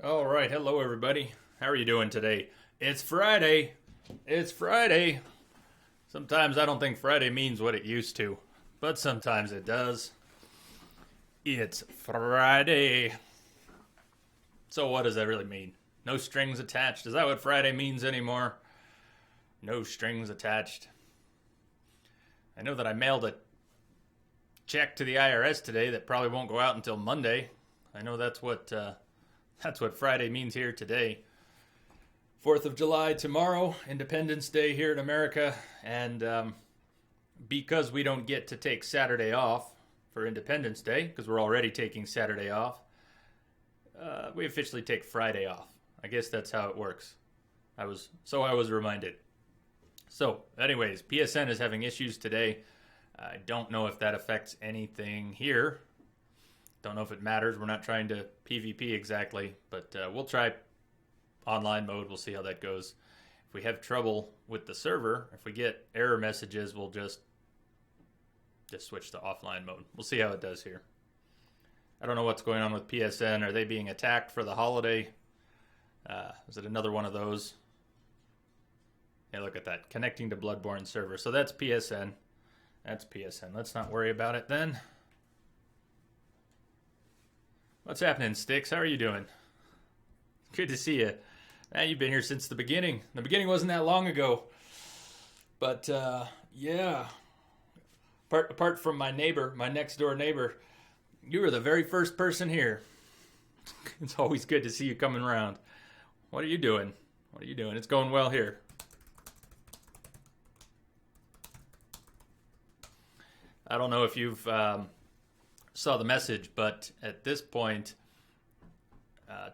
All right, hello everybody. How are you doing today? It's Friday. It's Friday. Sometimes I don't think Friday means what it used to, but sometimes it does. It's Friday. So what does that really mean? No strings attached. Is that what Friday means anymore? No strings attached. I know that I mailed a check to the IRS today that probably won't go out until Monday. I know that's what Friday means here today. 4th of July tomorrow, Independence Day here in America, and because we don't get to take Saturday off for Independence Day, because we're already taking Saturday off, we officially take Friday off. I guess that's how it works. I was reminded. So, anyways, PSN is having issues today. I don't know if that affects anything here. Don't know if it matters. We're not trying to PvP exactly, but we'll try online mode. We'll see how that goes. If we have trouble with the server, if we get error messages, we'll just switch to offline mode. We'll see how it does here. I don't know what's going on with PSN. Are they being attacked for the holiday? Is it another one of those? Yeah, look at that. Connecting to Bloodborne server. So that's PSN. That's PSN. Let's not worry about it then. What's happening, Sticks? How are you doing? Good to see you. You've been here since the beginning. The beginning wasn't that long ago. But, yeah. Apart from my neighbor, my next door neighbor, you were the very first person here. It's always good to see you coming around. What are you doing? What are you doing? It's going well here. I don't know if you've saw the message, but at this point,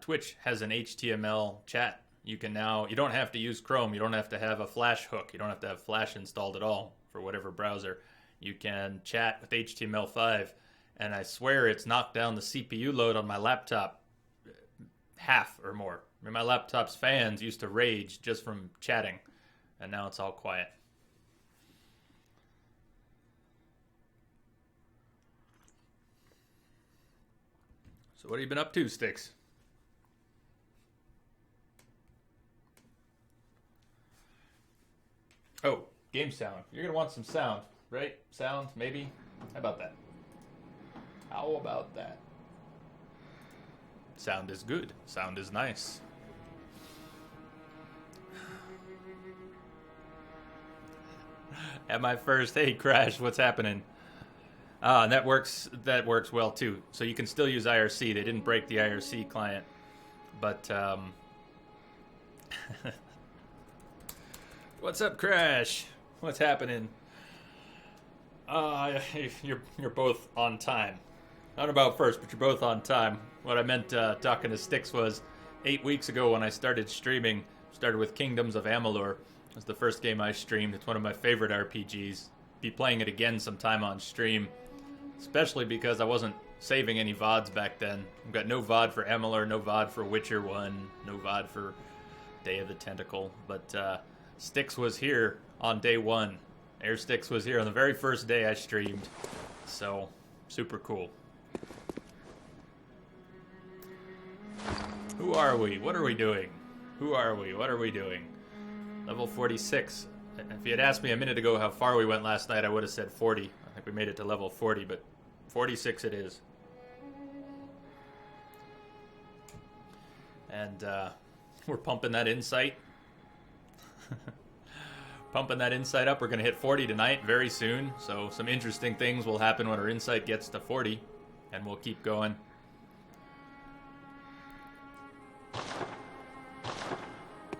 Twitch has an HTML chat you can now, you don't have to use Chrome. You don't have to have a Flash hook. You don't have to have Flash installed at all for whatever browser. You can chat with HTML5, and I swear it's knocked down the CPU load on my laptop half or more. I mean, my laptop's fans used to rage just from chatting, and now it's all quiet. So what have you been up to, Sticks? Oh, game sound. You're going to want some sound, right? Sound, maybe? How about that? How about that? Sound is good. Sound is nice. At my first, hey, Crash, what's happening? And that works well, too. So you can still use IRC. They didn't break the IRC client. But, what's up, Crash? What's happening? You're both on time. Not about first, but you're both on time. What I meant talking to Sticks was 8 weeks ago when I started streaming. Started with Kingdoms of Amalur. It was the first game I streamed. It's one of my favorite RPGs. Be playing it again sometime on stream, especially because I wasn't saving any VODs back then. I've got no VOD for Amalur, no VOD for Witcher 1, no VOD for Day of the Tentacle. But Sticks was here on day one. Air Sticks was here on the very first day I streamed. So, super cool. Who are we? What are we doing? Who are we? What are we doing? Level 46. If you had asked me a minute ago how far we went last night, I would have said 40. I think we made it to level 40, but 46 it is. And we're pumping that insight. Pumping that insight up. We're going to hit 40 tonight very soon. So some interesting things will happen when our insight gets to 40. And we'll keep going.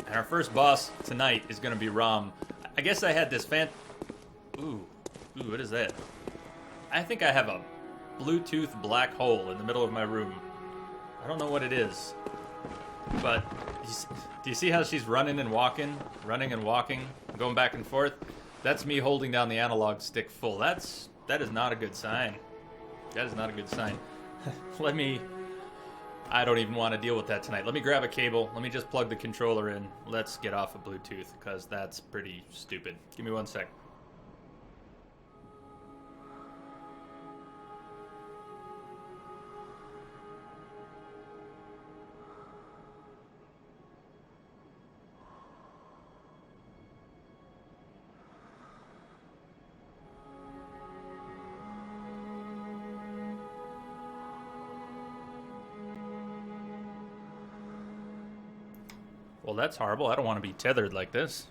And our first boss tonight is going to be Rom. I guess I had this Ooh, what is that? I think I have a Bluetooth black hole in the middle of my room. I don't know what it is. But do you see how she's running and walking, going back and forth? That's me holding down the analog stick full. That is not a good sign. That is not a good sign. I don't even want to deal with that tonight. Let me grab a cable. Let me just plug the controller in. Let's get off of Bluetooth, because that's pretty stupid. Give me 1 sec. Well, that's horrible. I don't want to be tethered like this.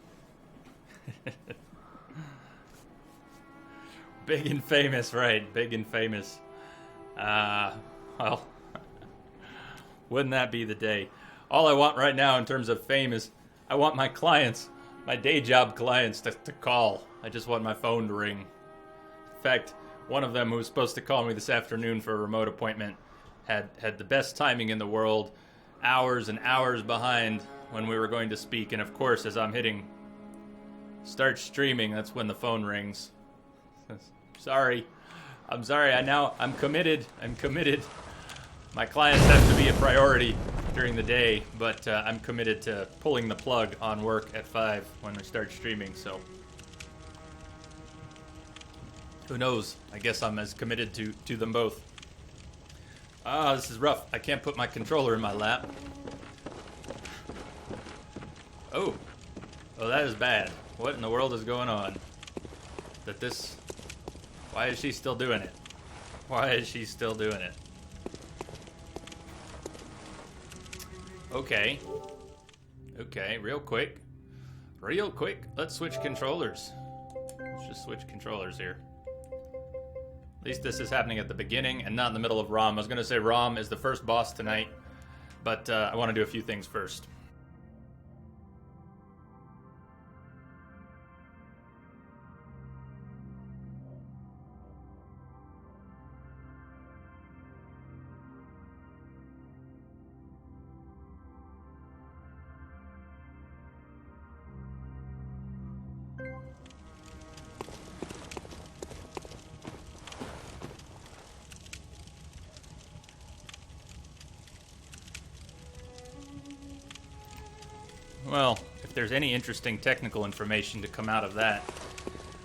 Big and famous, right? Big and famous. Well, wouldn't that be the day? All I want right now in terms of fame is I want my clients, my day job clients, to call. I just want my phone to ring. In fact, one of them who was supposed to call me this afternoon for a remote appointment had the best timing in the world, hours and hours behind when we were going to speak, and of course, as I'm hitting start streaming, that's when the phone rings. Sorry. I'm sorry. I'm committed. My clients have to be a priority during the day, but I'm committed to pulling the plug on work at 5 when we start streaming, so who knows? I guess I'm as committed to them both. This is rough. I can't put my controller in my lap. Oh, that is bad. What in the world is going on? Why is she still doing it? Why is she still doing it? Okay, real quick. Let's switch controllers. Let's just switch controllers here. At least this is happening at the beginning and not in the middle of Rom. I was going to say Rom is the first boss tonight, but I want to do a few things first. Well, if there's any interesting technical information to come out of that,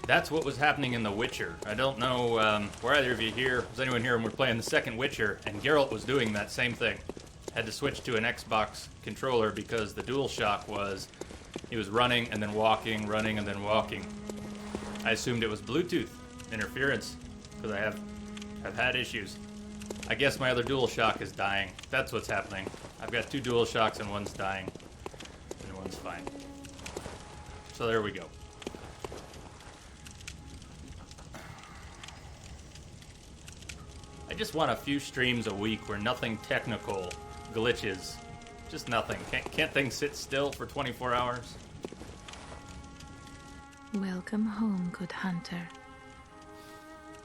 that's what was happening in The Witcher. I don't know, were either of you here? Was anyone here when we were playing the second Witcher? And Geralt was doing that same thing. Had to switch to an Xbox controller because the DualShock was... He was running and then walking, running and then walking. I assumed it was Bluetooth interference because I have had issues. I guess my other DualShock is dying. That's what's happening. I've got 2 DualShocks and one's dying. And one's fine. So there we go. I just want a few streams a week where nothing technical glitches. Just nothing. Can't things sit still for 24 hours? Welcome home, good hunter.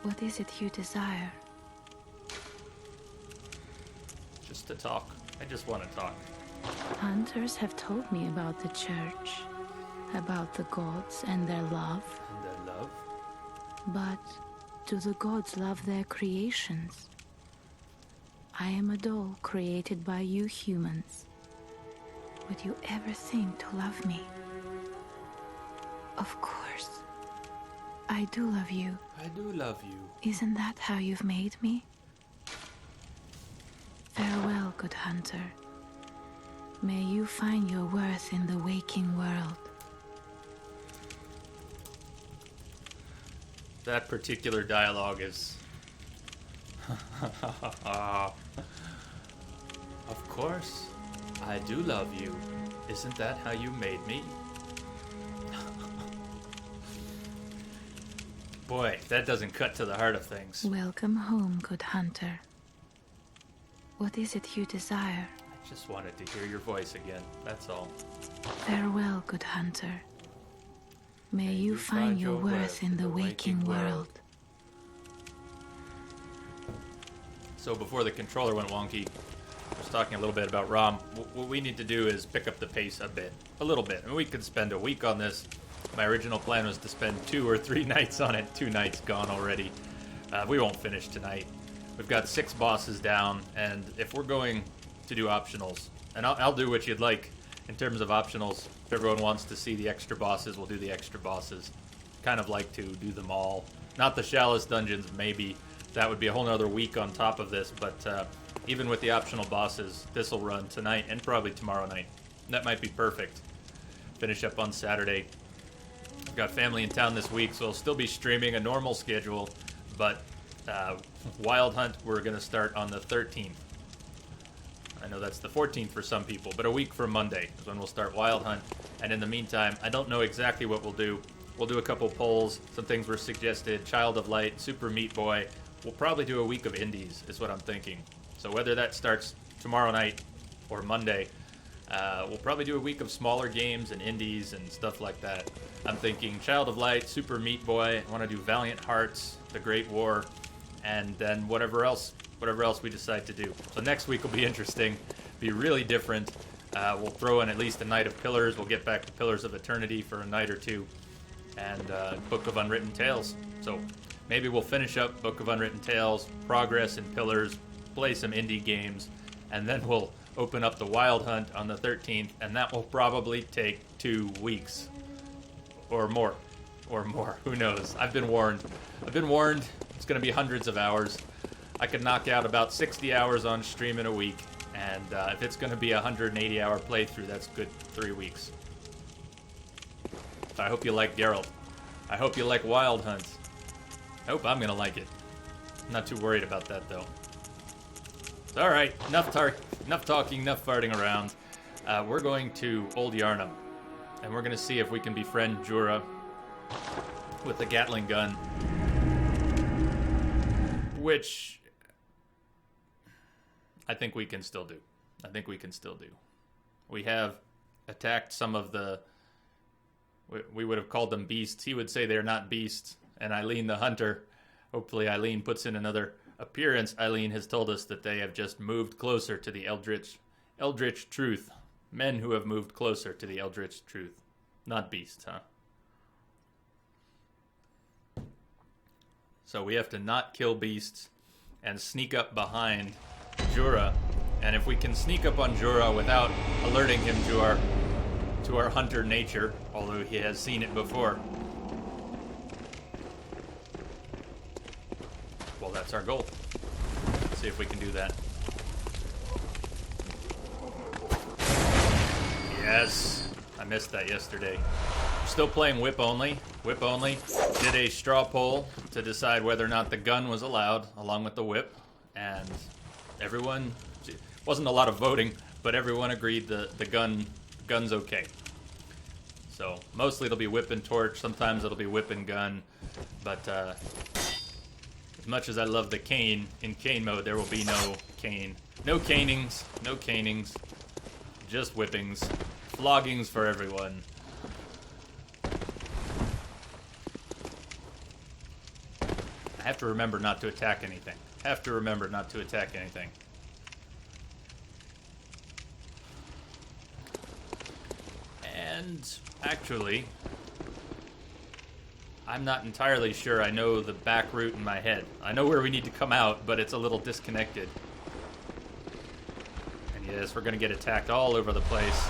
What is it you desire? Just to talk. I just want to talk. Hunters have told me about the church, about the gods and their love. And their love? But do the gods love their creations? I am a doll created by you humans. Would you ever think to love me? Of course. I do love you. I do love you. Isn't that how you've made me? Farewell, good hunter. May you find your worth in the waking world. That particular dialogue is... Of course, I do love you. Isn't that how you made me? Boy, that doesn't cut to the heart of things. Welcome home, good hunter. What is it you desire? I just wanted to hear your voice again, that's all. Farewell, good hunter. May you find your worth in the waking world. So before the controller went wonky, I was talking a little bit about ROM. What we need to do is pick up the pace a little bit. I mean, we could spend a week on this. My original plan was to spend 2 or 3 nights on it. 2 nights gone already. We won't finish tonight. We've got 6 bosses down, and if we're going to do optionals, and I'll do what you'd like in terms of optionals. If everyone wants to see the extra bosses, we'll do the extra bosses. Kind of like to do them all. Not the shallowest dungeons, maybe. That would be a whole nother week on top of this, but even with the optional bosses, this will run tonight and probably tomorrow night. That might be perfect. Finish up on Saturday. I've got family in town this week, so I'll still be streaming a normal schedule, but Wild Hunt, we're going to start on the 13th. I know that's the 14th for some people, but a week from Monday is when we'll start Wild Hunt. And in the meantime, I don't know exactly what we'll do. We'll do a couple polls. Some things were suggested. Child of Light, Super Meat Boy. We'll probably do a week of indies, is what I'm thinking. So whether that starts tomorrow night or Monday, we'll probably do a week of smaller games and indies and stuff like that. I'm thinking Child of Light, Super Meat Boy. I want to do Valiant Hearts, The Great War, and then whatever else we decide to do. So next week will be interesting, be really different. We'll throw in at least a Night of Pillars. We'll get back to Pillars of Eternity for a night or two, and Book of Unwritten Tales. So maybe we'll finish up Book of Unwritten Tales, progress in Pillars, play some indie games, and then we'll open up the Wild Hunt on the 13th, and that will probably take 2 weeks. Or more. Who knows? I've been warned. It's going to be hundreds of hours. I could knock out about 60 hours on stream in a week, and if it's going to be a 180-hour playthrough, that's good 3 weeks. So I hope you like Geralt. I hope you like Wild Hunt. I hope I'm going to like it. I'm not too worried about that, though. So, alright, enough talking, enough farting around. We're going to Old Yarnum, and we're going to see if we can befriend Jura with the Gatling gun, which I think we can still do. We have attacked some of the... We would have called them beasts. He would say they're not beasts. And Eileen the hunter. Hopefully Eileen puts in another appearance. Eileen has told us that they have just moved closer to the Eldritch truth. Men who have moved closer to the Eldritch truth. Not beasts, huh? So we have to not kill beasts and sneak up behind Jura. And if we can sneak up on Jura without alerting him to to our hunter nature, although he has seen it before. Well, that's our goal. Let's see if we can do that. Yes! I missed that yesterday. Still playing whip only. Whip only. Did a straw poll to decide whether or not the gun was allowed, along with the whip. And everyone... wasn't a lot of voting, but everyone agreed the gun's okay. So, mostly it'll be whip and torch. Sometimes it'll be whip and gun. But, as much as I love the cane, in cane mode, there will be no cane. No canings. No canings. Just whippings. Floggings for everyone. I have to remember not to attack anything. Have to remember not to attack anything. And actually, I'm not entirely sure I know the back route in my head. I know where we need to come out, but it's a little disconnected. And yes, we're going to get attacked all over the place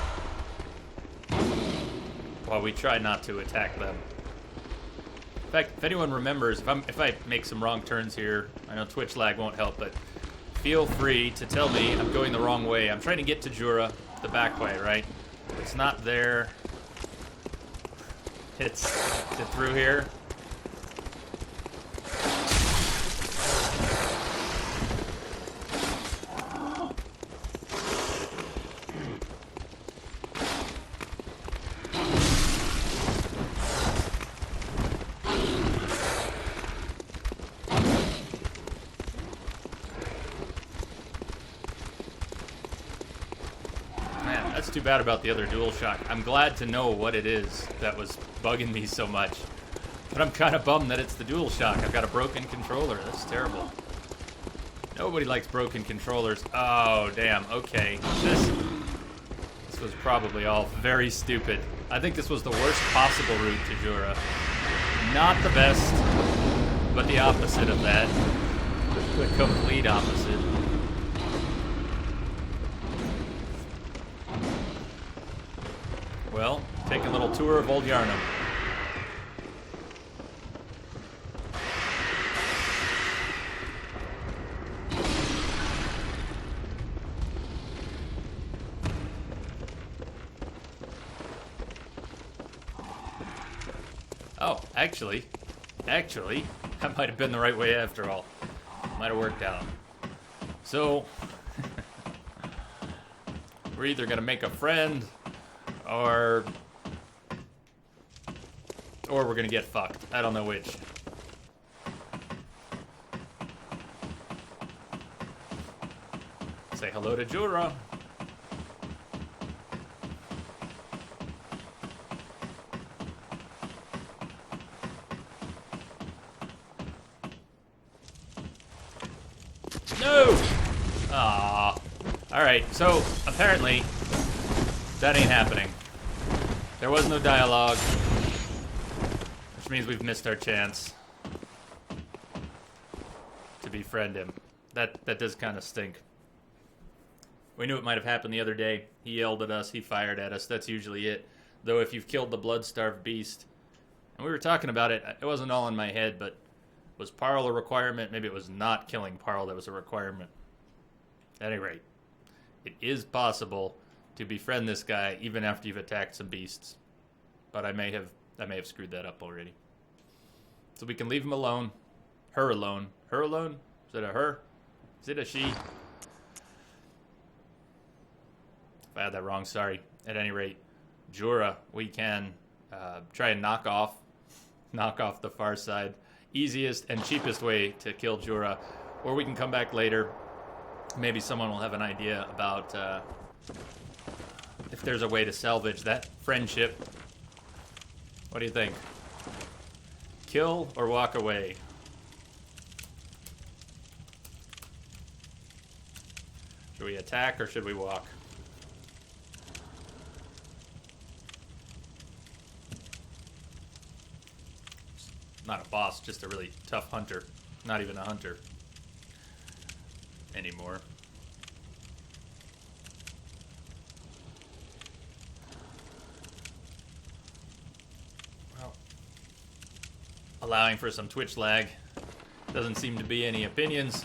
while we try not to attack them. In fact, if anyone remembers, if I make some wrong turns here, I know Twitch lag won't help, but feel free to tell me I'm going the wrong way. I'm trying to get to Jura the back way, right? It's not there. Is it through here? That's too bad about the other DualShock. I'm glad to know what it is that was bugging me so much. But I'm kind of bummed that it's the DualShock. I've got a broken controller. That's terrible. Nobody likes broken controllers. Oh, damn. Okay. This was probably all very stupid. I think this was the worst possible route to Jura. Not the best, but the opposite of that. The complete opposite. Well, take a little tour of Old Yarnum. Oh, actually, that might have been the right way after all. Might have worked out. So, we're either gonna make a friend, or we're gonna get fucked. I don't know which. Say hello to Jura. No! Aww. Alright, so apparently that ain't happening. There was no dialogue, which means we've missed our chance to befriend him. That does kind of stink. We knew it might have happened the other day. He yelled at us, he fired at us, that's usually it. Though if you've killed the blood-starved beast, and we were talking about it, it wasn't all in my head, but was Parl a requirement? Maybe it was not killing Parl that was a requirement. At any rate, it is possible to befriend this guy even after you've attacked some beasts. But I may have screwed that up already. So we can leave him alone. Her alone. Her alone? Is it a her? Is it a she? If I had that wrong, sorry. At any rate, Jura, we can try and knock off the far side. Easiest and cheapest way to kill Jura. Or we can come back later. Maybe someone will have an idea about if there's a way to salvage that friendship. What do you think? Kill or walk away? Should we attack or should we walk? Not a boss, just a really tough hunter. Not even a hunter anymore. allowing for some Twitch lag. Doesn't seem to be any opinions.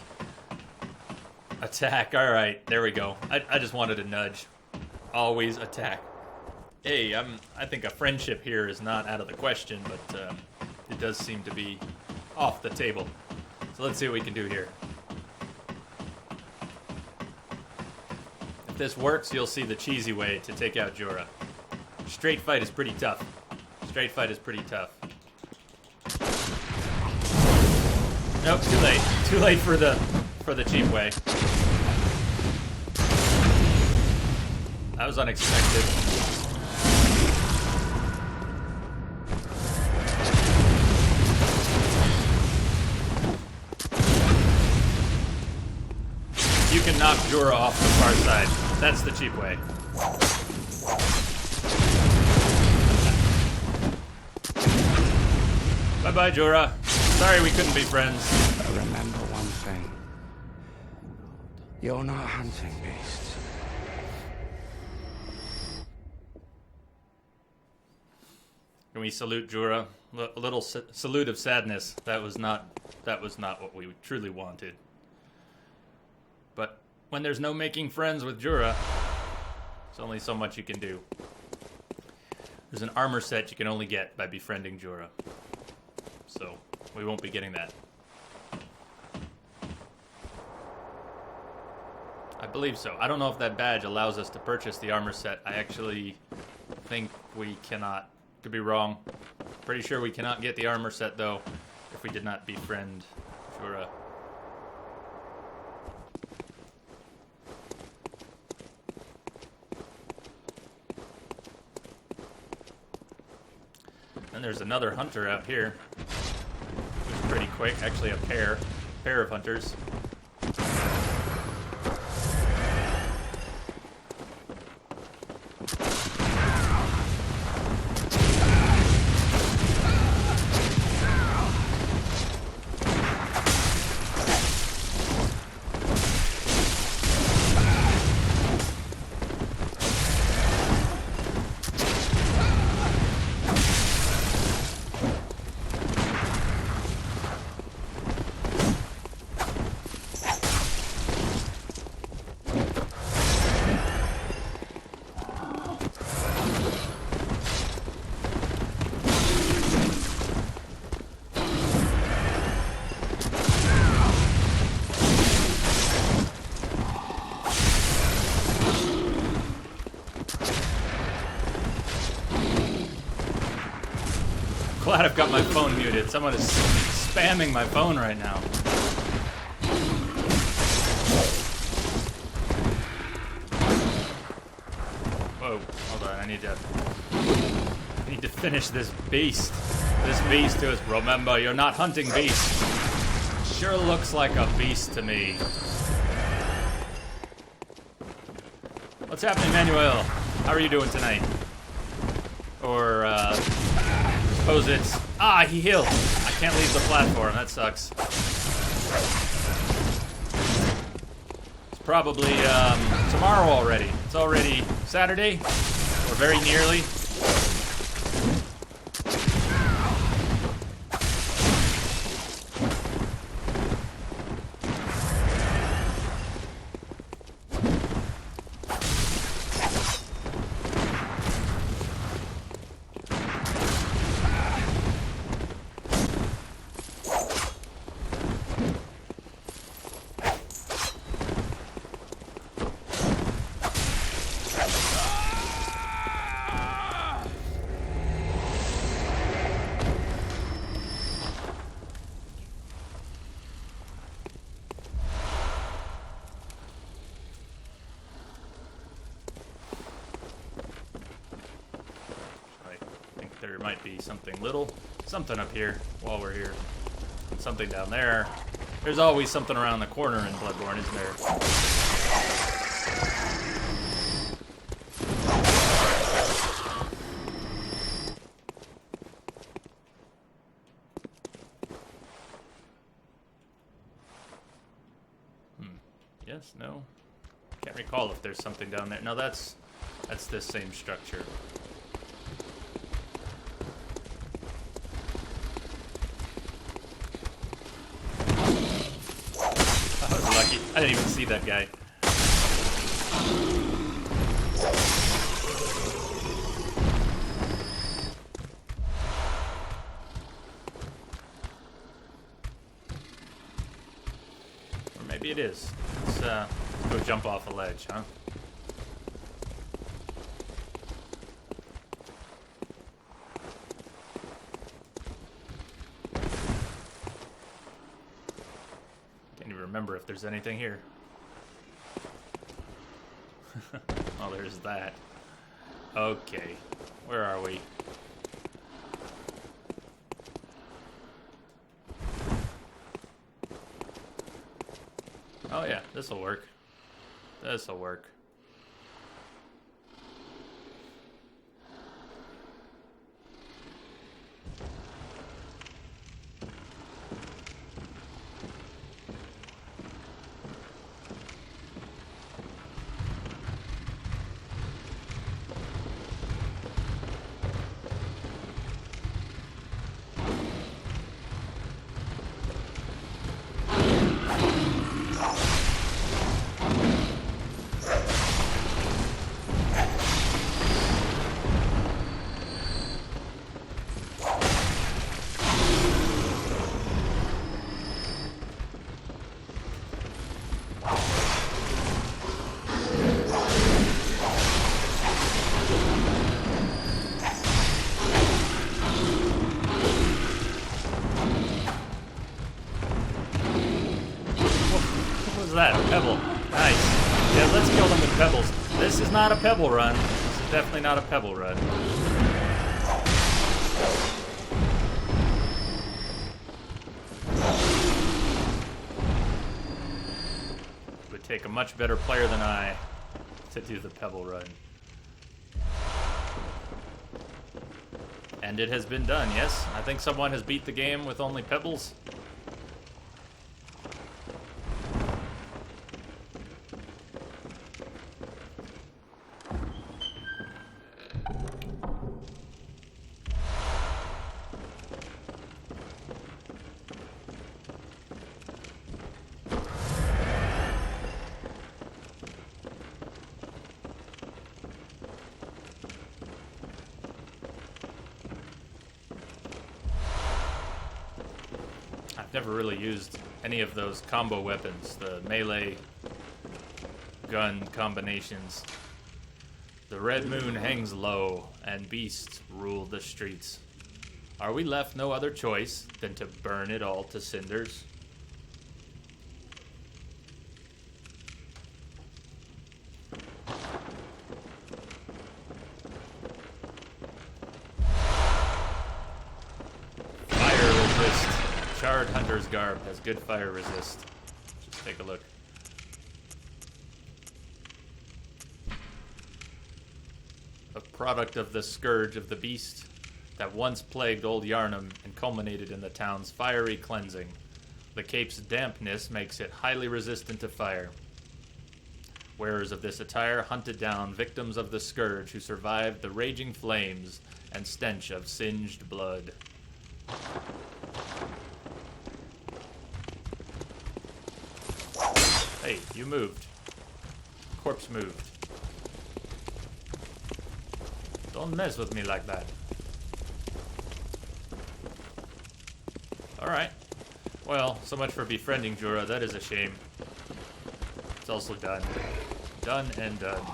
Attack. All right, there we go. I just wanted a nudge. Always attack. Hey, I think a friendship here is not out of the question, but it does seem to be off the table. So let's see what we can do here. If this works, you'll see the cheesy way to take out Jorah. Straight fight is pretty tough. Straight fight is pretty tough. Nope, too late. Too late for the cheap way. That was unexpected. You can knock Jorah off the far side. That's the cheap way. Bye-bye, Jorah. Sorry we couldn't be friends. Remember one thing. You're not hunting beasts. Can we salute Jorah? A little salute of sadness. That was not what we truly wanted. But when there's no making friends with Jorah, there's only so much you can do. There's an armor set you can only get by befriending Jorah. So, we won't be getting that. I believe so. I don't know if that badge allows us to purchase the armor set. I actually think we cannot. Could be wrong. Pretty sure we cannot get the armor set, though, if we did not befriend Jorah. And there's another hunter out here. Who's pretty quick. Actually, a pair of hunters. Glad I've got my phone muted. Someone is spamming my phone right now. Whoa, hold on. I need to finish this beast. This beast who is, remember, you're not hunting beasts. Sure looks like a beast to me. What's happening, Manuel? How are you doing tonight? Or, suppose it's... he healed. I can't leave the platform. That sucks. It's probably, tomorrow already. It's already Saturday. Or very nearly. There might be something up here while we're here. Something down there. There's always something around the corner in Bloodborne, isn't there? Yes, no? Can't recall if there's something down there. No, that's this same structure. I didn't even see that guy. Or maybe it is. Let's go jump off a ledge, huh? Can't even remember if there's anything here. Oh, there's that. Okay. Where are we? Oh yeah, this'll work. This'll work. That? A pebble. Nice. Yeah, let's kill them with pebbles. This is not a pebble run. This is definitely not a pebble run. It would take a much better player than I to do the pebble run. And it has been done, yes? I think someone has beat the game with only pebbles. Never really used any of those combo weapons, the melee gun combinations. The red moon hangs low, and beasts rule the streets. Are we left no other choice than to burn it all to cinders? Charred Hunter's Garb has good fire resist. Just take a look. A product of the scourge of the beast that once plagued old Yarnum and culminated in the town's fiery cleansing. The cape's dampness makes it highly resistant to fire. Wearers of this attire hunted down victims of the scourge who survived the raging flames and stench of singed blood. Hey, you moved. Corpse moved. Don't mess with me like that. Alright. Well, so much for befriending Jura. That is a shame. It's also done. Done and done.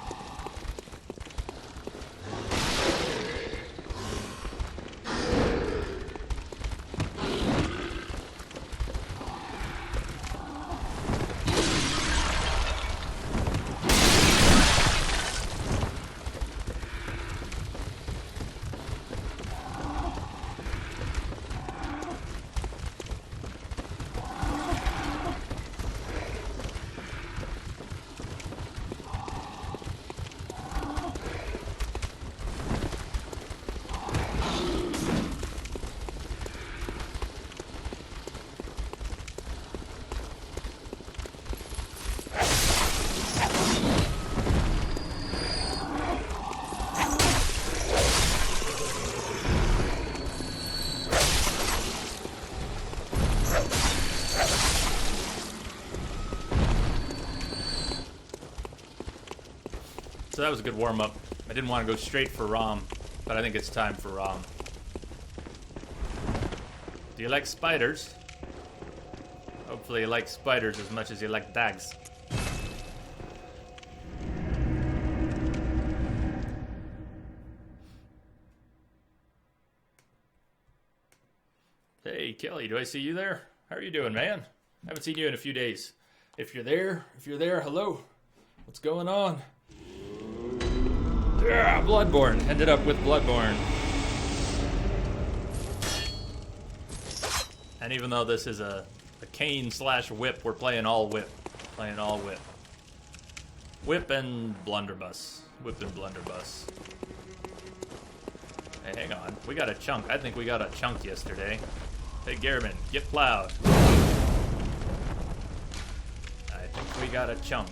So that was a good warm-up. I didn't want to go straight for Rom, but I think it's time for Rom. Do you like spiders? Hopefully you like spiders as much as you like dogs. Hey, Kelly, do I see you there? How are you doing, man? Haven't seen you in a few days. If you're there, hello. What's going on? Yeah, Bloodborne. Ended up with Bloodborne. And even though this is a cane / whip, we're playing all whip. Playing all whip. Whip and blunderbuss. Whip and blunderbuss. Hey, hang on. We got a chunk. I think we got a chunk yesterday. Hey, Garriman, get plowed. I think we got a chunk.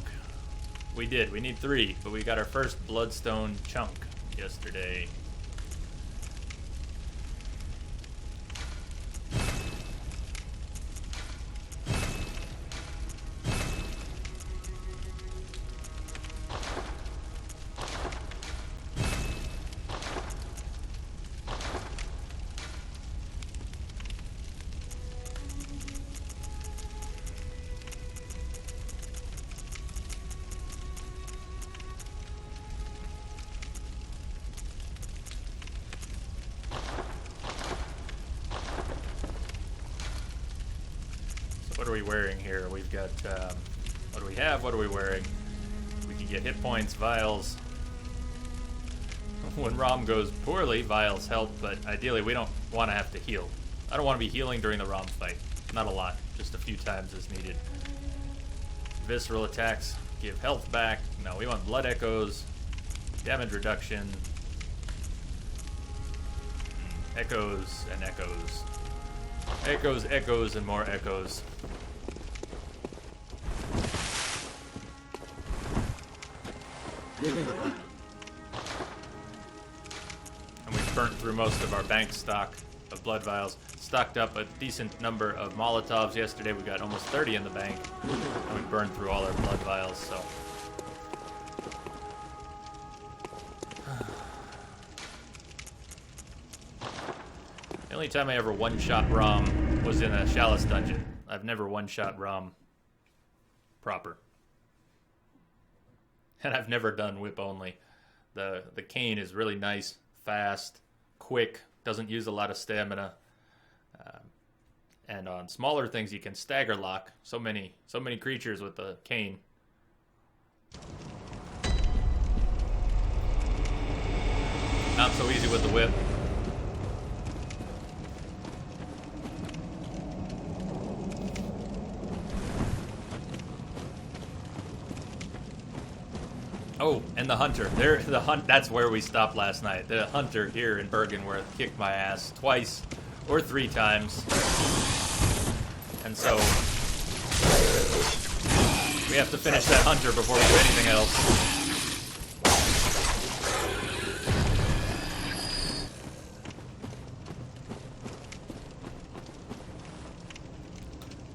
We did. We need 3, but we got our first bloodstone chunk yesterday. What are we wearing here? We've got, what do we have? What are we wearing? We can get hit points, vials. When ROM goes poorly, vials help, but ideally we don't want to have to heal. I don't want to be healing during the ROM fight. Not a lot, just a few times as needed. Visceral attacks give health back. No, we want blood echoes, damage reduction, echoes and echoes. Echoes, echoes, and more echoes. And we've burnt through most of our bank stock of blood vials. Stocked up a decent number of Molotovs yesterday. We got almost 30 in the bank. And we burned through all our blood vials, so. The only time I ever one-shot ROM was in a Chalice dungeon. I've never one-shot ROM proper. And I've never done whip only. The cane is really nice, fast, quick, doesn't use a lot of stamina. And on smaller things you can stagger lock so many creatures with the cane. Not so easy with the whip. Oh, and the hunter. That's where we stopped last night. The hunter here in Bergenworth kicked my ass twice or 3 times. And so we have to finish that hunter before we do anything else.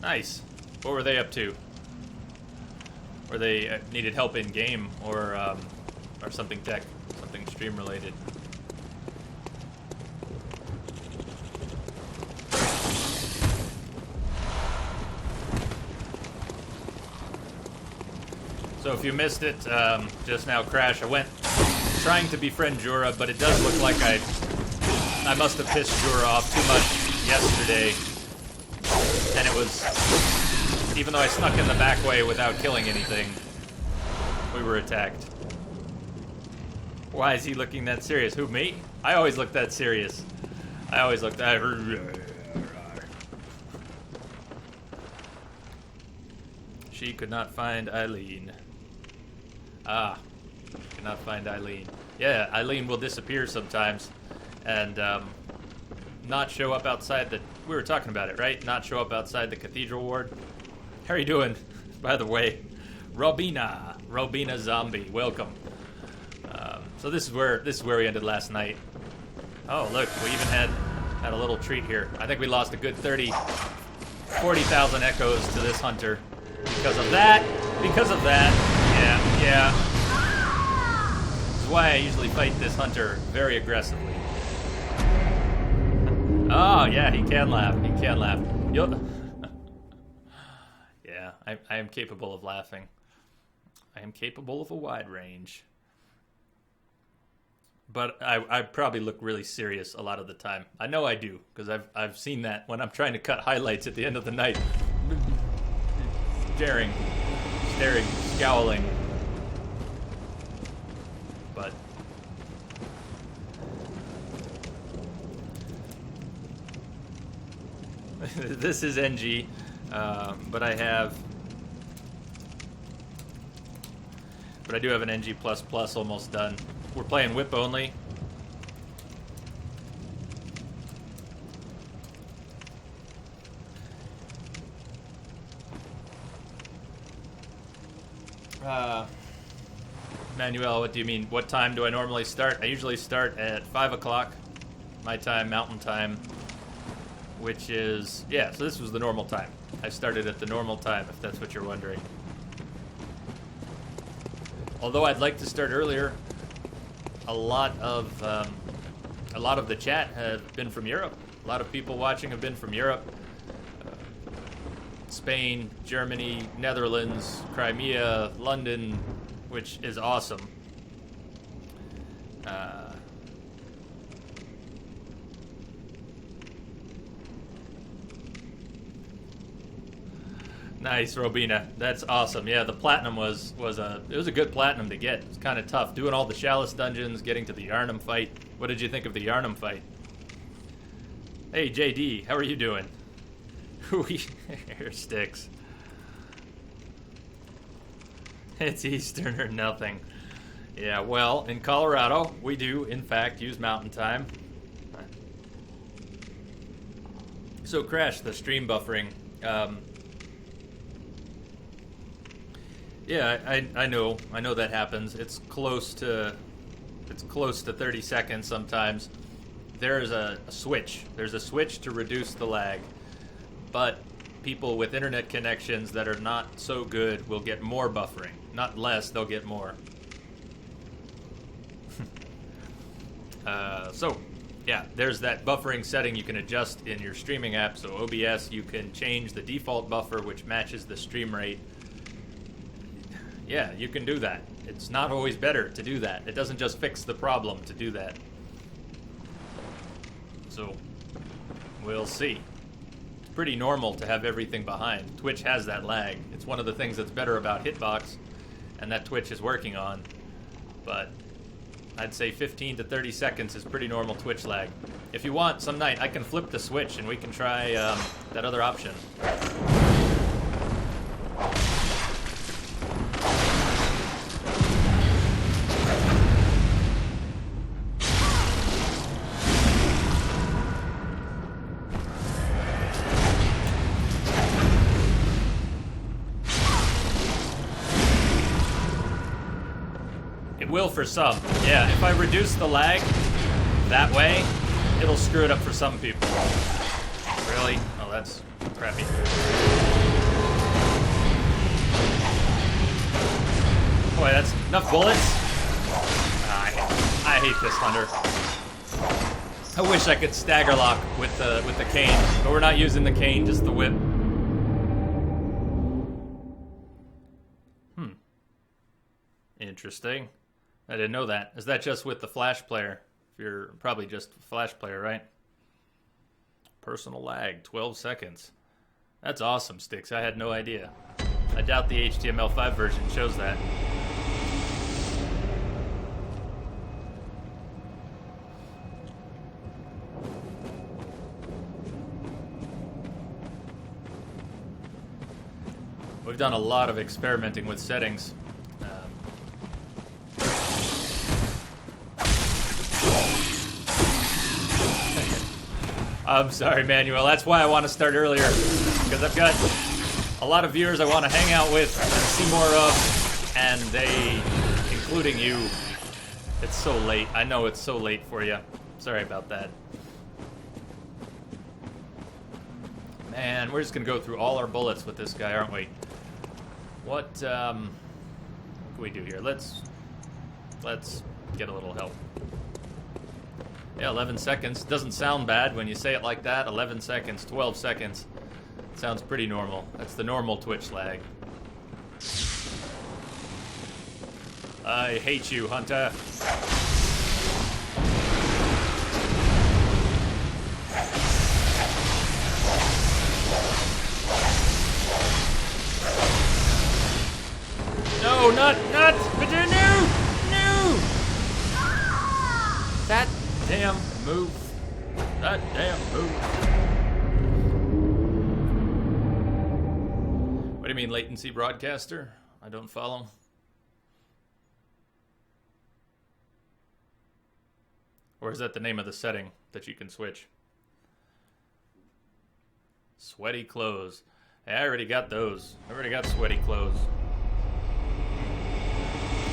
Nice. What were they up to? Or they needed help in game, or something tech, something stream related. So if you missed it, just now, Crash, I went trying to befriend Jura, but it does look like I must have pissed Jura off too much yesterday, and it was. Even though I snuck in the back way without killing anything, we were attacked. Why is he looking that serious? Who, me? I always look that serious. I always look that... She could not find Eileen. Ah, could not find Eileen. Yeah, Eileen will disappear sometimes and not show up outside the... We were talking about it, right? Not show up outside the cathedral ward. How are you doing, by the way? Robina Zombie, welcome. So this is where we ended last night. Oh, look, we even had a little treat here. I think we lost a good 40,000 echoes to this hunter because of that. Yeah. is why I usually fight this hunter very aggressively. Oh, yeah, he can laugh. He can laugh. Yeah, I am capable of laughing. I am capable of a wide range. But I probably look really serious a lot of the time. I know I do, because I've seen that when I'm trying to cut highlights at the end of the night. Staring, scowling. But this is NG, but I do have an NG++ almost done. We're playing whip only. Manuel, what do you mean? What time do I normally start? I usually start at 5 o'clock, my time, mountain time, which is, yeah, so this was the normal time. I started at the normal time, if that's what you're wondering. Although I'd like to start earlier, a lot of the chat have been from Europe. A lot of people watching have been from Europe. Spain, Germany, Netherlands, Crimea, London, which is awesome. Nice, Robina. That's awesome. Yeah, the platinum was a good platinum to get. It's kind of tough doing all the Chalice dungeons, getting to the Yharnam fight. What did you think of the Yharnam fight? Hey, JD, how are you doing? Hair sticks. It's Eastern or nothing. Yeah, well, in Colorado, we do, in fact, use mountain time. So, Crash, the stream buffering. Yeah, I know that happens. It's close to 30 seconds sometimes. There's a switch. There's a switch to reduce the lag. But people with internet connections that are not so good will get more buffering. Not less, they'll get more. So, yeah, there's that buffering setting you can adjust in your streaming app. So OBS, you can change the default buffer, which matches the stream rate. Yeah, you can do that. It's not always better to do that. It doesn't just fix the problem to do that. So, we'll see. Pretty normal to have everything behind. Twitch has that lag. It's one of the things that's better about Hitbox, and that Twitch is working on. But I'd say 15 to 30 seconds is pretty normal Twitch lag. If you want, some night I can flip the switch and we can try that other option. Will for some. Yeah, if I reduce the lag that way, it'll screw it up for some people. Really? Oh, that's crappy. Boy, that's enough bullets. I hate this hunter. I wish I could stagger lock with the cane, but we're not using the cane, just the whip. Interesting. I didn't know that. Is that just with the Flash player? If you're probably just a Flash player, right? Personal lag, 12 seconds. That's awesome, Sticks. I had no idea. I doubt the HTML5 version shows that. We've done a lot of experimenting with settings. I'm sorry, Manuel. That's why I want to start earlier. Because I've got a lot of viewers I want to hang out with and see more of. And they, including you, it's so late. I know it's so late for you. Sorry about that. Man, we're just going to go through all our bullets with this guy, aren't we? What can we do here? Let's get a little help. Yeah, 11 seconds. Doesn't sound bad when you say it like that. 11 seconds, 12 seconds. Sounds pretty normal. That's the normal Twitch lag. I hate you, Hunter. No, not, no! That damn move. That damn move. What do you mean, latency broadcaster? I don't follow. Or is that the name of the setting that you can switch? Sweaty clothes. Hey, I already got those. I already got sweaty clothes.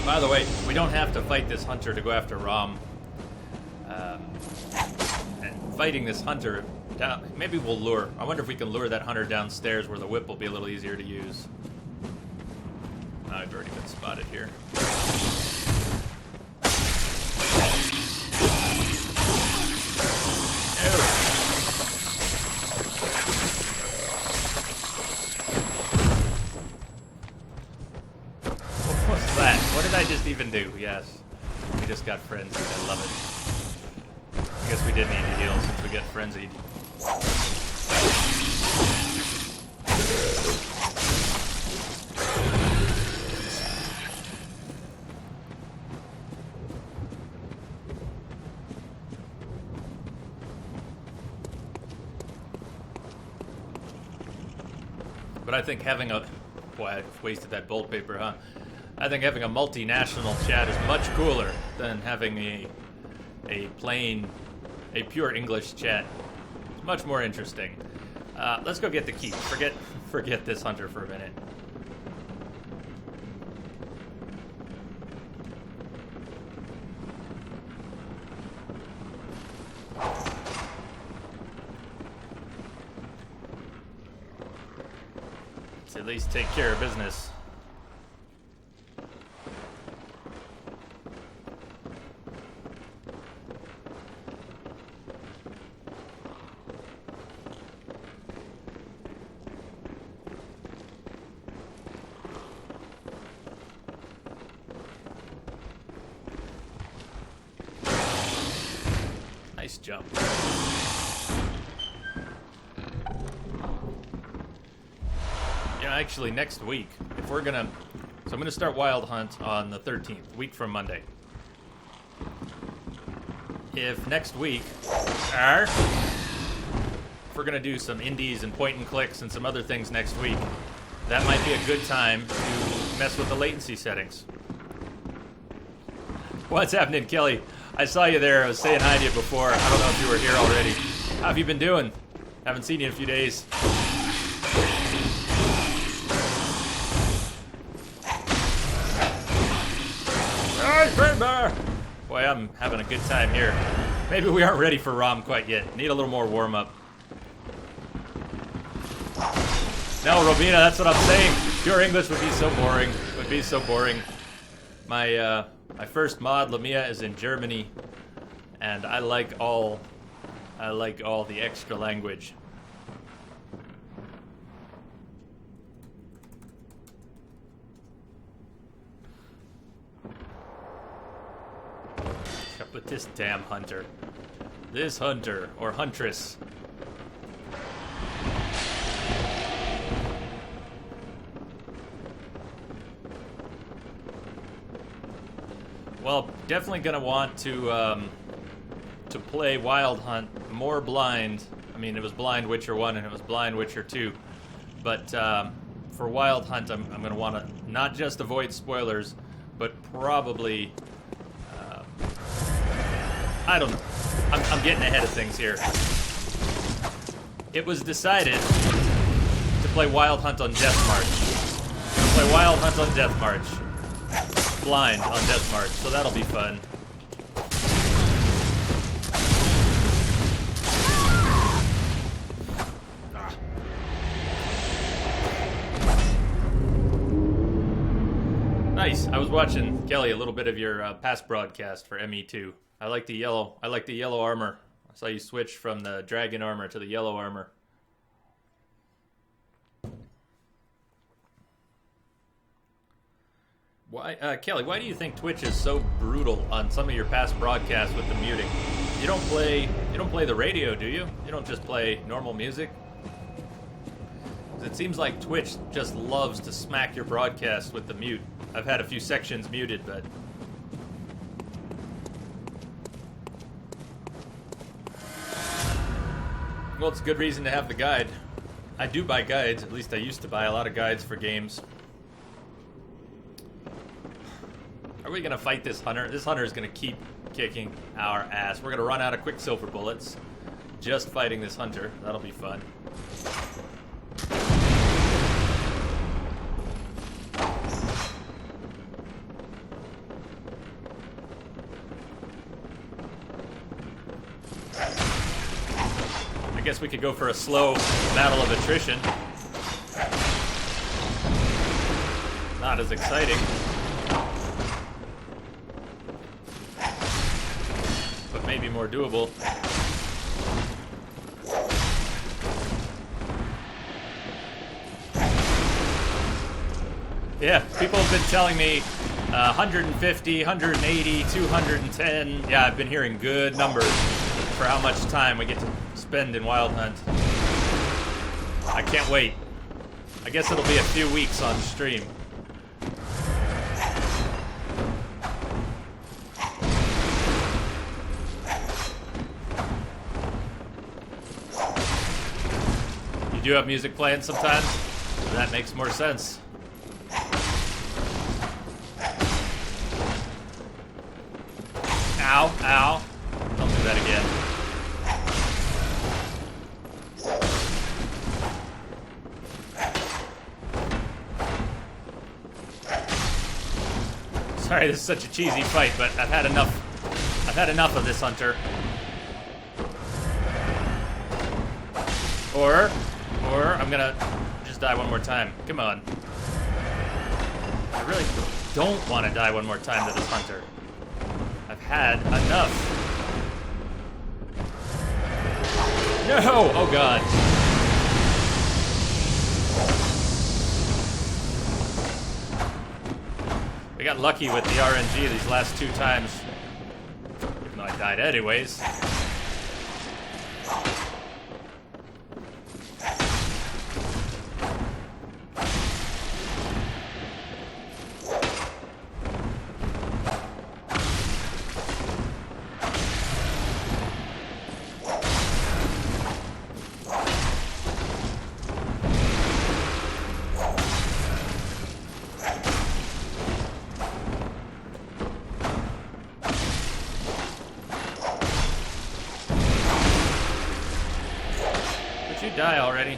By the way, we don't have to fight this hunter to go after Rom. And fighting this hunter down, maybe we'll lure. I wonder if we can lure that hunter downstairs where the whip will be a little easier to use. I've already been spotted here. What's that? What did I just even do? Yes. We just got frenzied. I love it. I guess we did need to heal since we get frenzied. But I think having a... Boy, I wasted that bolt paper, huh? I think having a multinational chat is much cooler than having a plain, a pure English chat. It's much more interesting. Let's go get the key. Forget this hunter for a minute. Let's at least take care of business. Nice jump. Yeah, actually, next week, if we're gonna... So I'm gonna start Wild Hunt on the 13th, week from Monday. If next week, if we're gonna do some indies and point and clicks and some other things next week, that might be a good time to mess with the latency settings. What's happening, Kelly? I saw you there. I was saying hi to you before. I don't know if you were here already. How have you been doing? Haven't seen you in a few days. Boy, I'm having a good time here. Maybe we aren't ready for ROM quite yet. Need a little more warm-up. No, Robina, that's what I'm saying. Pure English would be so boring. Would be so boring. My first mod, Lamia, is in Germany, and I like all the extra language. But this damn hunter. This hunter, or huntress. Well, definitely gonna want to play Wild Hunt more blind. I mean, it was blind Witcher 1 and it was blind Witcher 2. But for Wild Hunt, I'm gonna want to not just avoid spoilers, but probably... I don't know. I'm getting ahead of things here. It was decided to play Wild Hunt on Death March. Play Wild Hunt on Death March. Blind on Death March, so that'll be fun. nice. I was watching, Kelly, a little bit of your past broadcast for ME2. I like the yellow. I like the yellow armor. I saw you switch from the dragon armor to the yellow armor. Why, Kelly? Why do you think Twitch is so brutal on some of your past broadcasts with the muting? You don't play the radio, do you? You don't just play normal music. It seems like Twitch just loves to smack your broadcast with the mute. I've had a few sections muted, but well, it's a good reason to have the guide. I do buy guides. At least I used to buy a lot of guides for games. Are we gonna fight this hunter? This hunter is gonna keep kicking our ass. We're gonna run out of quicksilver bullets just fighting this hunter. That'll be fun. I guess we could go for a slow battle of attrition. Not as exciting. But maybe more doable. Yeah, people have been telling me 150, 180, 210. Yeah, I've been hearing good numbers for how much time we get to spend in Wild Hunt. I can't wait. I guess it'll be a few weeks on stream. You do have music playing sometimes? That makes more sense. Ow, ow. Don't do that again. Sorry, this is such a cheesy fight, but I've had enough. I've had enough of this hunter. Or I'm gonna just die one more time. Come on. I really don't want to die one more time to this hunter. I've had enough. No! Oh god. We got lucky with the RNG these last two times. Even though I died anyways. Die already.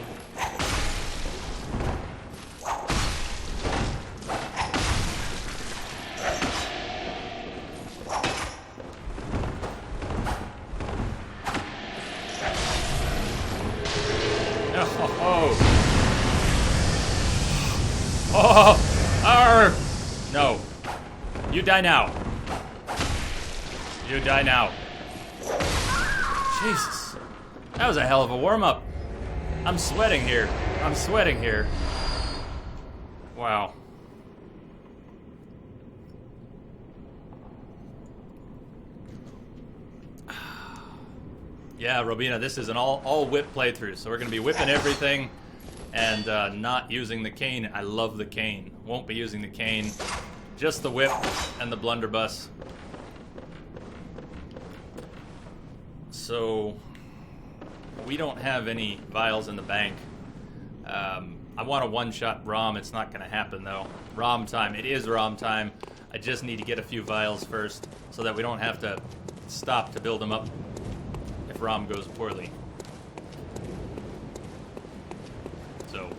No. You die now. You die now. Jesus. That was a hell of a warm-up. I'm sweating here. I'm sweating here. Wow. Yeah, Robina, this is an all whip playthrough, so we're going to be whipping everything and not using the cane. I love the cane. Won't be using the cane. Just the whip and the blunderbuss. So we don't have any vials in the bank. I want to one-shot Rom. It's not going to happen, though. Rom time. It is Rom time. I just need to get a few vials first so that we don't have to stop to build them up if Rom goes poorly. So.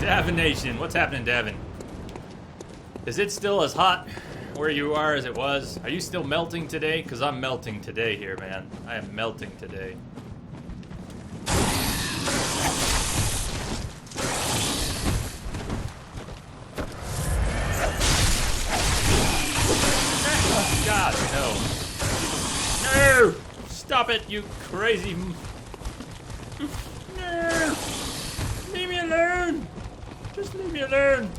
Davin Nation, what's happening, Davin? Is it still as hot where you are as it was? Are you still melting today? Because I'm melting today here, man. I am melting today. God, no. No! Stop it, you crazy... No! Leave me alone! Just leave me alone!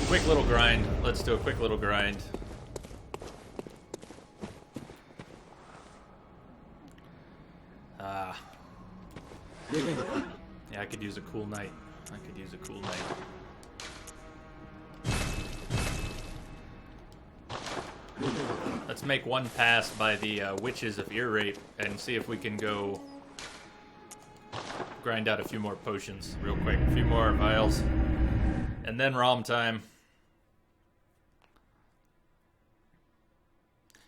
Quick little grind. Let's do a quick little grind. Yeah, I could use a cool night. I could use a cool night. Let's make one pass by the Witches of Ear Rape and see if we can go grind out a few more potions real quick. A few more vials. And then ROM time.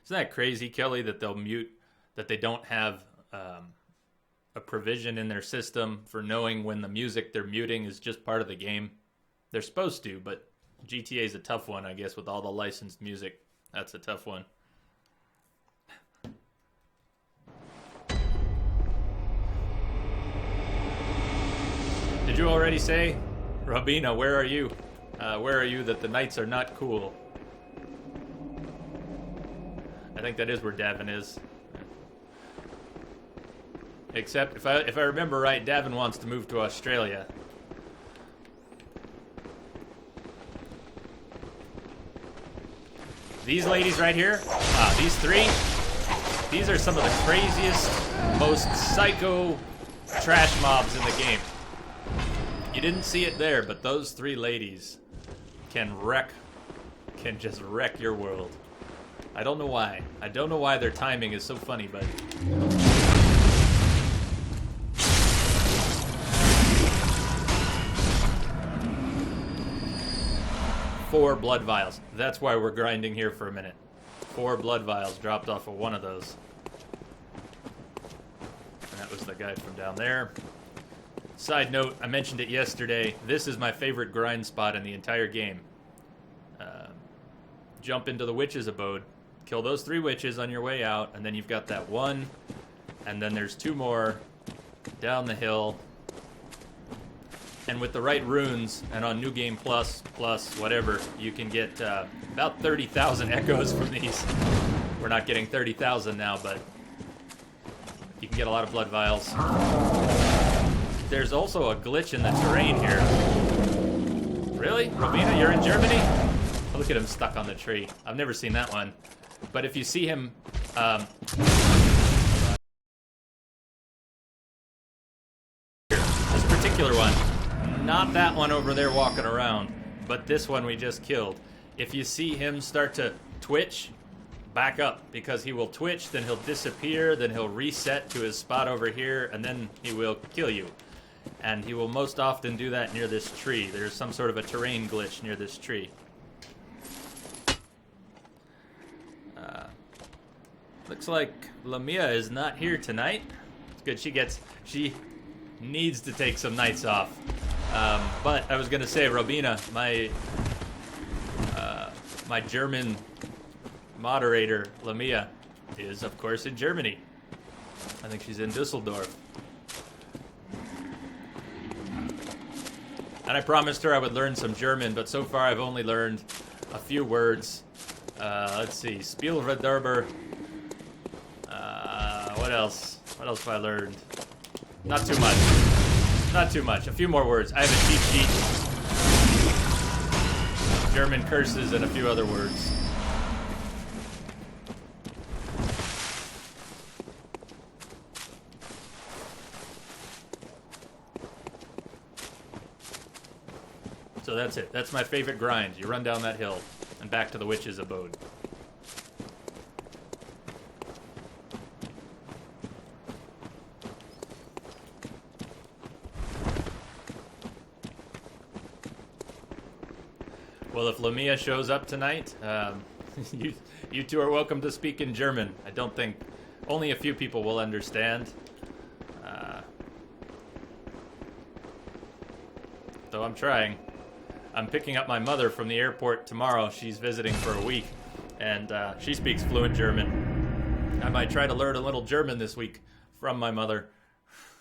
Isn't that crazy, Kelly, that they'll mute, that they don't have a provision in their system for knowing when the music they're muting is just part of the game? They're supposed to, but GTA is a tough one, I guess, with all the licensed music. That's a tough one. Did you already say, Robina, where are you? Where are you that the nights are not cool? I think that is where Davin is. Except, if I remember right, Davin wants to move to Australia. These ladies right here, these three, these are some of the craziest, most psycho trash mobs in the game. You didn't see it there, but those three ladies can just wreck your world. I don't know why. I don't know why their timing is so funny, but... Four blood vials. That's why we're grinding here for a minute. 4 blood vials dropped off of one of those. And that was the guy from down there. Side note, I mentioned it yesterday. This is my favorite grind spot in the entire game. Jump into the witch's abode. Kill those 3 witches on your way out, and then you've got that one, and then there's 2 more down the hill. And with the right runes, and on New Game Plus, whatever, you can get about 30,000 echoes from these. We're not getting 30,000 now, but you can get a lot of blood vials. There's also a glitch in the terrain here. Really? Robina, you're in Germany? Oh, look at him stuck on the tree. I've never seen that one. But if you see him... this particular one. Not that one over there walking around, but this one we just killed. If you see him start to twitch, back up, because he will twitch, then he'll disappear, then he'll reset to his spot over here, and then he will kill you. And he will most often do that near this tree. There's some sort of a terrain glitch near this tree. Looks like Lamia is not here tonight. It's good. She needs to take some nights off. But I was gonna say, Robina, my German moderator, Lamia, is of course in Germany. I think she's in Dusseldorf. And I promised her I would learn some German, but so far I've only learned a few words. Let's see, Spielverderber. What else? What else have I learned? Not too much. Not too much. A few more words. I have a cheat sheet. German curses and a few other words. So that's it. That's my favorite grind. You run down that hill and back to the witch's abode. Well, if Lamia shows up tonight, you two are welcome to speak in German. I don't think only a few people will understand. Though I'm trying. I'm picking up my mother from the airport tomorrow. She's visiting for a week, and she speaks fluent German. I might try to learn a little German this week from my mother,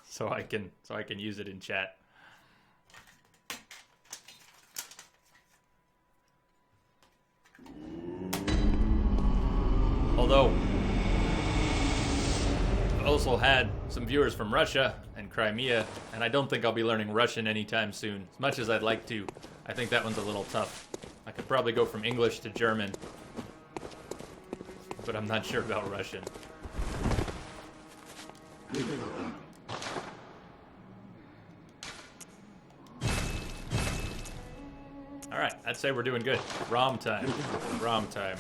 so I can use it in chat. Although, I've also had some viewers from Russia and Crimea, and I don't think I'll be learning Russian anytime soon, as much as I'd like to. I think that one's a little tough. I could probably go from English to German, but I'm not sure about Russian. Alright, I'd say we're doing good. ROM time. ROM time.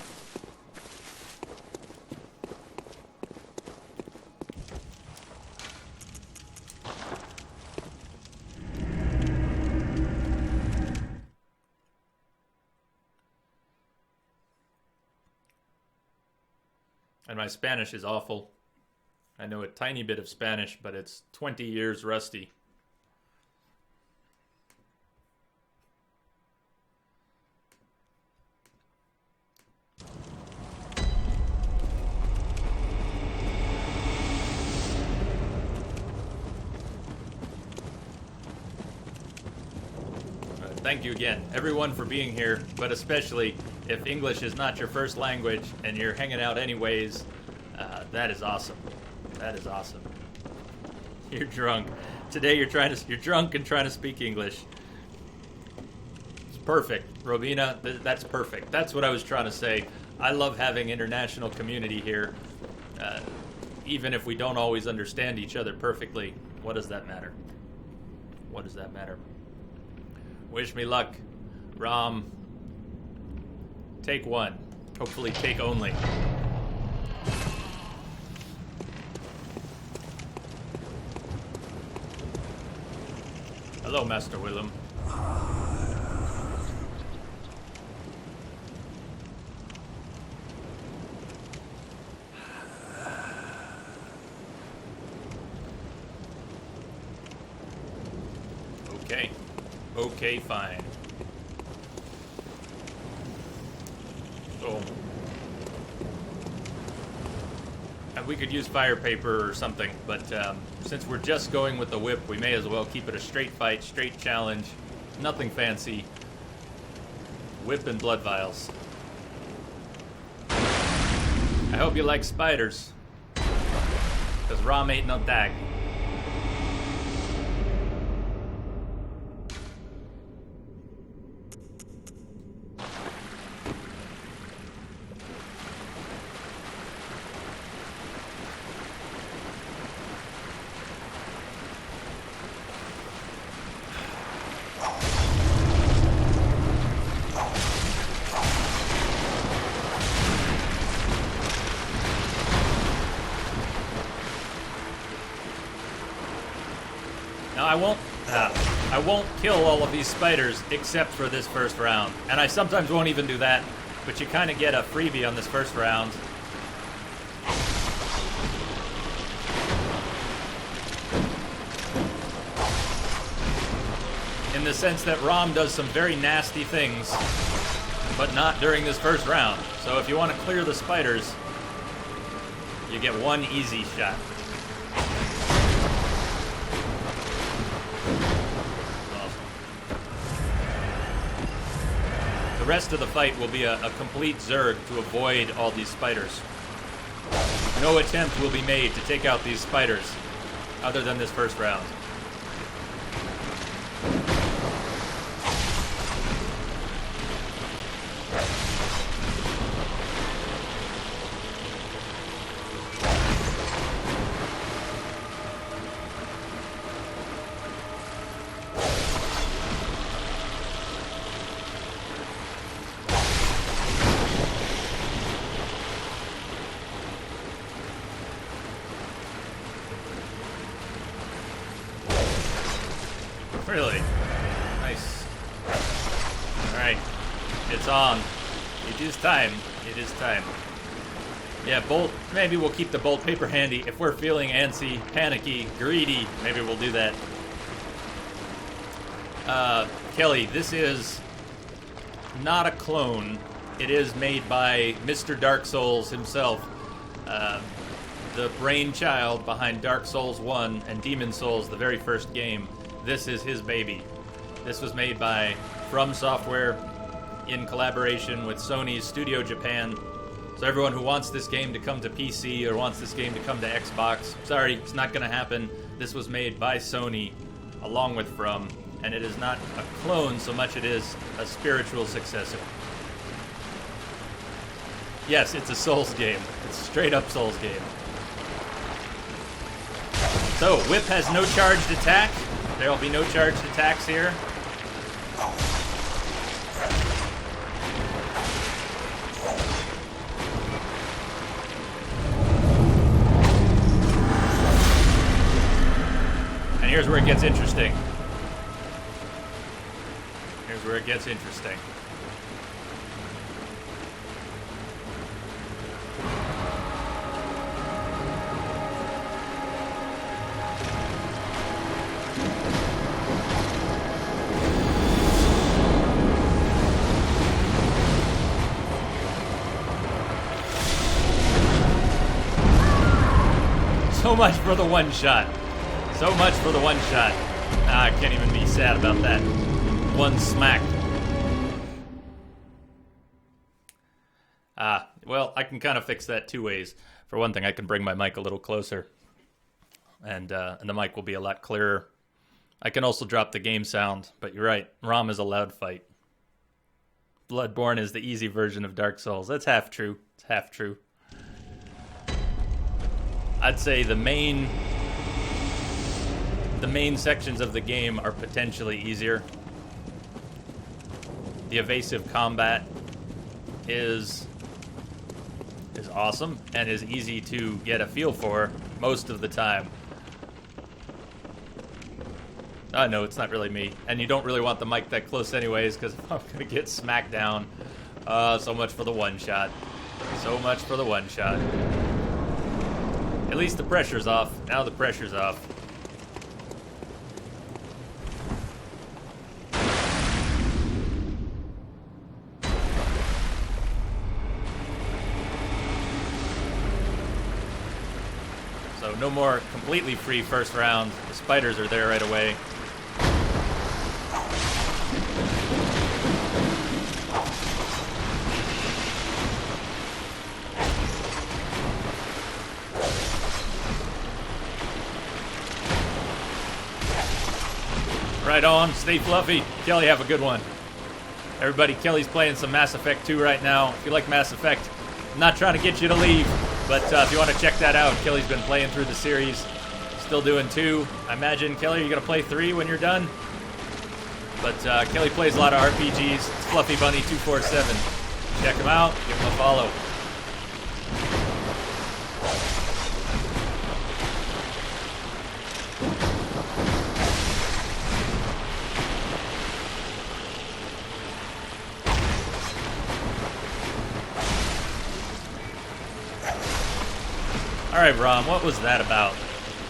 And my Spanish is awful. I know a tiny bit of Spanish, but it's 20 years rusty. Thank you again, everyone, for being here, but especially if English is not your first language and you're hanging out anyways, that is awesome. That is awesome. You're drunk. Today you're drunk and trying to speak English. It's perfect. Robina, that's perfect. That's what I was trying to say. I love having international community here. Even if we don't always understand each other perfectly, what does that matter? What does that matter? Wish me luck. Rom, take one. Hopefully take only. Hello, Master Willem. Okay. Okay, fine. So, we could use fire paper or something, but since we're just going with the whip, we may as well keep it a straight fight, straight challenge, nothing fancy. Whip and blood vials. I hope you like spiders, because Rom ain't no dag. Now I won't kill all of these spiders except for this first round. And I sometimes won't even do that, but you kind of get a freebie on this first round. In the sense that Rom does some very nasty things, but not during this first round. So if you want to clear the spiders, you get one easy shot. The rest of the fight will be a complete zerg to avoid all these spiders. No attempt will be made to take out these spiders, other than this first round. Really? Nice. Alright. It's on. It is time. It is time. Yeah, bolt. Maybe we'll keep the bolt paper handy. If we're feeling antsy, panicky, greedy, maybe we'll do that. Kelly, this is not a clone. It is made by Mr. Dark Souls himself. The brainchild behind Dark Souls 1 and Demon Souls, the very first game. This is his baby. This was made by From Software in collaboration with Sony's Studio Japan. So everyone who wants this game to come to PC or wants this game to come to Xbox, sorry, it's not going to happen. This was made by Sony along with From, and it is not a clone so much it is a spiritual successor. Yes, it's a Souls game. It's a straight up Souls game. So, Whip has no charged attack. There will be no charged attacks here. And here's where it gets interesting. Here's where it gets interesting. So much for the one shot. So much for the one shot. I can't even be sad about that. One smack. Well, I can kind of fix that two ways. For one thing, I can bring my mic a little closer. And the mic will be a lot clearer. I can also drop the game sound, but you're right. ROM is a loud fight. Bloodborne is the easy version of Dark Souls. That's half true. It's half true. I'd say the main sections of the game are potentially easier. The evasive combat is awesome and is easy to get a feel for most of the time. No, it's not really me. And you don't really want the mic that close anyways, because I'm going to get smacked down. So much for the one shot. So much for the one shot. At least the pressure's off. Now the pressure's off. So no more completely free first round. The spiders are there right away. Right on. Stay fluffy. Kelly, have a good one. Everybody, Kelly's playing some Mass Effect 2 right now. If you like Mass Effect, I'm not trying to get you to leave, but if you want to check that out, Kelly's been playing through the series. Still doing 2. I imagine, Kelly, you're going to play 3 when you're done. But Kelly plays a lot of RPGs. It's Fluffy Bunny 247. Check him out. Give him a follow. All right, Rom, what was that about?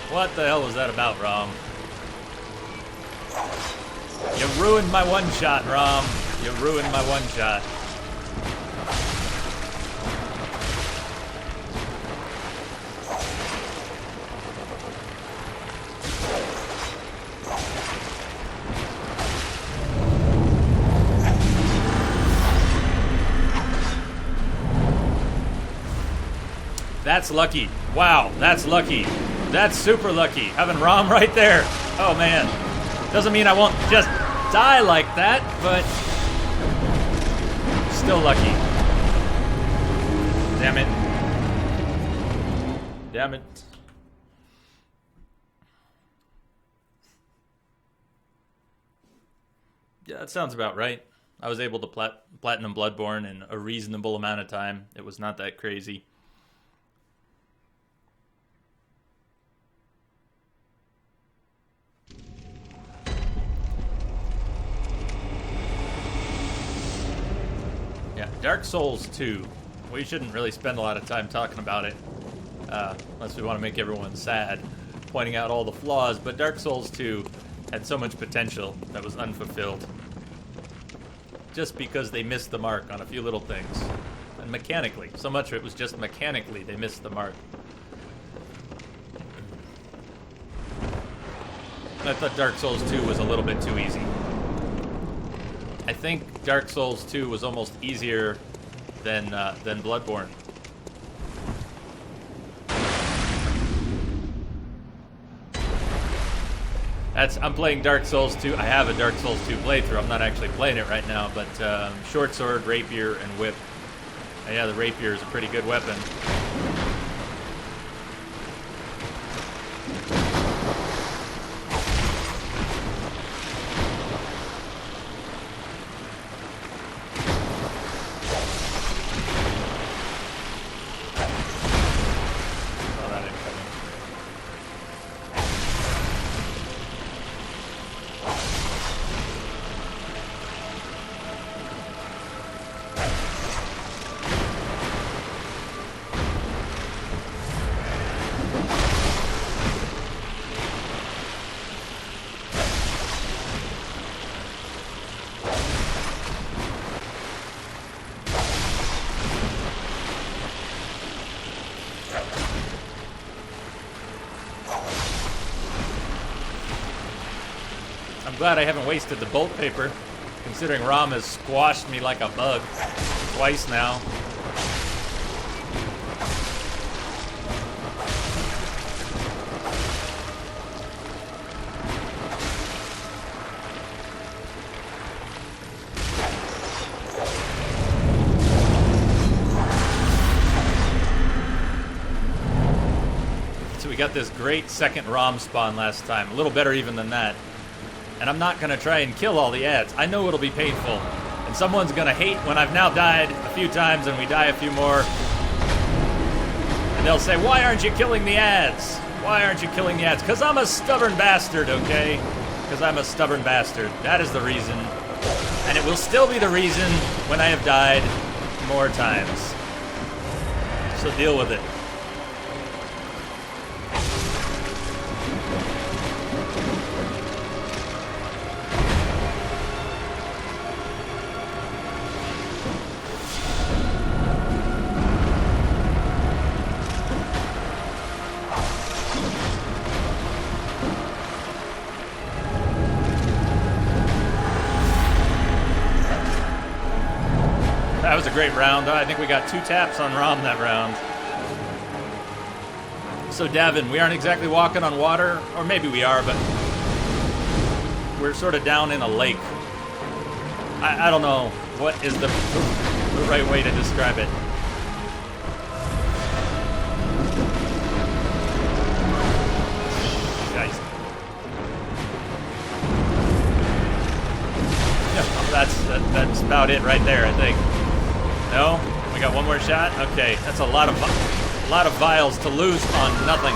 What the hell was that about, Rom? You ruined my one shot, Rom. You ruined my one shot. That's lucky. Wow, that's lucky. That's super lucky. Having Rom right there. Oh, man. Doesn't mean I won't just die like that, but still lucky. Damn it. Damn it. Yeah, that sounds about right. I was able to platinum Bloodborne in a reasonable amount of time. It was not that crazy. Dark Souls 2. We shouldn't really spend a lot of time talking about it, unless we want to make everyone sad, pointing out all the flaws, but Dark Souls 2 had so much potential that was unfulfilled. Just because they missed the mark on a few little things. And mechanically. So much of it was just mechanically they missed the mark. I thought Dark Souls 2 was a little bit too easy. I think Dark Souls 2 was almost easier than Bloodborne. I'm playing Dark Souls 2. I have a Dark Souls 2 playthrough. I'm not actually playing it right now, but short sword, rapier, and whip. And yeah, the rapier is a pretty good weapon. I'm glad I haven't wasted the bolt paper, considering Rom has squashed me like a bug twice now. So we got this great second Rom spawn last time, a little better even than that. And I'm not going to try and kill all the ads. I know it'll be painful. And someone's going to hate when I've now died a few times and we die a few more. And they'll say, why aren't you killing the ads? Why aren't you killing the ads? Because I'm a stubborn bastard, okay? Because I'm a stubborn bastard. That is the reason. And it will still be the reason when I have died more times. So deal with it. That was a great round. I think we got 2 taps on Rom that round. So Davin, we aren't exactly walking on water, or maybe we are, but we're sort of down in a lake. I don't know what is the right way to describe it. Guys. Yeah, that's about it right there, I think. No? We got one more shot? Okay, that's a lot of vials to lose on nothing.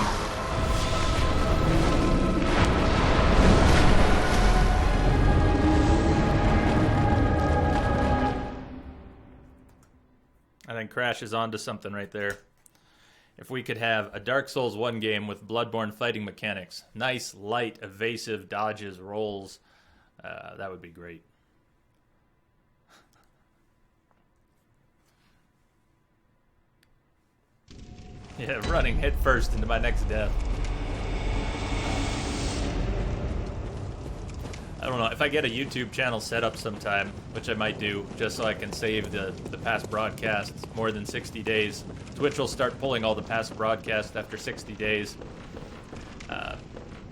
I think Crash is onto something right there. If we could have a Dark Souls 1 game with Bloodborne fighting mechanics, nice, light, evasive dodges, rolls, that would be great. Yeah, running headfirst into my next death. I don't know, if I get a YouTube channel set up sometime, which I might do, just so I can save the past broadcasts more than 60 days. Twitch will start pulling all the past broadcasts after 60 days.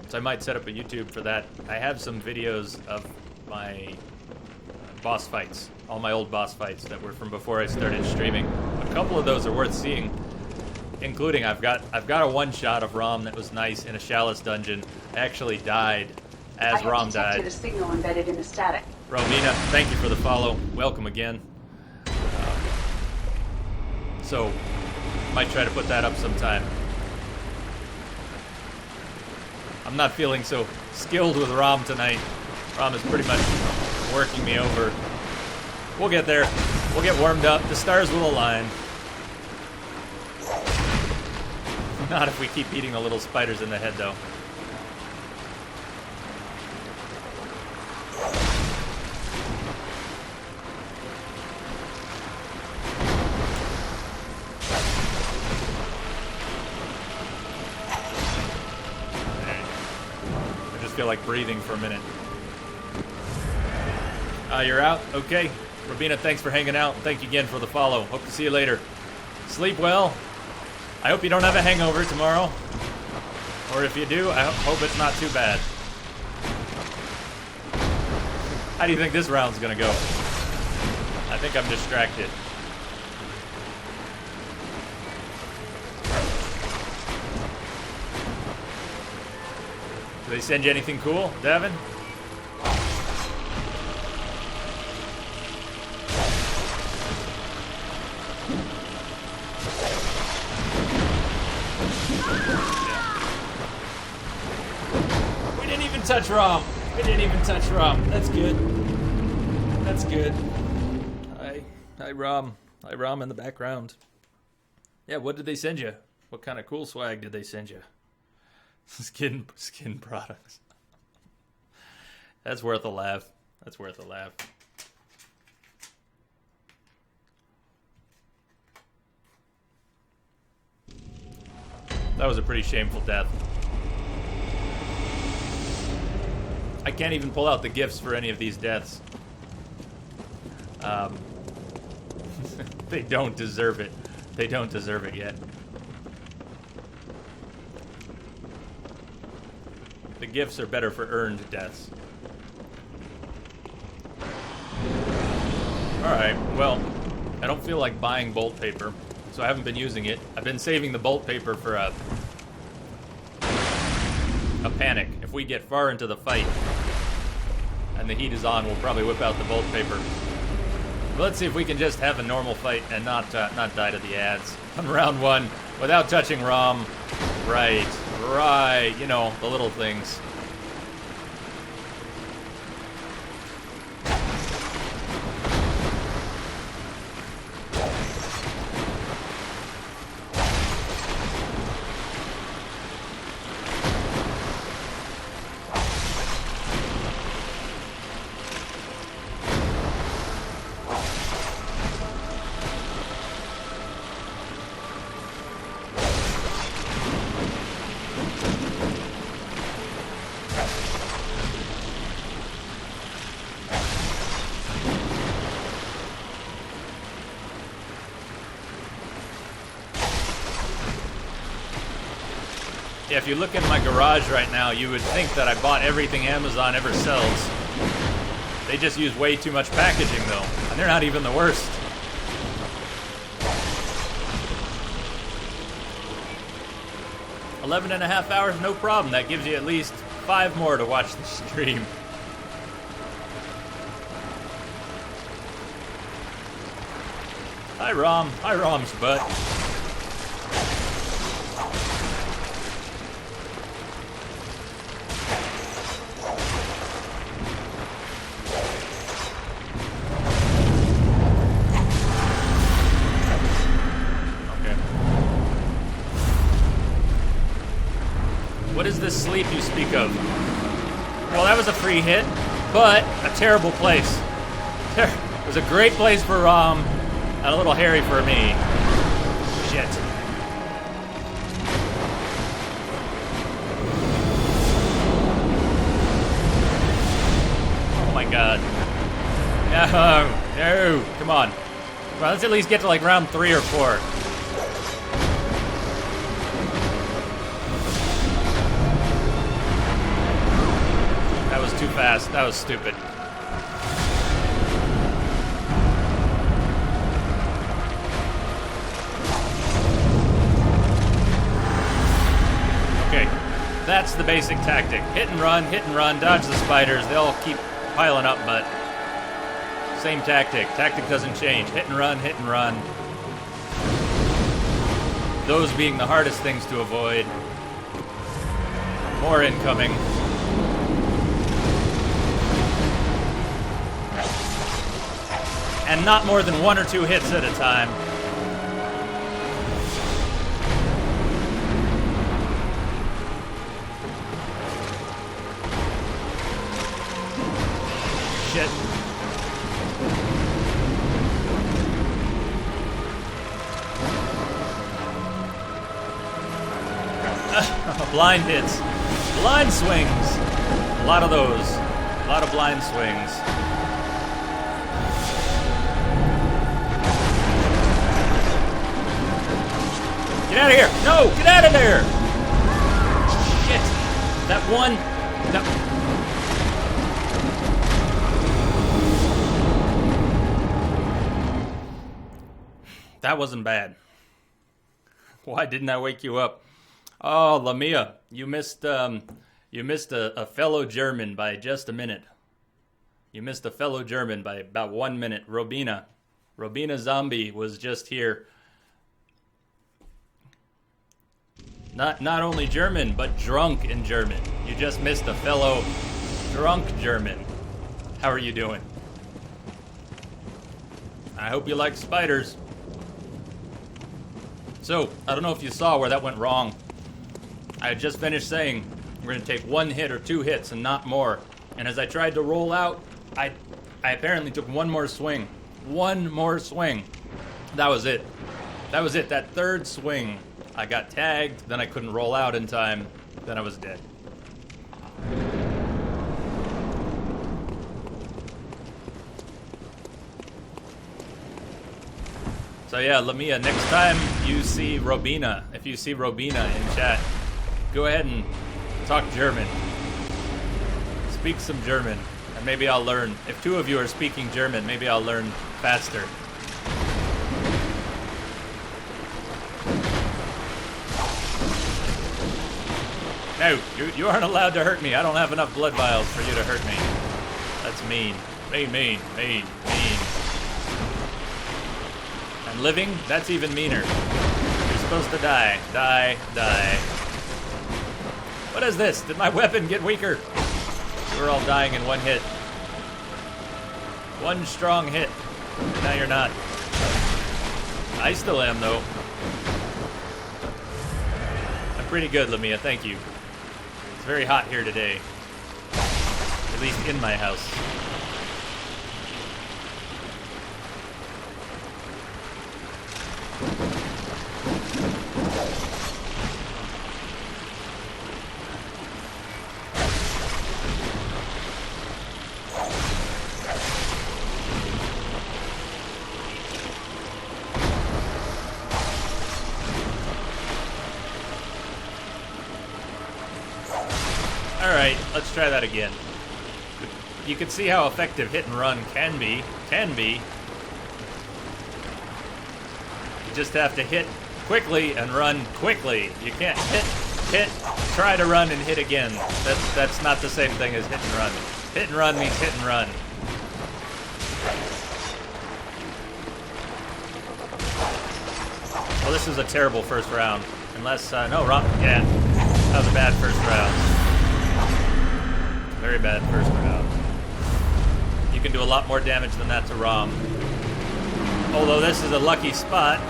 So I might set up a YouTube for that. I have some videos of my boss fights, all my old boss fights that were from before I started streaming. A couple of those are worth seeing. Including, I've got a one-shot of Rom that was nice in a Chalice dungeon. I actually died as Rom died. I have detected a signal embedded in the static. Romina, thank you for the follow. Welcome again. So, might try to put that up sometime. I'm not feeling so skilled with Rom tonight. Rom is pretty much working me over. We'll get there. We'll get warmed up. The stars will align. Not if we keep eating the little spiders in the head, though. I just feel like breathing for a minute. You're out? Okay. Robina, thanks for hanging out. Thank you again for the follow. Hope to see you later. Sleep well. I hope you don't have a hangover tomorrow. Or if you do, I hope it's not too bad. How do you think this round's gonna go? I think I'm distracted. Do they send you anything cool, Devin? Touch Rom. We didn't even touch Rom. That's good. That's good. Hi Rom. Hi Rom in the background. Yeah, what did they send you? What kind of cool swag did they send you? Skin products. That's worth a laugh. That's worth a laugh. That was a pretty shameful death. I can't even pull out the gifts for any of these deaths. They don't deserve it. They don't deserve it yet. The gifts are better for earned deaths. Alright, well, I don't feel like buying bolt paper, so I haven't been using it. I've been saving the bolt paper for a panic. If we get far into the fight and the heat is on, we'll probably whip out the bolt paper. But let's see if we can just have a normal fight and not die to the ads on round one without touching Rom. Right, you know, the little things. Yeah, if you look in my garage right now, you would think that I bought everything Amazon ever sells. They just use way too much packaging, though, and they're not even the worst. $11.5 hours, no problem. That gives you at least 5 more to watch the stream. Hi, Rom. Hi, Rom's butt. What is this sleep you speak of? Well, that was a free hit, but a terrible place. It was a great place for Rom, and a little hairy for me. Shit. Oh my god. No, come on. Well, let's at least get to like round 3 or 4. That was too fast. That was stupid. Okay, that's the basic tactic. Hit and run, dodge the spiders. They all keep piling up, but same tactic. Tactic doesn't change. Hit and run, hit and run. Those being the hardest things to avoid. More incoming. and not more than 1 or 2 hits at a time. Shit. Blind hits. Blind swings. A lot of those. A lot of blind swings. Get out of here! No! Get out of there! Shit. That one... That wasn't bad. Why didn't I wake you up? Oh, Lamia, you missed a fellow German by just a minute. You missed a fellow German by about 1 minute. Robina Zombie was just here. Not only German, but drunk in German. You just missed a fellow drunk German. How are you doing? I hope you like spiders. So, I don't know if you saw where that went wrong. I had just finished saying we're going to take 1 hit or 2 hits and not more. And as I tried to roll out, I apparently took 1 more swing. 1 more swing. That was it. That was it. That 3rd swing, I got tagged, then I couldn't roll out in time, then I was dead. So yeah, Lamia, next time you see Robina, if you see Robina in chat, go ahead and talk German. Speak some German, and maybe I'll learn. If 2 of you are speaking German, maybe I'll learn faster. No, you aren't allowed to hurt me. I don't have enough blood vials for you to hurt me. That's mean. Mean. And living, that's even meaner. You're supposed to die. Die. What is this? Did my weapon get weaker? We're all dying in 1 hit. 1 strong hit. Now you're not. I still am, though. I'm pretty good, Lamia. Thank you. It's very hot here today. At least in my house. Alright, let's try that again. You can see how effective hit and run can be. You just have to hit quickly and run quickly. You can't hit, try to run and hit again. That's not the same thing as hit and run. Hit and run means hit and run. Well, this is a terrible first round. Unless, no, wrong, yeah. That was a bad first round. Very bad first round. You can do a lot more damage than that to Rom. Although this is a lucky spot.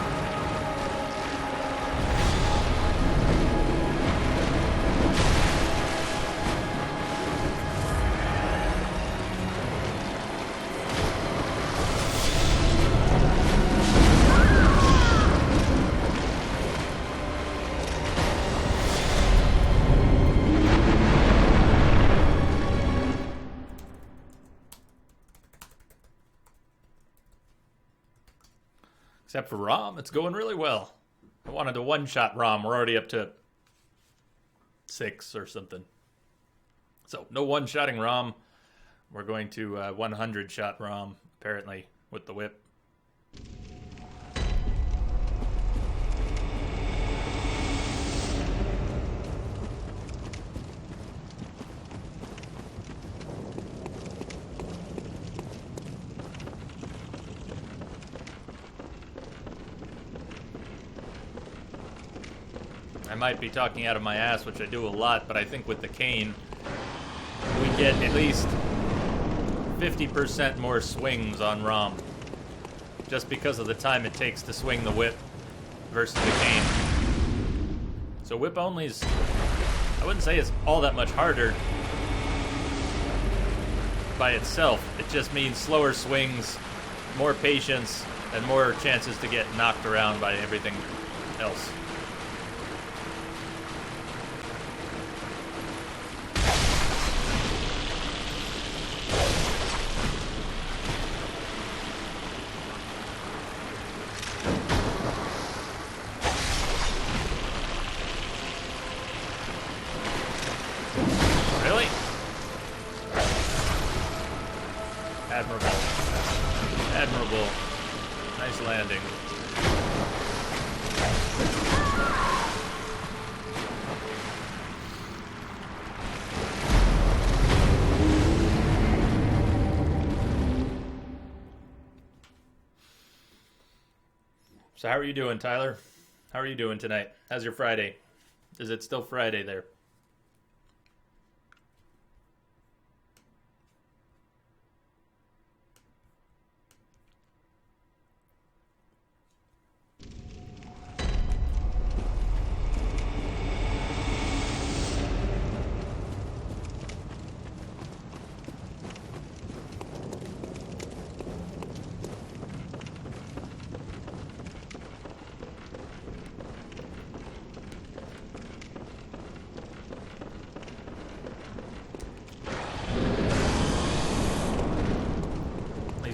Except for Rom, it's going really well. I wanted to one-shot Rom. We're already up to 6 or something. So, no one-shotting Rom. We're going to 100-shot Rom, apparently, with the whip. I might be talking out of my ass, which I do a lot, but I think with the cane, we get at least 50% more swings on Rom. just because of the time it takes to swing the whip versus the cane. So whip only's, I wouldn't say it's all that much harder by itself. It just means slower swings, more patience, and more chances to get knocked around by everything else. Really? Admirable. Admirable. Nice landing. So how are you doing, Tyler? How are you doing tonight? How's your Friday? Is it still Friday there?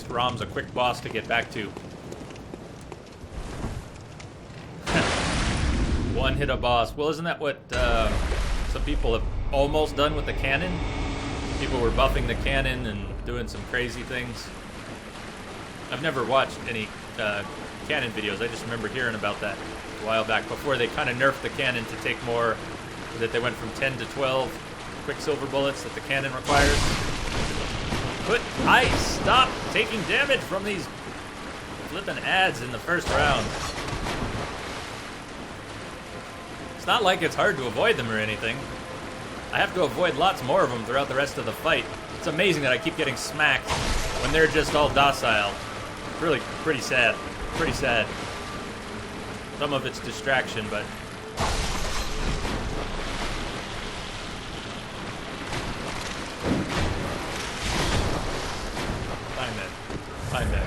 Rom's a quick boss to get back to. One hit a boss. Well, isn't that what some people have almost done with the cannon? People were buffing the cannon and doing some crazy things. I've never watched any cannon videos. I just remember hearing about that a while back before they kind of nerfed the cannon to take more, that they went from 10 to 12 quicksilver bullets that the cannon requires. Put ice! Stop taking damage from these flipping ads in the first round. It's not like it's hard to avoid them or anything. I have to avoid lots more of them throughout the rest of the fight. It's amazing that I keep getting smacked when they're just all docile. It's really pretty sad. Pretty sad. Some of it's distraction, but... Find that.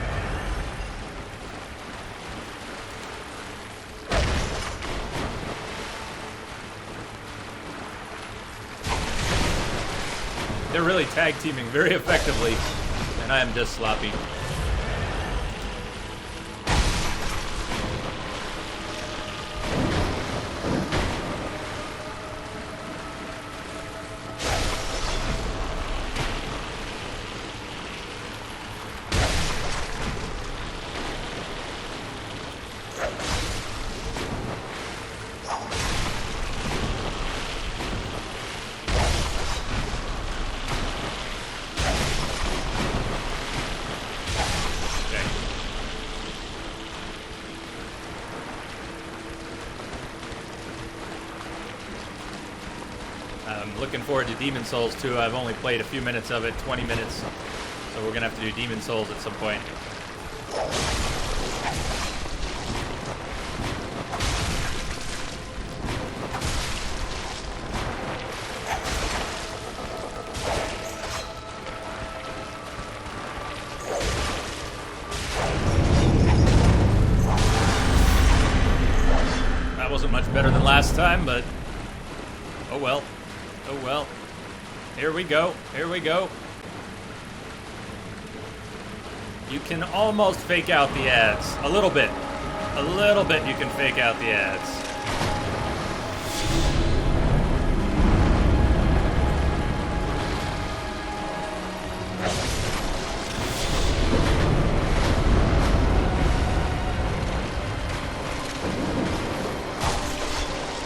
They're really tag teaming very effectively, and I am just sloppy. Looking forward to Demon Souls 2. I've only played a few minutes of it, 20 minutes. So we're going to have to do Demon Souls at some point. That wasn't much better than last time, but oh well. Oh well. Here we go. Here we go. You can almost fake out the ads. A little bit. A little bit you can fake out the ads.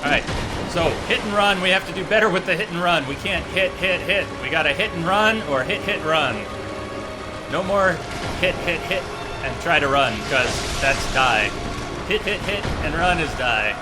Alright. So, hit and run, we have to do better with the hit and run. We can't hit, hit, hit. We gotta hit and run or hit, hit, run. No more hit, hit, hit, and try to run, because that's die. Hit, hit, hit, and run is die.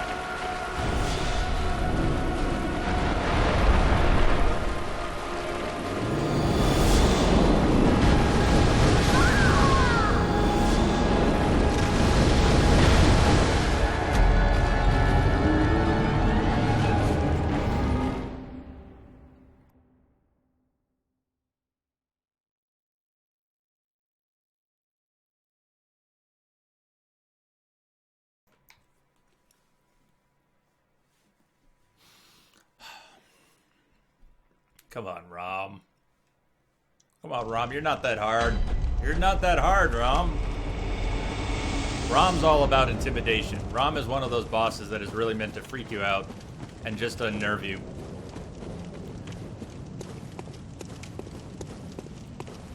Come on, Rom. Come on, Rom. You're not that hard. You're not that hard, Rom. Rom's all about intimidation. Rom is one of those bosses that is really meant to freak you out and just unnerve you.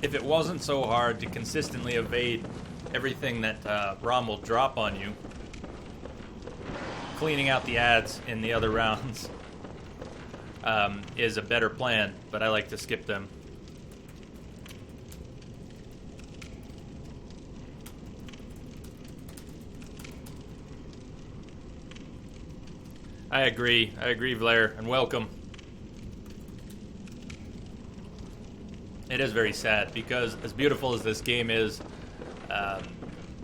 If it wasn't so hard to consistently evade everything that Rom will drop on you, cleaning out the ads in the other rounds is a better plan, but I like to skip them. I agree, Blair, and welcome. It is very sad because as beautiful as this game is,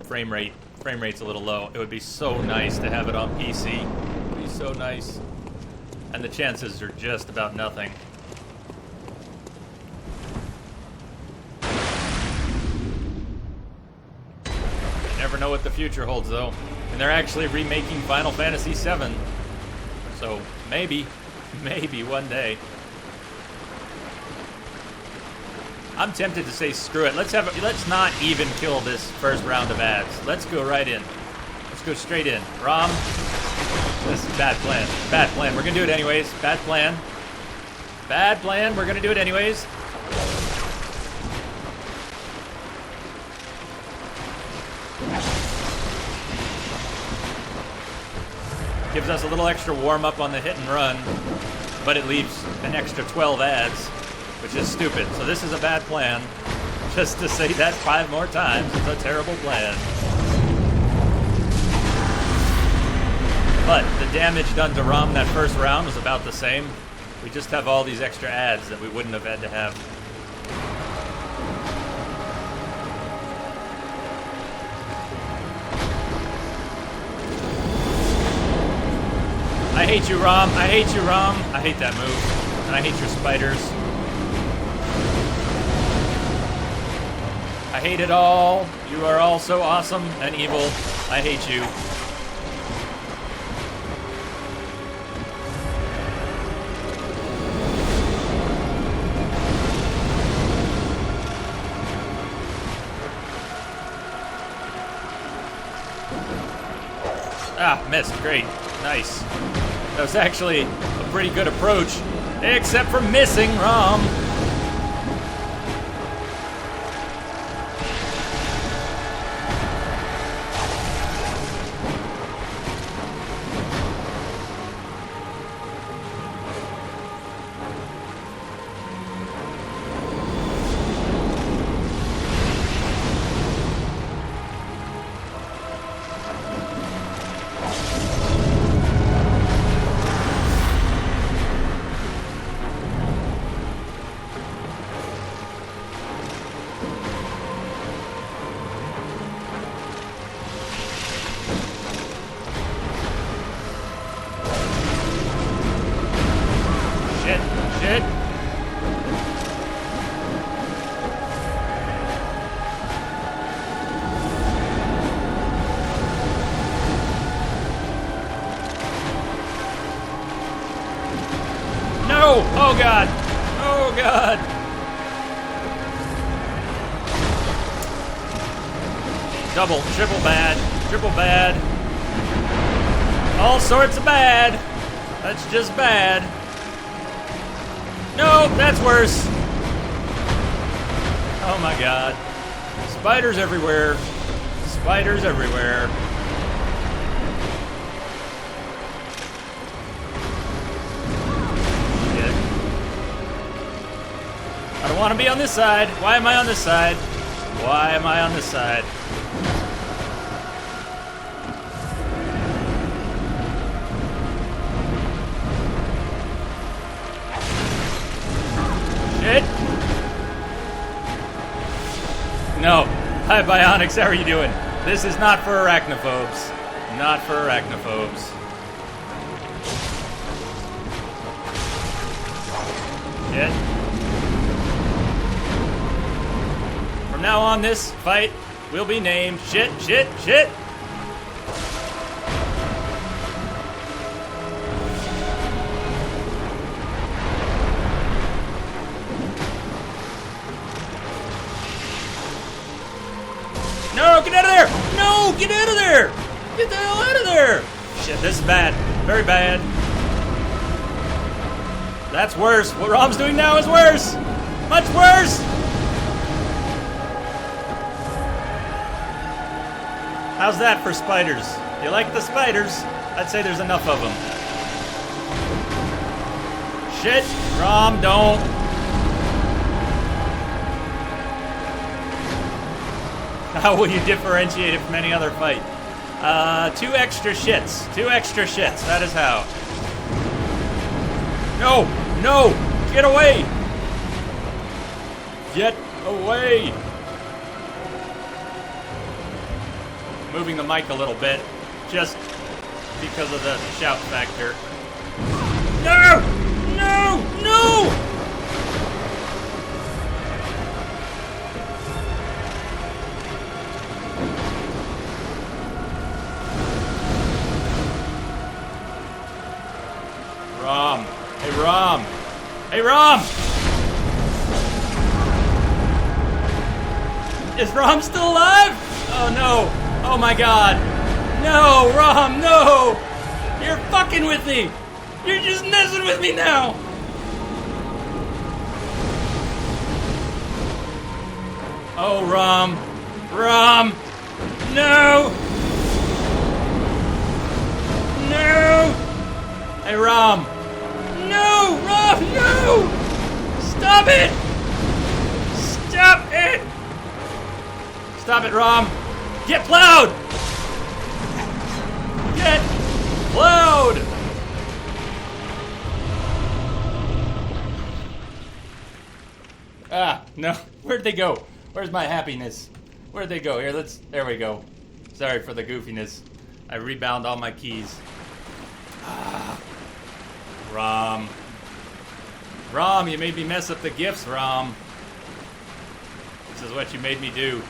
frame rate's a little low. It would be so nice to have it on PC. It would be so nice. And the chances are just about nothing. You never know what the future holds, though. And they're actually remaking Final Fantasy VII. So maybe one day. I'm tempted to say screw it. Let's not even kill this first round of ads. Let's go right in. Let's go straight in. Rom, this is bad plan. Bad plan. We're gonna do it anyways. Bad plan. Bad plan. We're gonna do it anyways. Gives us a little extra warm-up on the hit and run, but it leaves an extra 12 ads, which is stupid. So this is a bad plan. Just to say that 5 more times, it's a terrible plan. But the damage done to Rom that first round was about the same. We just have all these extra ads that we wouldn't have had to have. I hate you, Rom. I hate you, Rom. I hate that move. And I hate your spiders. I hate it all. You are all so awesome and evil. I hate you. Ah, missed. Great. Nice. That was actually a pretty good approach, except for missing Rom. Shit. No! Oh god! Oh god! Double, triple bad. All sorts of bad. That's just bad. No, that's worse. Oh my god. Spiders everywhere. Spiders everywhere. Shit. I don't want to be on this side. Why am I on this side? Why am I on this side? Shit. No. Hi, Bionics. How are you doing? This is not for arachnophobes. Not for arachnophobes. Shit. From now on, this fight will be named Shit. Get out of there! Get the hell out of there! Shit, this is bad. Very bad. That's worse. What Rom's doing now is worse. Much worse. How's that for spiders? You like the spiders? I'd say there's enough of them. Shit, Rom, don't. How will you differentiate it from any other fight? 2 extra shits. 2 extra shits. That is how. No! No! Get away! Get away! Moving the mic a little bit, just because of the shout factor. No! No! No! Rom. Hey, Rom. Hey, Rom! Is Rom still alive? Oh, no. Oh, my God. No, Rom, no! You're fucking with me! You're just messing with me now! Oh, Rom. Rom! No! No! Hey, Rom! No! Rom, no! Stop it! Stop it! Stop it, Rom! Get plowed! Get plowed! Ah, no. Where'd they go? Where's my happiness? Where'd they go? Here, there we go. Sorry for the goofiness. I rebound all my keys. Ah. Rom. Rom, you made me mess up the gifts, Rom. This is what you made me do.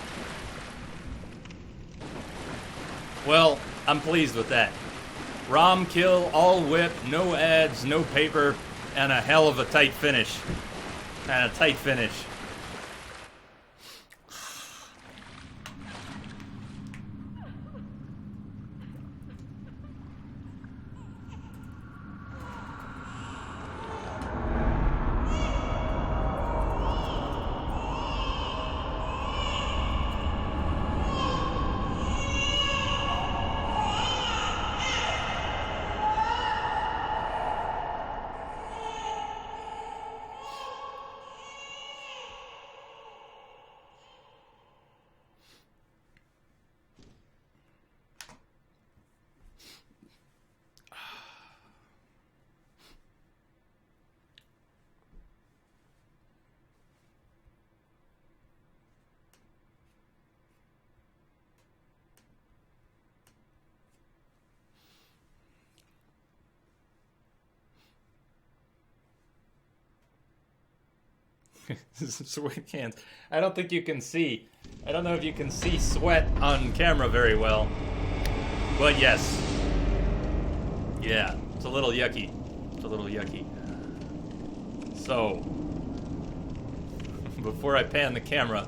Well, I'm pleased with that. Rom kill, all whip, no ads, no paper, and a hell of a tight finish. And a tight finish. Sweat cans. I don't think you can see. I don't know if you can see sweat on camera very well. But yes. Yeah, it's a little yucky. It's a little yucky. So, before I pan the camera,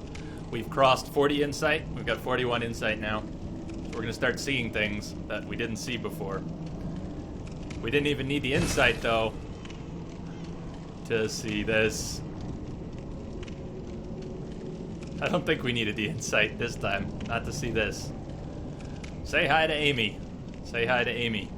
we've crossed 40 insight. We've got 41 insight now. So we're going to start seeing things that we didn't see before. We didn't even need the insight, though, to see this. I don't think we needed the insight this time, not to see this. Say hi to Amy. Say hi to Amy.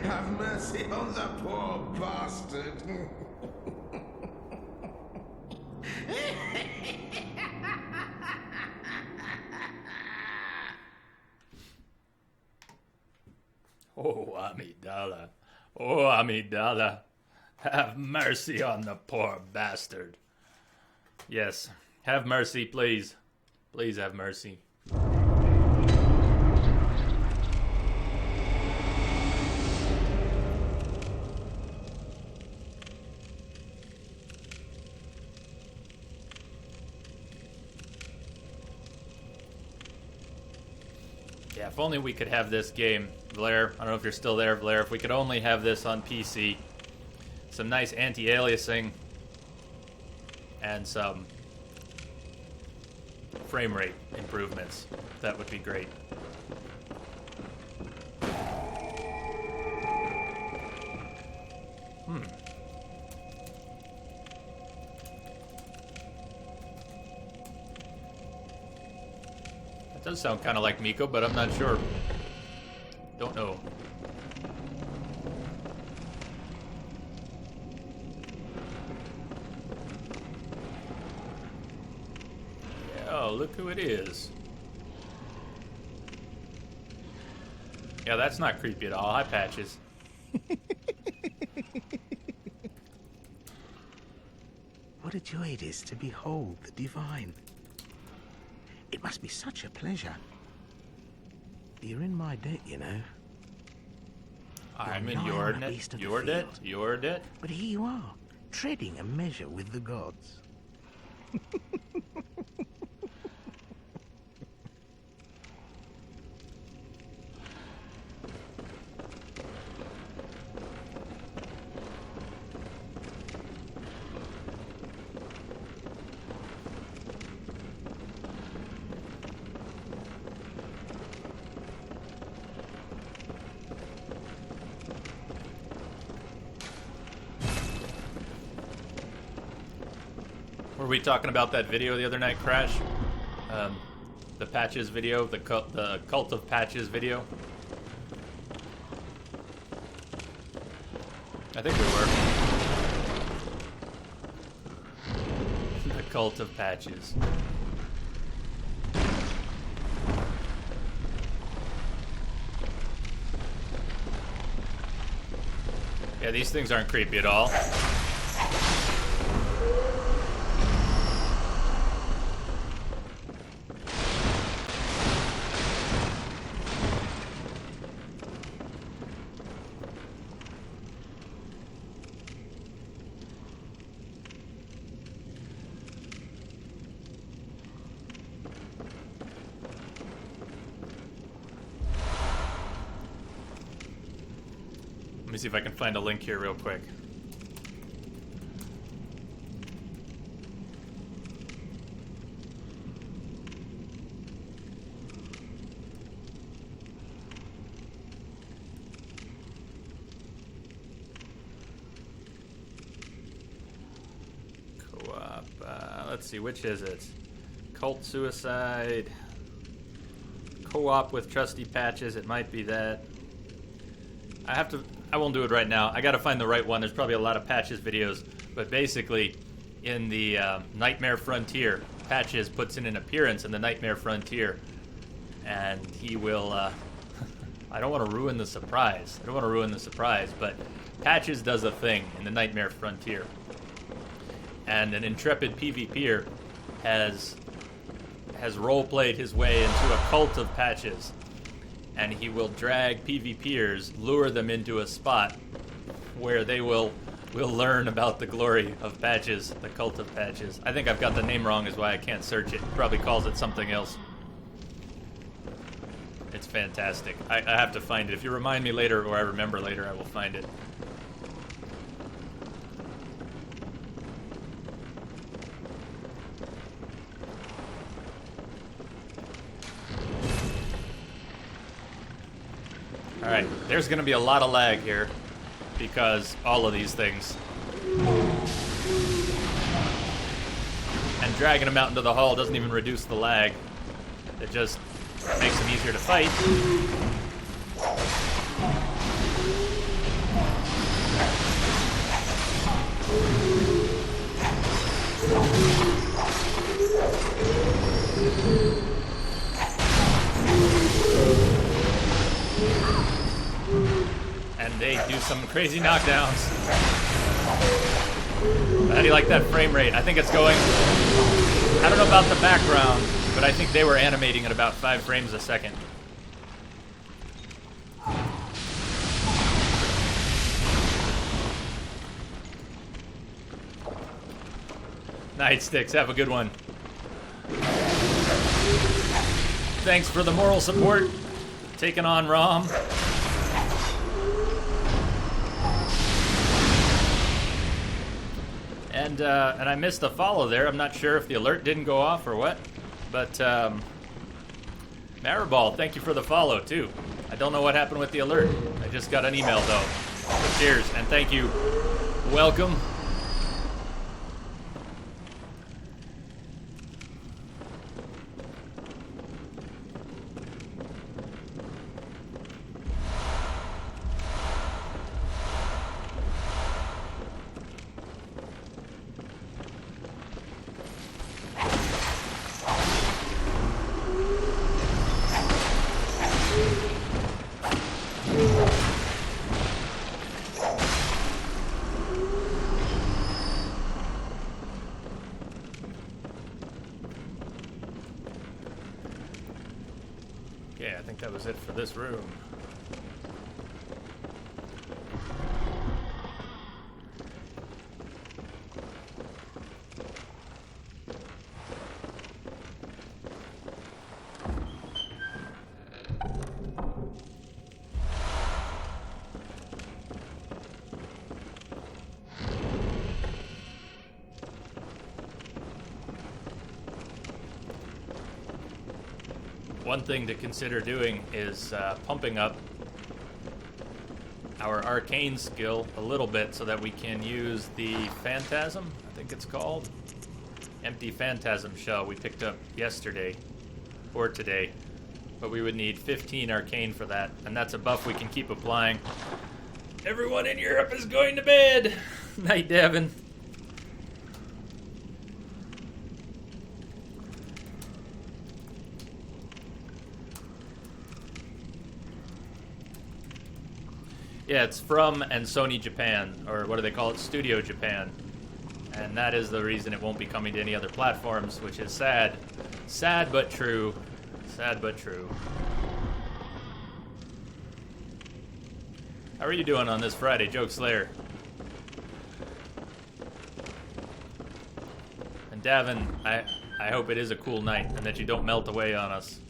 Have mercy on the poor bastard. Oh, Amidala. Oh, Amidala, have mercy on the poor bastard. Yes, have mercy, please. Please have mercy. Yeah, if only we could have this game, Blair. I don't know if you're still there, Blair. If we could only have this on PC. Some nice anti-aliasing. And some frame rate improvements. That would be great. That does sound kind of like Miko, but I'm not sure. Don't know. Oh, look who it is. Yeah, that's not creepy at all. Hi, Patches. What a joy it is to behold the divine. It must be such a pleasure. You're in my debt, you know. I'm You're in nigh your on the net. beast of the Your debt. field. Your debt. But here you are, treading a measure with the gods. Were we talking about that video the other night, Crash? The Patches video, the Cult of Patches video? I think we were. The Cult of Patches. Yeah, these things aren't creepy at all. Let me see if I can find a link here real quick. Co-op. Let's see, which is it? Cult Suicide. Co-op with Trusty Patches. It might be that. I won't do it right now. I gotta find the right one. There's probably a lot of Patches videos. But basically, in the Nightmare Frontier, Patches puts in an appearance in the Nightmare Frontier. And he will, I don't want to ruin the surprise. But Patches does a thing in the Nightmare Frontier. And an intrepid PvPer has role-played his way into a cult of Patches. And he will drag PvPers, lure them into a spot where they will learn about the glory of Patches, the Cult of Patches. I think I've got the name wrong is why I can't search it. Probably calls it something else. It's fantastic. I have to find it. If you remind me later or I remember later, I will find it. Alright, there's going to be a lot of lag here, because all of these things. And dragging them out into the hall doesn't even reduce the lag. It just makes them easier to fight. And and they do some crazy knockdowns. How do you like that frame rate? I think it's going... I don't know about the background, but I think they were animating at about 5 frames a second. Nightsticks, have a good one. Thanks for the moral support. Taking on Rom. And I missed a follow there. I'm not sure if the alert didn't go off or what. But Maribal, thank you for the follow too. I don't know what happened with the alert. I just got an email though. So cheers and thank you. Welcome. Okay, I think that was it for this room. One thing to consider doing is pumping up our arcane skill a little bit so that we can use the Phantasm, I think it's called. Empty Phantasm shell we picked up yesterday, or today. But we would need 15 arcane for that, and that's a buff we can keep applying. Everyone in Europe is going to bed! Night, Devin. Yeah, it's from and Sony Japan, or what do they call it? Studio Japan. And that is the reason it won't be coming to any other platforms, which is sad. Sad but true. Sad but true. How are you doing on this Friday, Joke Slayer? And Davin, I hope it is a cool night and that you don't melt away on us.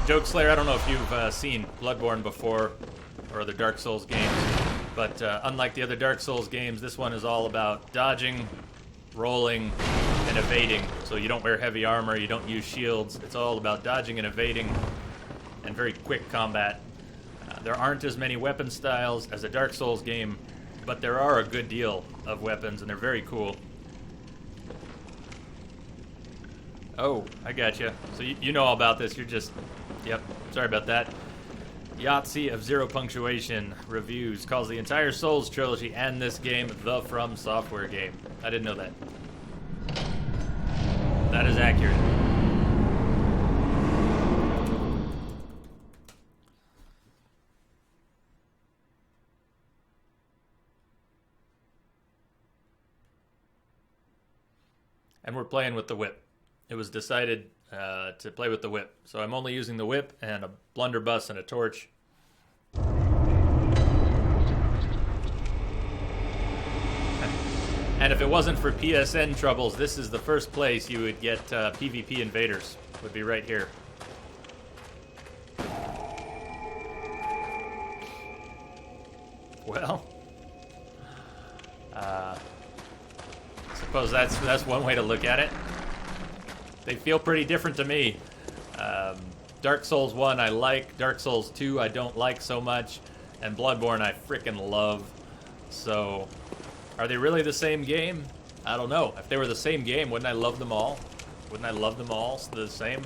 Joke Slayer, I don't know if you've seen Bloodborne before or other Dark Souls games, but unlike the other Dark Souls games, this one is all about dodging, rolling, and evading. So you don't wear heavy armor, you don't use shields. It's all about dodging and evading and very quick combat. There aren't as many weapon styles as a Dark Souls game, but there are a good deal of weapons, and they're very cool. Oh, I gotcha. So you know all about this. You're just... Yep, sorry about that. Yahtzee of Zero Punctuation Reviews calls the entire Souls trilogy and this game the From Software game. I didn't know that. That is accurate. And we're playing with the whip. It was decided to play with the whip. So I'm only using the whip and a blunderbuss and a torch. And if it wasn't for PSN troubles, this is the first place you would get PvP invaders. Would be right here. Well, suppose that's one way to look at it. They feel pretty different to me. Dark Souls 1 I like, Dark Souls 2 I don't like so much, and Bloodborne I freaking love. So, are they really the same game? I don't know. If they were the same game, wouldn't I love them all? Wouldn't I love them all the same?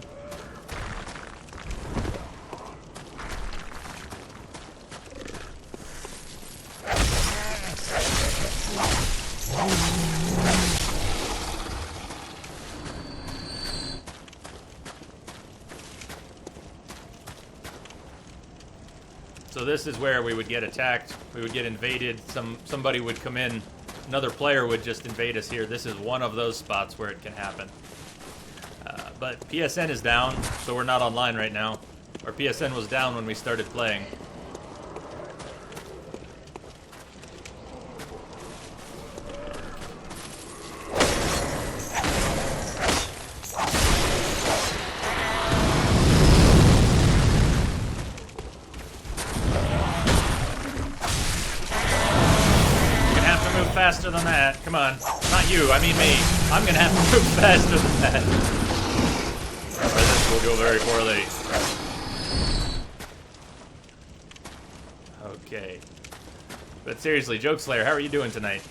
So this is where we would get attacked, we would get invaded, somebody would come in, another player would just invade us here. This is one of those spots where it can happen. But PSN is down, so we're not online right now. Our PSN was down when we started playing. Faster than that. Come on. Not you, I mean me. I'm gonna have to move faster than that. Or this will go very poorly. Okay. But seriously, Joke Slayer, how are you doing tonight?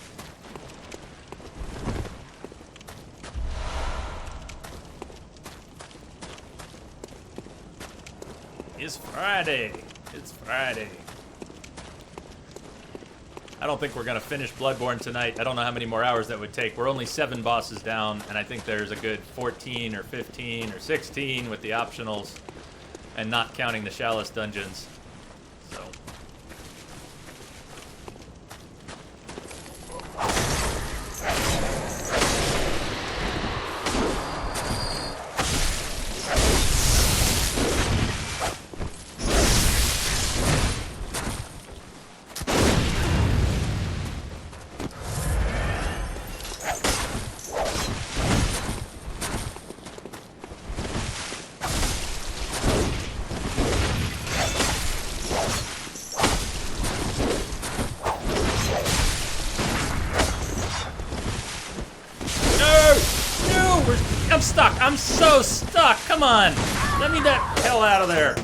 It's Friday. It's Friday. I don't think we're going to finish Bloodborne tonight. I don't know how many more hours that would take. We're only 7 bosses down, and I think there's a good 14 or 15 or 16 with the optionals, and not counting the shallowest dungeons. So. I'm stuck. I'm so stuck. Come on. Let me the hell out of there.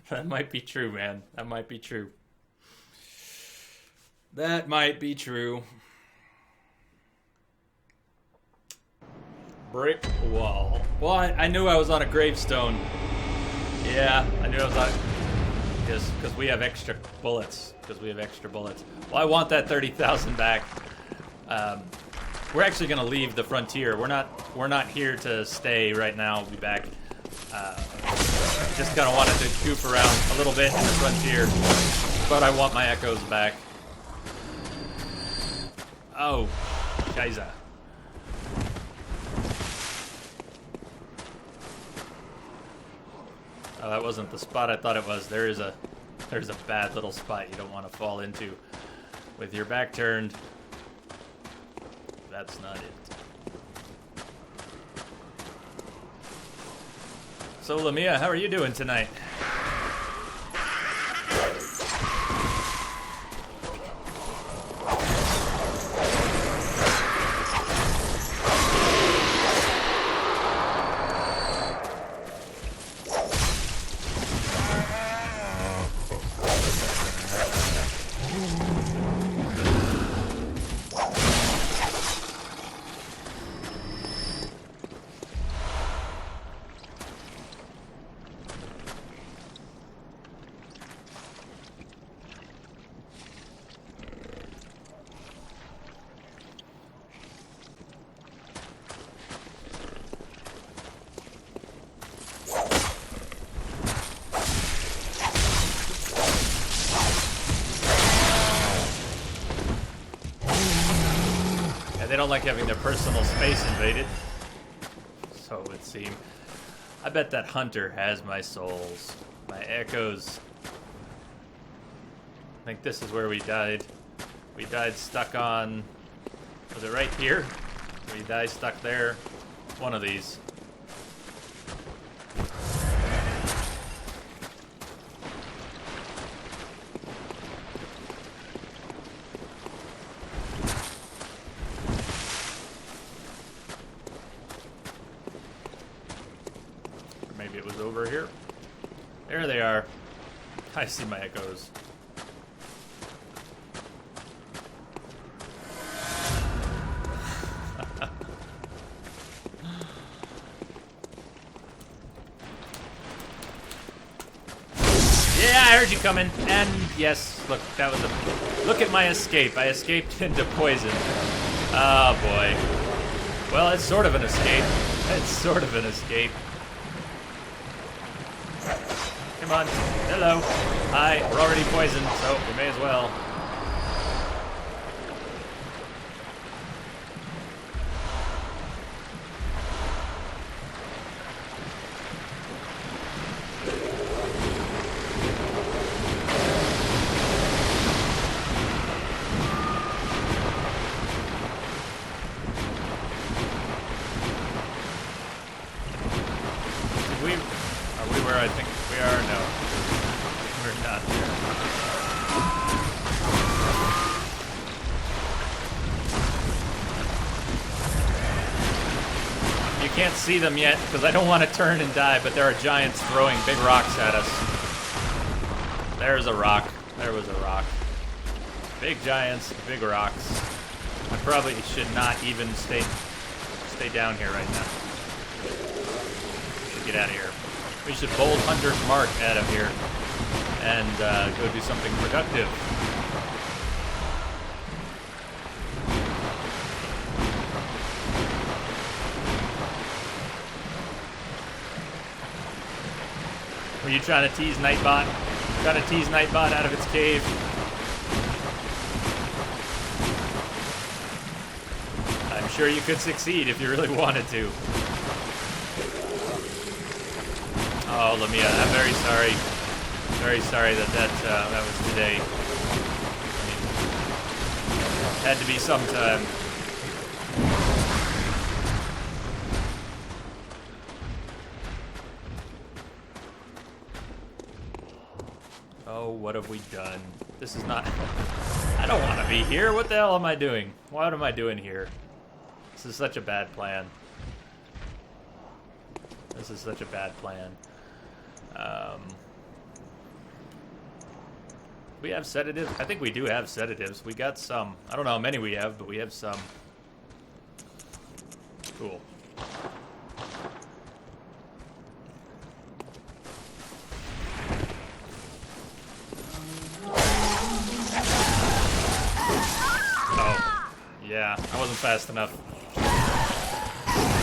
That might be true, man. That might be true. That might be true. Brick wall. Well, I knew I was on a gravestone. Yeah, I knew I was on... Yes, because we have extra bullets. Well, I want that 30,000 back. We're actually going to leave the frontier. We're not here to stay right now. We'll be back. Just kind of wanted to goof around a little bit in the frontier. But I want my echoes back. Oh, Scheiße. Oh, that wasn't the spot I thought it was. There's a bad little spot you don't want to fall into with your back turned. That's not it. So, Lamia, how are you doing tonight? They don't like having their personal space invaded. So it would seem. I bet that hunter has my souls. My echoes. I think this is where we died. We died stuck on... Was it right here? We died stuck there. One of these. maybe it was over here. There they are. I see my echoes. Yeah, I heard you coming. And yes, look, that was a... Look at my escape. I escaped into poison. Oh, boy. Well, it's sort of an escape. It's sort of an escape. Come on. Hello. Hi. We're already poisoned, so we may as well. Are we where I think we are? No. We're not there. You can't see them yet because I don't want to turn and die, but there are giants throwing big rocks at us. There's a rock. There was a rock. Big giants, big rocks. I probably should not even stay down here right now. Get out of here. We should bold Hunter's Mark out of here and go do something productive. Were you trying to tease Nightbot? Trying to tease Nightbot out of its cave? I'm sure you could succeed if you really wanted to. Oh, Lamia, I'm very sorry. Very sorry that was today. I mean, had to be sometime. Oh, what have we done? This is not... I don't want to be here. What the hell am I doing? What am I doing here? This is such a bad plan. This is such a bad plan. We have sedatives? I think we do have sedatives. We got some. I don't know how many we have, but we have some. Cool. Oh. Yeah, I wasn't fast enough.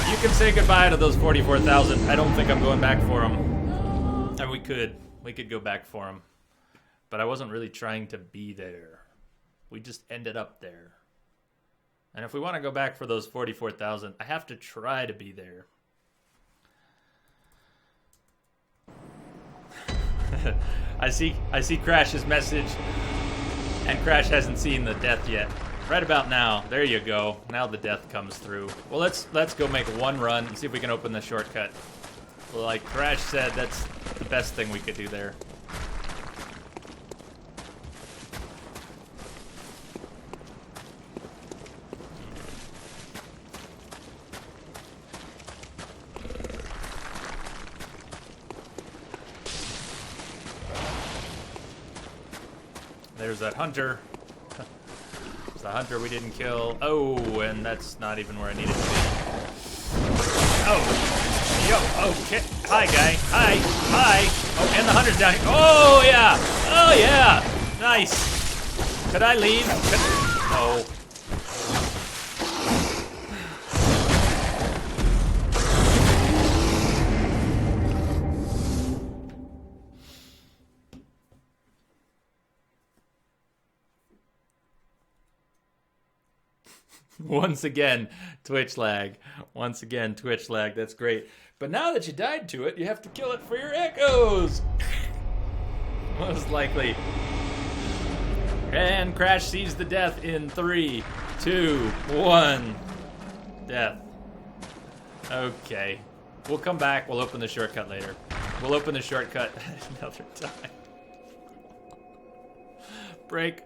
You can say goodbye to those 44,000. I don't think I'm going back for them. And we could go back for them. But I wasn't really trying to be there. We just ended up there. And if we want to go back for those 44,000, I have to try to be there. I see Crash's message, and Crash hasn't seen the death yet. Right about now. There you go. Now the death comes through. Well, let's go make one run and see if we can open the shortcut. Well, like Crash said, that's the best thing we could do there. There's that hunter. There's the hunter we didn't kill. Oh, and that's not even where I needed to be. Oh, yo, okay. Hi, guy. Hi, hi. Oh, and the hunter's down here. Oh, yeah. Oh, yeah. Nice. Could I leave? No. Once again, Twitch lag. Once again, Twitch lag. That's great. But now that you died to it, you have to kill it for your echoes. Most likely. And Crash sees the death in 3, 2, 1. Death. Okay. We'll come back. We'll open the shortcut later. We'll open the shortcut another time. Break.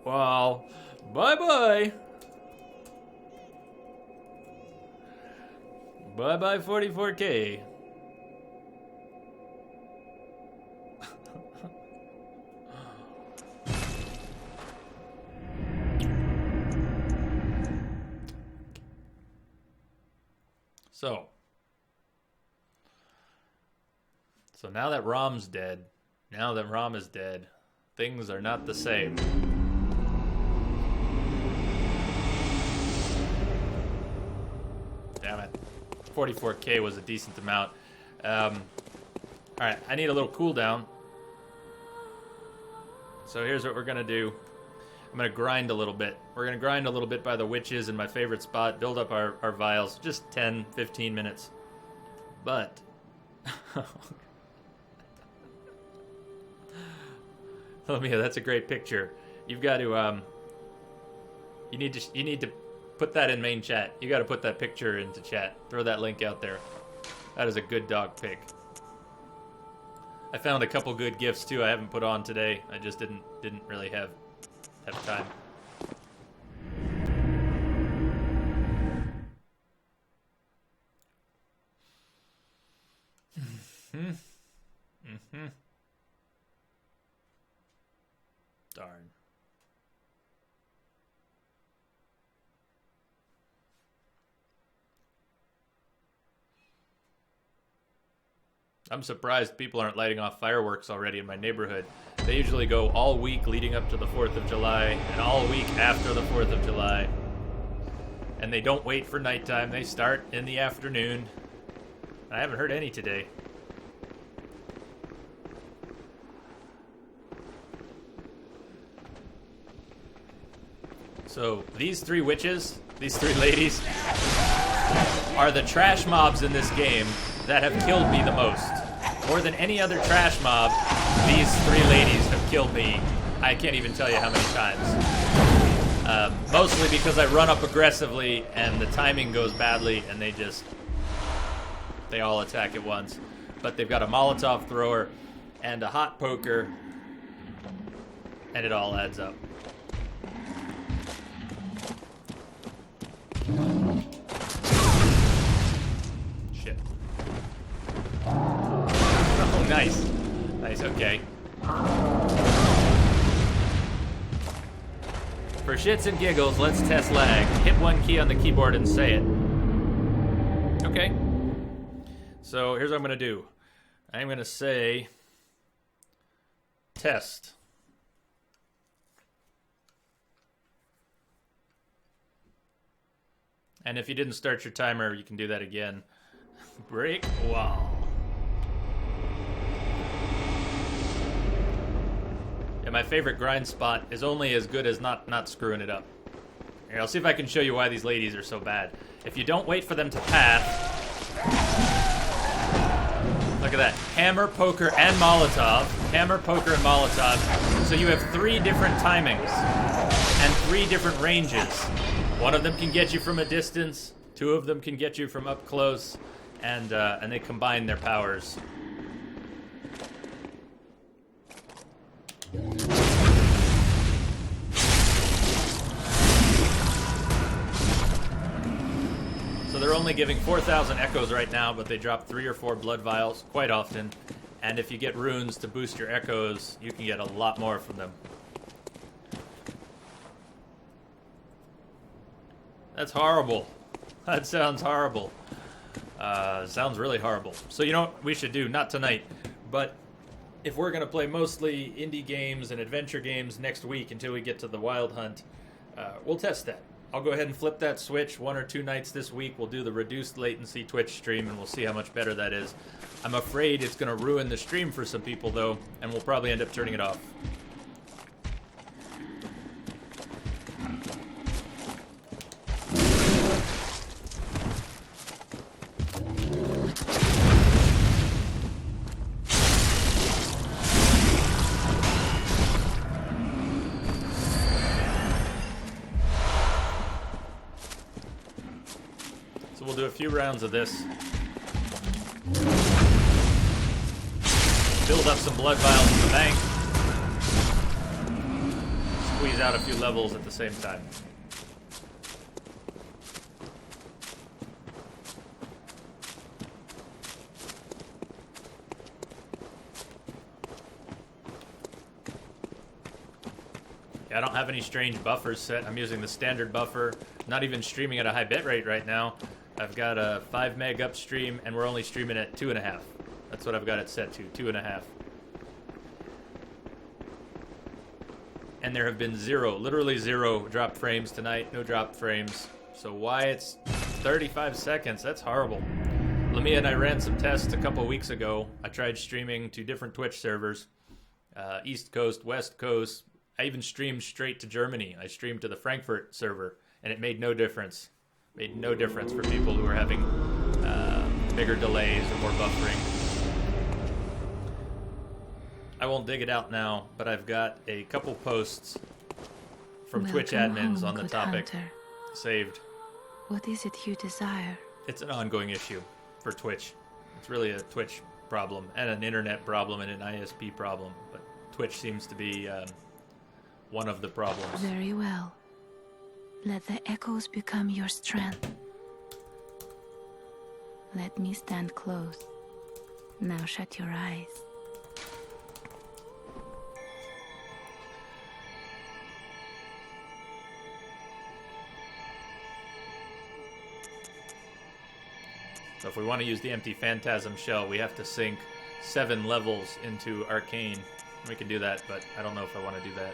Well, bye-bye. Bye-bye 44K. So now that Rom's dead, now that Rom is dead, things are not the same. Damn it. 44k was a decent amount. Alright, I need a little cooldown. So here's what we're going to do. I'm going to grind a little bit. We're going to grind a little bit by the witches in my favorite spot, build up our vials, just 10, 15 minutes. But... Lumia, that's a great picture. You've got to, you need to put that in main chat. You got to put that picture into chat. Throw that link out there. That is a good dog pic. I found a couple good gifts too I haven't put on today. I just didn't really have time. Darn. I'm surprised people aren't lighting off fireworks already in my neighborhood. They usually go all week leading up to the 4th of July and all week after the 4th of July. And they don't wait for nighttime. They start in the afternoon. I haven't heard any today. So these three witches, these three ladies, are the trash mobs in this game that have killed me the most. More than any other trash mob, these three ladies have killed me. I can't even tell you how many times. Mostly because I run up aggressively and the timing goes badly and they all attack at once. But they've got a Molotov thrower and a hot poker, and it all adds up. Shit. Oh, nice. Nice, okay. For shits and giggles, let's test lag. Hit one key on the keyboard and say it. Okay. So here's what I'm going to do. I'm going to say test. And if you didn't start your timer, you can do that again. Break wall. Yeah, my favorite grind spot is only as good as not screwing it up. Here, I'll see if I can show you why these ladies are so bad. If you don't wait for them to pass... Look at that. Hammer, poker, and Molotov. Hammer, poker, and Molotov. So you have 3 different timings. And 3 different ranges. One of them can get you from a distance, 2 of them can get you from up close, and they combine their powers. So they're only giving 4,000 echoes right now, but they drop 3 or 4 blood vials quite often. And if you get runes to boost your echoes, you can get a lot more from them. That's horrible. That sounds horrible. Sounds really horrible. So you know what we should do? Not tonight, but if we're going to play mostly indie games and adventure games next week until we get to the Wild Hunt, we'll test that. I'll go ahead and flip that switch 1 or 2 nights this week. We'll do the reduced latency Twitch stream, and we'll see how much better that is. I'm afraid it's going to ruin the stream for some people, though, and we'll probably end up turning it off. We'll do a few rounds of this. Build up some blood vials in the bank. Squeeze out a few levels at the same time. I don't have any strange buffers set. I'm using the standard buffer. Not even streaming at a high bitrate right now. I've got a 5 meg upstream, and we're only streaming at 2.5. That's what I've got it set to, 2.5. And there have been literally zero drop frames tonight. No drop frames. So why it's 35 seconds? That's horrible. Lamia and I ran some tests a couple weeks ago. I tried streaming to different Twitch servers. East Coast, West Coast. I even streamed straight to Germany. I streamed to the Frankfurt server, and it made no difference. Made no difference for people who were having bigger delays or more buffering. I won't dig it out now, but I've got a couple posts from Twitch admins on the topic saved. What is it you desire? It's an ongoing issue for Twitch. It's really a Twitch problem and an internet problem and an ISP problem, but Twitch seems to be one of the problems. Very well. Let the echoes become your strength. Let me stand close. Now shut your eyes. So if we want to use the empty Phantasm shell, we have to sink 7 levels into Arcane. We can do that, but I don't know if I want to do that.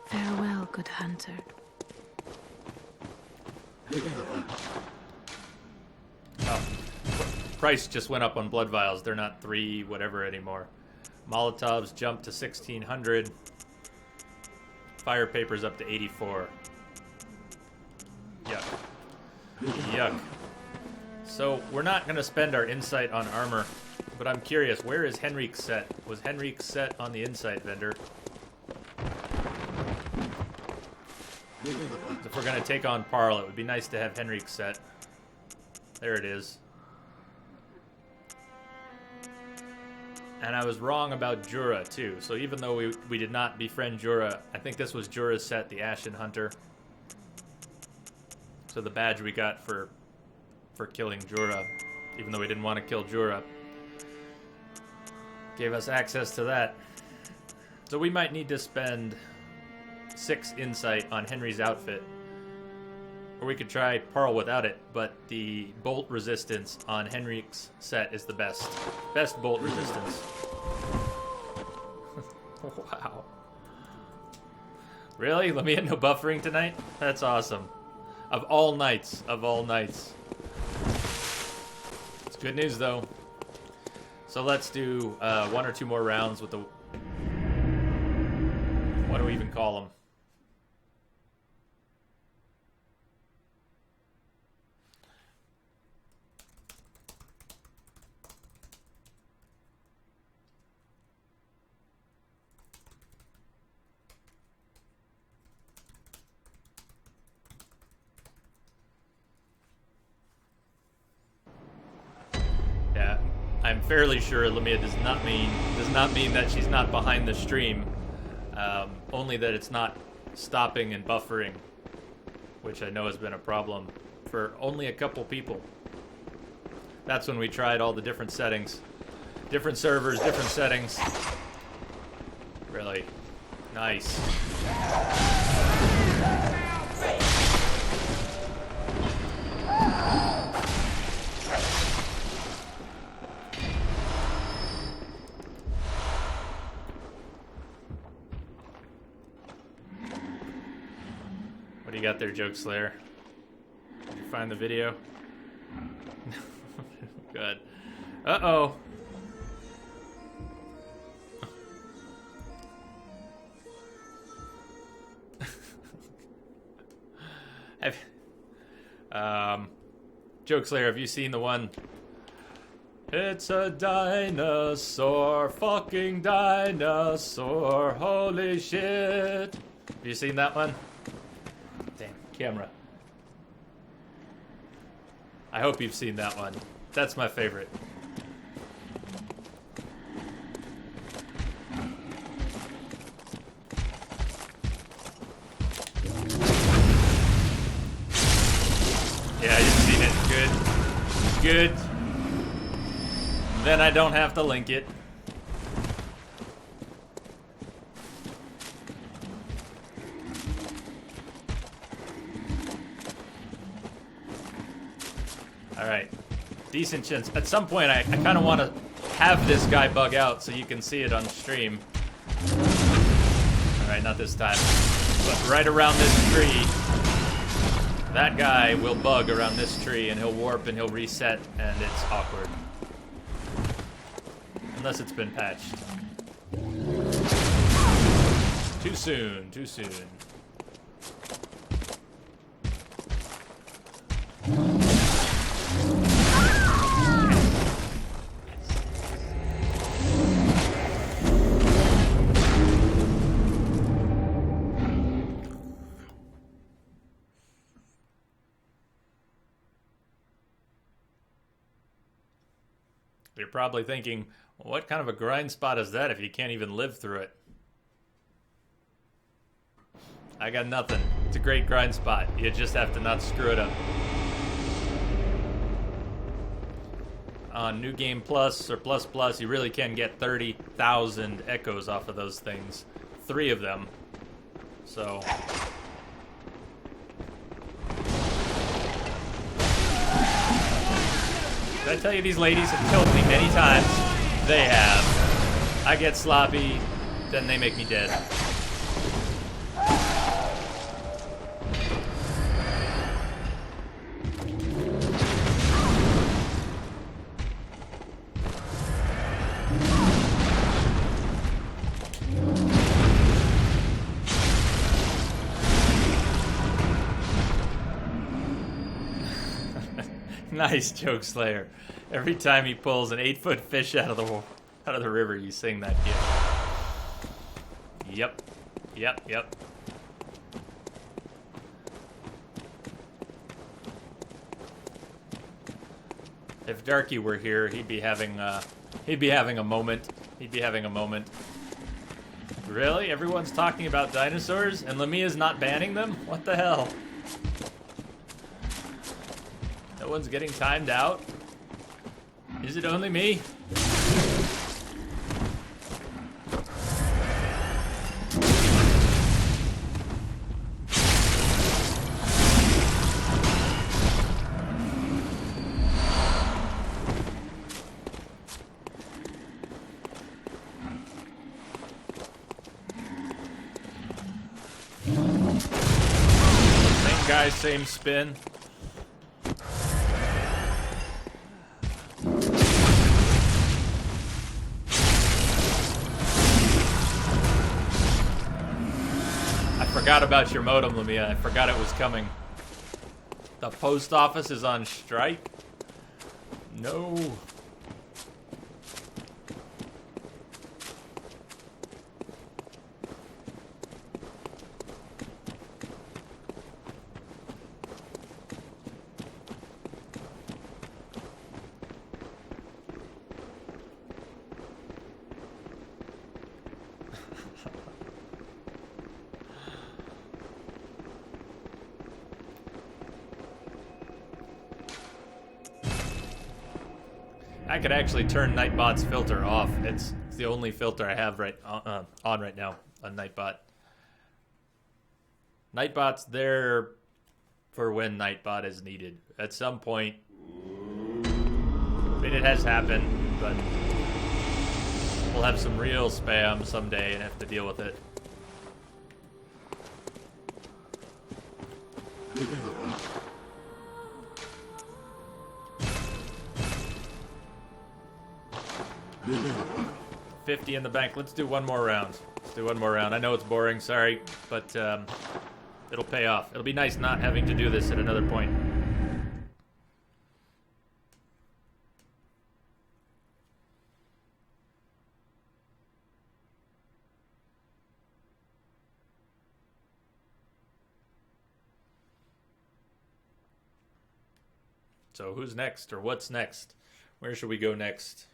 Farewell, good hunter. Oh, price just went up on blood vials. They're not 3 whatever anymore. Molotovs jumped to 1600. Fire paper's up to 84. Yuck. Yuck. So we're not going to spend our insight on armor, but I'm curious, where is Henrik's set? Was Henrik's set on the insight vendor? If we're going to take on Parl, it would be nice to have Henrik's set. There it is. And I was wrong about Jura, too. So even though we did not befriend Jura, I think this was Jura's set, the Ashen Hunter. So the badge we got for killing Jura, even though we didn't want to kill Jura, gave us access to that. So we might need to spend 6 insight on Henry's outfit. Or we could try Parl without it, but the bolt resistance on Henrik's set is the best. Best bolt resistance. Wow. Really? Let me hit no buffering tonight? That's awesome. Of all nights. Of all nights. It's good news, though. So let's do 1 or 2 more rounds with the... What do we even call them? Yeah, I'm fairly sure Lamia does not mean that she's not behind the stream. Only that it's not stopping and buffering, which I know has been a problem for only a couple people. That's when we tried all the different settings. Different servers, different settings. Really nice. What do you got there, Joke Slayer? Did you find the video? Good. Uh-oh. Joke Slayer, have you seen the one? It's a dinosaur, fucking dinosaur, holy shit. Have you seen that one? Damn, camera. I hope you've seen that one. That's my favorite. Yeah, you've seen it. Good. Good. Then I don't have to link it. Alright. Decent chance. At some point, I kind of want to have this guy bug out so you can see it on stream. Alright, not this time. But right around this tree, that guy will bug around this tree and he'll warp and he'll reset and it's awkward. Unless it's been patched. Too soon, too soon. You're probably thinking, well, what kind of a grind spot is that if you can't even live through it? I got nothing. It's a great grind spot. You just have to not screw it up. On New Game Plus or Plus Plus, you really can get 30,000 echoes off of those things. 3 of them. So... Did I tell you these ladies have killed me many times? They have. I get sloppy, then they make me dead. Nice joke, Slayer. Every time he pulls an 8-foot fish out of the river, you sing that gift. Yep. Yep. If Darky were here, he'd be having a moment. He'd be having a moment. Really? Everyone's talking about dinosaurs, and Lamia's not banning them? What the hell? No one's getting timed out? Is it only me? Same guy, same spin. I forgot about your modem, Lamia. I forgot it was coming. The post office is on strike? No. I could actually turn Nightbot's filter off. It's the only filter I have on right now on Nightbot. Nightbot's there for when Nightbot is needed. At some point, I mean, it has happened, but we'll have some real spam someday and have to deal with it. $50 in the bank. Let's do one more round. I know it's boring, sorry, but it'll pay off. It'll be nice not having to do this at another point. So who's next, or what's next? Where should we go next?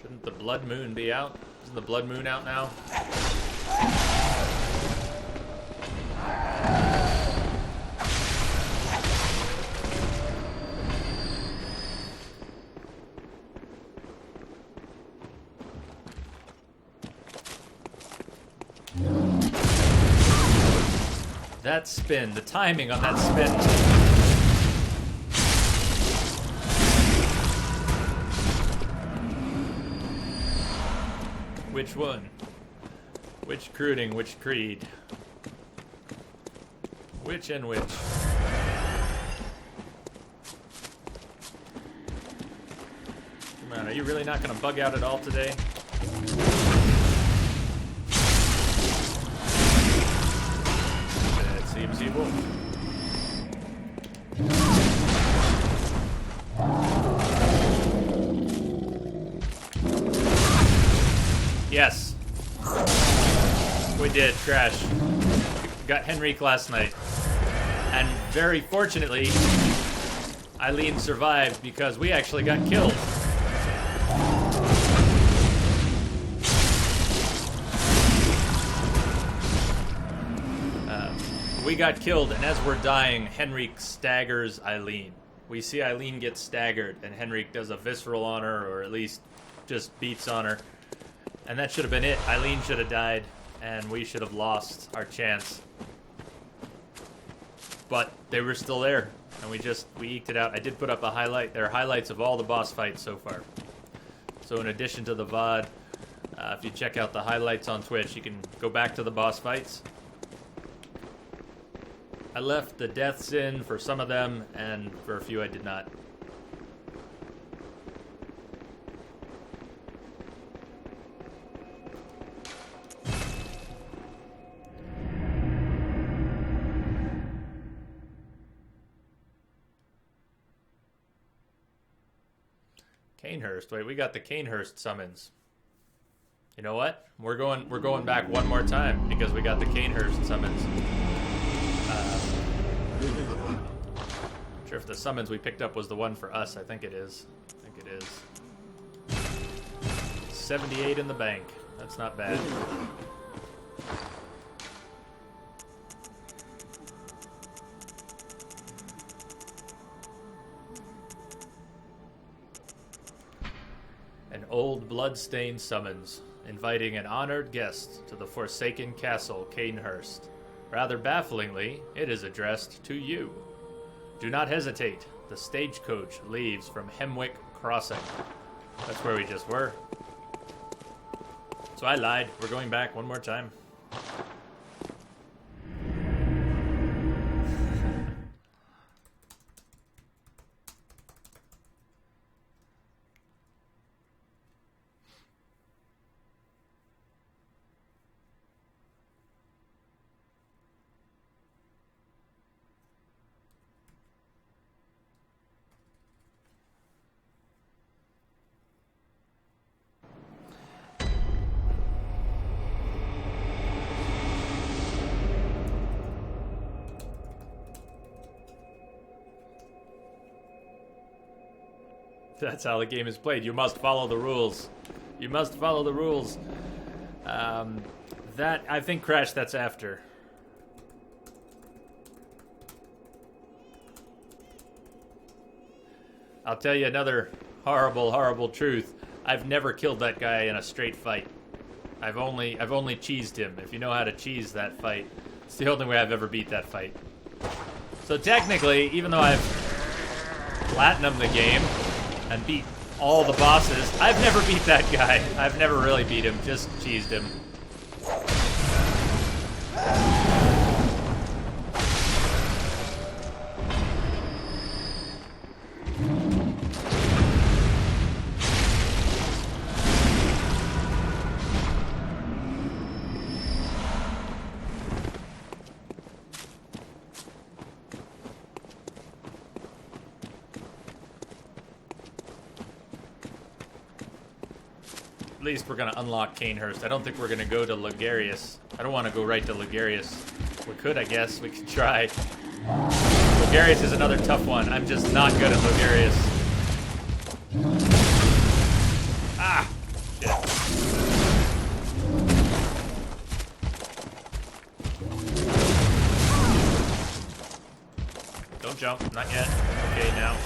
Shouldn't the Blood Moon be out? Isn't the Blood Moon out now? that spin, the timing on that spin. Which one? Which crooning, which creed? Which and which? Come on, are you really not gonna bug out at all today? That seems evil. Yes. We did crash. Got Henrik last night. And very fortunately, Eileen survived because we actually got killed. We got killed, and as we're dying, Henrik staggers Eileen. We see Eileen get staggered, and Henrik does a visceral on her, or at least just beats on her. And that should have been it. Eileen should have died, and we should have lost our chance. But they were still there, and we eked it out. I did put up a highlight. There are highlights of all the boss fights so far. So in addition to the VOD, if you check out the highlights on Twitch, you can go back to the boss fights. I left the deaths in for some of them, and for a few I did not. Canehurst. Wait, we got the Canehurst summons. You know what? We're going back one more time because we got the Canehurst summons. Not sure if the summons we picked up was the one for us. I think it is. 78 in the bank. That's not bad. An old blood-stained summons, inviting an honored guest to the forsaken castle, Canehurst. Rather bafflingly, it is addressed to you. Do not hesitate. The stagecoach leaves from Hemwick Crossing. That's where we just were. So I lied. We're going back one more time. That's how the game is played. You must follow the rules. You must follow the rules. That, I think, Crash, that's after. I'll tell you another horrible, horrible truth. I've never killed that guy in a straight fight. I've only cheesed him. If you know how to cheese that fight, it's the only way I've ever beat that fight. So technically, even though I've platinumed the game and beat all the bosses, I've never beat that guy. I've never really beat him, just cheesed him. At least we're gonna unlock Canehurst. I don't think we're gonna go to Logarius. I don't want to go right to Logarius. We could, I guess. We could try. Logarius is another tough one. I'm just not good at Logarius. Ah! Shit. Don't jump. Not yet. Okay, now.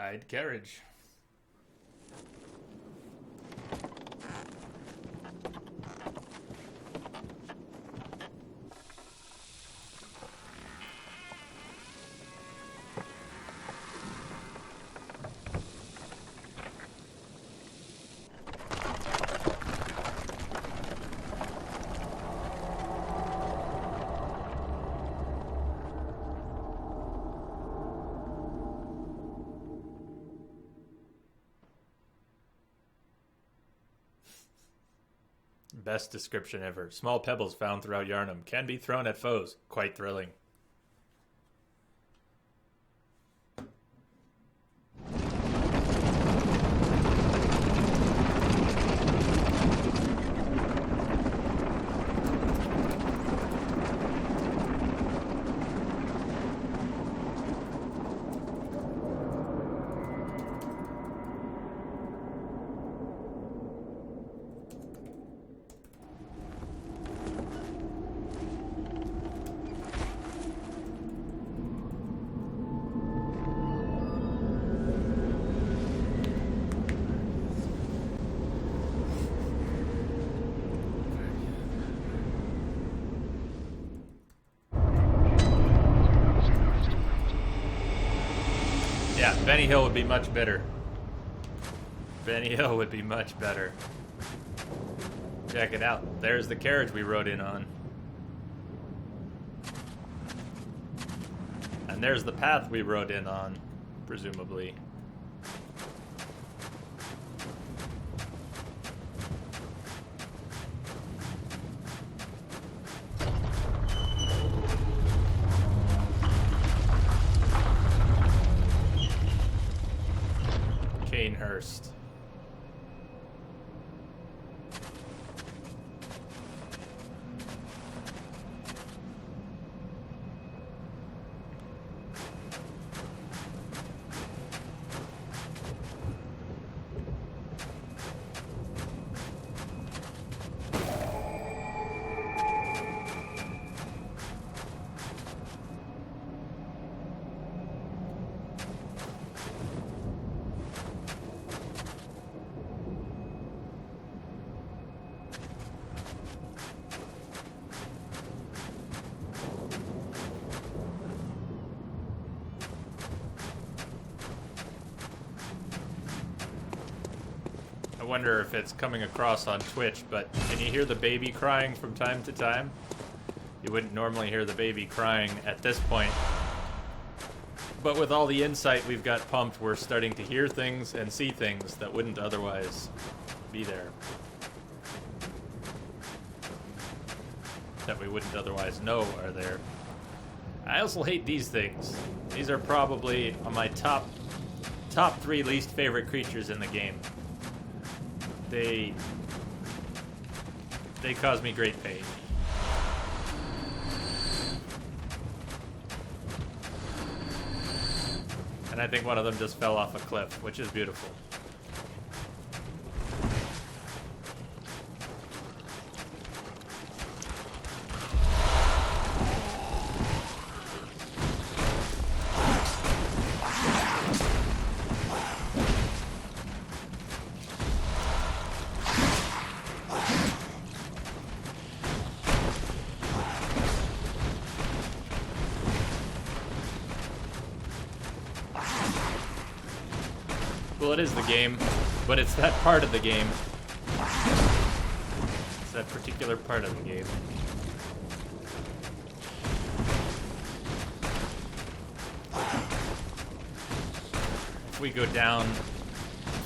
Hide carriage. Best description ever. Small pebbles found throughout Yarnum can be thrown at foes. Quite thrilling. Yeah, Benny Hill would be much better. Benny Hill would be much better. Check it out. There's the carriage we rode in on. And there's the path we rode in on, presumably. Canehurst. I wonder if it's coming across on Twitch, but can you hear the baby crying from time to time? You wouldn't normally hear the baby crying at this point. But with all the insight we've got pumped, we're starting to hear things and see things that wouldn't otherwise be there. That we wouldn't otherwise know are there. I also hate these things. These are probably on my top 3 least favorite creatures in the game. They cause me great pain. And I think one of them just fell off a cliff, which is beautiful. Well, it is the game, but it's that part of the game. It's that particular part of the game. If we go down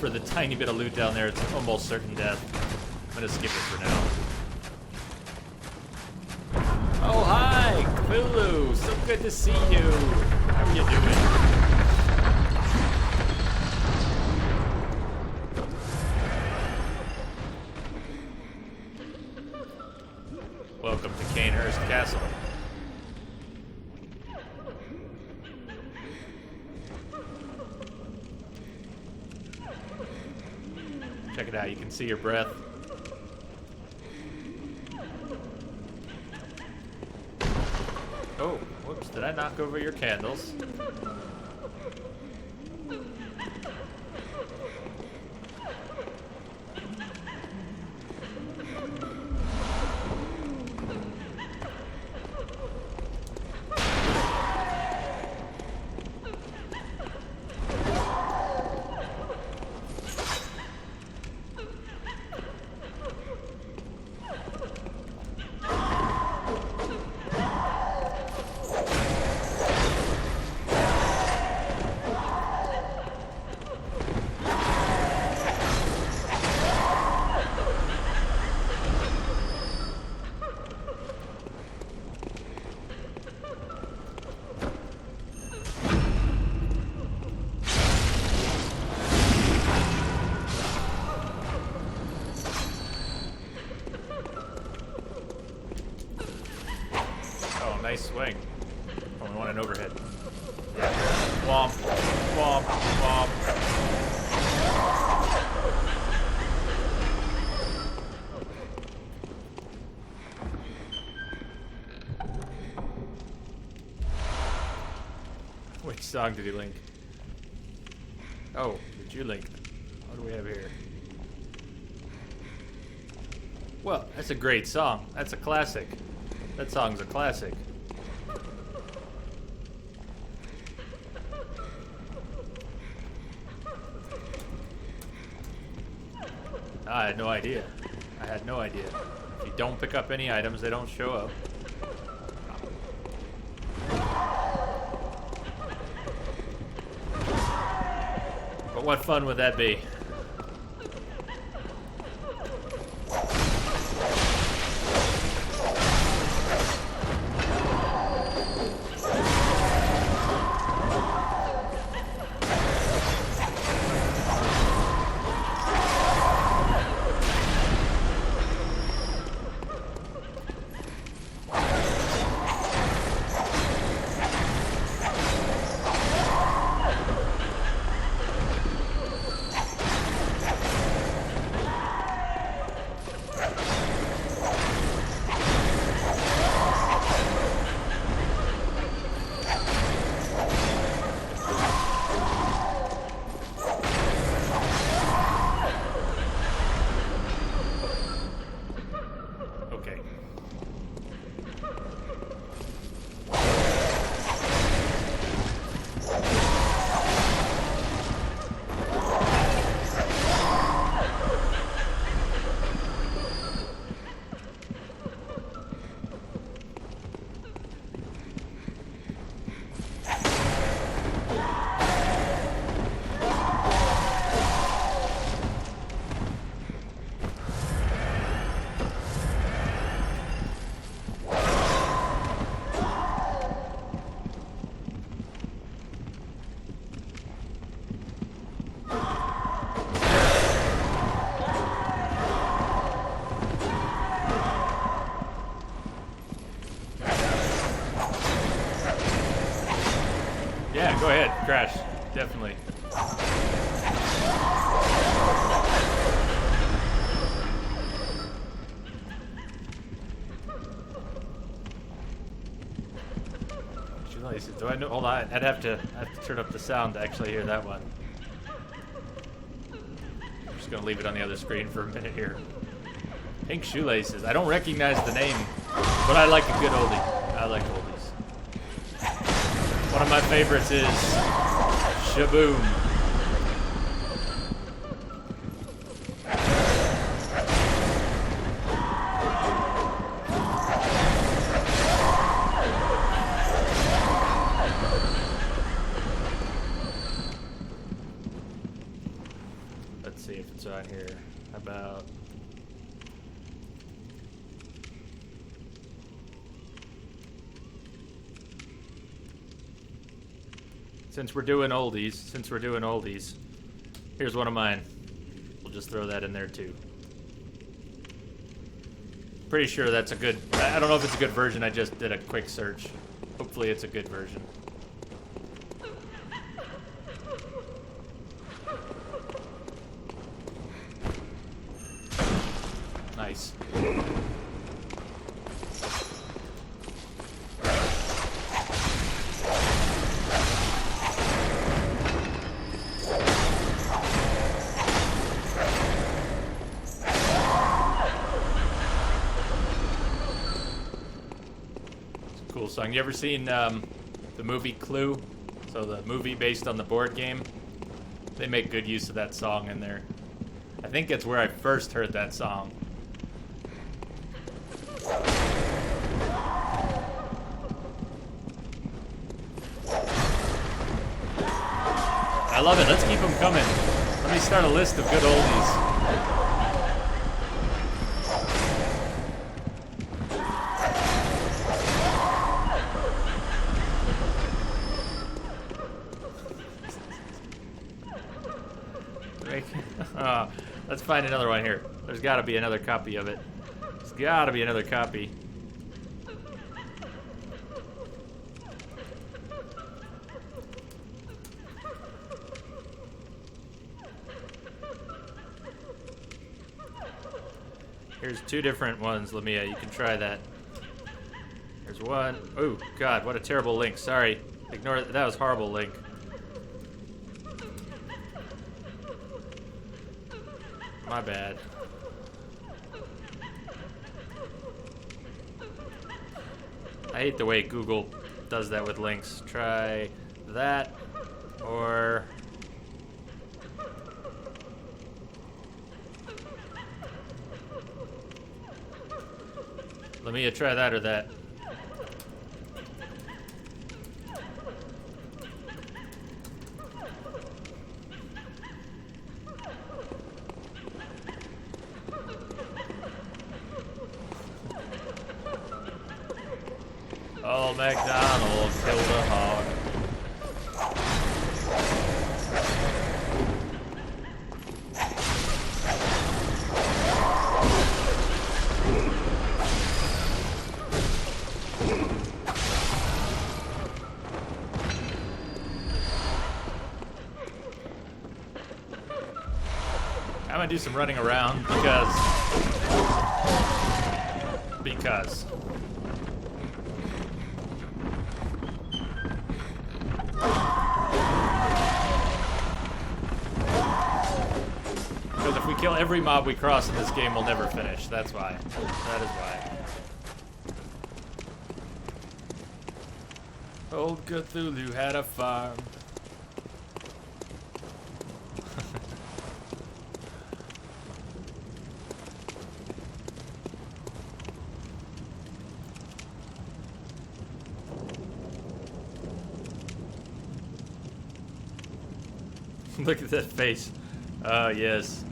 for the tiny bit of loot down there, it's almost certain death. I'm gonna skip it for now. Oh, hi! Cthulhu! So good to see you! How are you doing? Welcome to Canehurst Castle. Check it out, you can see your breath. Oh, whoops, did I knock over your candles? nice swing. Oh, we want an overhead. Yeah. Womp, womp, womp. Which song did he link? Oh, did you link? What do we have here? Well, that's a great song. That's a classic. That song's a classic. I had no idea. I had no idea. If you don't pick up any items, they don't show up. But what fun would that be? Okay. Yeah, go ahead. Crash. Definitely. Shoelaces. Do I know? Hold on. I'd have to turn up the sound to actually hear that one. I'm just gonna leave it on the other screen for a minute here. Pink Shoelaces. I don't recognize the name, but I like a good oldie. I like oldies. One of my favorites is Shaboom. Let's see if it's on here. How about... Since we're doing oldies, here's one of mine. We'll just throw that in there too. Pretty sure that's a good... I don't know if it's a good version, I just did a quick search. Hopefully it's a good version. Nice. Cool song. You ever seen the movie Clue? So the movie based on the board game. They make good use of that song in there. I think it's where I first heard that song. I love it. Let's keep them coming. Let me start a list of good oldies. Let's find another one here. There's got to be another copy of it. There's got to be another copy. Here's two different ones, Lamia. You can try that. There's one. Oh, God, what a terrible link. Sorry. Ignore that. That was horrible link. My bad. I hate the way Google does that with links. Try that, or... Let me try that or that. Old MacDonald killed a hog. I'm gonna do some running around because if we kill every mob we cross in this game, we'll never finish. That's why. That is why. Old Cthulhu had a farm. Look at that face. Oh, yes.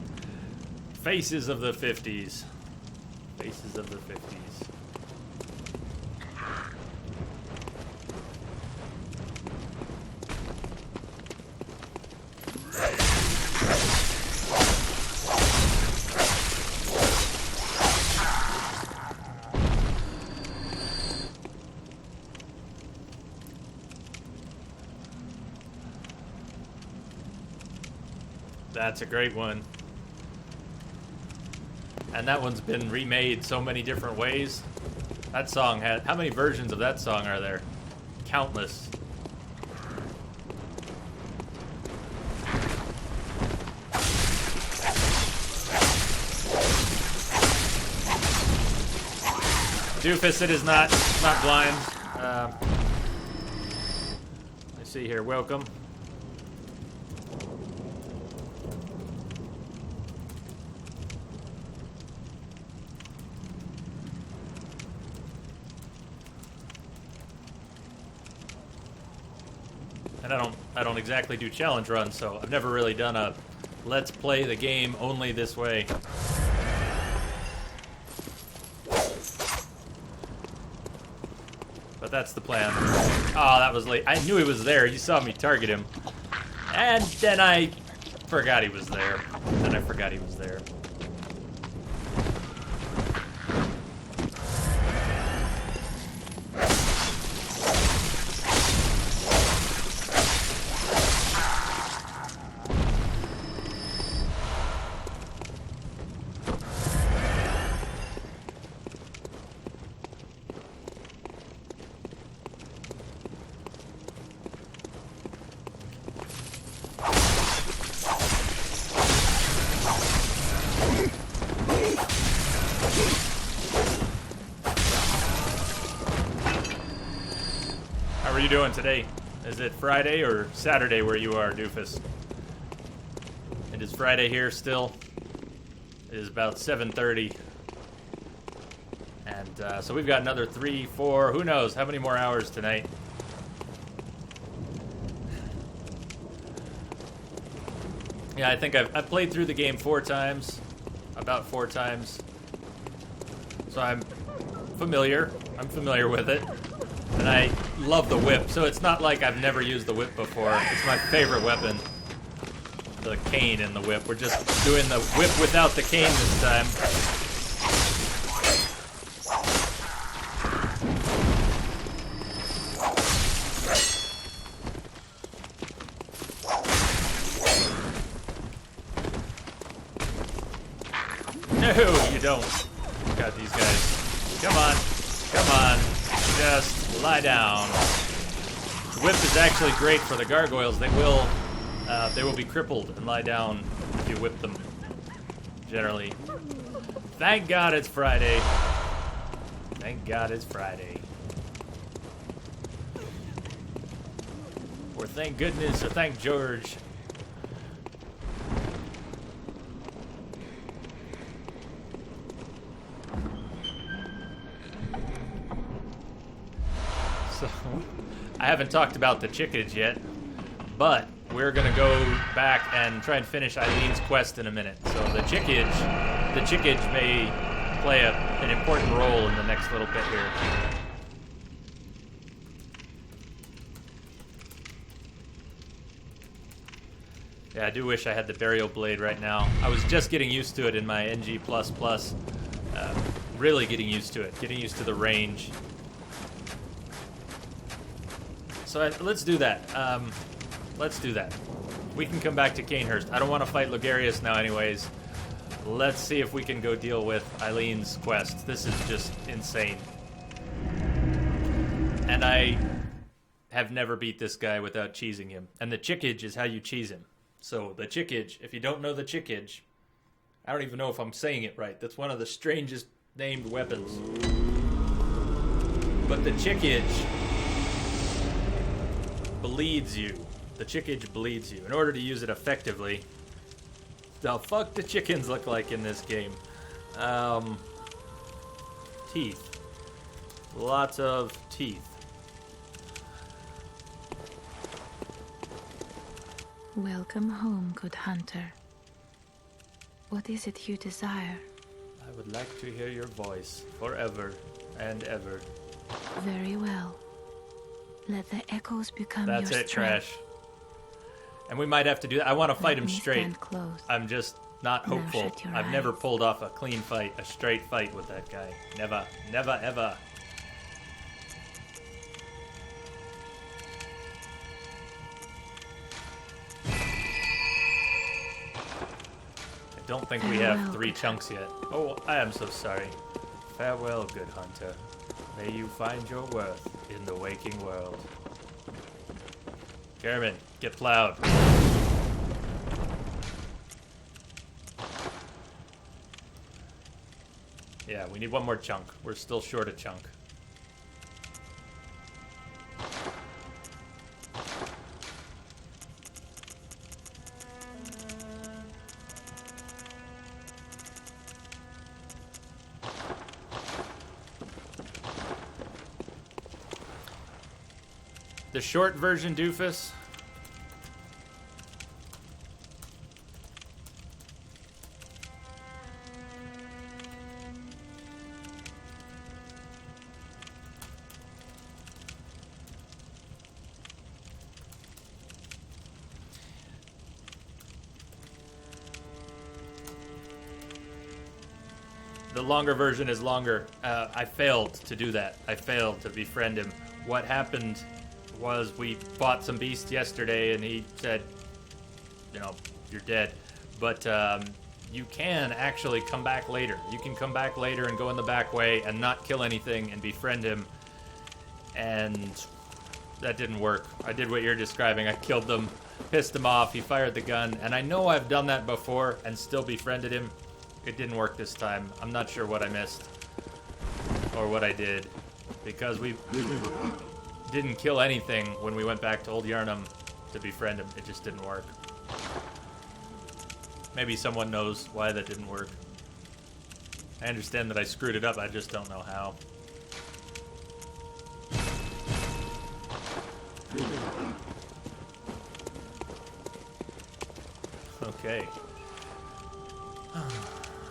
Faces of the 50s. Faces of the 50s. That's a great one. And that one's been remade so many different ways. That song had... How many versions of that song are there? Countless. Doofus, it is not blind. Let's see here. Welcome. And I don't exactly do challenge runs, so I've never really done a let's play the game only this way. But that's the plan. Oh, that was late. I knew he was there. You saw me target him. And then I forgot he was there. How are you doing today? Is it Friday or Saturday where you are, Doofus? It is Friday here still. It is about 7:30. And so we've got another 3, 4, who knows how many more hours tonight. Yeah, I think I've played through the game 4 times. About 4 times. So I'm familiar with it. And I love the whip, so it's not like I've never used the whip before. It's my favorite weapon. The cane and the whip. We're just doing the whip without the cane this time. No, you don't. got these guys. Come on. Come on. Just lie down. The whip is actually great for the gargoyles. They will be crippled and lie down if you whip them. Generally. Thank God it's Friday. Thank God it's Friday. Or thank goodness, or thank George. So, I haven't talked about the chickage yet, but we're gonna go back and try and finish Eileen's quest in a minute. So the chickage may play an important role in the next little bit here. Yeah, I do wish I had the burial blade right now. I was just getting used to it in my NG++. Really getting used to it. Getting used to the range. So let's do that. Let's do that. We can come back to Canehurst. I don't want to fight Logarius now anyways. Let's see if we can go deal with Eileen's quest. This is just insane. And I have never beat this guy without cheesing him. And the chickage is how you cheese him. So the chickage, if you don't know the chickage, I don't even know if I'm saying it right. That's one of the strangest named weapons. But the chickage bleeds you. The chickage bleeds you. In order to use it effectively, the fuck the chickens look like in this game? Teeth. Lots of teeth. Welcome home, good hunter. What is it you desire? I would like to hear your voice forever and ever. Very well. Let the echoes become That's your it, strength. Trash. And we might have to do that. I want to fight Let him me straight. stand close. I'm just not Now hopeful. shut your I've never eyes. pulled off a clean fight, a straight fight with that guy. Never, never, ever. I don't think we have Farewell, 3 good chunks yet. Oh, I am so sorry. Farewell, good hunter. May you find your worth in the waking world. Garmin, get plowed. Yeah, we need one more chunk. We're still short a chunk. The short version, doofus. The longer version is longer. I failed to do that. I failed to befriend him. What happened was we fought some beast yesterday and he said, you know, you're dead. But you can actually come back later. You can come back later and go in the back way and not kill anything and befriend him. And that didn't work. I did what you're describing. I killed them, pissed him off, he fired the gun. And I know I've done that before and still befriended him. It didn't work this time. I'm not sure what I missed or what I did, because we didn't kill anything when we went back to Old Yarnum to befriend him. It just didn't work. Maybe someone knows why that didn't work. I understand that I screwed it up, I just don't know how. Okay.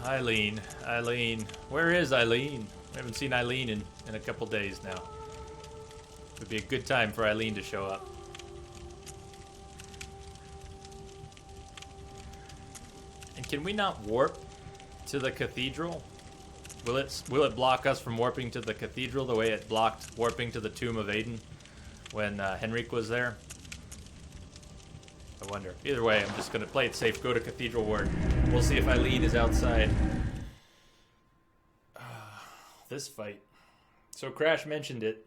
Eileen. Where is Eileen? We haven't seen Eileen in a couple days now. Would be a good time for Eileen to show up. And can we not warp to the cathedral? Will it block us from warping to the cathedral the way it blocked warping to the Tomb of Aiden when Henrik was there? I wonder. Either way, I'm just going to play it safe. Go to Cathedral Ward. We'll see if Eileen is outside. this fight. So Crash mentioned it.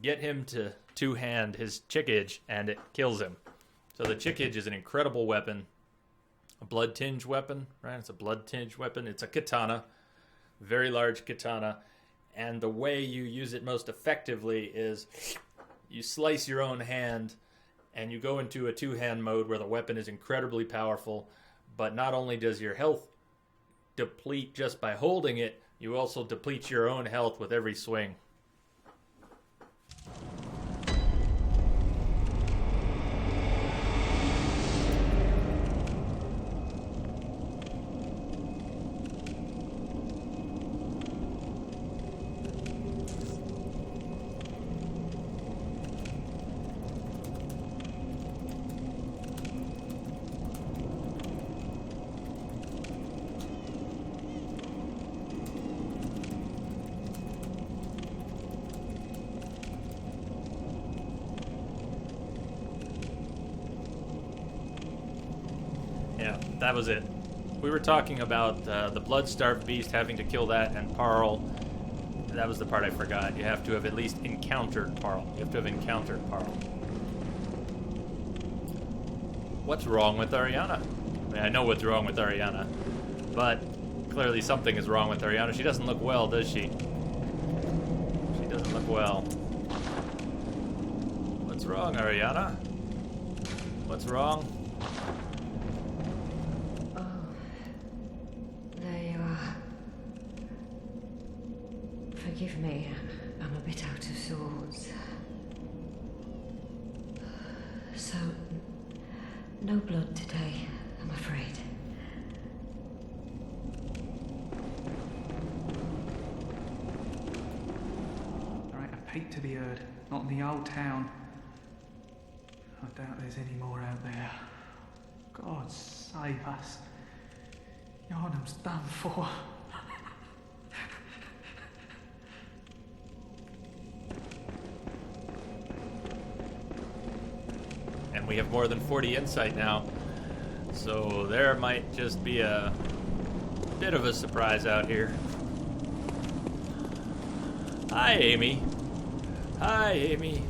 Get him to two-hand his chickage, and it kills him. So the chickage is an incredible weapon. A blood-tinged weapon, right? It's a blood-tinged weapon. It's a katana. Very large katana. And the way you use it most effectively is you slice your own hand, and you go into a two-hand mode where the weapon is incredibly powerful. But not only does your health deplete just by holding it, you also deplete your own health with every swing. Yeah, that was it. We were talking about the blood-starved beast having to kill that, and Parl. That was the part I forgot. You have to have at least encountered Parl. You have to have encountered Parl. What's wrong with Ariana? I mean, I know what's wrong with Ariana, but clearly something is wrong with Ariana. She doesn't look well, does she? She doesn't look well. What's wrong, Ariana? What's wrong? Forgive me, I'm a bit out of sorts. So, no blood today, I'm afraid. Alright, a peek to the herd, not in the old town. I doubt there's any more out there. God save us. Yarnum's done for. And we have more than 40 insight now, so there might just be a bit of a surprise out here. Hi, Amy. Hi, Amy.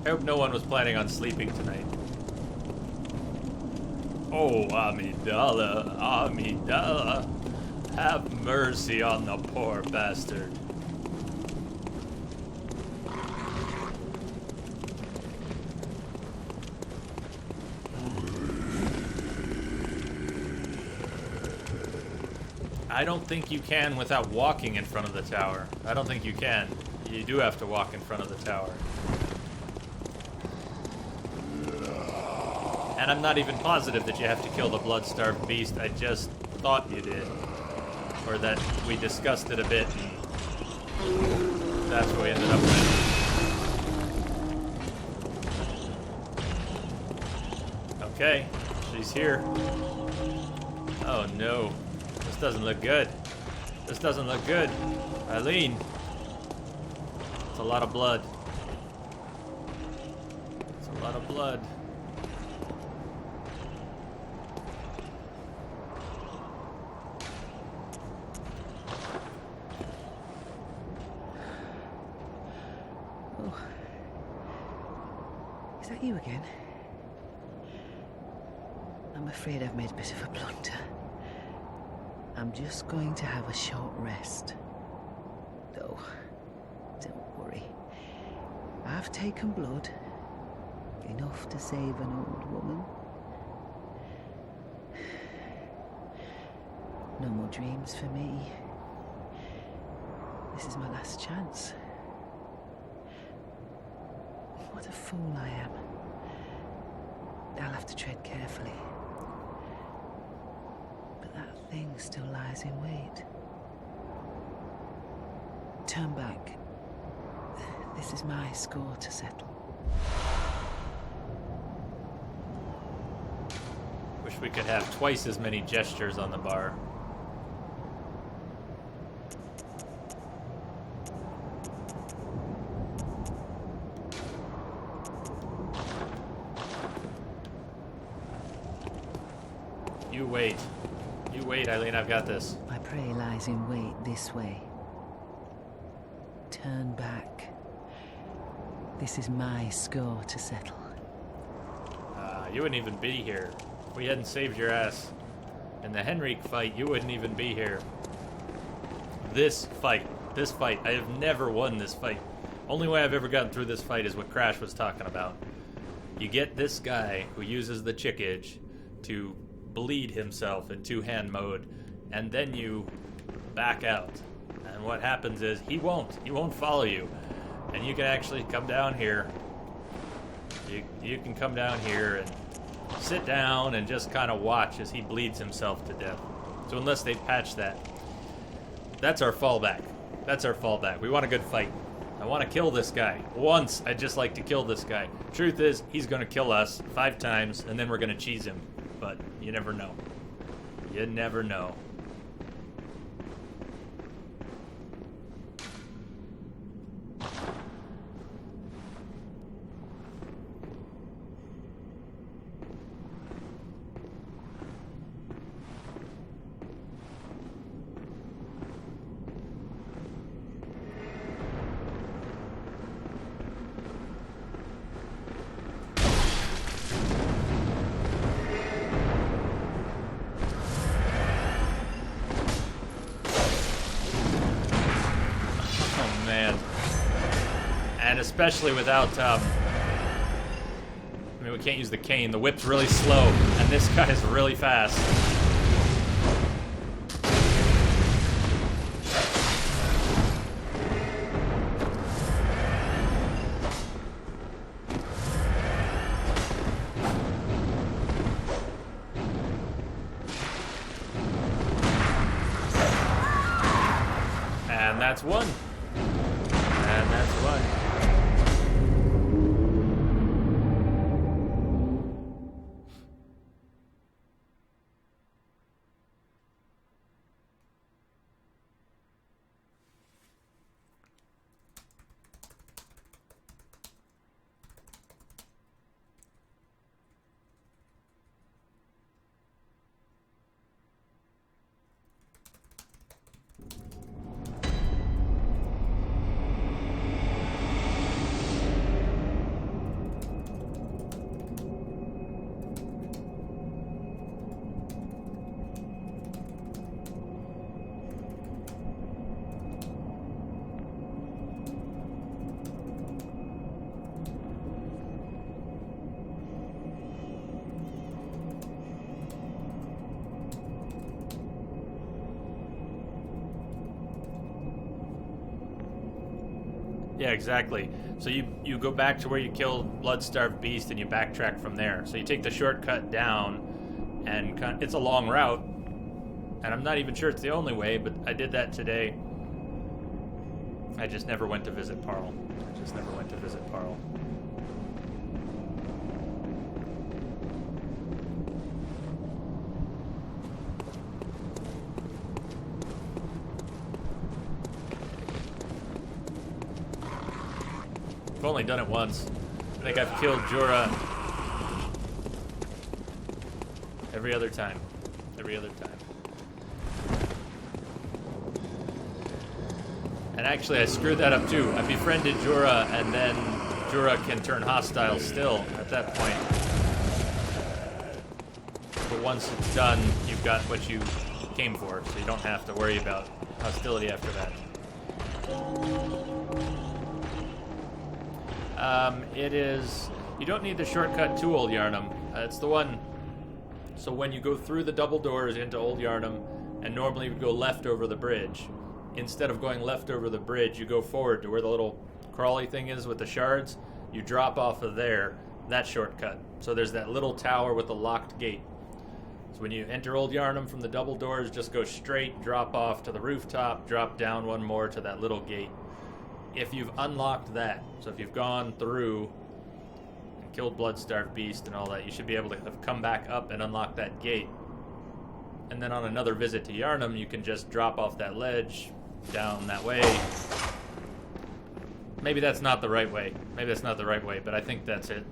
I hope no one was planning on sleeping tonight. Oh, Amidala, Amidala, have mercy on the poor bastard. I don't think you can without walking in front of the tower. I don't think you can. You do have to walk in front of the tower. And I'm not even positive that you have to kill the blood-starved beast. I just thought you did. Or that we discussed it a bit, and that's what we ended up with. Okay, she's here. Oh no. This doesn't look good. This doesn't look good. Eileen. It's a lot of blood. It's a lot of blood. Oh. Is that you again? I'm afraid I've made a bit of a blunder. I'm just going to have a short rest. Though, don't worry. I've taken blood. Enough to save an old woman. No more dreams for me. This is my last chance. What a fool I am. I'll have to tread carefully. But that thing still lies in wait. Turn back. This is my score to settle. Wish we could have twice as many gestures on the bar. You wait. You wait, Eileen, I've got this. My prey lies in wait this way. Turn back. This is my score to settle. You wouldn't even be here. If we hadn't saved your ass in the Henrik fight, you wouldn't even be here. This fight, I have never won this fight. Only way I've ever gotten through this fight is what Crash was talking about. You get this guy who uses the chickage to bleed himself in two-hand mode, and then you back out. And what happens is he won't follow you. And you can actually come down here. You can come down here and sit down and just kind of watch as he bleeds himself to death. So unless they patch that, that's our fallback. That's our fallback. We want a good fight. I want to kill this guy. Once, I'd just like to kill this guy. Truth is, he's going to kill us 5 times, and then we're going to cheese him. But you never know. You never know. And especially without, I mean, we can't use the cane. The whip's really slow, and this guy's really fast. And that's one. And that's one. Yeah, exactly. So you go back to where you killed Blood-Starved Beast and you backtrack from there. So you take the shortcut down, and it's a long route. And I'm not even sure it's the only way, but I did that today. I just never went to visit Parl. I've only done it once. I think I've killed Jorah every other time. And actually, I screwed that up too. I befriended Jorah, and then Jorah can turn hostile still at that point. But once it's done, you've got what you came for, so you don't have to worry about hostility after that. It is... You don't need the shortcut to Old Yarnum. It's the one... So when you go through the double doors into Old Yarnum, and normally you would go left over the bridge, instead of going left over the bridge, you go forward to where the little crawly thing is with the shards. You drop off of there, that shortcut. So there's that little tower with the locked gate. So when you enter Old Yarnum from the double doors, just go straight, drop off to the rooftop, drop down one more to that little gate. If you've unlocked that, so if you've gone through and killed Blood-Starved Beast and all that, you should be able to have come back up and unlock that gate. And then on another visit to Yarnum, you can just drop off that ledge down that way. Maybe that's not the right way. But I think that's it.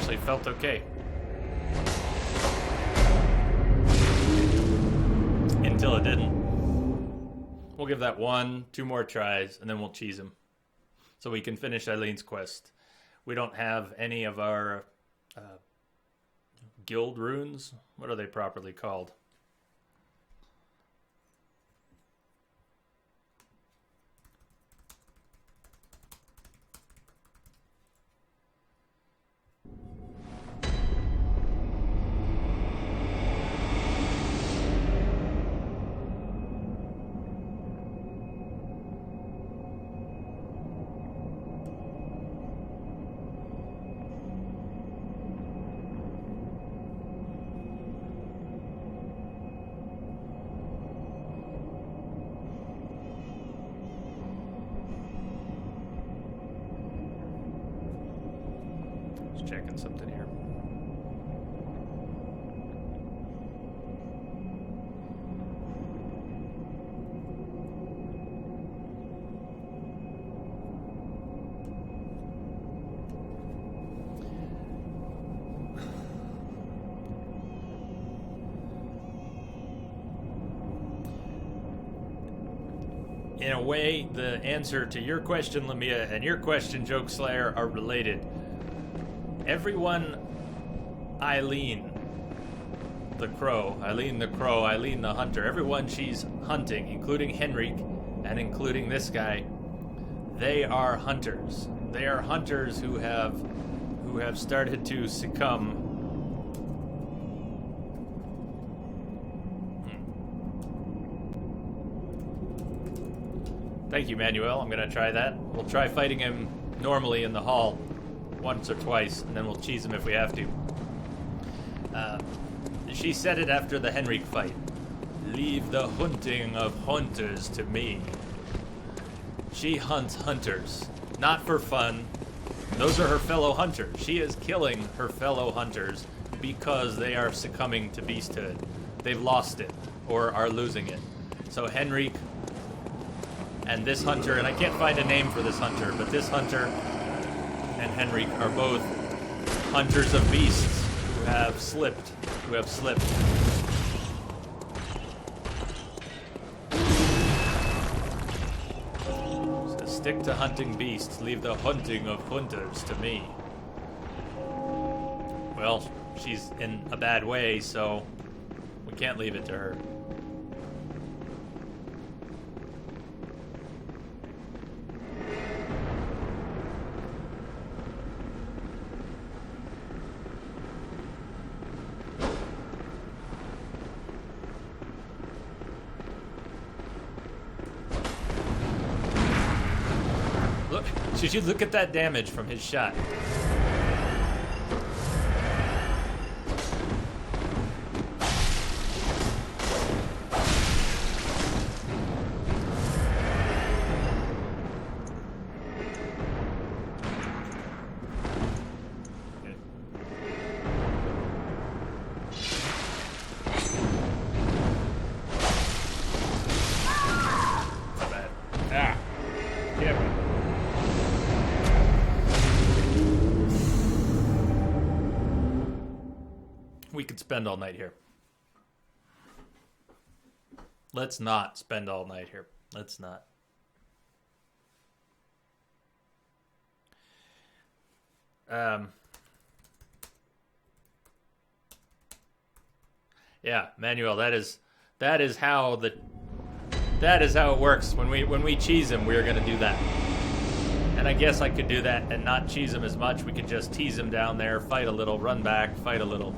actually felt okay. Until it didn't. We'll give that 2 more tries, and then we'll cheese him. So we can finish Eileen's quest. We don't have any of our guild runes. What are they properly called? Checking something here. In a way, the answer to your question, Lamia, and your question, Joke Slayer, are related. Everyone, Eileen the Crow, Eileen the Hunter, everyone she's hunting, including Henrik and including this guy, they are hunters. They are hunters who have started to succumb. Thank you, Manuel. I'm gonna try that. We'll try fighting him normally in the hall once or twice, and then we'll cheese him if we have to. She said it after the Henrik fight. Leave the hunting of hunters to me. She hunts hunters, not for fun. Those are her fellow hunters. She is killing her fellow hunters because they are succumbing to beasthood. They've lost it, or are losing it. So Henrik and this hunter, and I can't find a name for this hunter, but this hunter and Henrik are both hunters of beasts who have slipped. So stick to hunting beasts. Leave the hunting of hunters to me. Well, she's in a bad way, so we can't leave it to her. Should you look at that damage from his shot? We could spend all night here. Let's not spend all night here. Let's not. Yeah, Manuel, that is how it works. When we cheese him, we're gonna do that. And I guess I could do that and not cheese him as much. We could just tease him down there, fight a little, run back, fight a little.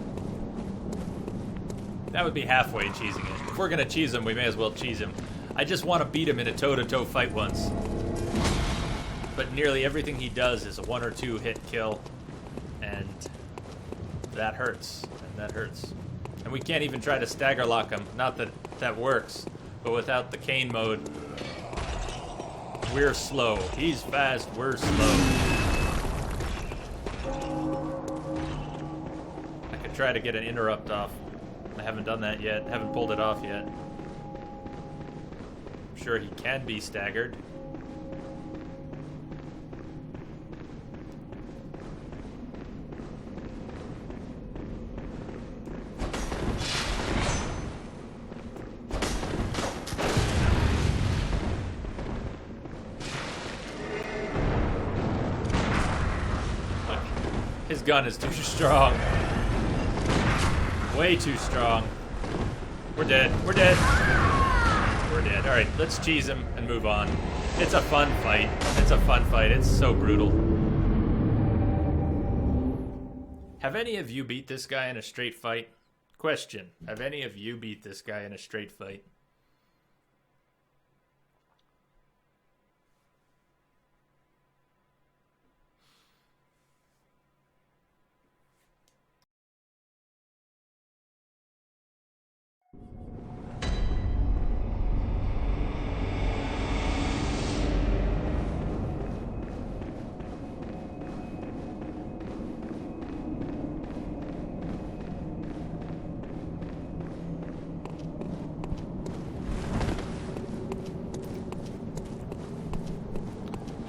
That would be halfway cheesing it. If we're gonna cheese him, we may as well cheese him. I just want to beat him in a toe-to-toe fight once. But nearly everything he does is a 1 or 2 hit kill. And that hurts. And we can't even try to stagger lock him. Not that that works. But without the cane mode, we're slow. He's fast, we're slow. I could try to get an interrupt off. I haven't done that yet. Haven't pulled it off yet. I'm sure he can be staggered. His gun is too strong. Way too strong. We're dead. We're dead. We're dead. Alright, let's cheese him and move on. It's a fun fight. It's a fun fight. It's so brutal. Have any of you beat this guy in a straight fight? Question. Have any of you beat this guy in a straight fight?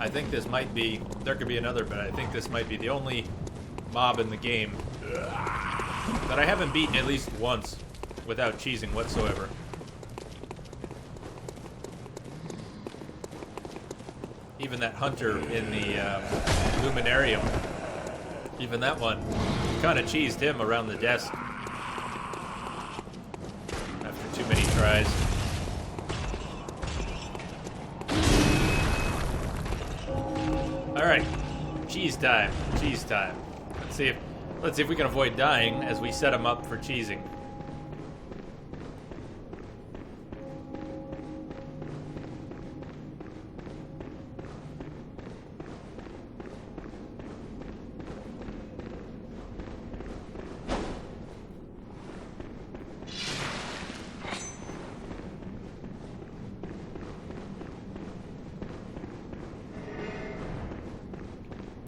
I think this might be, there could be another, but I think this might be the only mob in the game that I haven't beaten at least once without cheesing whatsoever. Even that hunter in the Luminarium, even that one, kind of cheesed him around the desk after too many tries. All right, cheese time. Cheese time. Let's see if we can avoid dying as we set him up for cheesing.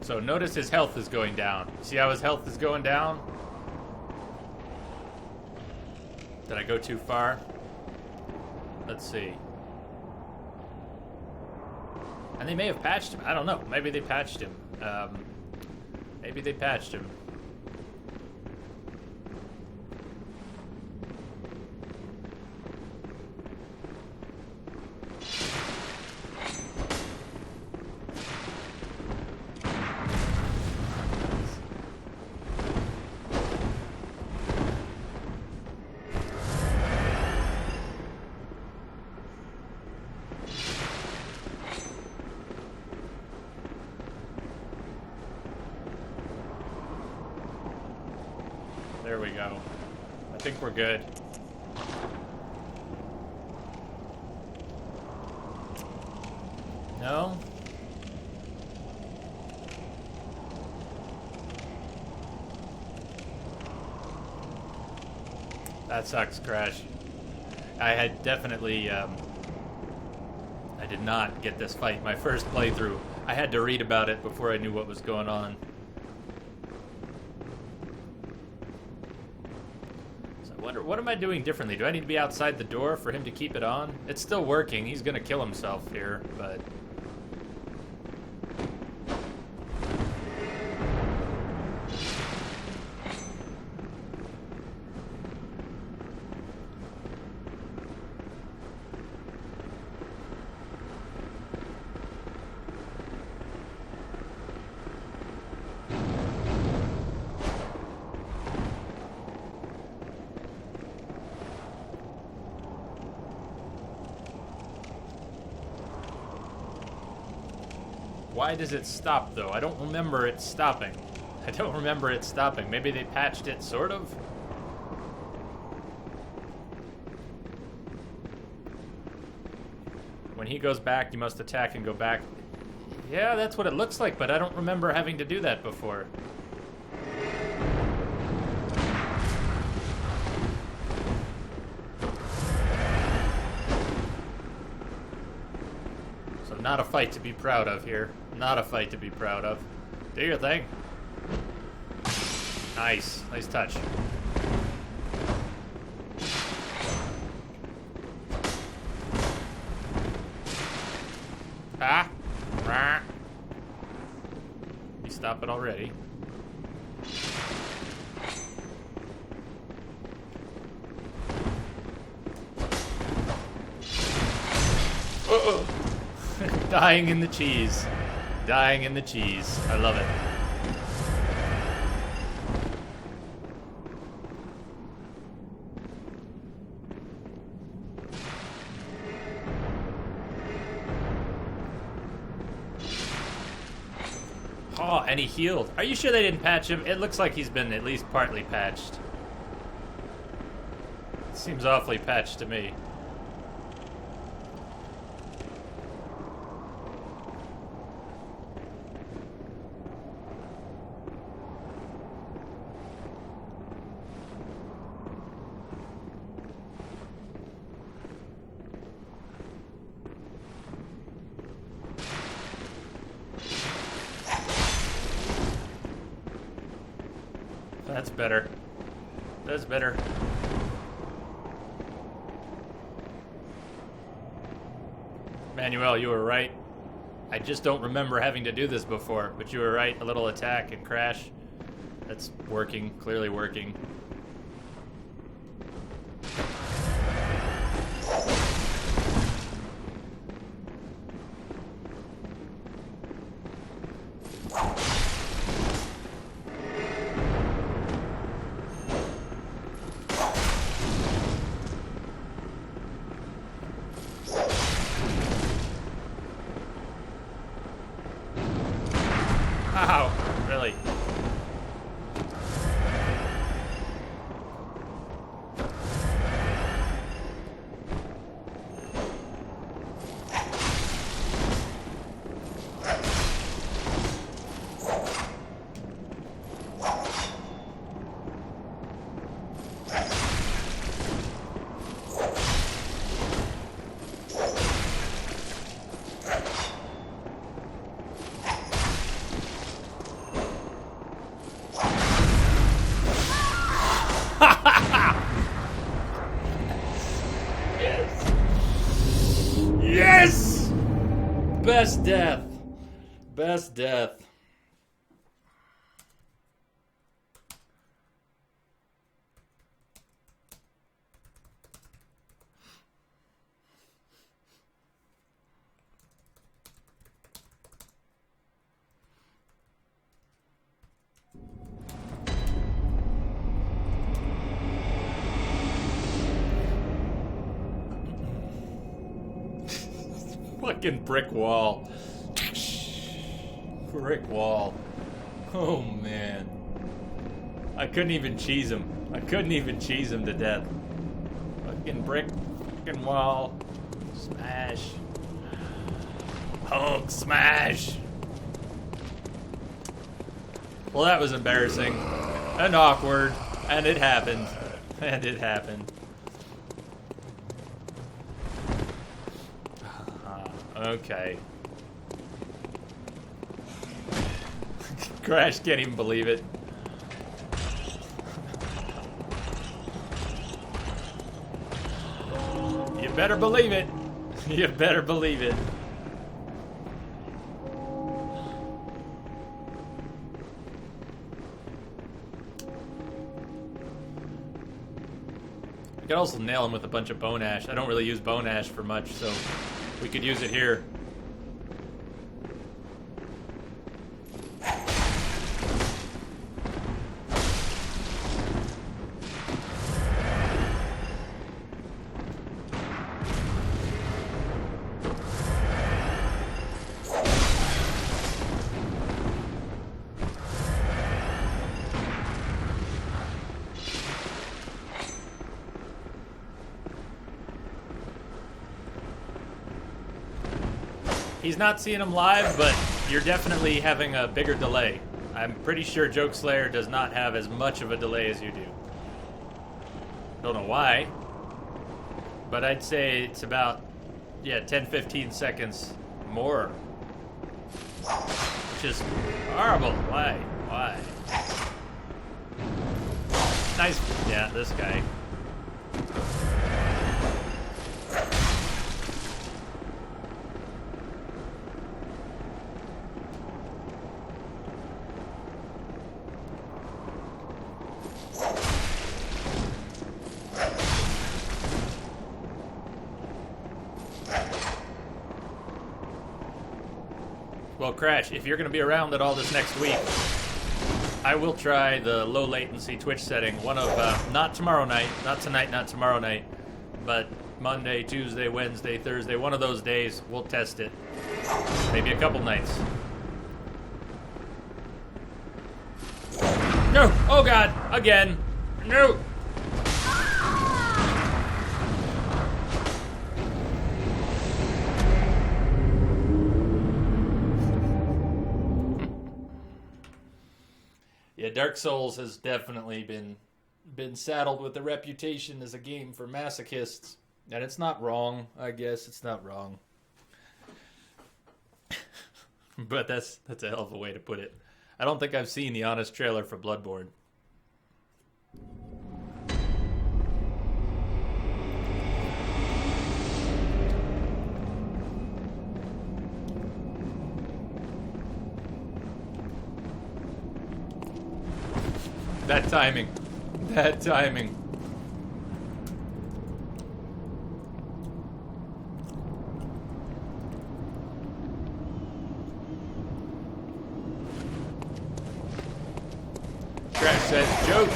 So notice his health is going down. See how his health is going down? Did I go too far? Let's see. And they may have patched him. I don't know. Maybe they patched him. Maybe they patched him. There we go. I think we're good. No? That sucks, Crash. I had definitely, I did not get this fight my first playthrough. I had to read about it before I knew what was going on. What am I doing differently? Do I need to be outside the door for him to keep it on? It's still working. He's gonna kill himself here, but... Why does it stop, though? I don't remember it stopping. I don't remember it stopping. Maybe they patched it, sort of? When he goes back, you must attack and go back. Yeah, that's what it looks like, but I don't remember having to do that before. So not a fight to be proud of here. Not a fight to be proud of. Do your thing. Nice. Nice touch. Ah! Rah. You stop it already. Uh-oh. Dying in the cheese. Dying in the cheese. I love it. Oh, and he healed. Are you sure they didn't patch him? It looks like he's been at least partly patched. Seems awfully patched to me. That's better. That's better. Manuel, you were right. I just don't remember having to do this before, but you were right. A little attack and crash. That's working, clearly working. Wow, really? Yes! Best death. Best death. Fucking brick wall. Brick wall. Oh man. I couldn't even cheese him. I couldn't even cheese him to death. Fucking brick. Fucking wall. Smash. Hulk smash. Well, that was embarrassing. And awkward. And it happened. And it happened. Okay. Crash can't even believe it. You better believe it. You better believe it. I could also nail him with a bunch of bone ash. I don't really use bone ash for much, so we could use it here. He's not seeing them live, but you're definitely having a bigger delay. I'm pretty sure Joke Slayer does not have as much of a delay as you do. Don't know why, but I'd say it's about, 10-15 seconds more. Which is horrible. Why? Why? Nice. Yeah, this guy. Well, Crash, if you're going to be around at all this next week, I will try the low latency Twitch setting. One of, not tomorrow night, not tonight, not tomorrow night, but Monday, Tuesday, Wednesday, Thursday, one of those days, we'll test it. Maybe a couple nights. No! Oh god! Again! No! Yeah, Dark Souls has definitely been saddled with the reputation as a game for masochists. And it's not wrong, I guess. It's not wrong. But that's a hell of a way to put it. I don't think I've seen the honest trailer for Bloodborne. That timing. That timing. Crash says, joke,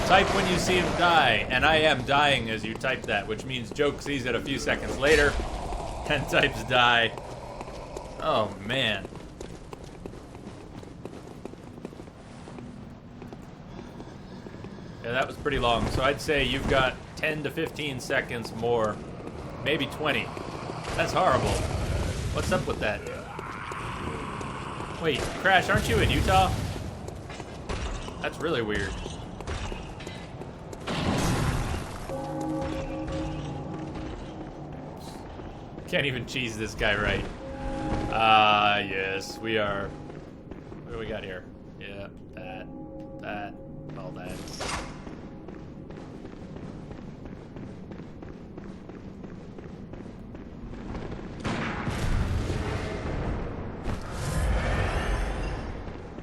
type when you see him die. And I am dying as you type that, which means joke sees it a few seconds later and types die. Oh, man. Yeah, that was pretty long. So I'd say you've got 10 to 15 seconds more. Maybe 20. That's horrible. What's up with that? Wait, Crash, aren't you in Utah? That's really weird. Can't even cheese this guy right. Yes, we are. What do we got here? Yeah, that, all that.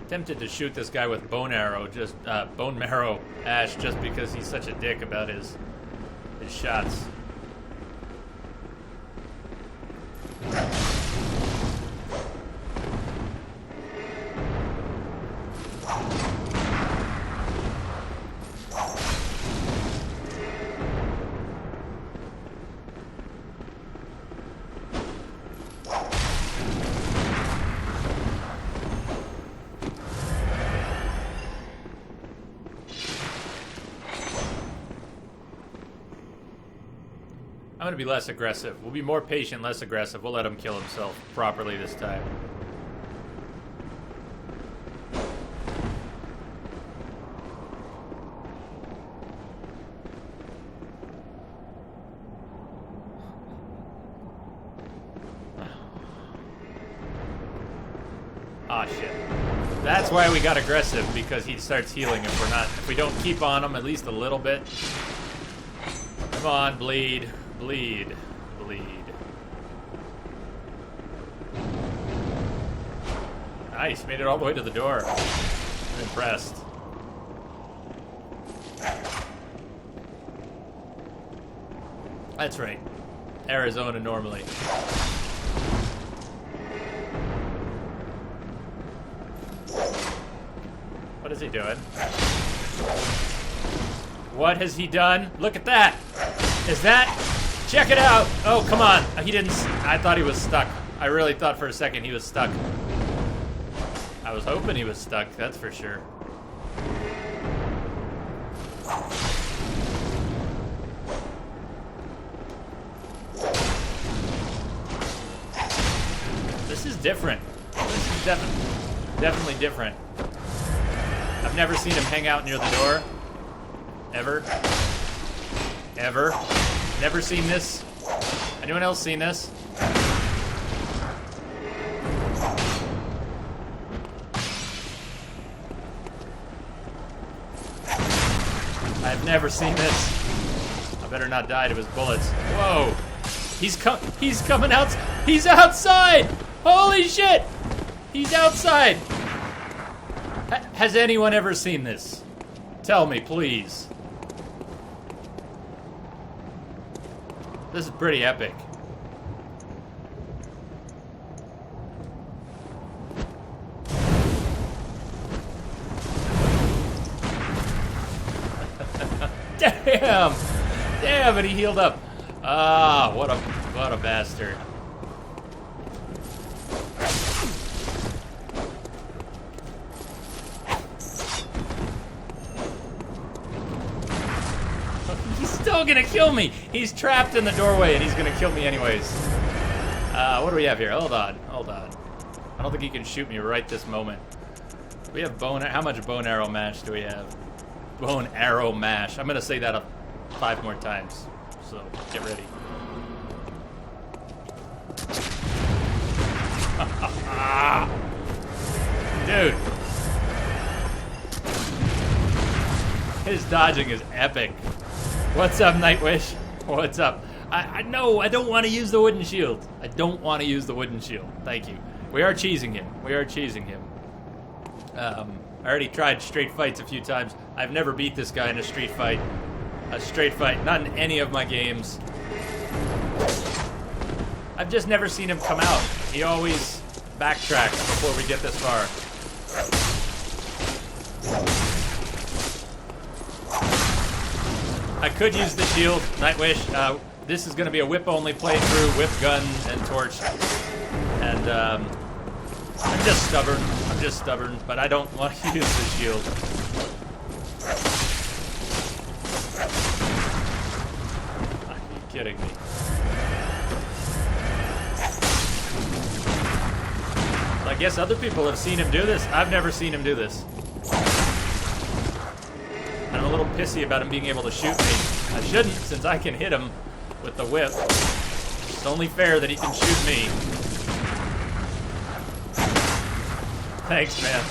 Tempted to shoot this guy with bone marrow ash, just because he's such a dick about his shots. I'm gonna be less aggressive. We'll be more patient, less aggressive. We'll let him kill himself properly this time. Ah, shit. That's why we got aggressive, because he starts healing if we don't keep on him at least a little bit. Come on, bleed. Bleed. Bleed. Nice, made it all the way to the door. I'm impressed. That's right. Arizona normally. What is he doing? What has he done? Look at that! Is that... Check it out! Oh, come on. He didn't... I thought he was stuck. I really thought for a second he was stuck. I was hoping he was stuck, that's for sure. This is different. This is definitely different. I've never seen him hang out near the door. Ever. Ever. Never seen this. Anyone else seen this? I've never seen this. I better not die to his bullets. Whoa. He's coming out. He's outside. Holy shit. He's outside. Has anyone ever seen this? Tell me, please. This is pretty epic. Damn! Damn, and he healed up. Ah, what a bastard. still gonna kill me. He's trapped in the doorway and he's gonna kill me anyways. What do we have here? Hold on. I don't think he can shoot me right this moment. We have how much bone arrow mash do we have? Bone arrow mash. I'm gonna say that 5 more times. So get ready. Dude. His dodging is epic. What's up, Nightwish? What's up? I know, I don't want to use the wooden shield. I don't want to use the wooden shield. Thank you. We are cheesing him. I already tried straight fights a few times. I've never beat this guy in a straight fight. Not in any of my games. I've just never seen him come out. He always backtracks before we get this far. I could use the shield, Nightwish. This is going to be a whip-only playthrough, whip, gun, and torch. And I'm just stubborn, but I don't want to use the shield. Are you kidding me? I guess other people have seen him do this. I've never seen him do this. I'm a little pissy about him being able to shoot me. I shouldn't, since I can hit him with the whip. It's only fair that he can shoot me. Thanks, man.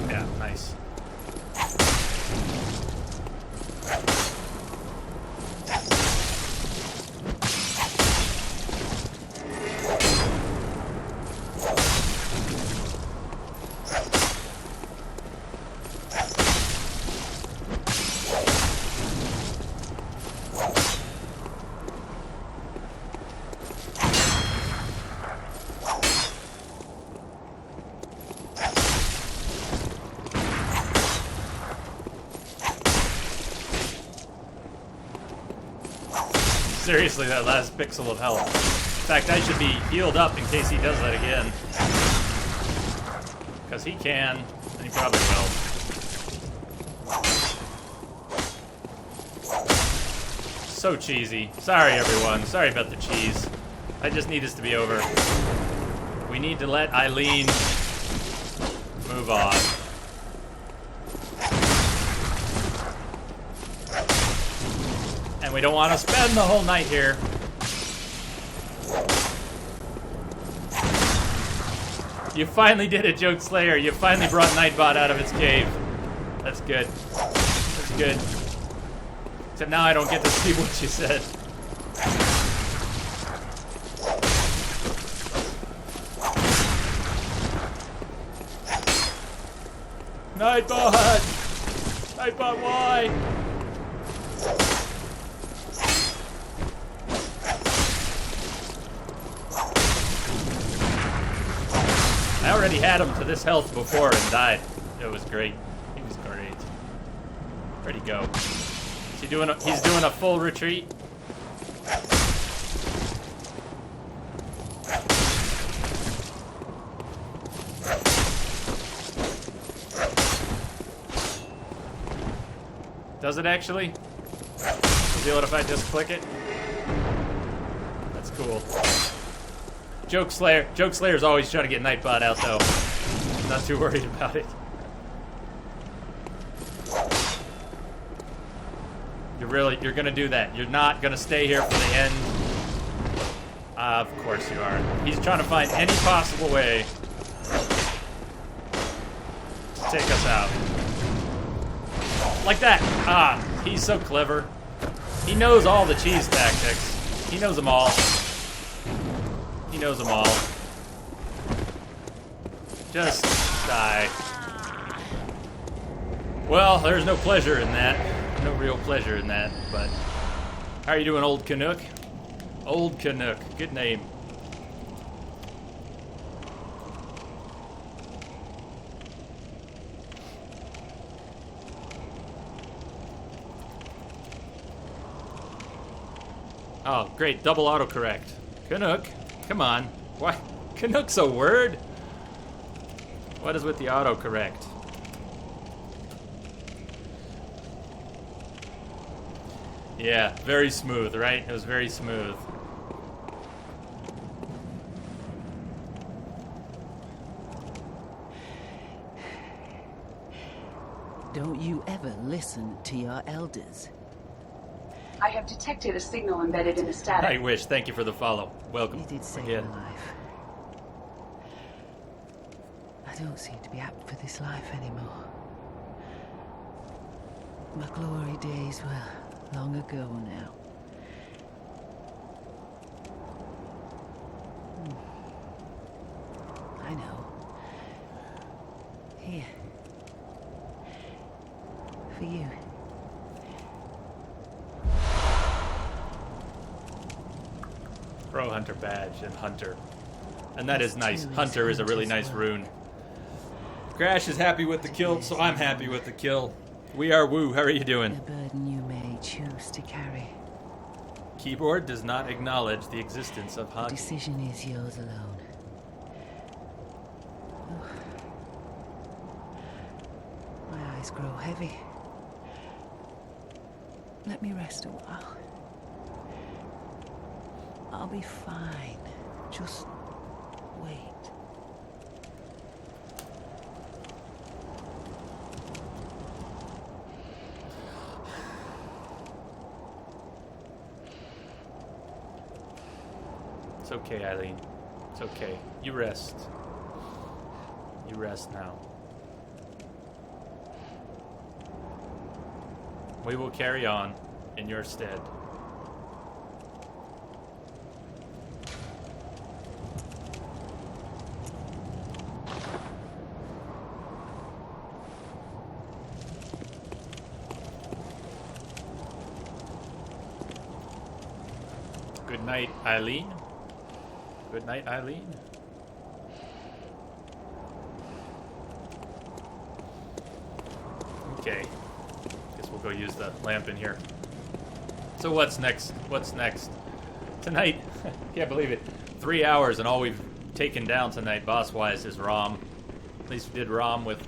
Yeah, nice. Seriously, that last pixel of health. In fact, I should be healed up in case he does that again. Because he can, and he probably will. So cheesy. Sorry, everyone. Sorry about the cheese. I just need this to be over. We need to let Eileen move on. And we don't want to spend the whole night here. You finally did it, Joke Slayer. You finally brought Nightbot out of its cave. That's good. That's good. Except now I don't get to see what you said. Nightbot! Nightbot, why? I already had him to this health before and died. It was great. He was great. Where'd he go? Is he doing he's doing a full retreat? Does it actually? Deal it if I just click it? That's cool. Joke Slayer's always trying to get Nightbot out, though. I'm not too worried about it. You're gonna do that. You're not gonna stay here for the end. Of course you are. He's trying to find any possible way to take us out. Like that. Ah, he's so clever. He knows all the cheese tactics. He knows them all. He knows them all. Just die. Well, there's no pleasure in that. No real pleasure in that, but... How are you doing, Old Canuck? Old Canuck. Good name. Oh, great. Double autocorrect. Canuck. Come on. Why? Canuck's a word? What is with the autocorrect? Yeah, very smooth, right? It was very smooth. Don't you ever listen to your elders? I have detected a signal embedded in the static. I wish. Thank you for the follow. Welcome. You did save Again. my life. I don't seem to be apt for this life anymore. My glory days were long ago now. I know. Here. For you. Pro Hunter badge and Hunter. And that is nice. Two Hunter is a really Hunters nice well. rune. Crash is happy with the kill, so I'm happy with the kill. We are Woo. How are you A doing? burden you may choose to carry. Keyboard does not acknowledge the existence of The Hagi. decision is yours alone. Oh. My eyes grow heavy. Let me rest a while. I'll be fine. Just wait. It's okay, Eileen. It's okay. You rest. You rest now. We will carry on in your stead. Good night, Eileen. Good night, Eileen. Okay. Guess we'll go use the lamp in here. So what's next? What's next? Tonight, can't believe it, 3 hours and all we've taken down tonight, boss-wise, is ROM. At least we did ROM with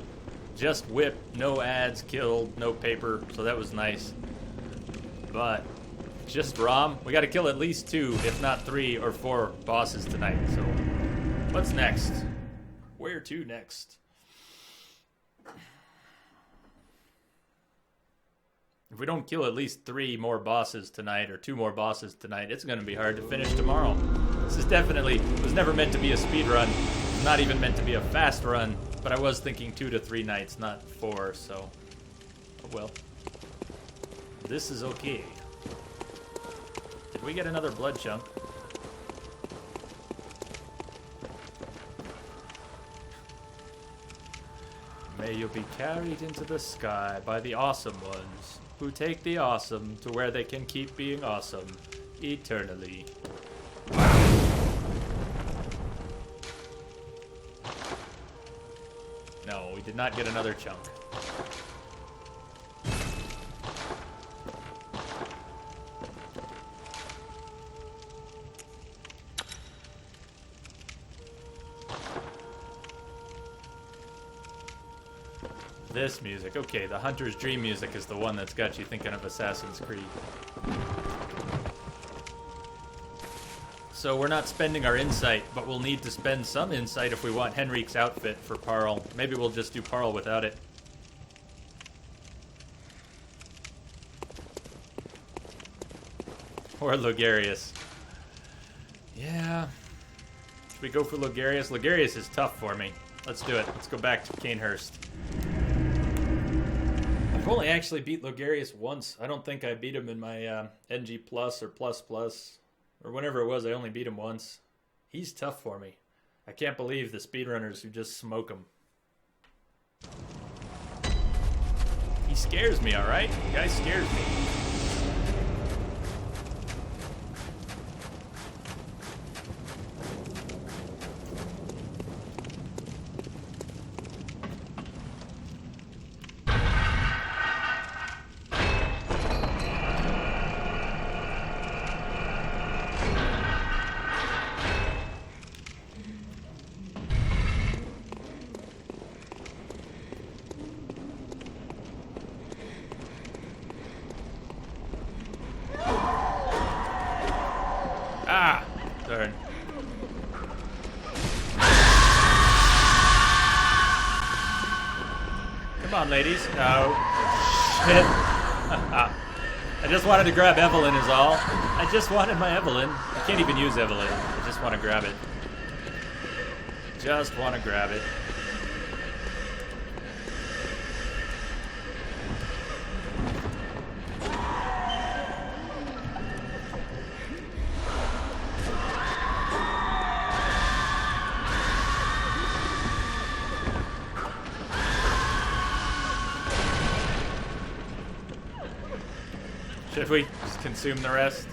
just whip, no ads, killed, no paper, so that was nice. But just ROM, we gotta kill at least 2, if not 3 or 4 bosses tonight, so what's next? Where to next? If we don't kill at least 3 more bosses tonight, or 2 more bosses tonight, it's gonna be hard to finish tomorrow. This is definitely, was never meant to be a speed run. It's not even meant to be a fast run, but I was thinking 2 to 3 nights, not 4, so, oh well. This is okay. Did we get another blood chunk? May you be carried into the sky by the awesome ones, who take the awesome to where they can keep being awesome eternally. No, we did not get another chunk. This music. Okay, the Hunter's Dream music is the one that's got you thinking of Assassin's Creed. So we're not spending our insight, but we'll need to spend some insight if we want Henrik's outfit for Parl. Maybe we'll just do Parl without it. Or Logarius. Yeah. Should we go for Logarius? Logarius is tough for me. Let's do it. Let's go back to Canehurst. I've only actually beat Logarius once. I don't think I beat him in my NG Plus or Plus Plus. Or whenever it was, I only beat him once. He's tough for me. I can't believe the speedrunners who just smoke him. He scares me, alright? The guy scares me. ladies. No. Shit. I just wanted to grab Evelyn is all. I just wanted my Evelyn. I can't even use Evelyn. I just want to grab it. Just want to grab it. Should we just consume the rest?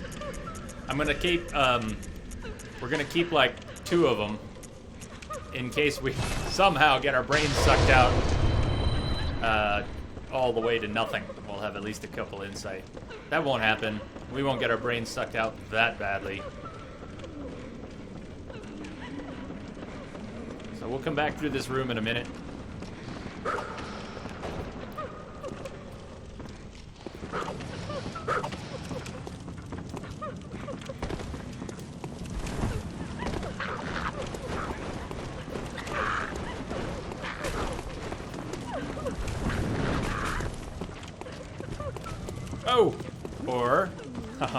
I'm gonna keep, we're gonna keep like 2 of them in case we somehow get our brains sucked out all the way to nothing. We'll have at least a couple insight. That won't happen. We won't get our brains sucked out that badly. So we'll come back through this room in a minute. Oh! Or,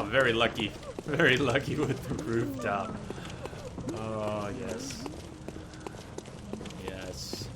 very lucky with the rooftop. Oh, yes. Yes.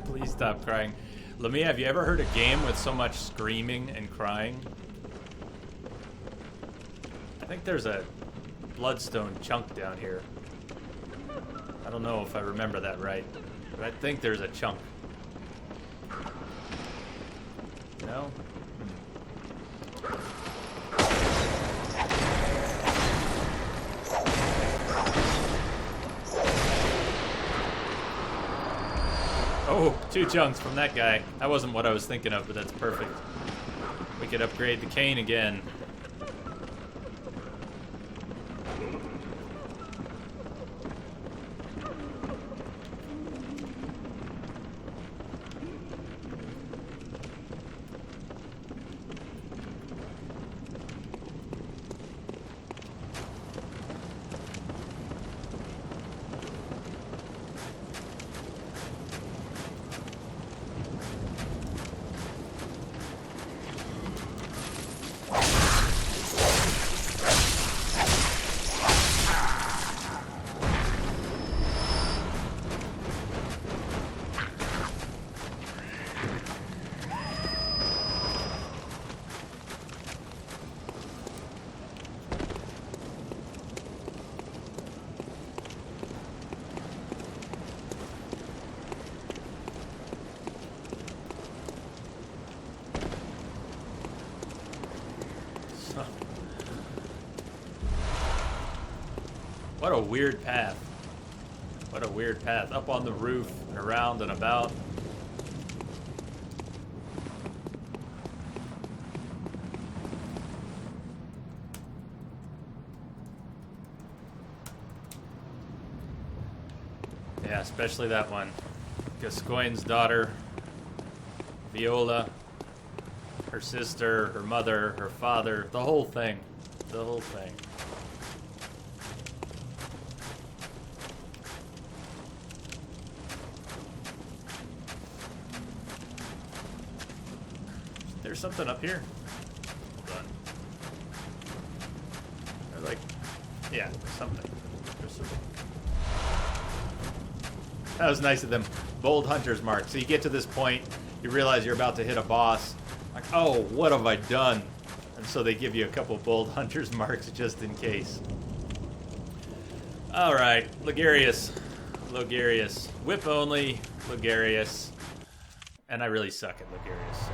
Please stop crying. Lamia, have you ever heard a game with so much screaming and crying? I think there's a bloodstone chunk down here. I don't know if I remember that right, but I think there's a chunk. No? Oh, 2 chunks from that guy. That wasn't what I was thinking of, but that's perfect. We could upgrade the cane again. What a weird path. What a weird path. Up on the roof and around and about. Yeah, especially that one. Gascoigne's daughter, Viola, her sister, her mother, her father, the whole thing. The whole thing. There's something up here. Hold on. Or like, yeah, something. There's something. That was nice of them. Bold hunter's mark. So you get to this point, you realize you're about to hit a boss. Like, oh, what have I done? And so they give you a couple bold hunter's marks just in case. Alright, Logarius. Logarius. Whip only, Logarius. And I really suck at Logarius. So.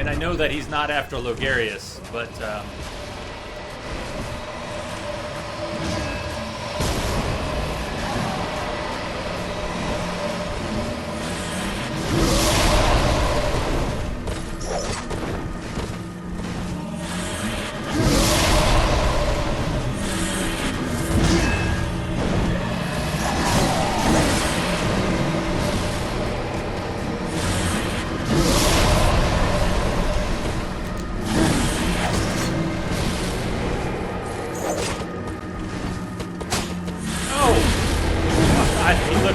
I know that he's not after Logarius, but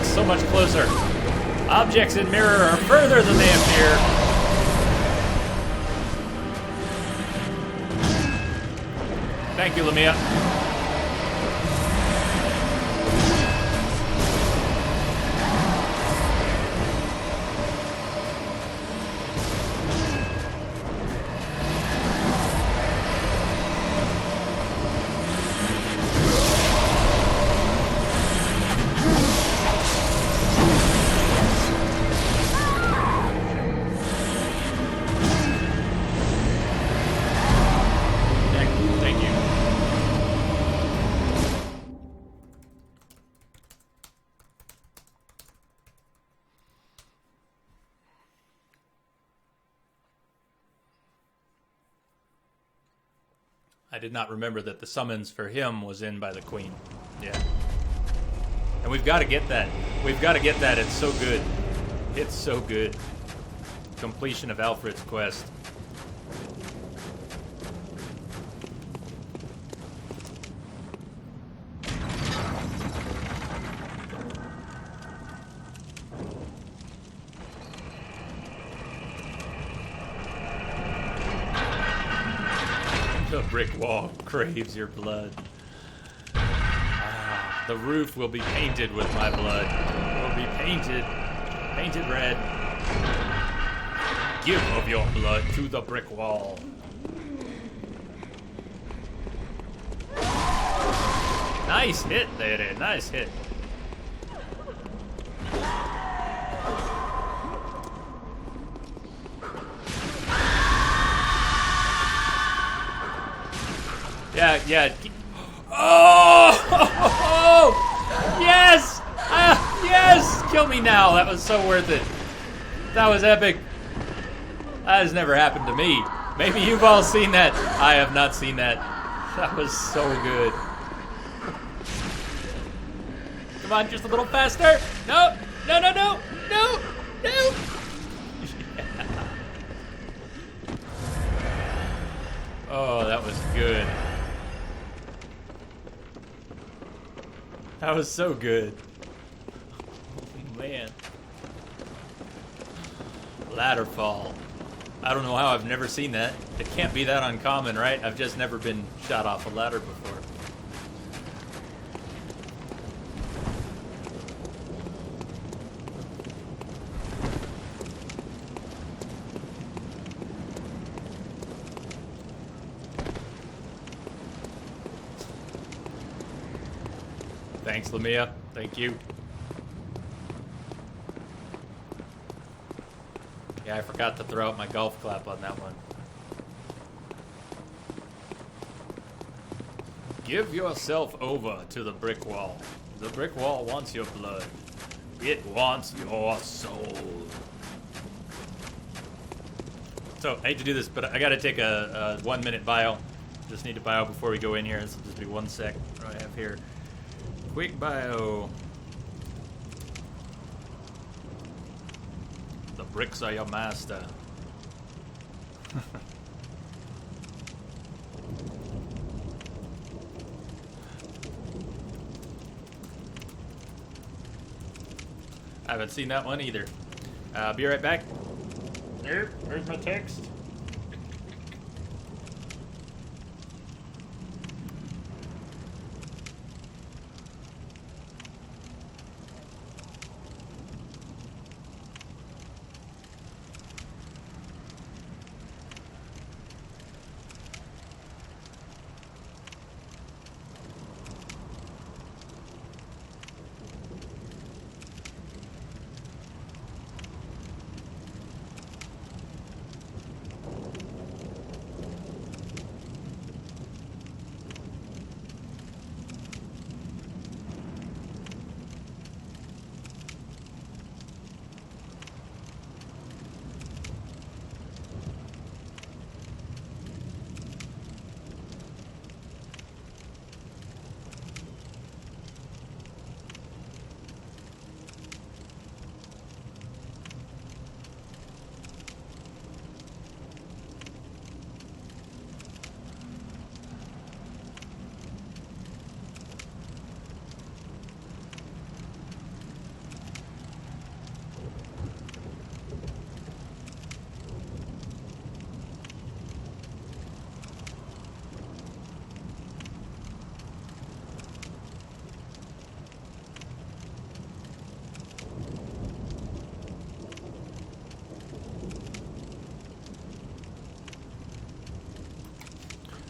so much closer. Objects in mirror are further than they appear. Thank you, Lamia. I did not remember that the summons for him was in by the Queen. Yeah. And we've got to get that. We've got to get that. It's so good. It's so good. Completion of Alfred's quest. The brick wall craves your blood. Ah, the roof will be painted with my blood. Will be painted red. Give of your blood to the brick wall. Nice hit, lady. Nice hit. Yeah. Oh! Yes! Yes! Kill me now. That was so worth it. That was epic. That has never happened to me. Maybe you've all seen that. I have not seen that. That was so good. Come on, just a little faster. No! No! Yeah. Oh, that was good. That was so good. Oh, man. Ladder fall. I don't know how I've never seen that. It can't be that uncommon, right? I've just never been shot off a ladder before. Thanks, Lamia. Thank you. Yeah, I forgot to throw out my golf clap on that one. Give yourself over to the brick wall. The brick wall wants your blood. It wants your soul. So, I hate to do this, but I gotta take a 1 minute bio. Just need to bio before we go in here. This will just be 1 sec. What do I have here? Quick bio. The bricks are your master. I haven't seen that one either. Be right back. There, where's my text?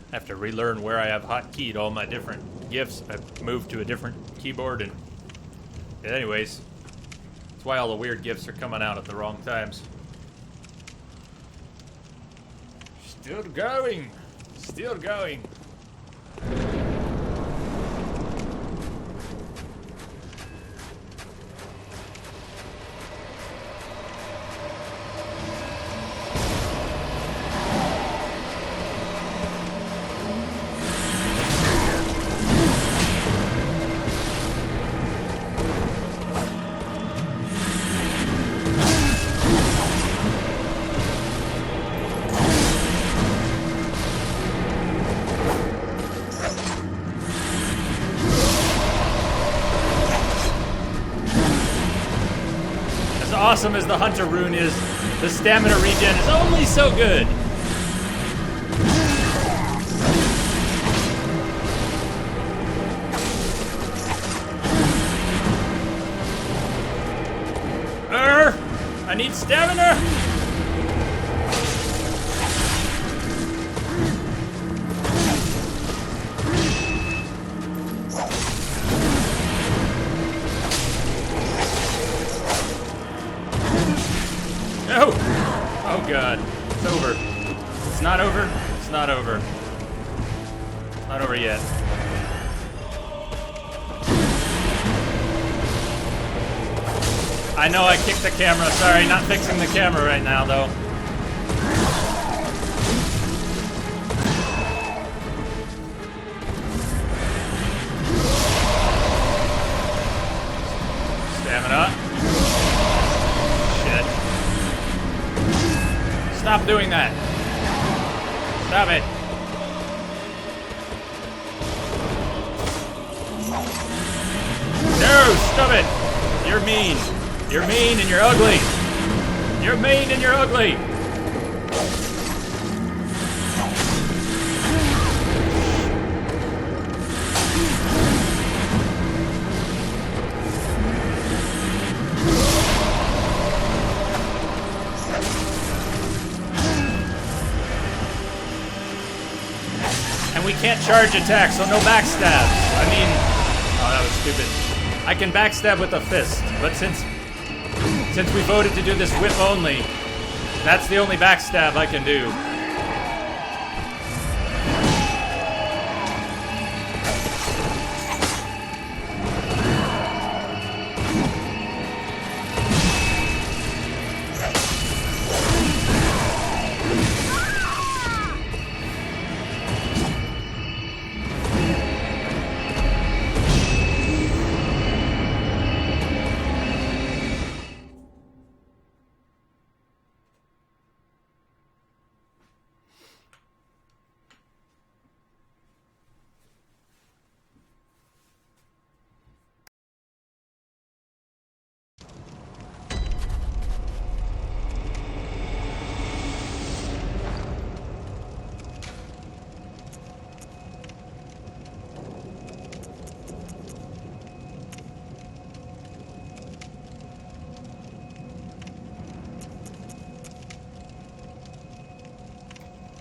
I have to relearn where I have hotkeyed all my different gifts. I've moved to a different keyboard, and anyways, that's why all the weird gifts are coming out at the wrong times. Still going. Still going. Awesome as the Hunter rune is, the stamina regen is only so good. I need stamina. No! Oh god. It's over. It's not over. It's not over. It's not over yet. I know I kicked the camera. Sorry, not fixing the camera right now though. Stamina. Stop doing that. Stop it. No, stop it. You're mean. You're mean and you're ugly. You're mean and you're ugly. And we can't charge attacks, so no backstabs. I mean, oh, that was stupid. I can backstab with a fist, but since we voted to do this whip only, that's the only backstab I can do.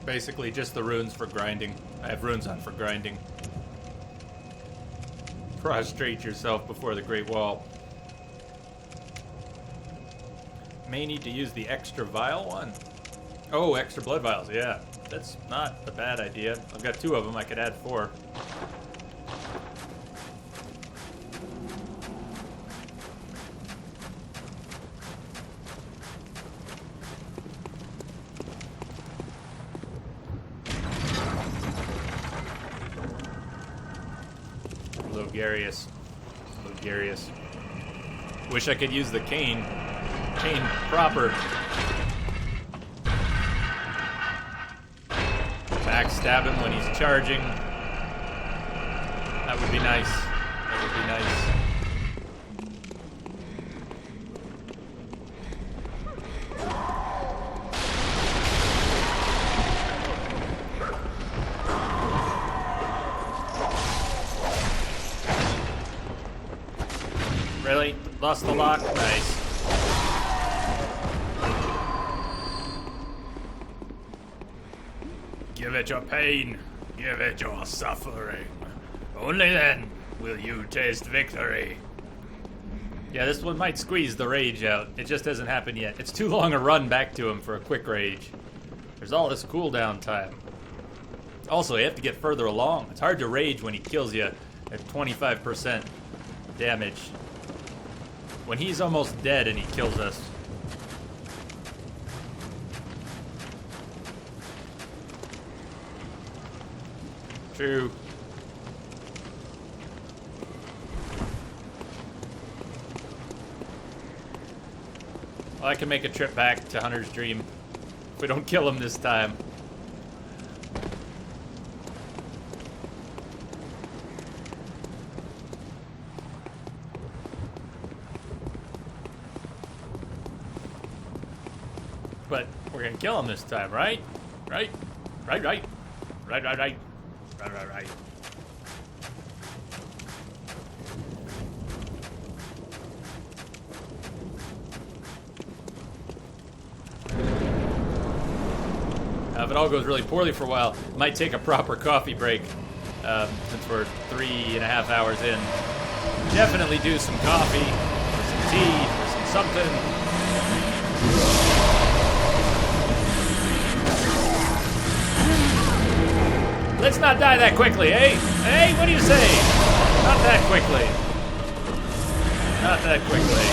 Basically just the runes for grinding. I have runes on for grinding. Prostrate yourself before the Great Wall. May need to use the extra vial one. Oh, extra blood vials, yeah. That's not a bad idea. I've got 2 of them, I could add 4. Logarius. Logarius. Wish I could use the cane. Cane proper. Backstab him when he's charging. That would be nice. That would be nice. Really? Lost the lock? Nice. Give it your pain. Give it your suffering. Only then will you taste victory. Yeah, this one might squeeze the rage out. It just hasn't happened yet. It's too long a run back to him for a quick rage. There's all this cooldown time. Also, you have to get further along. It's hard to rage when he kills you at 25% damage. When he's almost dead and he kills us. True. Well, I can make a trip back to Hunter's Dream if we don't kill him this time. But we're gonna kill him this time, right? Right? Right, right. Right, right, right. Right, right, right. If it all goes really poorly for a while, might take a proper coffee break, since we're 3.5 hours in. Definitely do some coffee, or some tea, or some something. Let's not die that quickly, eh? Hey, what do you say? Not that quickly. Not that quickly.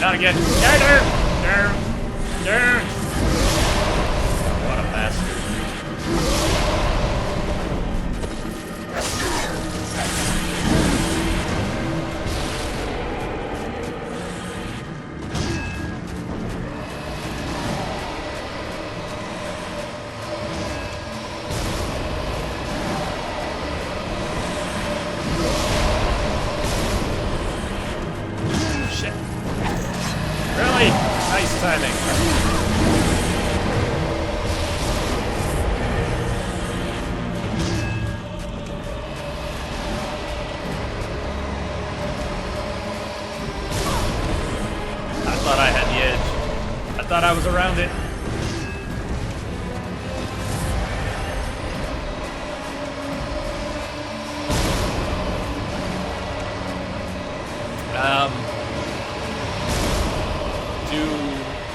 Not again. What a bastard. Timing. I thought I had the edge. I thought I was around it.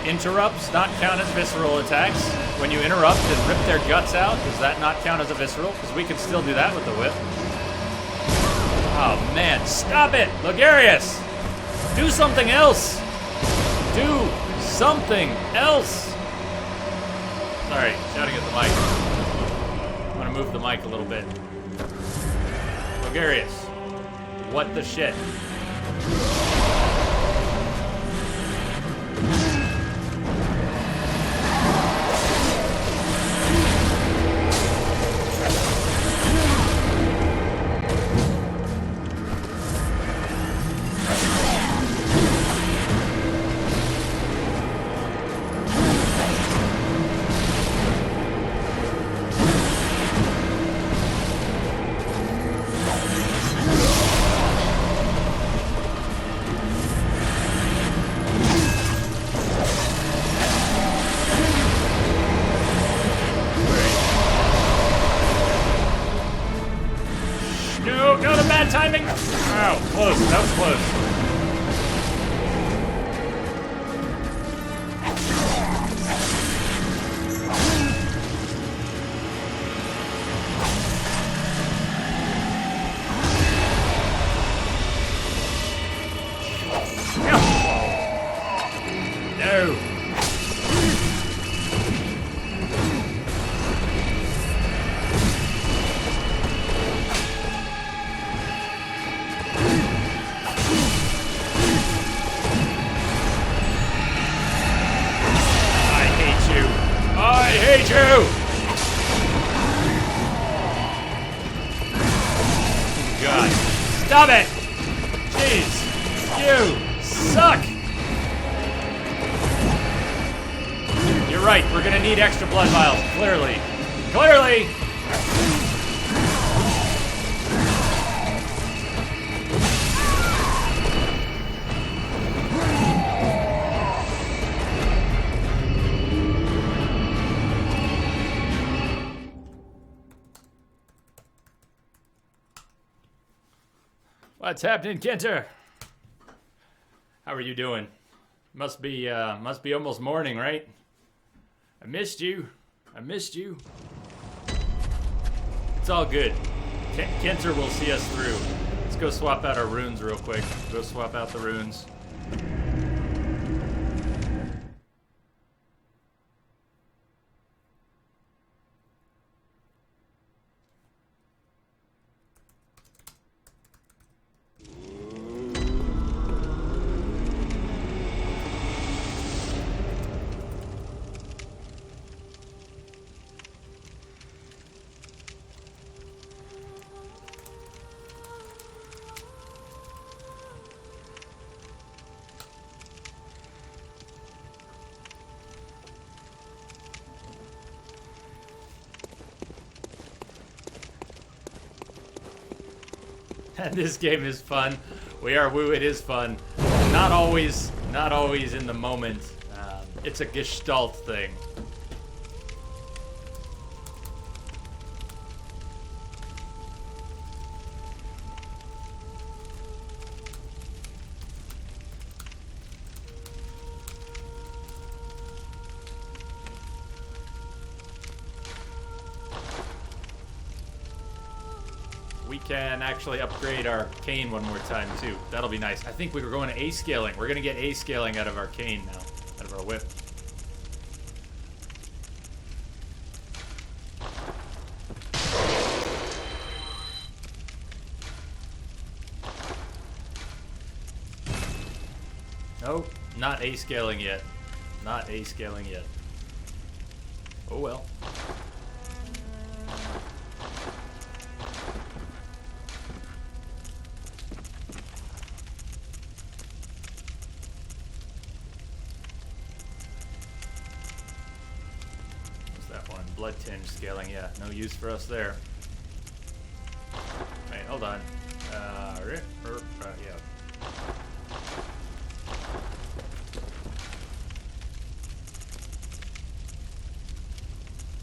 Interrupts not count as visceral attacks? When you interrupt and rip their guts out, does that not count as a visceral? Because we can still do that with the whip. Oh man, stop it! Logarius! Do something else! Do something else! Sorry, shouting at the mic. I'm gonna move the mic a little bit. Logarius, what the shit? close. That was close. No. I hate you. I hate you. God. Stop it. Jeez. You suck. You're right. We're gonna need extra blood vials. Clearly. Clearly. What's happening, Kenter? How are you doing? Must be almost morning, right? I missed you. I missed you. It's all good. Kenter will see us through. Let's go swap out our runes real quick. Go swap out the runes. This game is fun. We are woo. It is fun. Not always in the moment. It's a gestalt thing. We can actually upgrade our Arcane one more time, too. That'll be nice. I think we were going to A-scaling. We're going to get A-scaling out of our Arcane now. Out of our whip. Nope. Not A-scaling yet. Not A-scaling yet. Oh well. Blood tinge scaling, yeah, no use for us there. Wait, hold on. Yeah.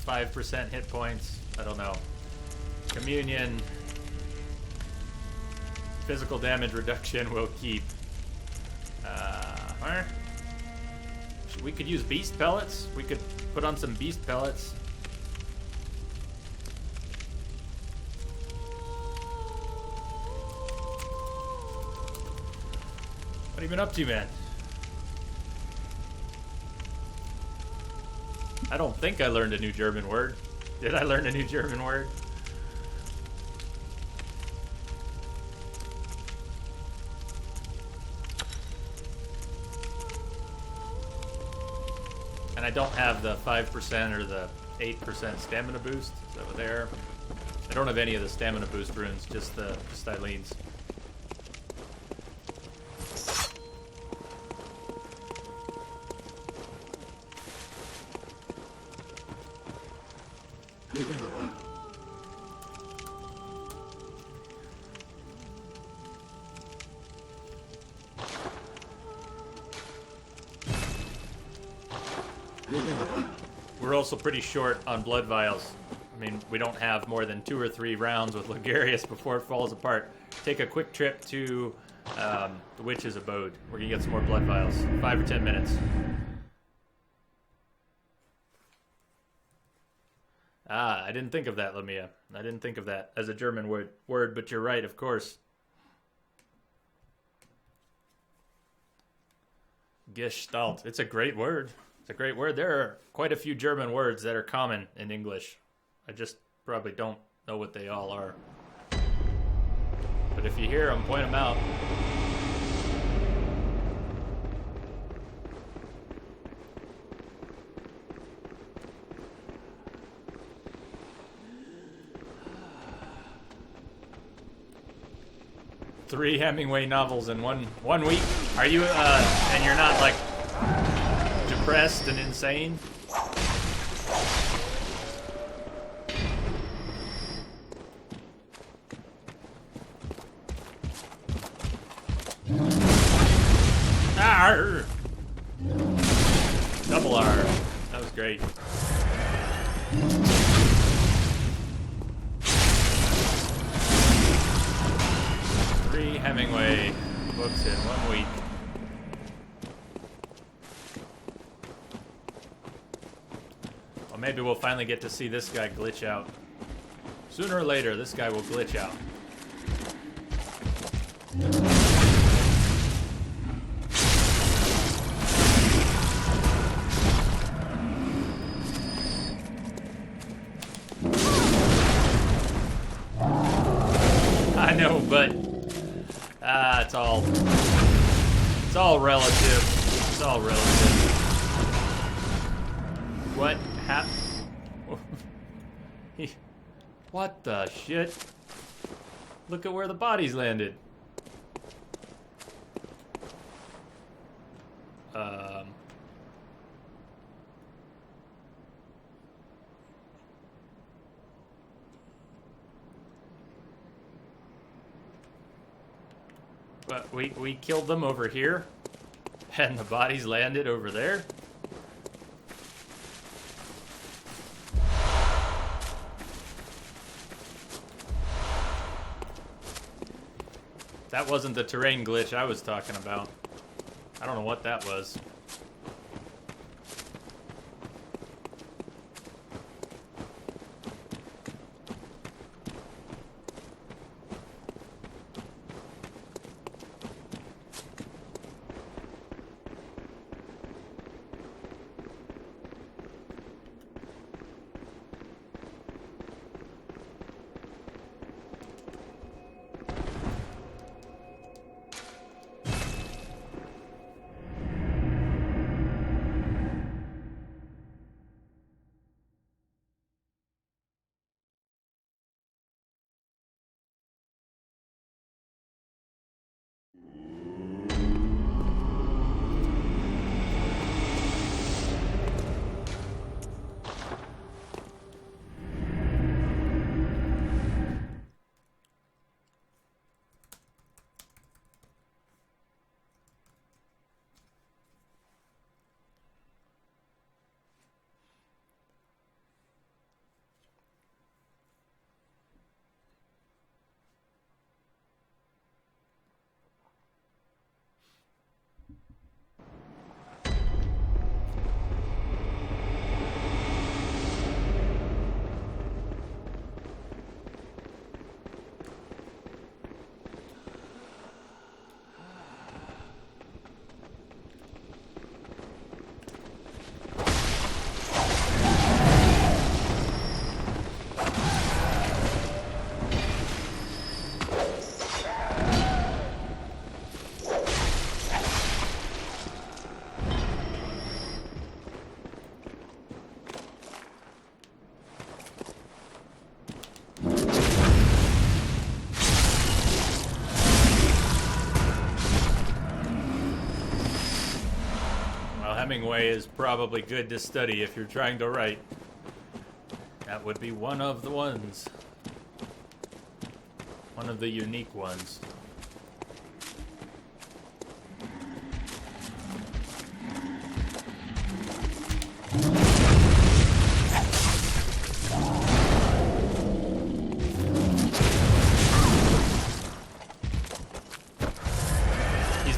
5% hit points. I don't know. Communion. Physical damage reduction will keep. We could use beast pellets. We could put on some beast pellets. What have you been up to, man? I don't think I learned a new German word. Did I learn a new German word? And I don't have the 5% or the 8% stamina boost. Is that what they are? I don't have any of the stamina boost runes, just Eileen's. We're also pretty short on blood vials. I mean, we don't have more than 2 or 3 rounds with Ligarius before it falls apart. take a quick trip to the witch's abode. We're gonna get some more blood vials. 5 or 10 minutes. Ah, I didn't think of that, Lamia. I didn't think of that as a German word, but you're right, of course. Gestalt. It's a great word. It's a great word. There are quite a few German words that are common in English. I just probably don't know what they all are. But if you hear them, point them out. Three Hemingway novels in one week. Are you and you're not like depressed and insane? Arr! Double R. That was great. Three Hemingway books in 1 week. Well, maybe we'll finally get to see this guy glitch out. Sooner or later, this guy will glitch out. I know, but it's all relative. It's all relative. What happened? What the shit? Look at where the bodies landed. But we killed them over here, and the bodies landed over there. That wasn't the terrain glitch I was talking about. I don't know what that was. Hemingway is probably good to study if you're trying to write. That would be one of the ones. One of the unique ones.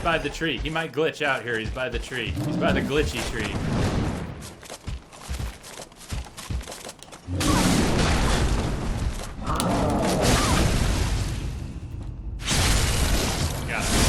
by the tree. He might glitch out here. He's by the tree. He's by the glitchy tree. Got him.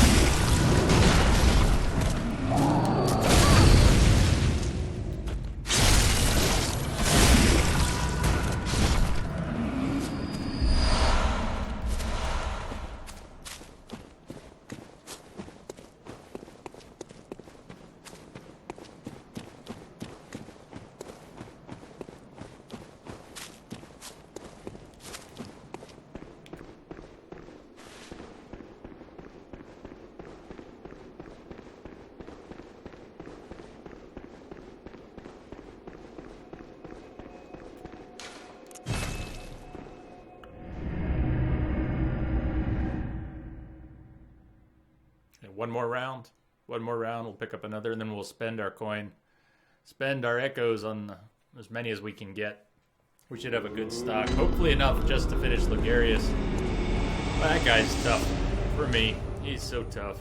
One more round. One more round. We'll pick up another, and then we'll spend our coin. Spend our echoes on as many as we can get. We should have a good stock. Hopefully enough just to finish Lugarius. Well, that guy's tough. For me. He's so tough.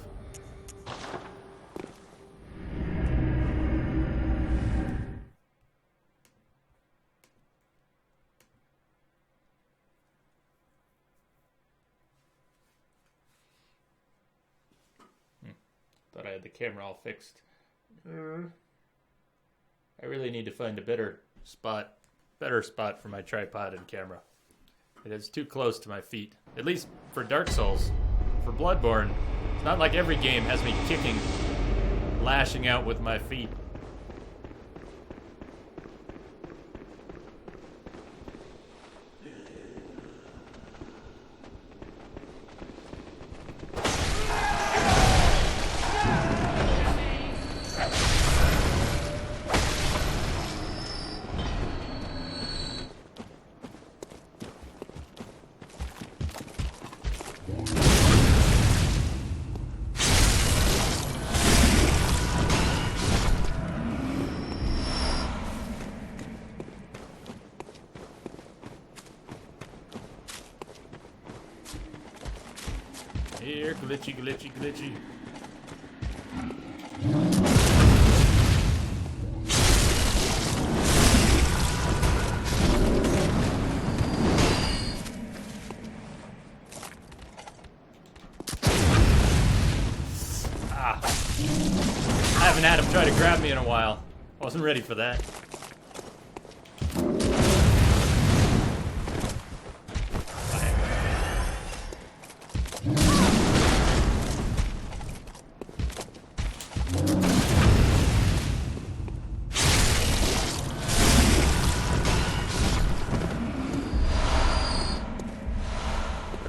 Thought I had the camera all fixed. I really need to find a better spot for my tripod and camera. It is too close to my feet. At least for Dark Souls. For Bloodborne, it's not like every game has me kicking, lashing out with my feet. Here, glitchy, glitchy, glitchy. Ah. I haven't had him try to grab me in a while. Wasn't ready for that.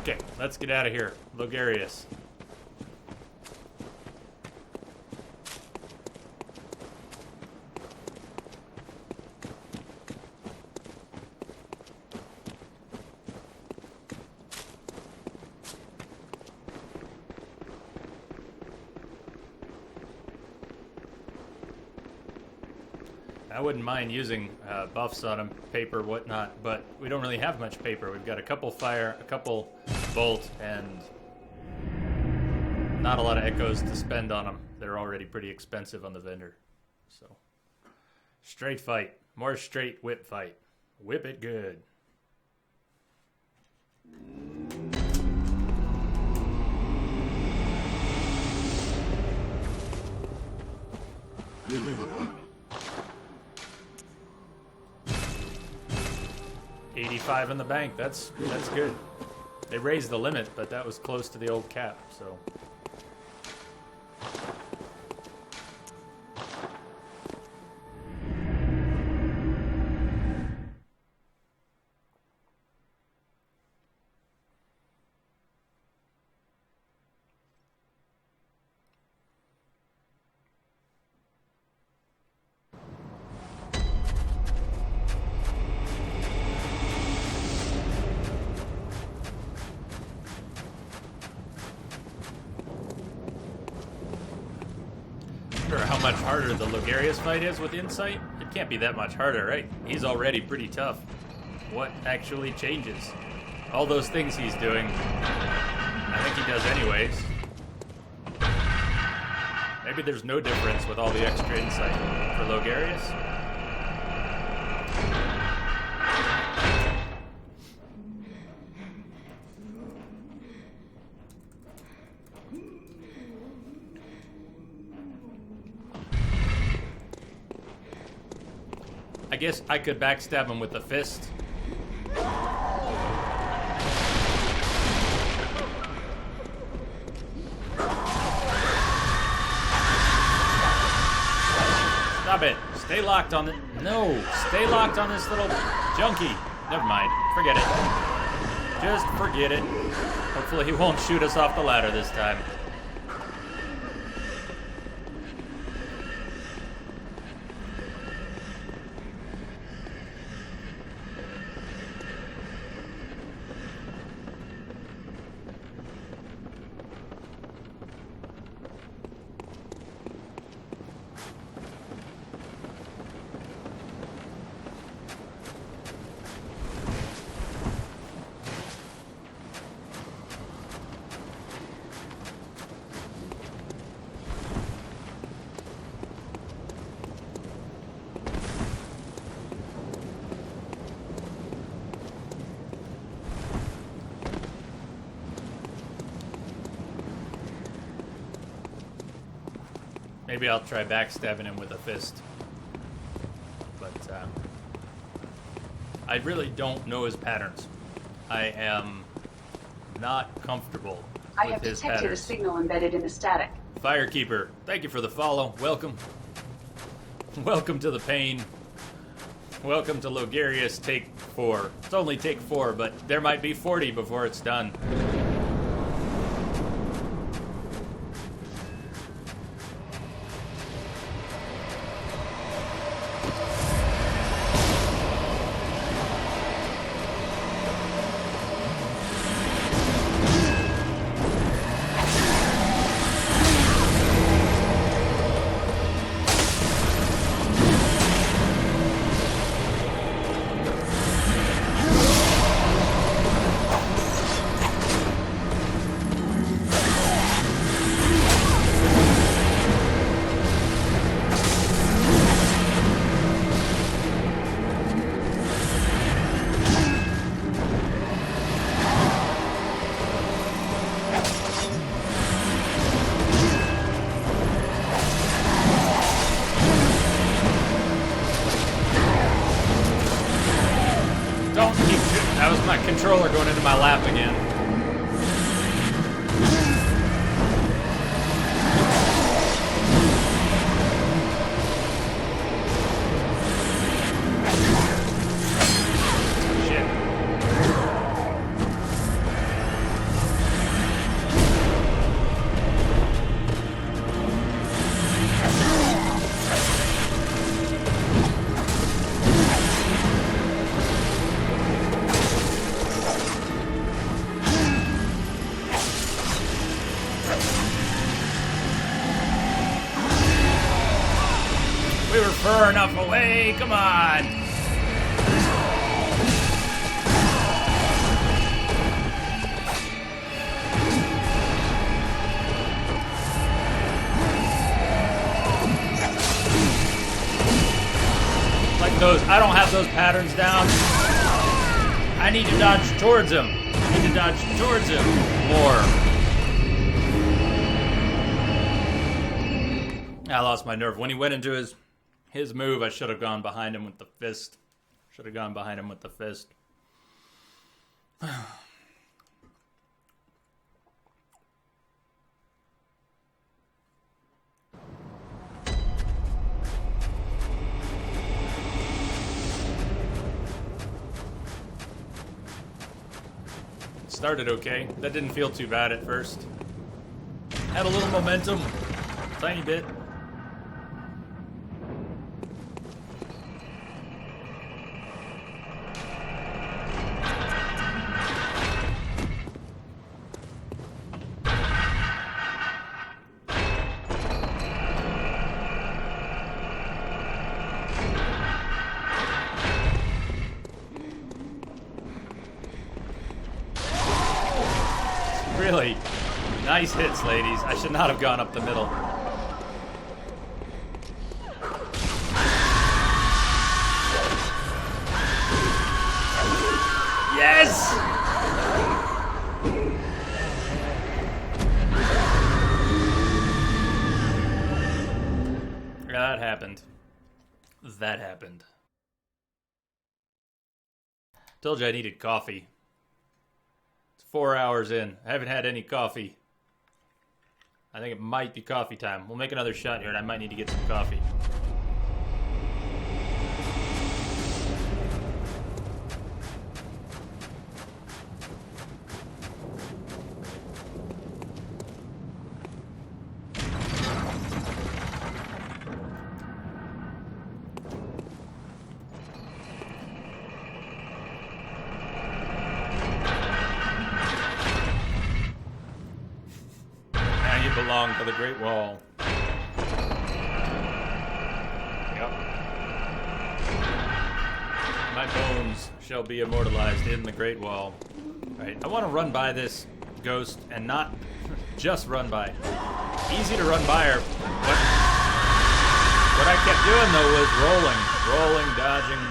Okay, let's get out of here. Lugarius. I wouldn't mind using buffs on him, paper, whatnot, but we don't really have much paper. We've got a couple fire, a couple bolt, and not a lot of echoes to spend on them. They're already pretty expensive on the vendor. So, straight fight. More straight whip fight. Whip it good. $85 in the bank. That's good. They raised the limit, but that was close to the old cap, so. How much harder the Lugarius fight is with insight? It can't be that much harder, right? He's already pretty tough. What actually changes? All those things he's doing, I think he does anyways. Maybe there's no difference with all the extra insight for Logarius. I guess I could backstab him with a fist. Stop it. Stay locked on it. No. Stay locked on this little junkie. Never mind. Forget it. Just forget it. Hopefully he won't shoot us off the ladder this time. Maybe I'll try backstabbing him with a fist. But, I really don't know his patterns. I am not comfortable I with have his detected a patterns. signal embedded in the static. Firekeeper, thank you for the follow. Welcome. Welcome to the pain. Welcome to Logarius Take 4. It's only Take 4, but there might be 40 before it's done. Don't keep shooting. That was my controller going into my lap again. Shit. We were far enough away. Come on. Like those, I don't have those patterns down. I need to dodge towards him. I need to dodge towards him more. I lost my nerve. When he went into his move, I should have gone behind him with the fist. Should have gone behind him with the fist. Started okay. That didn't feel too bad at first. Had a little momentum. Tiny bit. Really nice hits, ladies. I should not have gone up the middle. Yes! That happened. That happened. Told you I needed coffee. It's 4 hours in. I haven't had any coffee. I think it might be coffee time. We'll make another shot here, and I might need to get some coffee. Belong to the Great Wall. Yep. My bones shall be immortalized in the Great Wall. Right. I want to run by this ghost and not just run by. Easy to run by her. What I kept doing though was rolling, dodging.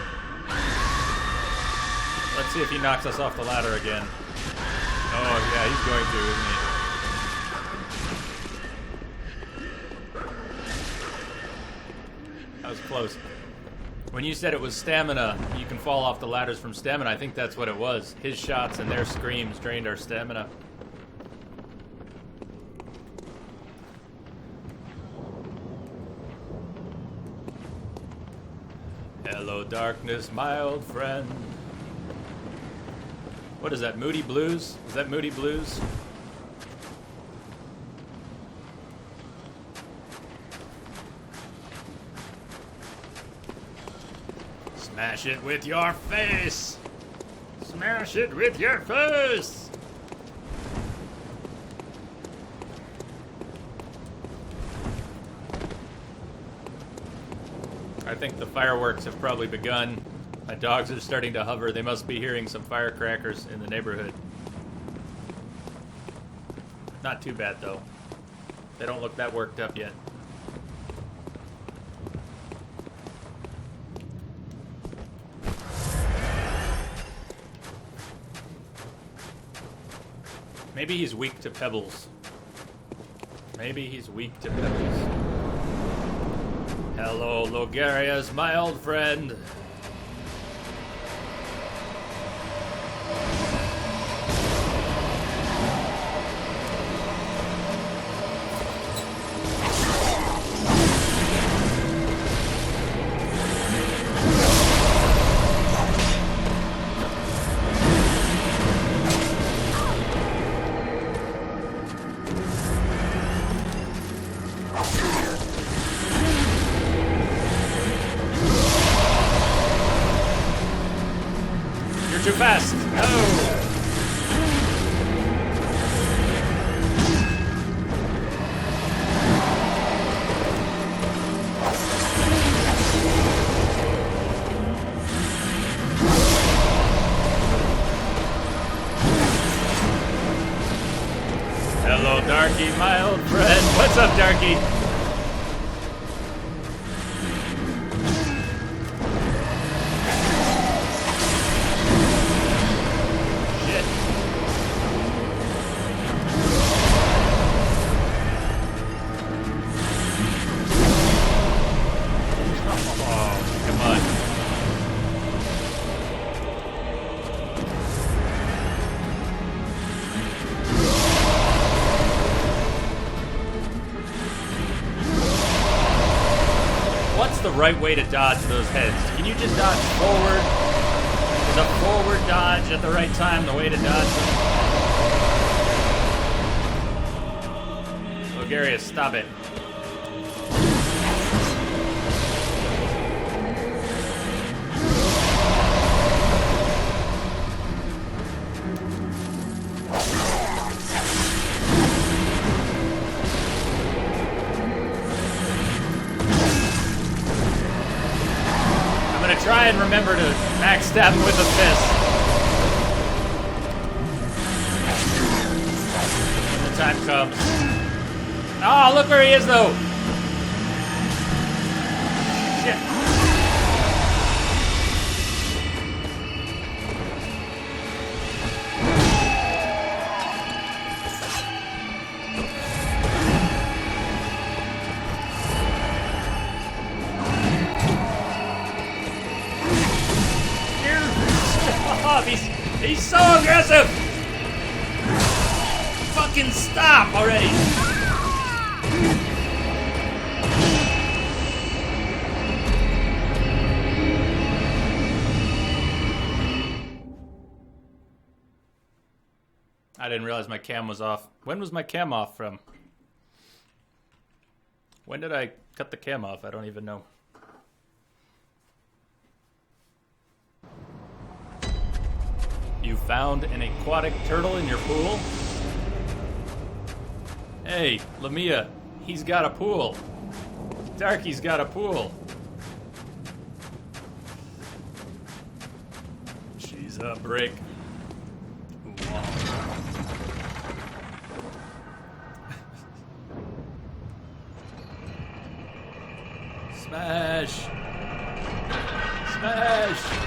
Let's see if he knocks us off the ladder again. Oh yeah, he's going to, isn't he? That was close. When you said it was stamina, you can fall off the ladders from stamina, I think that's what it was. His shots and their screams drained our stamina. Hello, darkness, my old friend. What is that, Moody Blues? Is that Moody Blues? Smash it with your face! Smash it with your face! I think the fireworks have probably begun. My dogs are starting to hover. They must be hearing some firecrackers in the neighborhood. Not too bad, though. They don't look that worked up yet. Maybe he's weak to pebbles. Maybe he's weak to pebbles. Hello, Logarius, my old friend. Too fast. No. Hello, Darky, my old friend. What's up, Darky? The right way to dodge those heads? Can you just dodge forward? Is a forward dodge at the right time the way to dodge them? Logarius, stop it. Try and remember to max stab him with a fist. When the time comes. Oh, look where he is, though. Shit. off. He's so aggressive. Fucking stop already. I didn't realize my cam was off. When was my cam off from? When did I cut the cam off? I don't even know. You found an aquatic turtle in your pool? Hey, Lamia, he's got a pool. Darky's got a pool. She's a brick. Wow. Smash! Smash!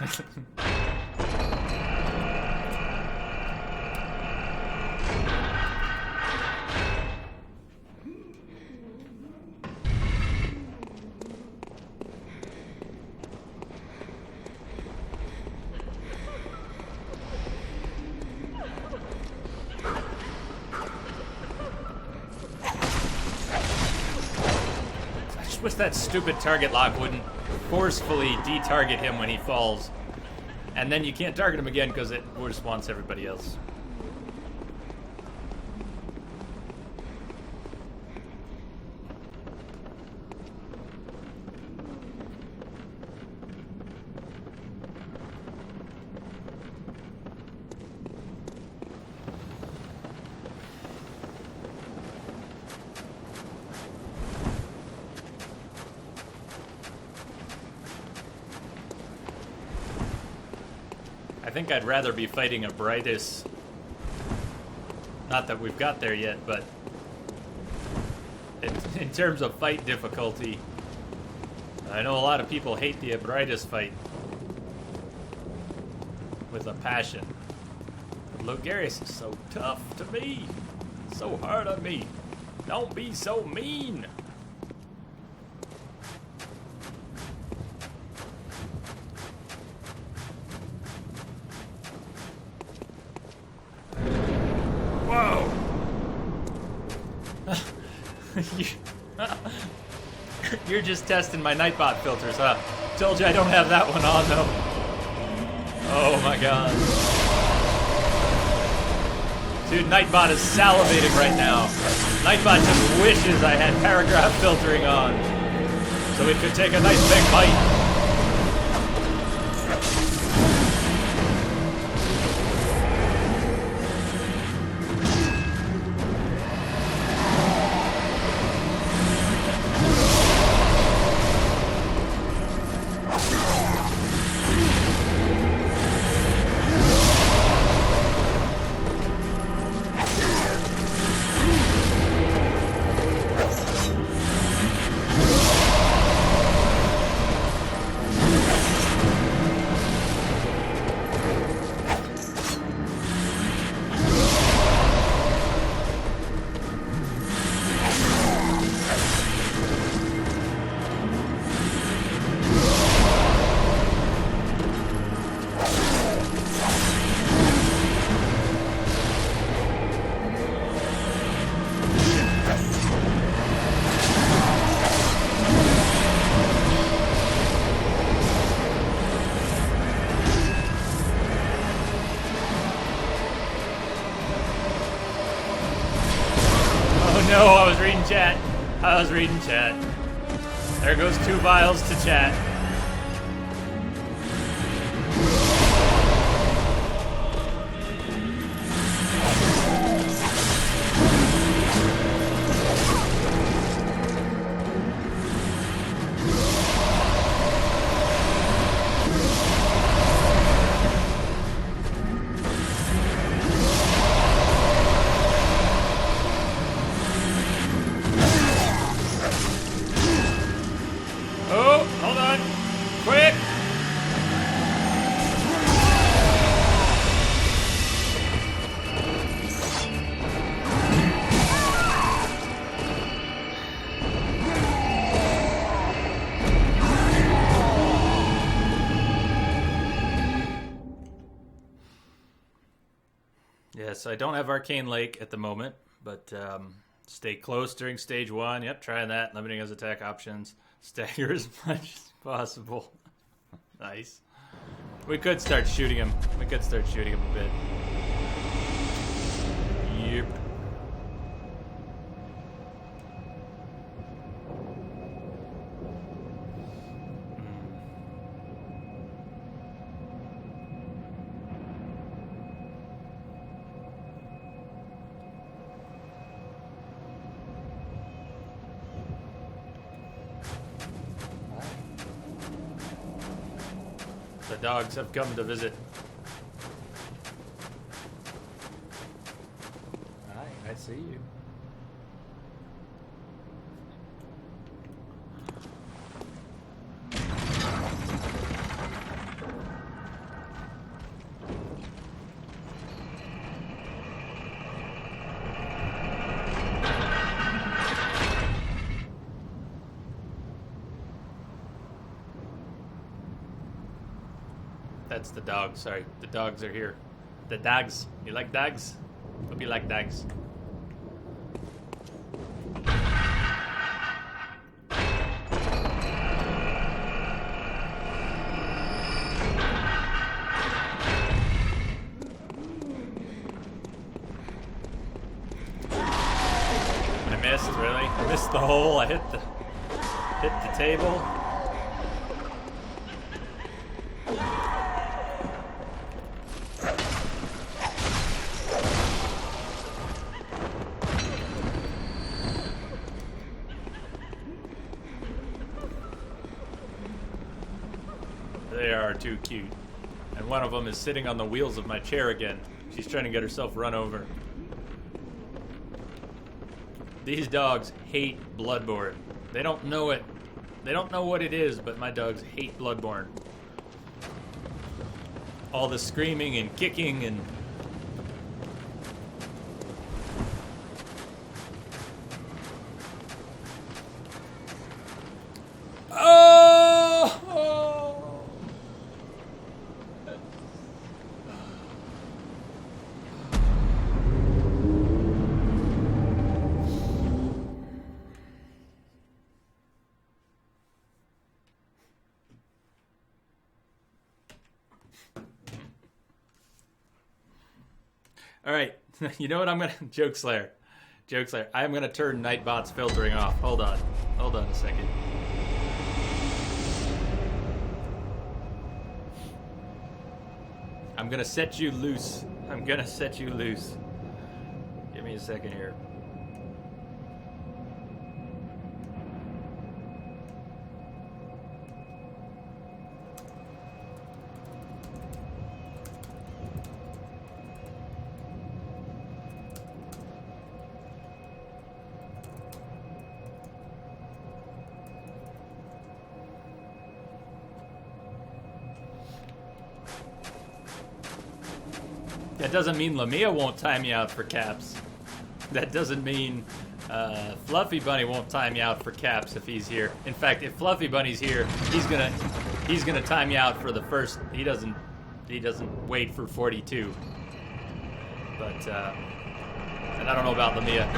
I just wish that stupid target lock wouldn't forcefully de-target him when he falls. And then you can't target him again because it just wants everybody else. I think I'd rather be fighting a Brightus. Not that we've got there yet, but in terms of fight difficulty, I know a lot of people hate the Brightus fight with a passion. But Logarius is so tough to me, so hard on me. Don't be so mean. Whoa! You're just testing my Nightbot filters, huh? Told you I don't have that one on, though. Oh my god. Dude, Nightbot is salivating right now. Nightbot just wishes I had paragraph filtering on, so it could take a nice big bite. No, I was reading chat. I was reading chat. There goes 2 vials to chat. Oh, hold on. Yes, I don't have Arcane Lake at the moment, but stay close during stage 1. Yep, trying that. Limiting his attack options. Stagger as much as possible. Nice. We could start shooting him. We could start shooting him a bit. Yep. The dogs have come to visit. Hi, I see you. That's the dog, sorry. The dogs are here. The dogs. You like dogs? Hope you like dogs. I missed, really? I missed the hole. I hit the table. They are too cute. And one of them is sitting on the wheels of my chair again. She's trying to get herself run over. These dogs hate Bloodborne. They don't know it. They don't know what it is, but my dogs hate Bloodborne. All the screaming and kicking and... All right, you know what I'm gonna... Joke Slayer. I'm gonna turn Nightbot's filtering off. Hold on a second. I'm gonna set you loose. Give me a second here. That doesn't mean Lamia won't time you out for caps. That doesn't mean Fluffy Bunny won't time you out for caps if he's here. In fact, if Fluffy Bunny's here, he's gonna time you out for the first. He doesn't wait for 42. But and I don't know about Lamia.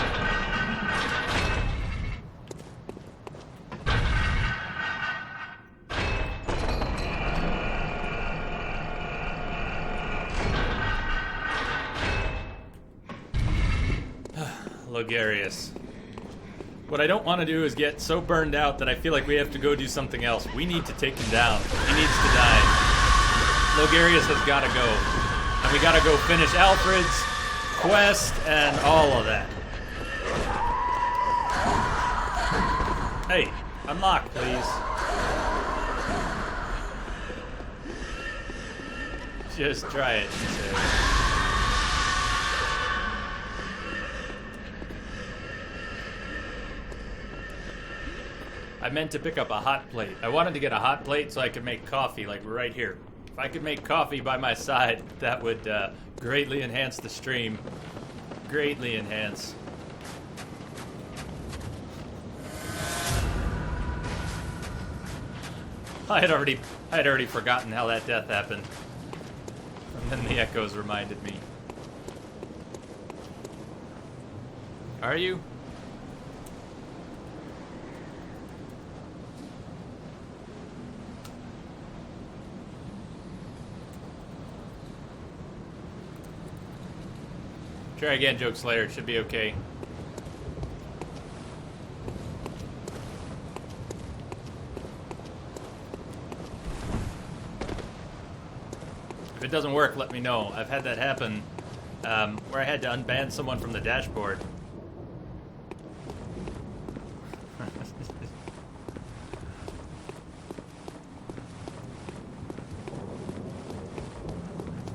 Logarius. What I don't want to do is get so burned out that I feel like we have to go do something else. We need to take him down. He needs to die. Logarius has got to go. And we got to go finish Alfred's quest and all of that. Hey, unlock, please. Just try it. I meant to pick up a hot plate. I wanted to get a hot plate so I could make coffee, like right here. If I could make coffee by my side, that would greatly enhance the stream. Greatly enhance. I had already forgotten how that death happened. And then the echoes reminded me. Are you? Try again, Joke Slayer. It should be okay. If it doesn't work, let me know. I've had that happen where I had to unban someone from the dashboard.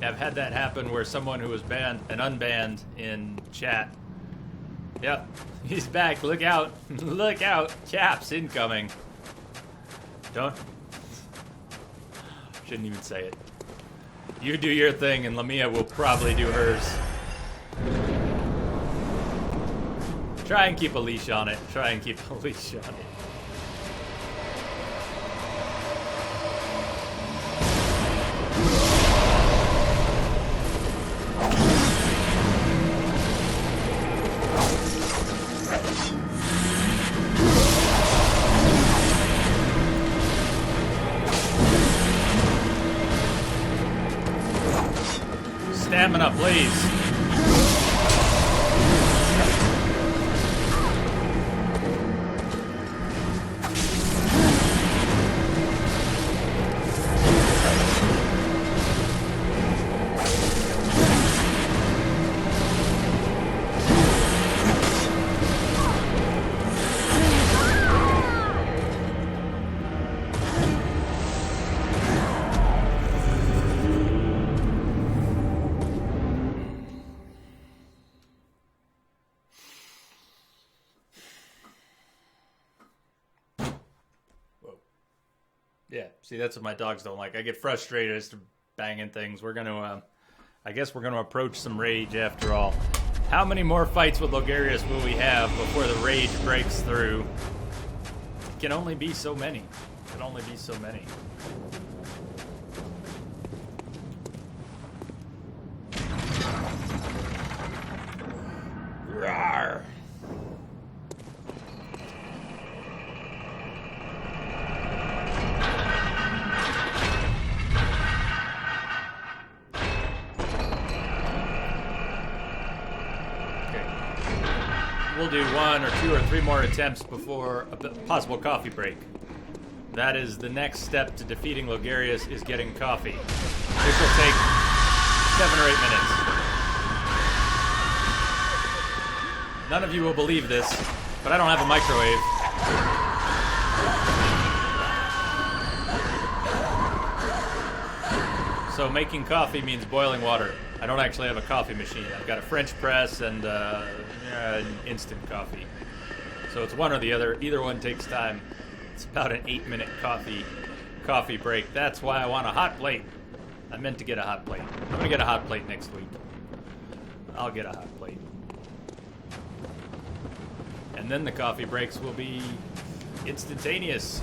I've had that happen where someone who was banned and unbanned in chat. Yep, he's back. Look out. Look out. Chaps incoming. Don't. Shouldn't even say it. You do your thing and Lamia will probably do hers. Try and keep a leash on it. Try and keep a leash on it. Stamina, please. Yeah, see, that's what my dogs don't like. I get frustrated as to banging things. We're gonna, I guess we're gonna approach some rage after all. How many more fights with Logarius will we have before the rage breaks through? It can only be so many. It can only be so many. Rawr. We'll do 1 or 2 or 3 more attempts before a possible coffee break. That is the next step to defeating Logarius, is getting coffee. This will take 7 or 8 minutes. None of you will believe this, but I don't have a microwave. So making coffee means boiling water. I don't actually have a coffee machine. I've got a French press and an instant coffee. So it's one or the other. Either one takes time. It's about an 8-minute coffee break. That's why I want a hot plate. I meant to get a hot plate. I'm gonna get a hot plate next week. I'll get a hot plate. And then the coffee breaks will be instantaneous.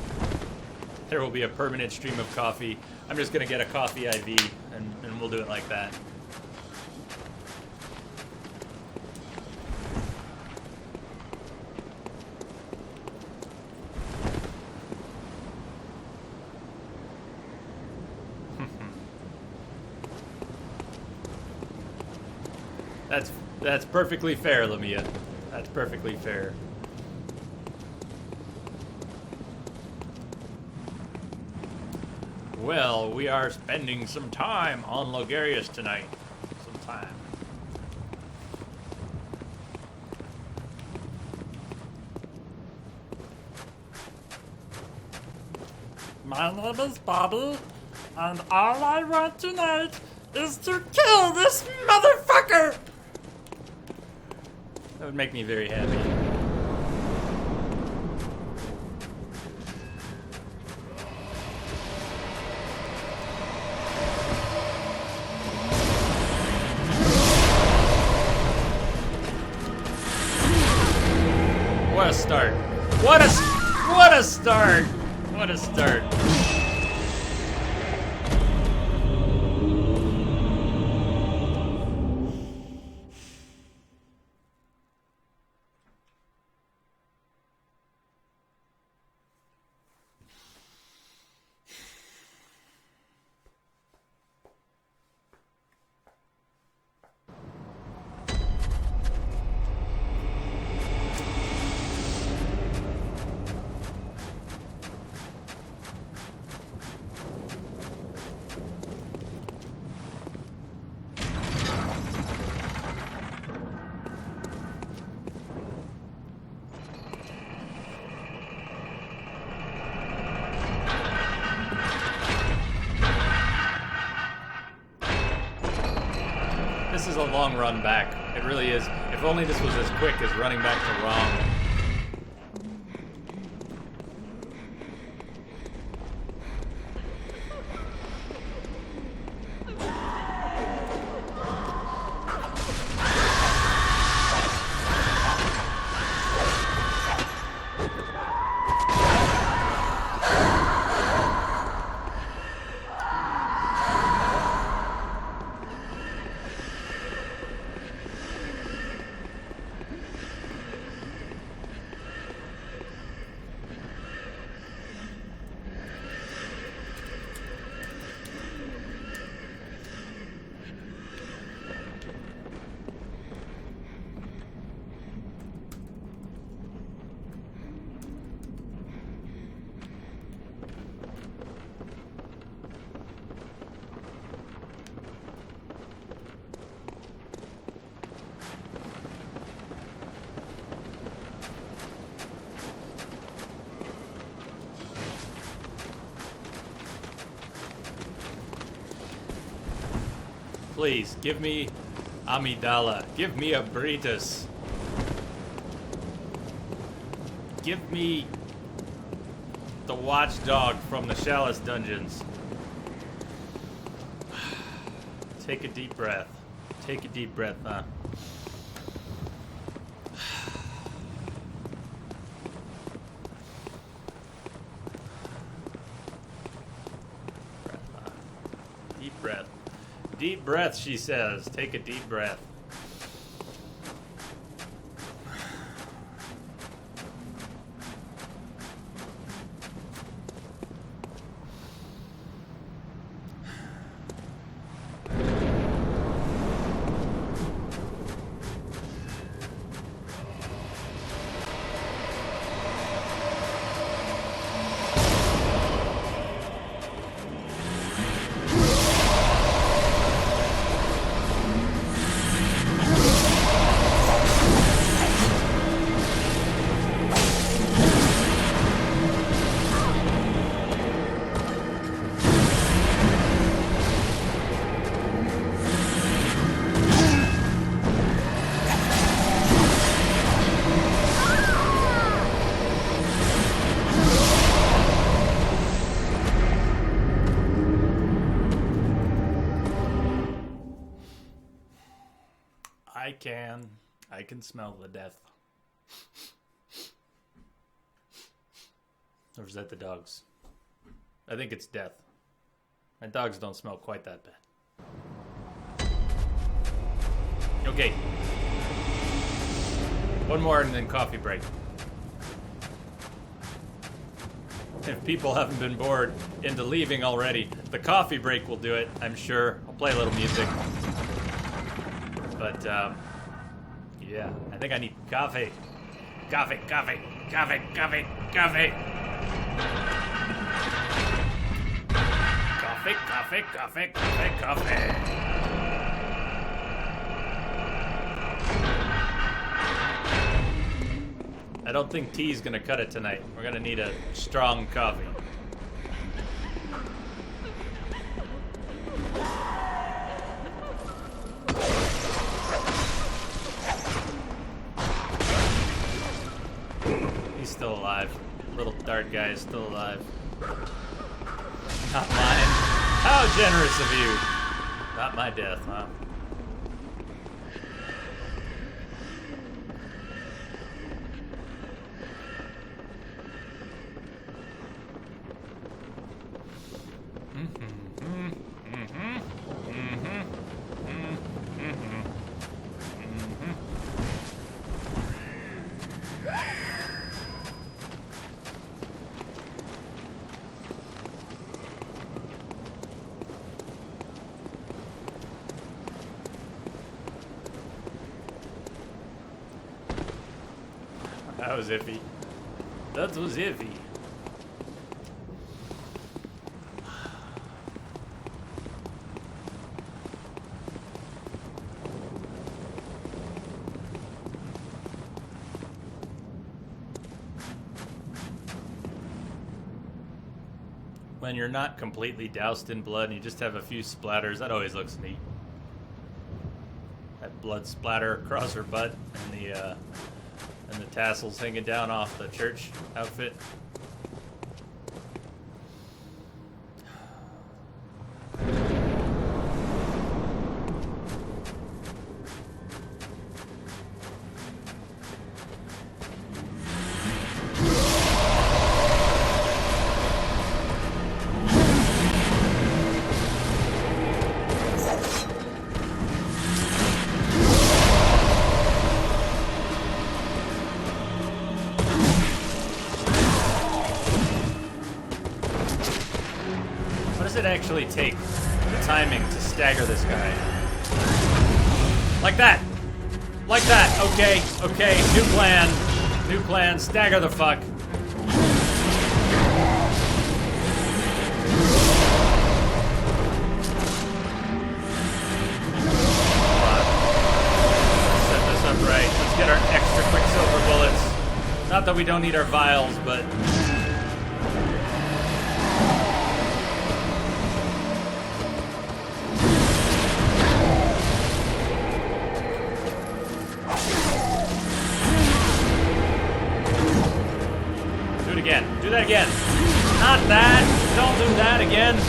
There will be a permanent stream of coffee. I'm just gonna get a coffee IV and we'll do it like that. That's perfectly fair, Lamia. That's perfectly fair. Well, we are spending some time on Logarius tonight. Some time. My name is Bobby, and all I want tonight is to kill this motherfucker! That would make me very happy. What a start. What a start. What a start. This is a long run back. It really is. If only this was as quick as running back to Wrong. Please, give me Amidala. Give me a Britus. Give me the watchdog from the Chalice Dungeons. Take a deep breath. Take a deep breath, huh? Deep breath. Deep breath, she says. Take a deep breath. I can smell the death. Or is that the dogs? I think it's death. My dogs don't smell quite that bad. Okay. One more and then coffee break. If people haven't been bored into leaving already, the coffee break will do it, I'm sure. I'll play a little music. But, yeah, I think I need coffee. Coffee, coffee, coffee, coffee, coffee. Coffee, coffee, coffee, coffee, coffee. I don't think tea's gonna cut it tonight. We're gonna need a strong coffee. He's still alive. Little dart guy is still alive. Not mine. How generous of you. Not my death, huh? That was iffy. That was iffy. When you're not completely doused in blood and you just have a few splatters, that always looks neat. blood splatter across her butt and the tassels hanging down off the church outfit. Actually take the timing to stagger this guy. Like that. Like that. Okay. Okay. New plan. New plan. Stagger the fuck. Set this up right. Let's get our extra quicksilver bullets. Not that we don't need our vials, but... Do that again. Not that. Don't do that again.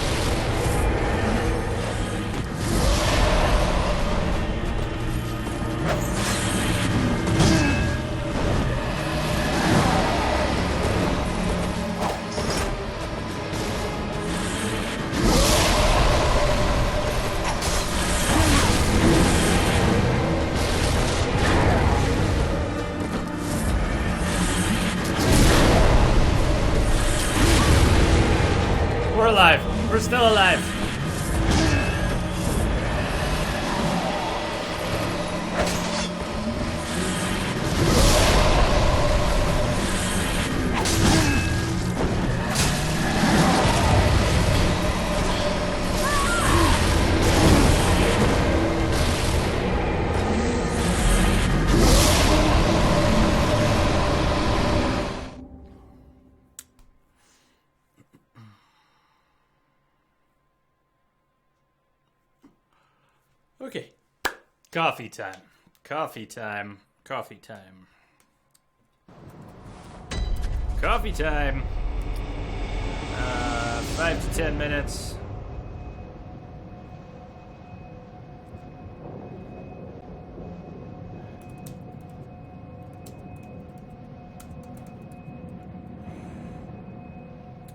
We're alive. We're still alive. Okay. Coffee time. Coffee time. Coffee time. Coffee time. 5 to 10 minutes.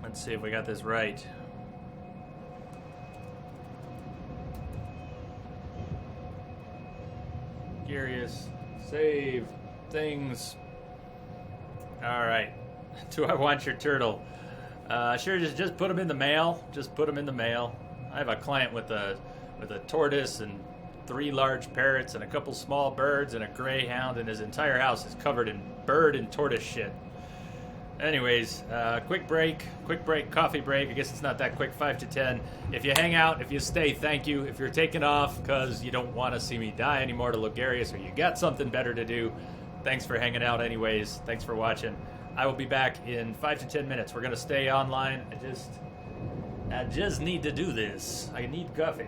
Let's see if we got this right. Curious. Save things. Alright. Do I want your turtle? Sure, just put them in the mail. Just put them in the mail. I have a client with a tortoise and 3 large parrots and a couple small birds and a greyhound, and his entire house is covered in bird and tortoise shit. Anyways, quick break, coffee break. I guess it's not that quick, 5 to 10. If you hang out, if you stay, thank you. If you're taking off because you don't want to see me die anymore to Logarius or you got something better to do, thanks for hanging out anyways. Thanks for watching. I will be back in 5 to 10 minutes. We're going to stay online. I just need to do this. I need coffee.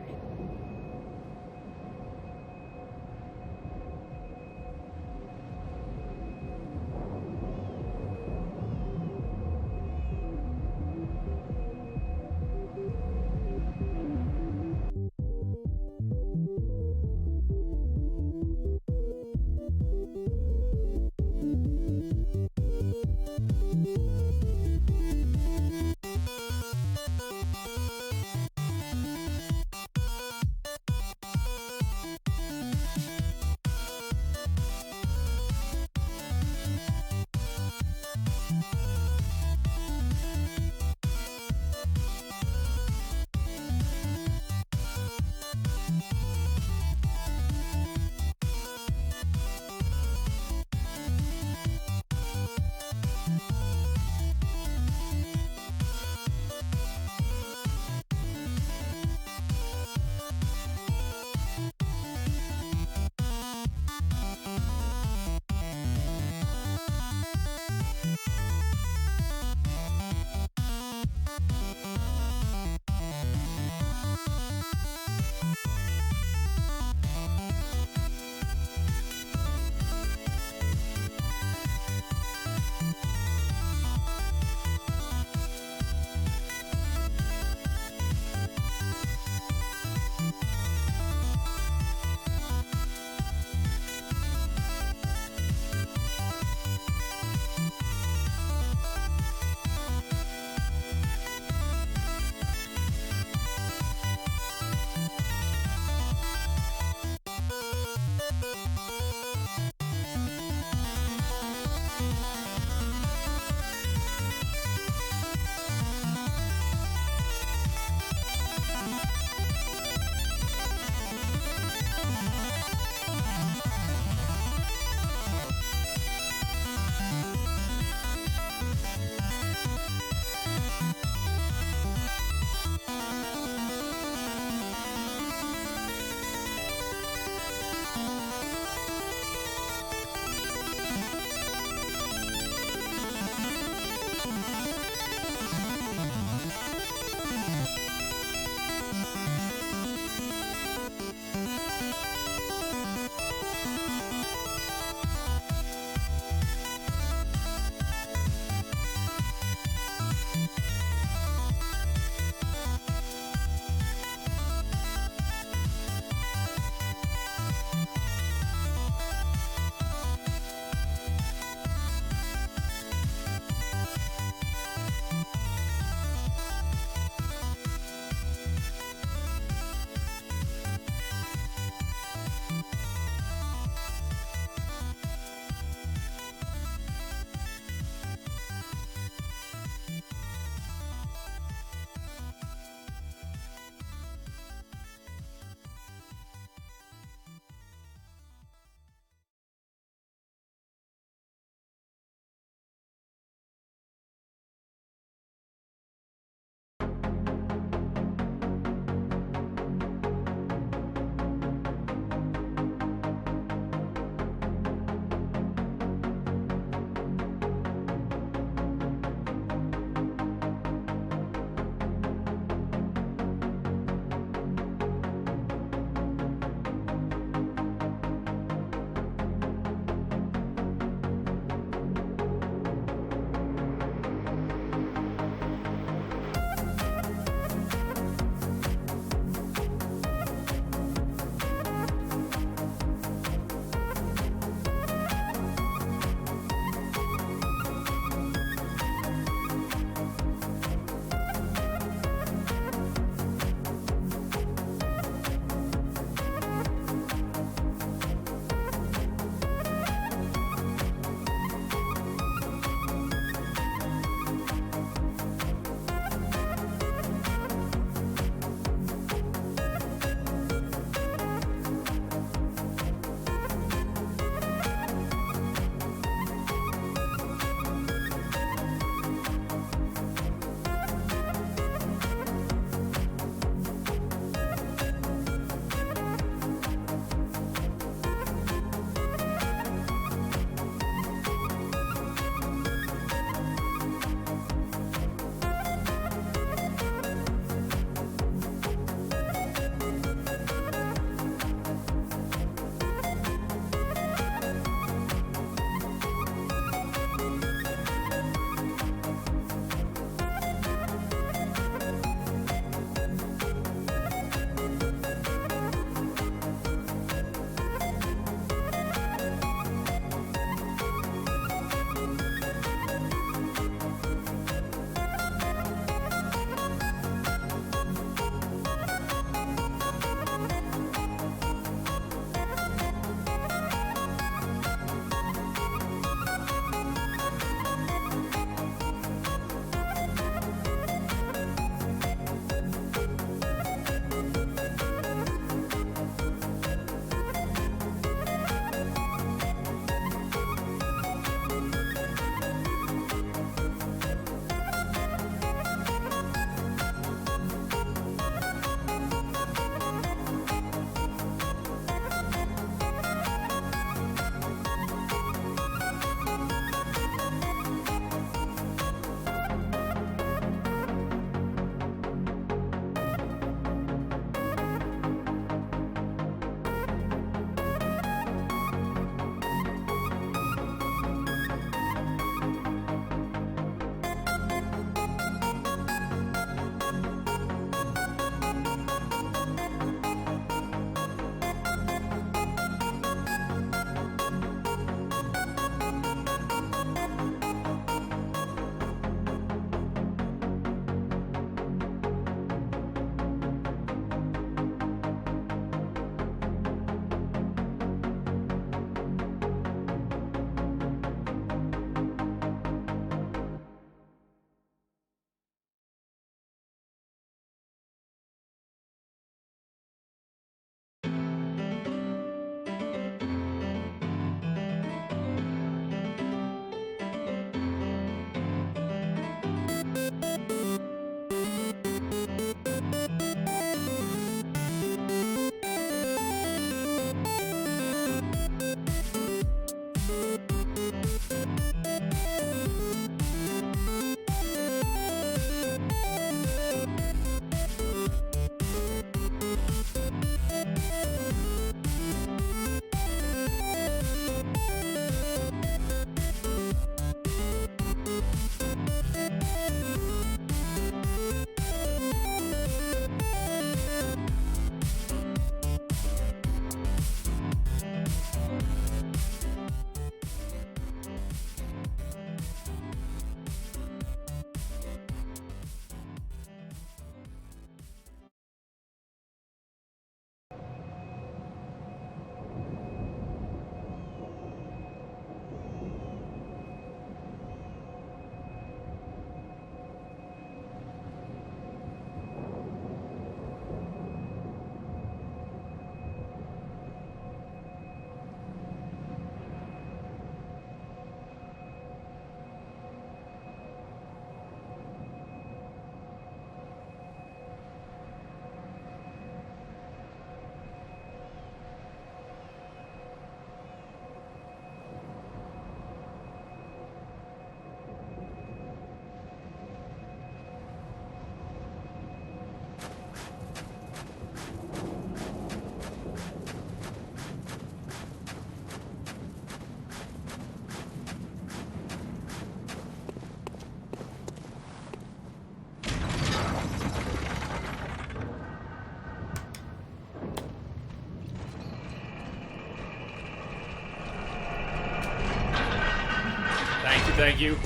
thank you.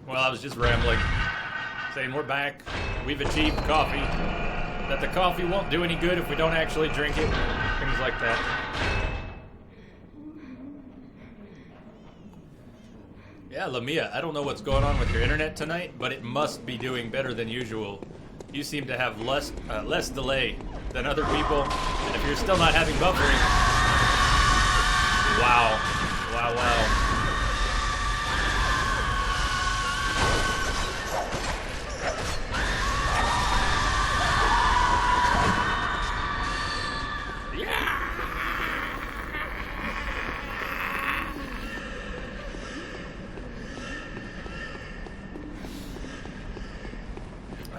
Well, I was just rambling. Saying we're back. We've achieved coffee. That the coffee won't do any good if we don't actually drink it. Things like that. Yeah, Lamia, I don't know what's going on with your internet tonight, but it must be doing better than usual. You seem to have less delay than other people, and if you're still not having buffering... Wow. Wow, wow.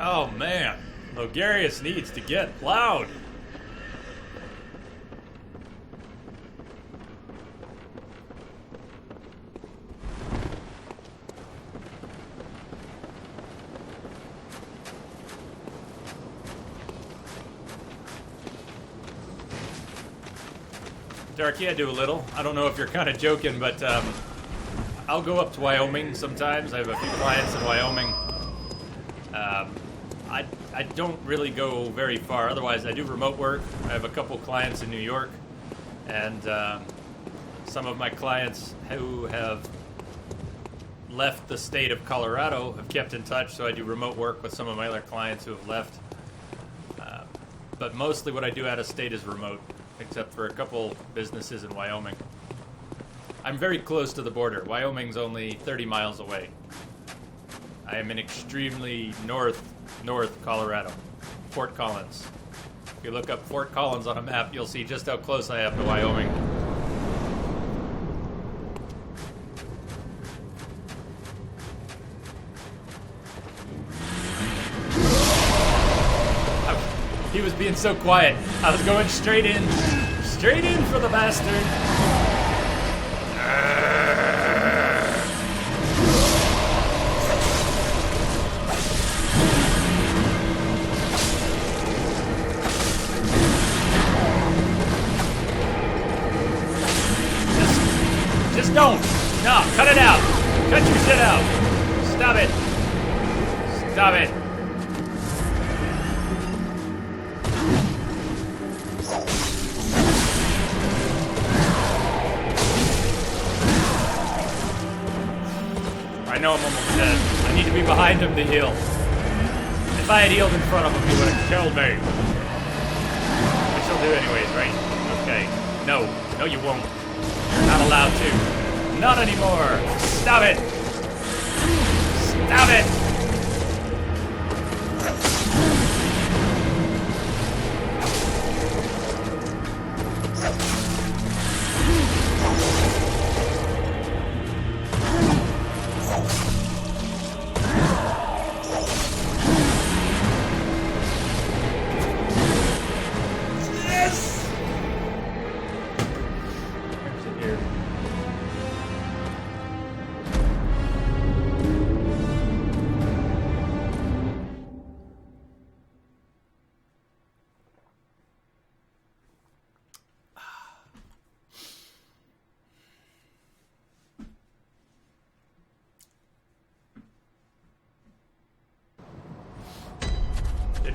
Oh man, Logarius needs to get plowed. Darky, I do a little. I don't know if you're kind of joking, but I'll go up to Wyoming sometimes. I have a few clients in Wyoming. I don't really go very far. Otherwise, I do remote work. I have a couple clients in New York, and some of my clients who have left the state of Colorado have kept in touch, so I do remote work with some of my other clients who have left. But mostly what I do out of state is remote, except for a couple businesses in Wyoming. I'm very close to the border. Wyoming's only 30 miles away. I am in extremely north Colorado, Fort Collins. If you look up Fort Collins on a map, you'll see just how close I am to Wyoming. He was being so quiet. I was going straight in for the bastard. Just don't. No, cut it out. Cut your shit out. Stop it. Stop it. I know I'm almost dead. I need to be behind him to heal. If I had healed in front of him, he would have killed me. Which he'll do anyways, right? Okay. No. No, you won't. You're not allowed to. Not anymore. Stop it. Stop it.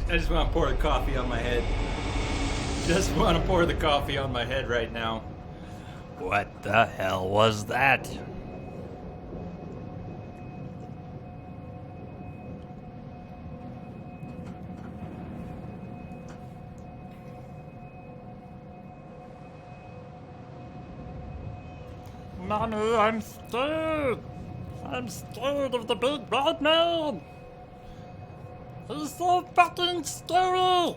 I just want to pour the coffee on my head. Just want to pour the coffee on my head right now. What the hell was that? Mommy, I'm scared. I'm scared of the big bad man. He's so fucking scary!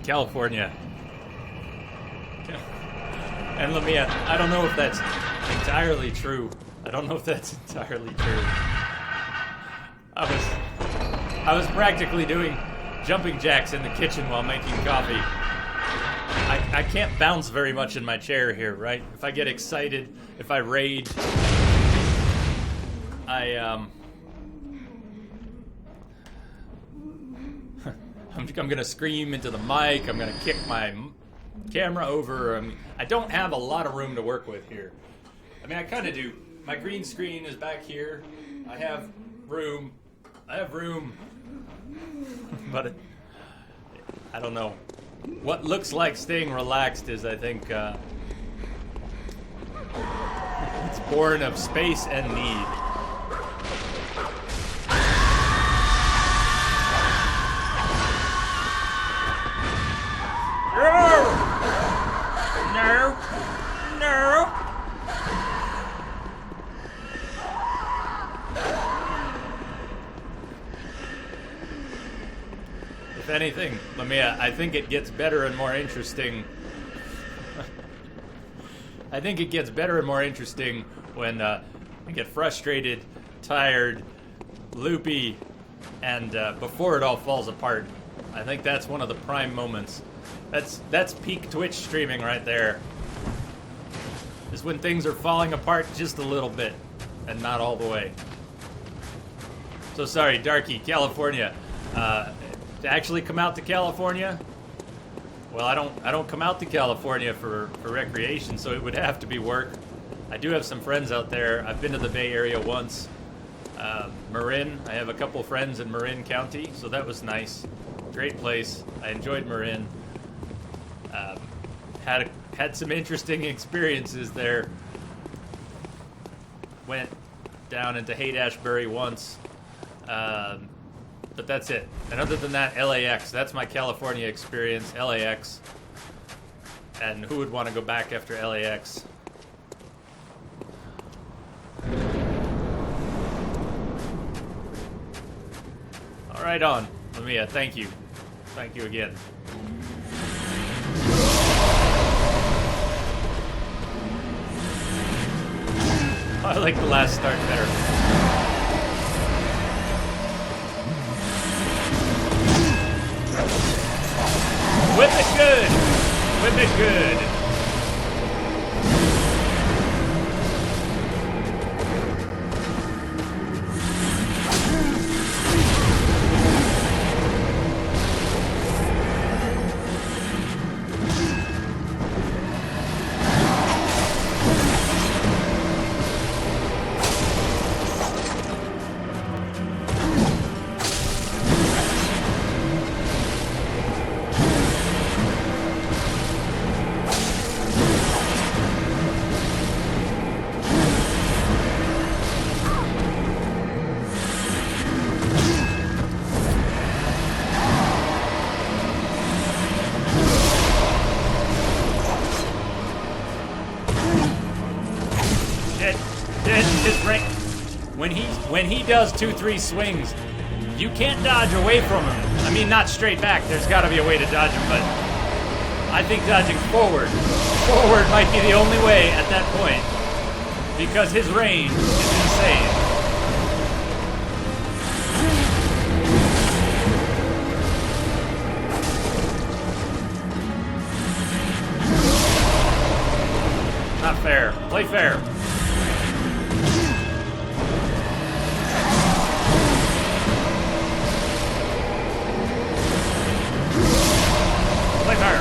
California. And Lamia, I don't know if that's entirely true. I don't know if that's entirely true. I was practically doing jumping jacks in the kitchen while making coffee. I can't bounce very much in my chair here, right? If I get excited, if I rage, I'm gonna scream into the mic. I'm gonna kick my camera over. I don't have a lot of room to work with here. I mean, I kind of do. My green screen is back here. I have room. But I don't know. What looks like staying relaxed is, I think, it's born of space and need. No. If anything, Lamia, I think it gets better and more interesting. I think it gets better and more interesting when I get frustrated, tired, loopy, and before it all falls apart. I think that's one of the prime moments. That's peak Twitch streaming right there. Is when things are falling apart just a little bit, and not all the way. So sorry, Darky, California. To actually come out to California? Well, I don't come out to California for recreation, so it would have to be work. I do have some friends out there. I've been to the Bay Area once. Marin, I have a couple friends in Marin County, so that was nice. Great place. I enjoyed Marin. Had some interesting experiences there. Went down into Haight-Ashbury once. But that's it. And other than that, LAX. That's my California experience, LAX. And who would want to go back after LAX? All right, on. Lamia, thank you. Thank you again. I like the last start better. Whip it good! Whip it good! When he does 2-3 swings, you can't dodge away from him. I mean, not straight back. There's got to be a way to dodge him, but I think dodging forward might be the only way at that point, because his range is insane. Not fair. Play fair. Fair.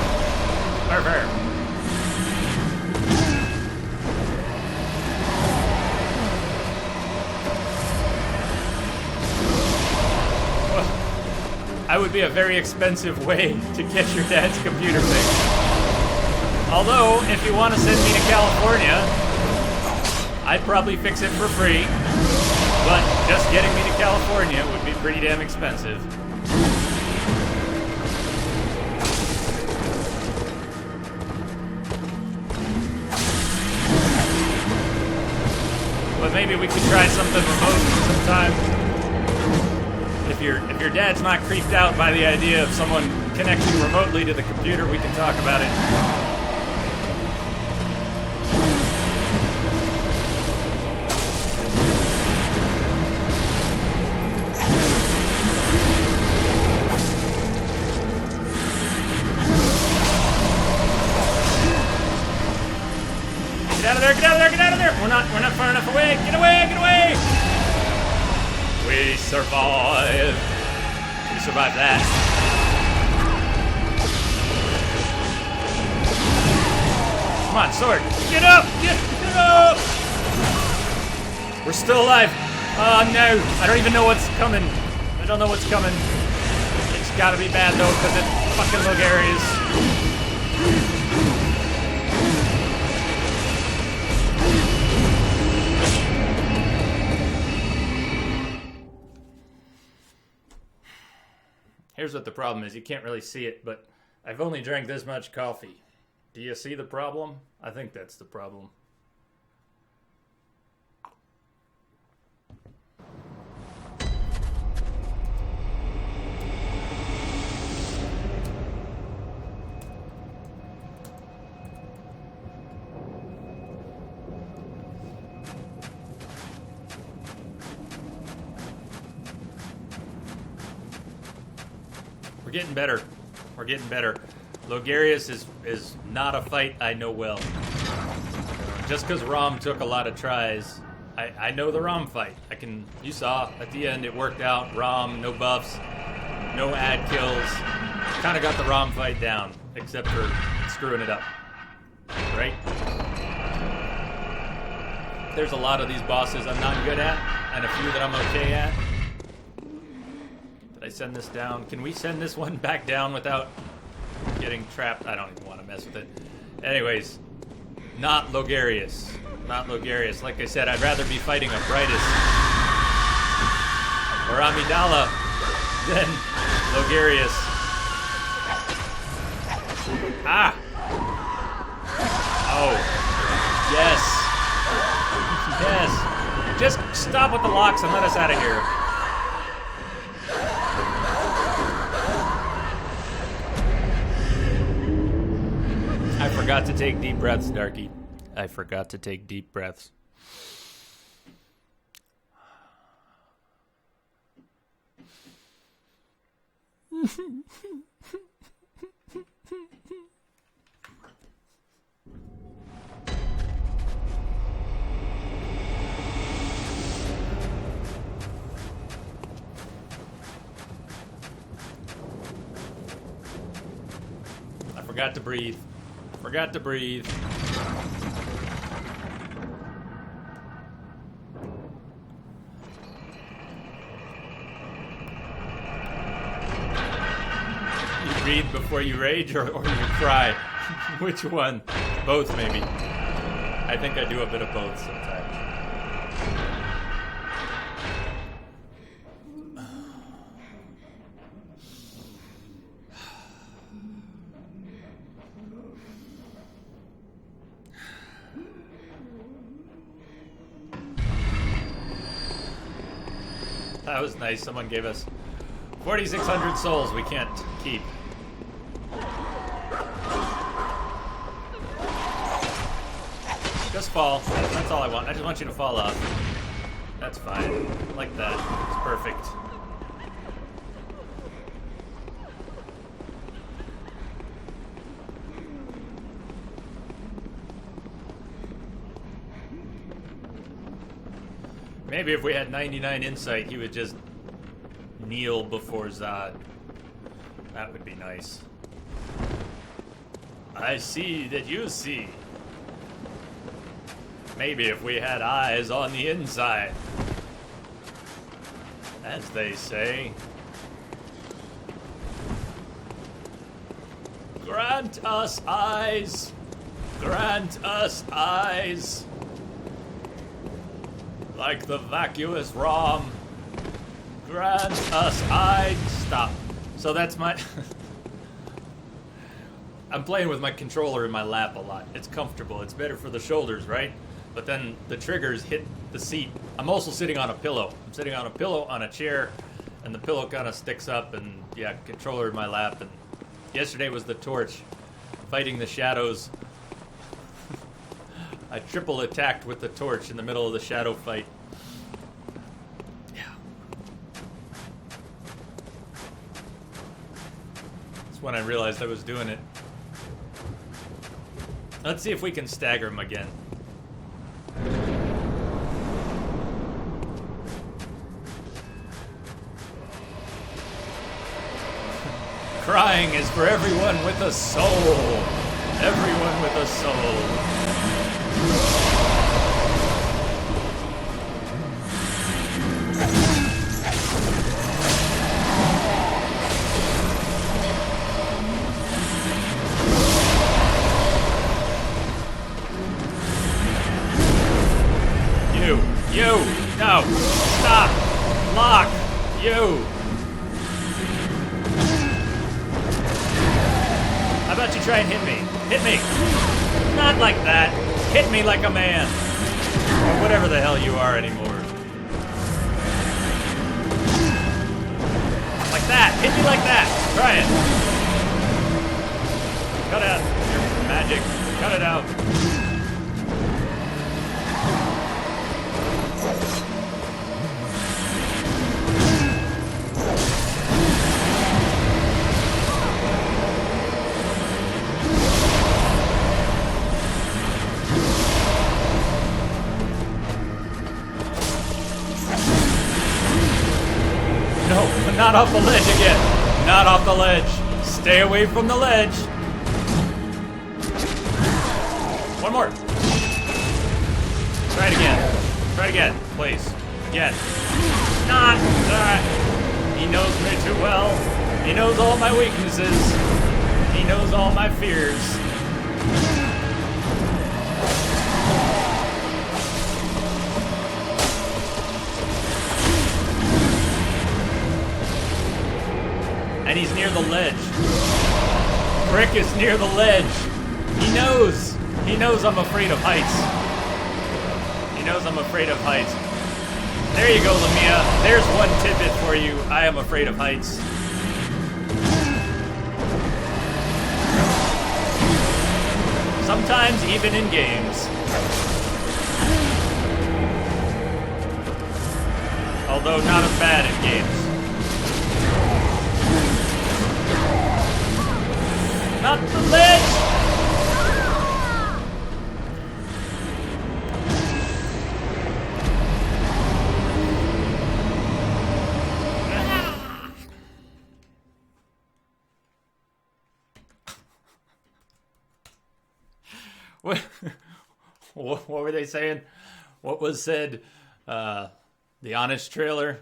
Well, I would be a very expensive way to get your dad's computer fixed. Although, if you want to send me to California, I'd probably fix it for free. But just getting me to California would be pretty damn expensive. But maybe we could try something remote sometime. If your dad's not creeped out by the idea of someone connecting remotely to the computer, we can talk about it. survive. We survived that. Come on, sword. Get up! Get up! We're still alive. Oh no, I don't even know what's coming. I don't know what's coming. It's gotta be bad though, because it's fucking Logarius. Here's what the problem is. You can't really see it, but I've only drank this much coffee. Do you see the problem? I think that's the problem. We're getting better. We're getting better. Logarius is not a fight I know well. Just because Rom took a lot of tries, I know the Rom fight. You saw at the end it worked out. Rom, no buffs, no ad kills. Kind of got the Rom fight down, except for screwing it up. Right? There's a lot of these bosses I'm not good at, and a few that I'm okay at. Did I send this down? Can we send this one back down without getting trapped? I don't even want to mess with it. Anyways, not Logarius. Not Logarius. Like I said, I'd rather be fighting a Brightus or Amidala than Logarius. Ah! Oh. Yes. Yes. Just stop with the locks and let us out of here. I forgot to take deep breaths, Darky. I forgot to take deep breaths. I forgot to breathe. Forgot to breathe. You breathe before you rage or you cry? Which one? Both, maybe. I think I do a bit of both sometimes. That was nice. Someone gave us 4,600 souls we can't keep. Just fall. That's all I want. I just want you to fall off. That's fine. Like that. It's perfect. Maybe if we had 99 insight, he would just kneel before Zod. That would be nice. I see that you see. Maybe if we had eyes on the inside. As they say. Grant us eyes. Grant us eyes. Like the vacuous Rom. Grant us eyes. Stop. So that's my... I'm playing with my controller in my lap a lot. It's comfortable. It's better for the shoulders, right? But then the triggers hit the seat. I'm also sitting on a pillow. I'm sitting on a pillow on a chair, and the pillow kind of sticks up, and yeah, controller in my lap. And yesterday was the torch, fighting the shadows. I triple attacked with the torch in the middle of the shadow fight. Yeah. That's when I realized I was doing it. Let's see if we can stagger him again. Crying is for everyone with a soul. Everyone with a soul. You! No! Stop! Lock! You! How about you try and hit me? Hit me! Not like that! Hit me like a man! Or whatever the hell you are anymore. Like that! Hit me like that! Try it! Cut out your magic. Cut it out. No, not off the ledge again. Not off the ledge. Stay away from the ledge. One more. Try it again. Try it again, please. Again. Not that. He knows me too well. He knows all my weaknesses. He knows all my fears. And he's near the ledge. Brick is near the ledge. He knows. He knows I'm afraid of heights. He knows I'm afraid of heights. There you go, Lamia. There's one tidbit for you. I am afraid of heights. Sometimes even in games. Although not as bad in games. Not the ledge! What were they saying? What was said? The Honest trailer?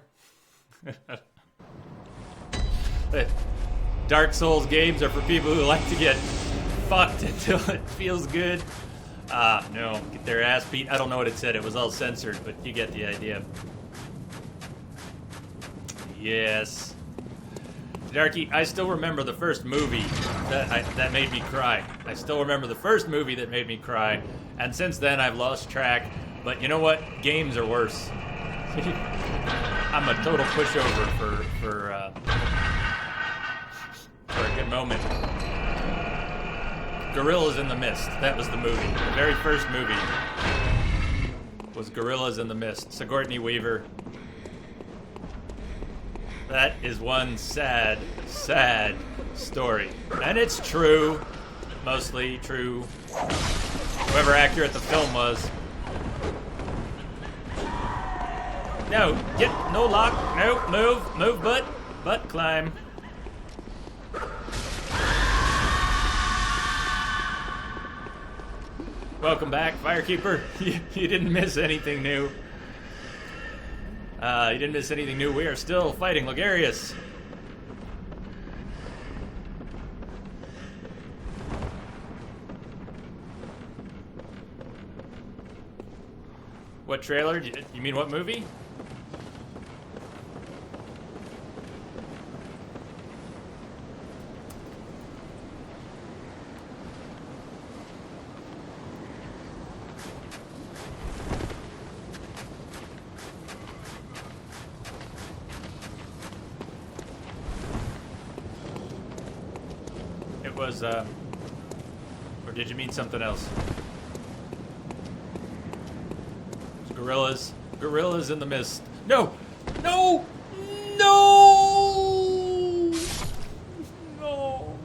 Dark Souls games are for people who like to get fucked until it feels good. No, get their ass beat. I don't know what it said. It was all censored, but you get the idea. Yes. Darky, I still remember the first movie that made me cry. I still remember the first movie that made me cry, and since then I've lost track. But you know what? Games are worse. I'm a total pushover for a good moment. Gorillas in the Mist. That was the movie. The very first movie was Gorillas in the Mist. Sigourney Weaver. That is one sad, sad story. And it's true. Mostly true. Whoever accurate the film was. No, no lock, no, move, butt climb. Welcome back, Firekeeper. You didn't miss anything new. You didn't miss anything new. We are still fighting Logarius. What trailer? You mean what movie? It was, or did you mean something else? It's Gorillas. Gorillas in the Mist. No! No! No! No!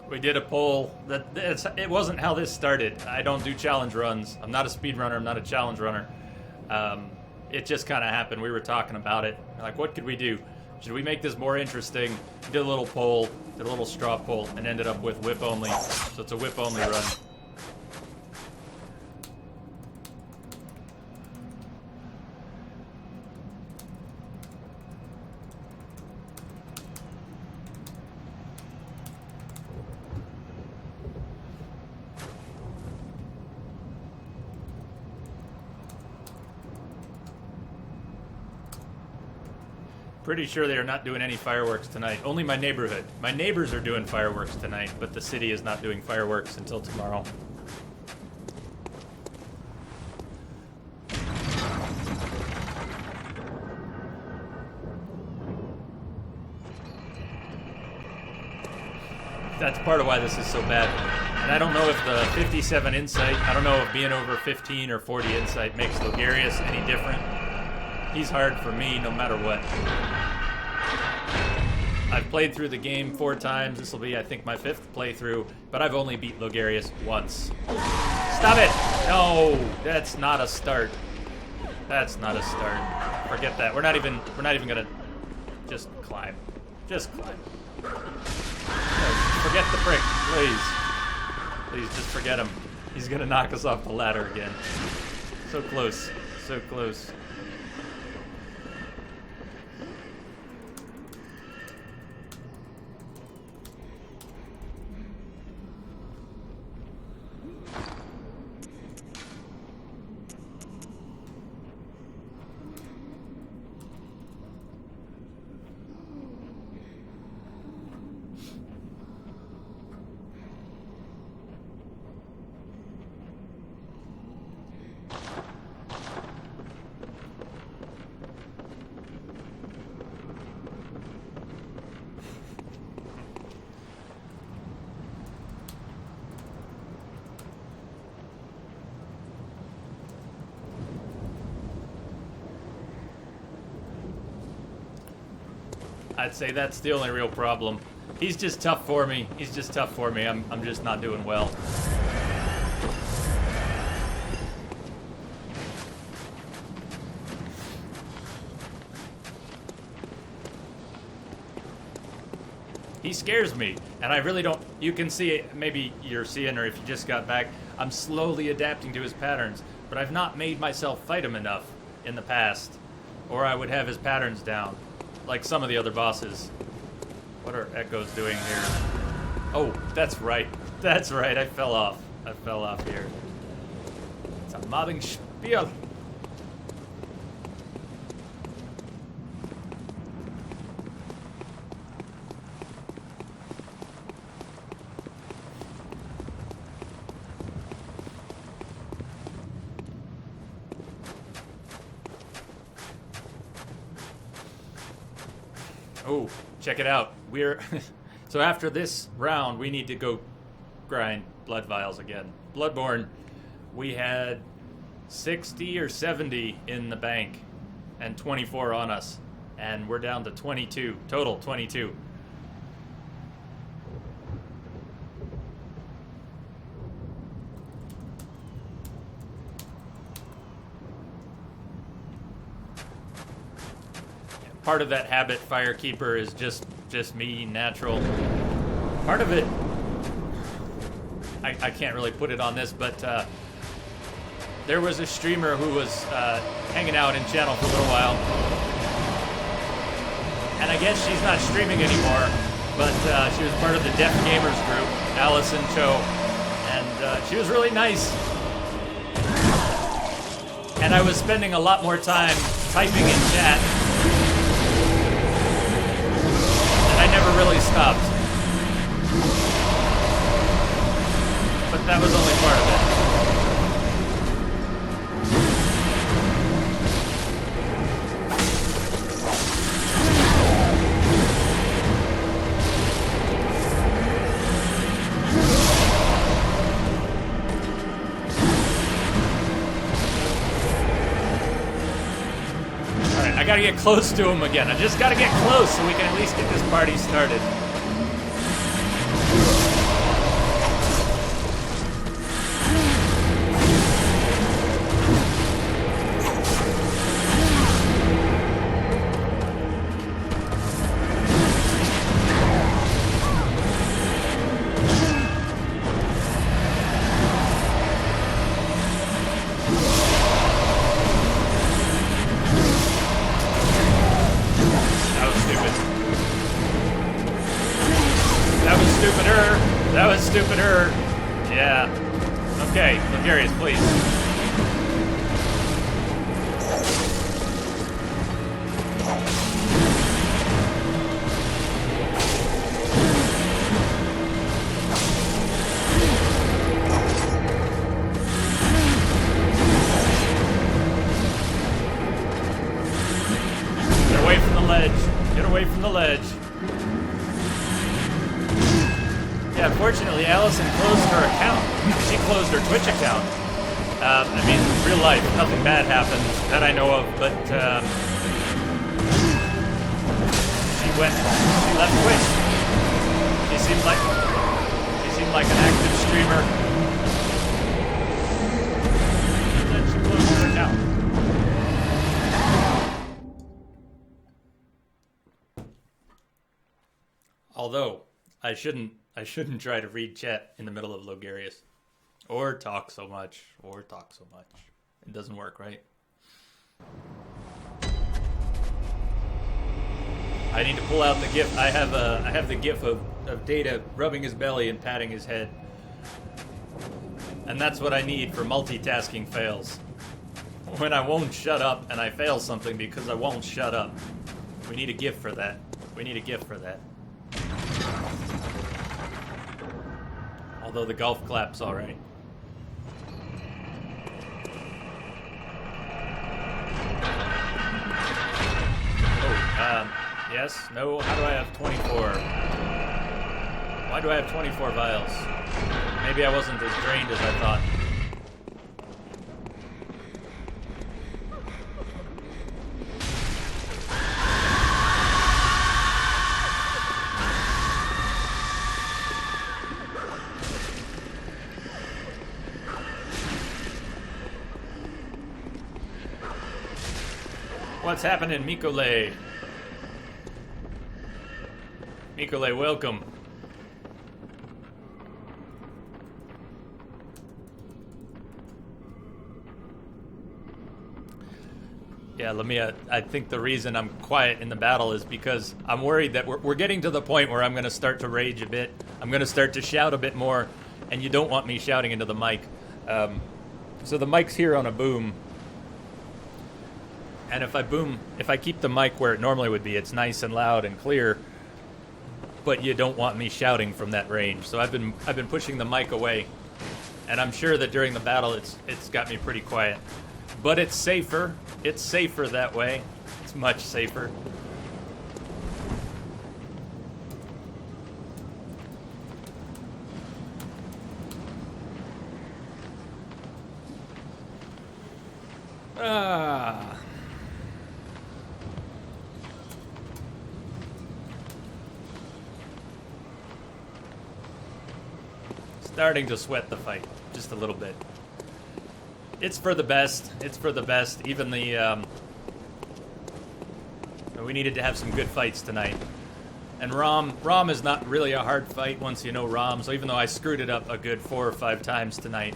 We did a poll. It wasn't how this started. I don't do challenge runs. I'm not a speed runner. I'm not a challenge runner. It just kind of happened. We were talking about it. Like, what could we do? Should we make this more interesting? Did a little poll, did a little straw poll, and ended up with whip only. So it's a whip only run. Pretty sure they are not doing any fireworks tonight. Only my neighborhood. My neighbors are doing fireworks tonight, but the city is not doing fireworks until tomorrow. That's part of why this is so bad. And I don't know if the 57 insight, I don't know if being over 15 or 40 insight makes Logarius any different. He's hard for me no matter what. I've played through the game 4 times. This will be, I think, my 5th playthrough, but I've only beat Logarius once. Stop it! No, that's not a start. That's not a start. Forget that. We're not even gonna just climb. Just climb. Forget the brick, please. Please just forget him. He's gonna knock us off the ladder again. So close. So close. I'd say that's the only real problem. He's just tough for me. He's just tough for me. I'm just not doing well. He scares me, and I really don't. You can see it, maybe you're seeing, or if you just got back, I'm slowly adapting to his patterns, but I've not made myself fight him enough in the past, or I would have his patterns down, like some of the other bosses. What are echoes doing here? Oh, that's right. That's right. I fell off. I fell off here. It's a mobbing spiel. Oh, check it out. We're so after this round, we need to go grind blood vials again. Bloodborne, we had 60 or 70 in the bank and 24 on us, and we're down to 22 total. 22. Part of that habit, Firekeeper, is just me, natural. Part of it, I can't really put it on this, but there was a streamer who was hanging out in channel for a little while, and I guess she's not streaming anymore, but she was part of the Deaf Gamers group, Allison Cho, and she was really nice. And I was spending a lot more time typing in chat. I never really stopped. But that was only part of it. Alright, I gotta get close to him again. I just gotta get close so we can at least get this party started. stupider. That was stupider. Yeah. Okay, Logarius, please. Get away from the ledge. Get away from the ledge. Yeah, unfortunately, Allison closed her account. She closed her Twitch account. I mean, real life, nothing bad happened that I know of, but she left Twitch. She seemed like an active streamer. And then she closed her account. Although, I shouldn't try to read chat in the middle of Logarius. Or talk so much. It doesn't work, right? I need to pull out the GIF. I have the GIF of Data rubbing his belly and patting his head. And that's what I need for multitasking fails. When I won't shut up and I fail something because I won't shut up. We need a GIF for that. Although the golf clap's alright. Oh, yes, no, how do I have 24? Why do I have 24 vials? Maybe I wasn't as drained as I thought. What's happening, Mikole? Mikole, welcome. Yeah, Lamia, I think the reason I'm quiet in the battle is because I'm worried that we're getting to the point where I'm going to start to rage a bit. I'm going to start to shout a bit more, and you don't want me shouting into the mic. So the mic's here on a boom. And if I keep the mic where it normally would be, it's nice and loud and clear, but you don't want me shouting from that range. So I've been pushing the mic away, and I'm sure that during the battle it's got me pretty quiet. But it's safer. It's safer that way. It's much safer. Starting to sweat the fight just a little bit. It's for the best. It's for the best. Even the we needed to have some good fights tonight. And Rom is not really a hard fight once you know Rom. So even though I screwed it up a good 4 or 5 times tonight,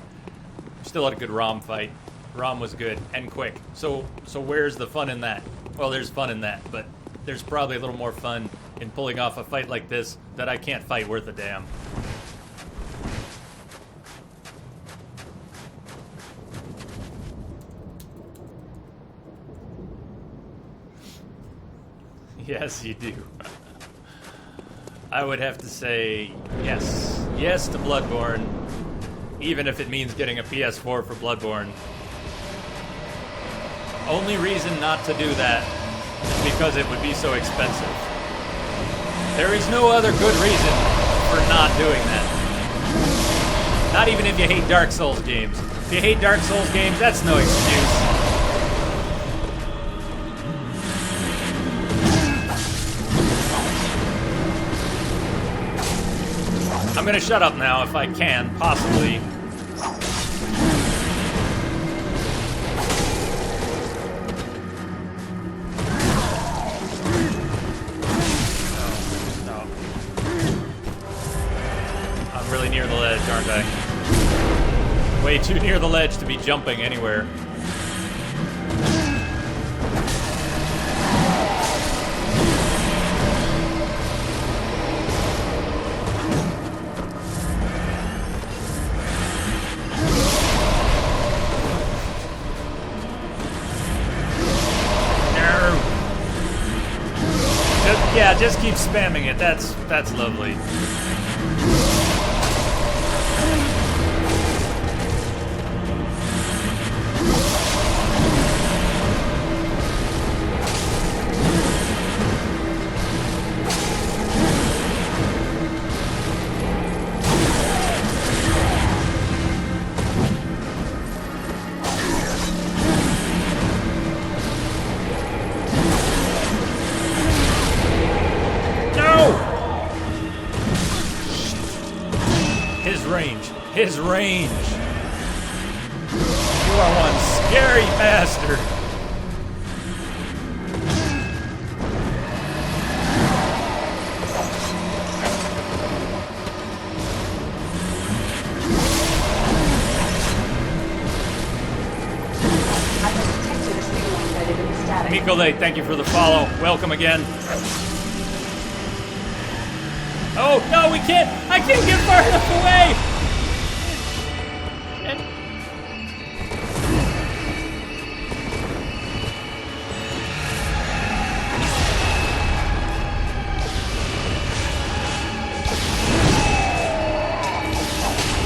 still had a good Rom fight. Rom was good and quick. So where's the fun in that? Well, there's fun in that, but there's probably a little more fun in pulling off a fight like this that I can't fight worth a damn. Yes, you do. I would have to say yes. Yes to Bloodborne, even if it means getting a PS4 for Bloodborne. Only reason not to do that is because it would be so expensive. There is no other good reason for not doing that. Not even if you hate Dark Souls games. If you hate Dark Souls games, that's no excuse. I'm gonna shut up now if I can, possibly. No. I'm really near the ledge, aren't I? Way too near the ledge to be jumping anywhere. just keep spamming it. That's lovely. His range. You are one scary bastard. Mikole, thank you for the follow. Welcome again. Oh, no, we can't. I can't get far enough away.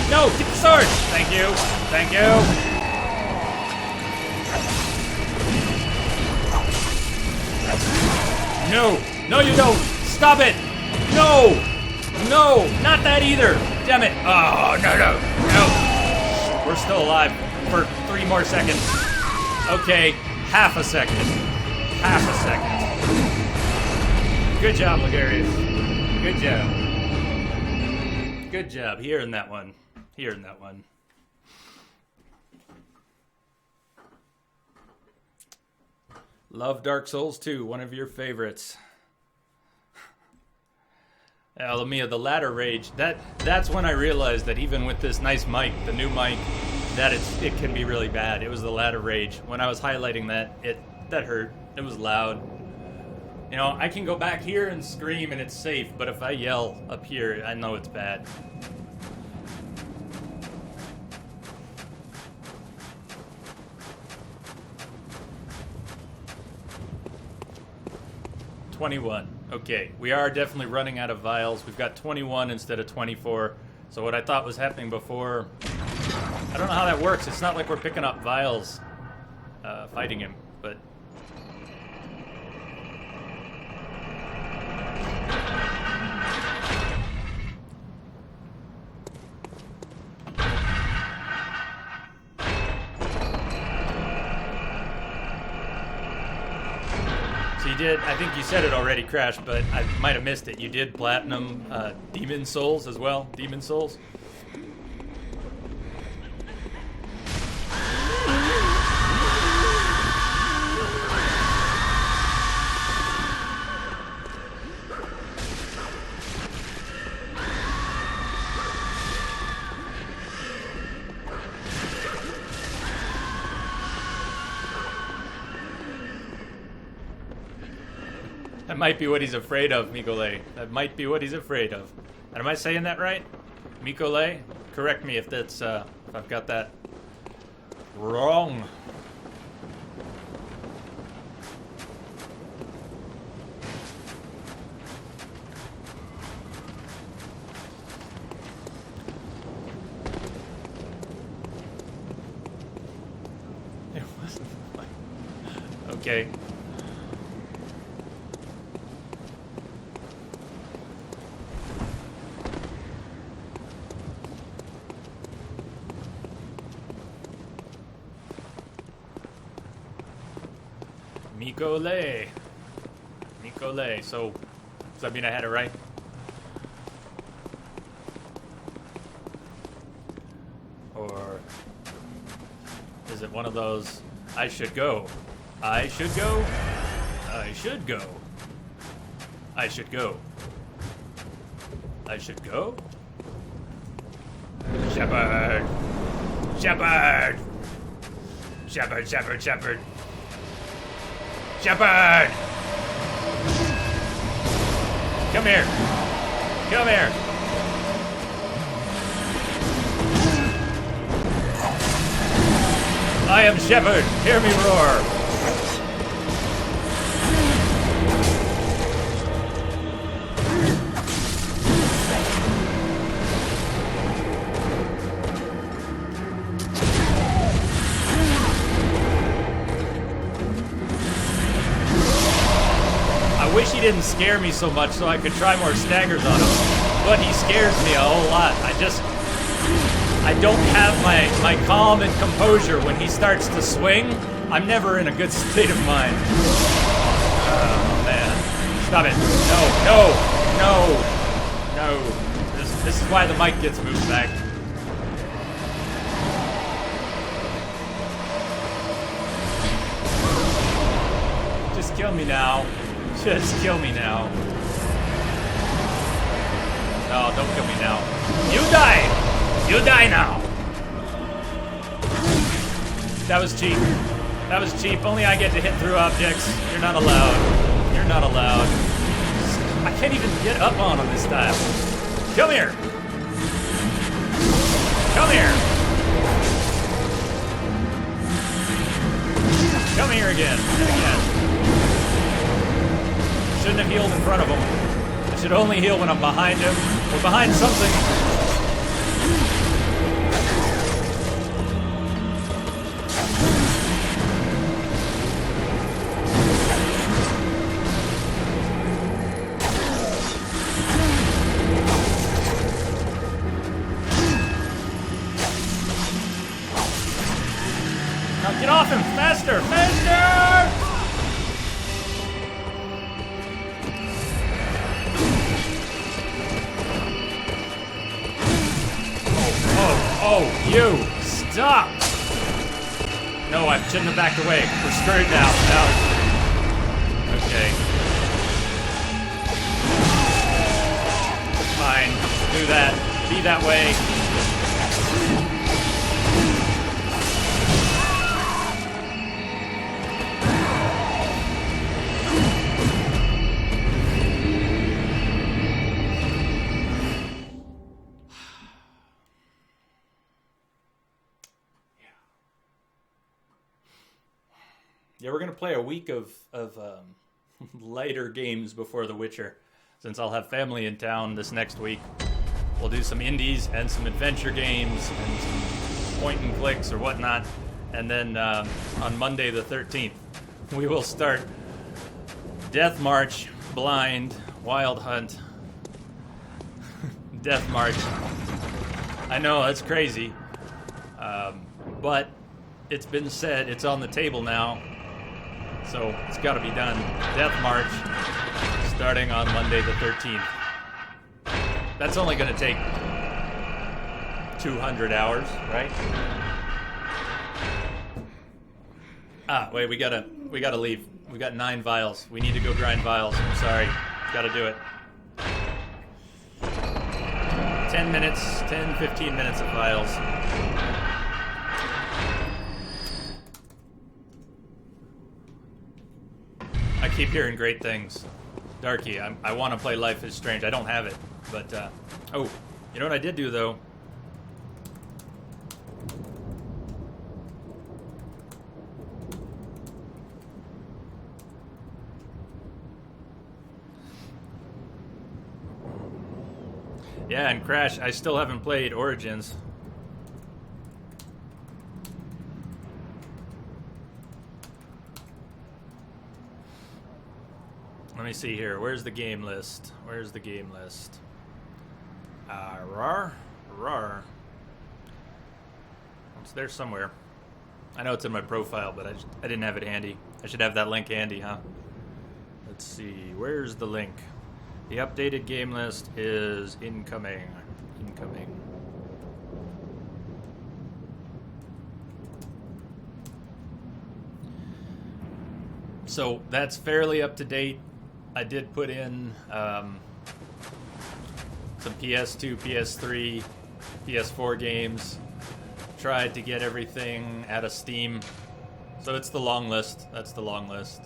No, get the sword. Thank you. Thank you. No. No, you don't. Stop it. No. No, not that either. Damn it. Oh, no, no, no. We're still alive for 3 more seconds. Okay, half a second. Half a second. Good job, Ligarius. Good job. Good job. Hearing that one. Hearing that one. Love Dark Souls 2, one of your favorites. Lamia, the ladder rage, that's when I realized that even with this nice mic, the new mic, that it can be really bad. It was the ladder rage. When I was highlighting that hurt. It was loud. You know, I can go back here and scream and it's safe, but if I yell up here, I know it's bad. $21. Okay, we are definitely running out of vials. We've got 21 instead of 24. So what I thought was happening before, I don't know how that works. It's not like we're picking up vials fighting him, but... I think you said it already, Crash, but I might have missed it. You did platinum Demon Souls as well? Demon Souls? That might be what he's afraid of, Mikole. That might be what he's afraid of. And am I saying that right? Mikole? Correct me if that's, if I've got that wrong. It wasn't like... Okay. Mikole. Mikole. So, does that mean I had it right? Or is it one of those, I should go? I should go? I should go. I should go. I should go? Shepherd! Shepherd! Shepherd, shepherd, shepherd. Shepherd! Come here. Come here. I am Shepherd. Hear me roar. didn't scare me so much, so I could try more staggers on him. But he scares me a whole lot. I don't have my calm and composure when he starts to swing. I'm never in a good state of mind. Oh, man. Stop it. No. This is why the mic gets moved back. Just kill me now. Just kill me now. No, don't kill me now. You die! You die now! That was cheap. That was cheap. Only I get to hit through objects. You're not allowed. You're not allowed. I can't even get up on him this time. Come here! Come here! Come here again and again. Shouldn't have healed in front of him. I should only heal when I'm behind him or behind something. Now get off him! Faster! Faster! Oh, you! Stop! No, I shouldn't have backed away. We're screwed now. Okay. Fine. Do that. Be that way. Yeah, we're gonna play a week of lighter games before The Witcher, since I'll have family in town this next week. We'll do some indies and some adventure games and some point and clicks or whatnot, and then on Monday the 13th, we will start Death March, Blind, Wild Hunt, Death March. I know that's crazy, but it's been said, it's on the table now. So it's got to be done. Death March, starting on Monday the 13th. That's only going to take 200 hours, right? Ah, wait, we gotta leave. We got 9 vials. We need to go grind vials. I'm sorry. Gotta do it. 10 minutes, 10, 15 minutes of vials. I keep hearing great things. Darky, I want to play Life is Strange. I don't have it, but, oh, you know what I did do, though? Yeah, and Crash, I still haven't played Origins. Let me see here. Where's the game list? Where's the game list? Rar. It's there somewhere. I know it's in my profile, but I didn't have it handy. I should have that link handy, huh? Let's see. Where's the link? The updated game list is incoming. Incoming. So that's fairly up to date. I did put in some PS2, PS3, PS4 games. Tried to get everything out of Steam. So it's the long list. That's the long list.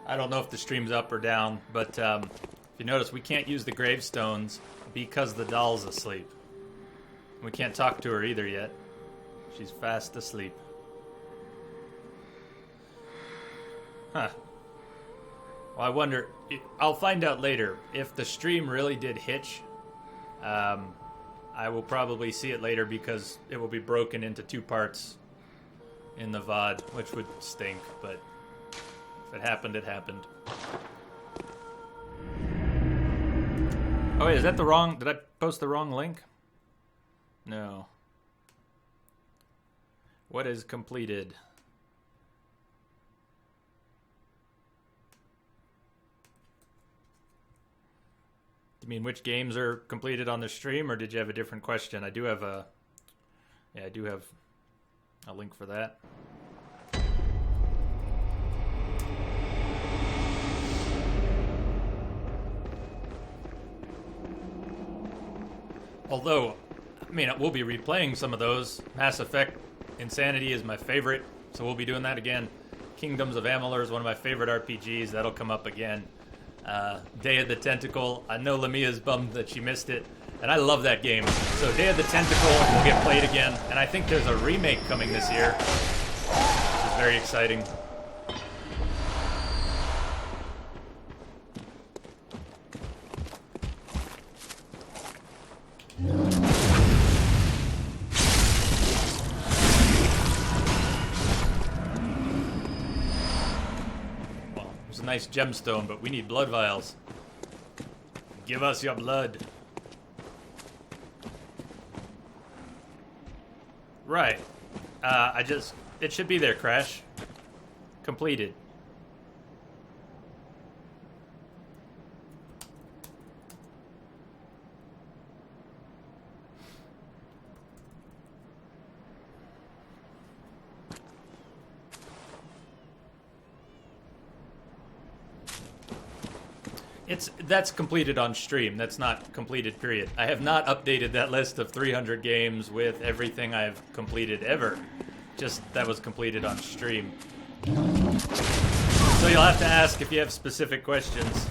I don't know if the stream's up or down, but if you notice, we can't use the gravestones because the doll's asleep. We can't talk to her either yet. She's fast asleep. Huh. Well, I wonder... I'll find out later. If the stream really did hitch, I will probably see it later because it will be broken into 2 parts in the VOD, which would stink, but if it happened, it happened. Oh wait, is that the wrong... Did I post the wrong link? No. What is completed? You mean which games are completed on the stream, or did you have a different question? I do have a... Yeah, I do have a link for that. Although, I mean, we'll be replaying some of those. Mass Effect Insanity is my favorite, so we'll be doing that again. Kingdoms of Amalur is one of my favorite RPGs. That'll come up again. Day of the Tentacle. I know Lamia's bummed that she missed it, and I love that game. So Day of the Tentacle will get played again, and I think there's a remake coming this year, which is very exciting. Nice gemstone, but we need blood vials. Give us your blood. Right. It should be there, Crash. Completed. That's completed on stream. That's not completed, period. I have not updated that list of 300 games with everything I've completed ever. Just that was completed on stream. So you'll have to ask if you have specific questions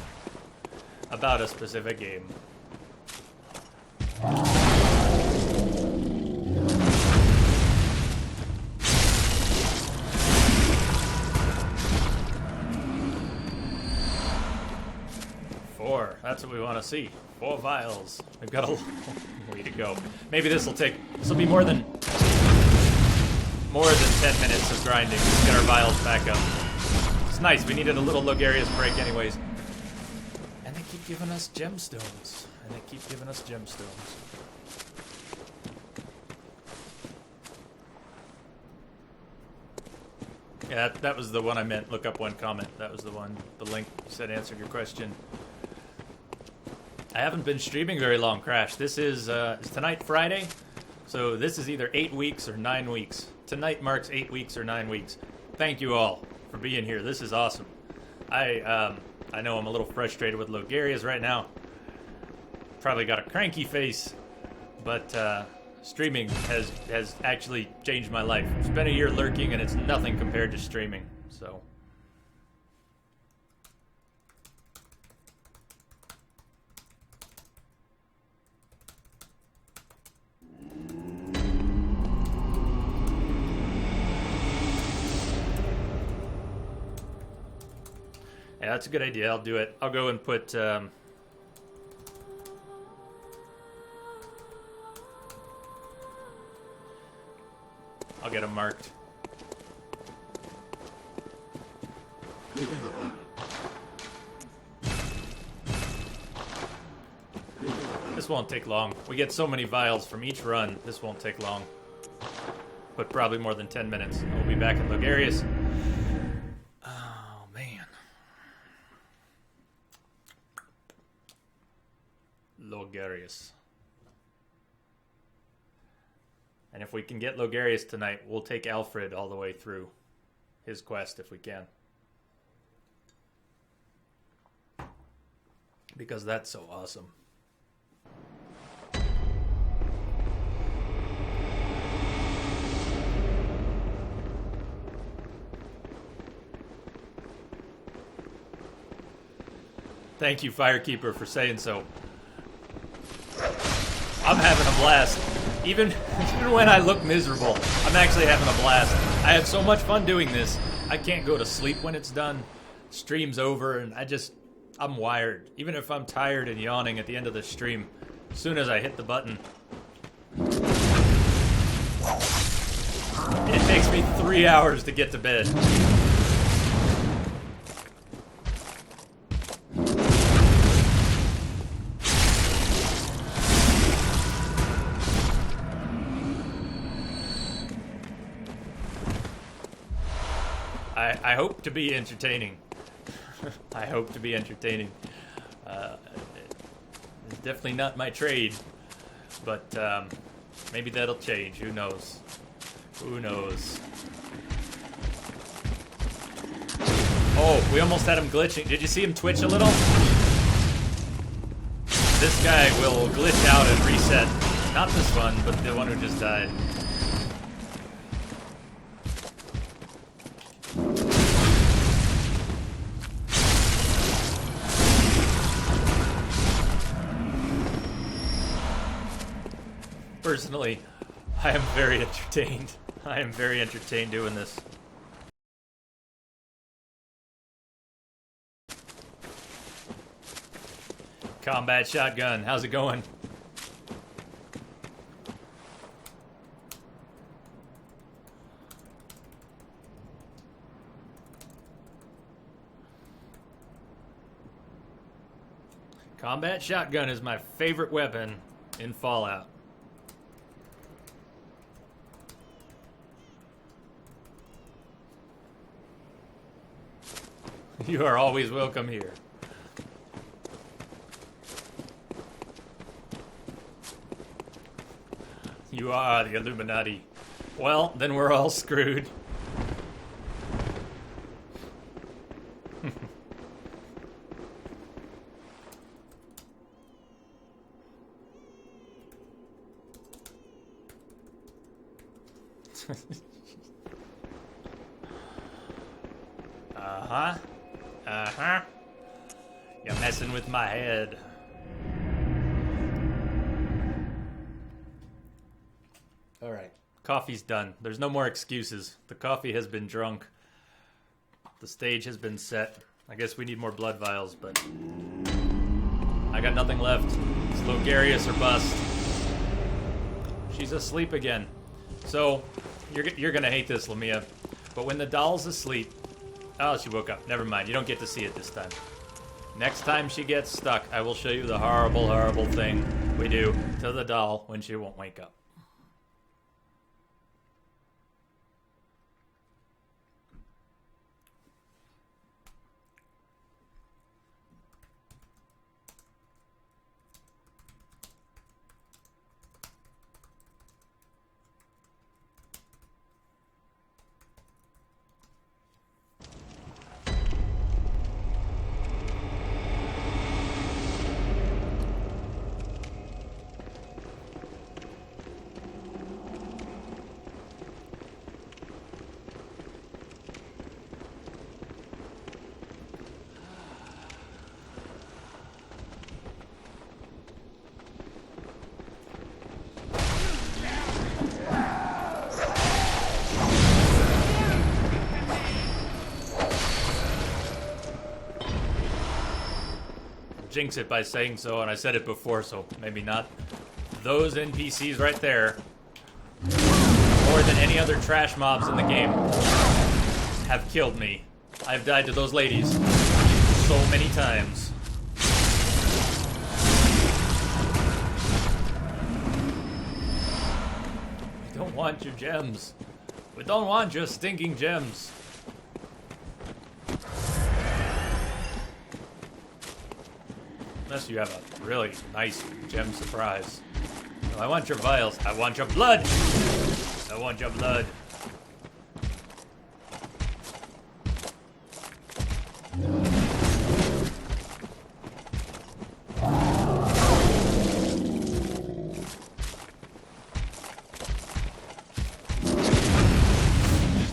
about a specific game. That's what we want to see. 4 vials. We've got a long way to go. Maybe this will be more than 10 minutes of grinding to get our vials back up. It's nice. We needed a little Logarius break anyways. And they keep giving us gemstones. Yeah, that was the one I meant. Look up one comment. That was the one. The link you said answered your question. I haven't been streaming very long, Crash. This is tonight Friday, so this is either 8 weeks or 9 weeks. Tonight marks 8 weeks or 9 weeks. Thank you all for being here. This is awesome. I know I'm a little frustrated with Logarius right now. Probably got a cranky face, but streaming has actually changed my life. It's been a year lurking, and it's nothing compared to streaming. So. Yeah, that's a good idea. I'll do it. I'll go and put... I'll get them marked. This won't take long. We get so many vials from each run. This won't take long. But probably more than 10 minutes. We'll be back in Logarius. Logarius. And if we can get Logarius tonight, we'll take Alfred all the way through his quest if we can. Because that's so awesome. Thank you, Firekeeper, for saying so. I'm having a blast. Even when I look miserable, I'm actually having a blast. I have so much fun doing this. I can't go to sleep when it's done. Stream's over, and I'm wired. Even if I'm tired and yawning at the end of the stream, as soon as I hit the button, it takes me 3 hours to get to bed. I hope to be entertaining. I hope to be entertaining. It's definitely not my trade, but maybe that'll change. Who knows? Who knows? Oh, we almost had him glitching. Did you see him twitch a little? This guy will glitch out and reset. Not this one, but the one who just died. Personally, I am very entertained. I am very entertained doing this. Combat shotgun, how's it going? Combat shotgun is my favorite weapon in Fallout. You are always welcome here. You are the Illuminati. Well, then we're all screwed. Uh-huh. Uh-huh. You're messing with my head. Alright. Coffee's done. There's no more excuses. The coffee has been drunk. The stage has been set. I guess we need more blood vials, but I got nothing left. It's Logarius or bust. She's asleep again. So, you're gonna hate this, Lamia. But when the doll's asleep... Oh, she woke up. Never mind. You don't get to see it this time. Next time she gets stuck, I will show you the horrible, horrible thing we do to the doll when she won't wake up. Jinx it by saying so, and I said it before, so maybe not. Those NPCs right there, more than any other trash mobs in the game, have killed me. I've died to those ladies so many times. We don't want your gems. We don't want your stinking gems. Unless you have a really nice gem surprise. No, I want your vials. I want your blood. I want your blood.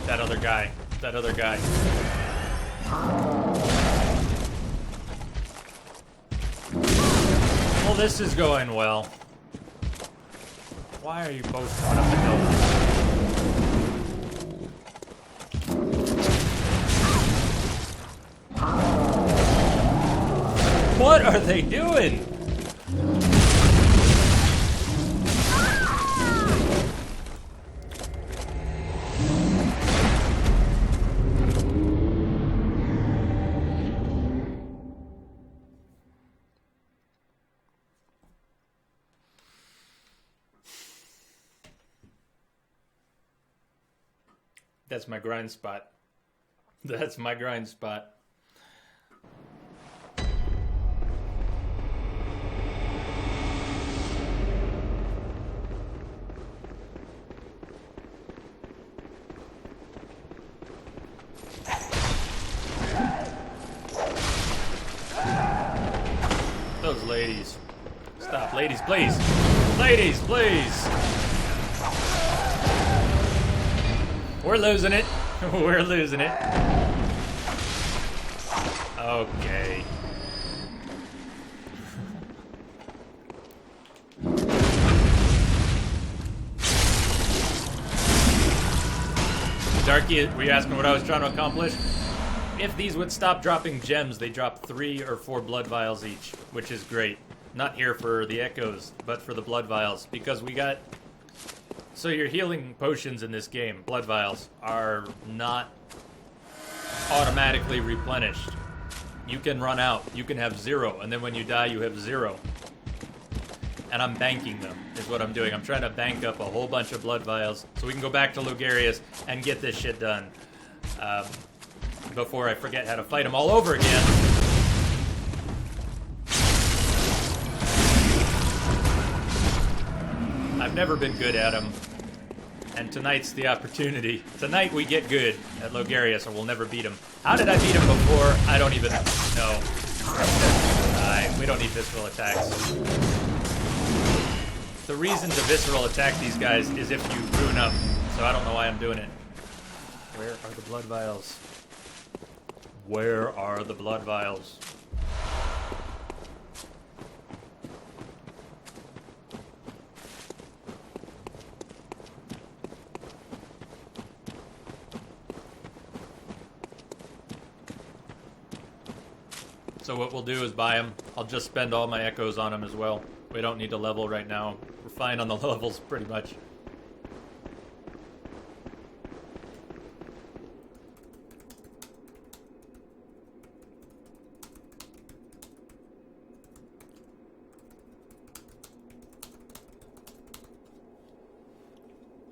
That other guy. That other guy. Well, this is going well. Why are you both coming up the hill? What are they doing? That's my grind spot. That's my grind spot. Those ladies. Stop, ladies, please. Ladies, please. We're losing it. We're losing it. Okay. Darky, were you asking what I was trying to accomplish? If these would stop dropping gems, they drop 3 or 4 blood vials each, which is great. Not here for the echoes, but for the blood vials, because we got... So your healing potions in this game, blood vials, are not automatically replenished. You can run out, you can have 0, and then when you die, you have 0. And I'm banking them, is what I'm doing. I'm trying to bank up a whole bunch of blood vials so we can go back to Logarius and get this shit done. Before I forget how to fight them all over again. I've never been good at them, and tonight's the opportunity. Tonight we get good at Logarius, or we'll never beat him. How did I beat him before? I don't even know. We don't need visceral attacks. The reason to visceral attack these guys is if you rune up, so I don't know why I'm doing it. Where are the blood vials? Where are the blood vials? So what we'll do is buy them. I'll just spend all my echoes on them as well. We don't need to level right now. We're fine on the levels, pretty much.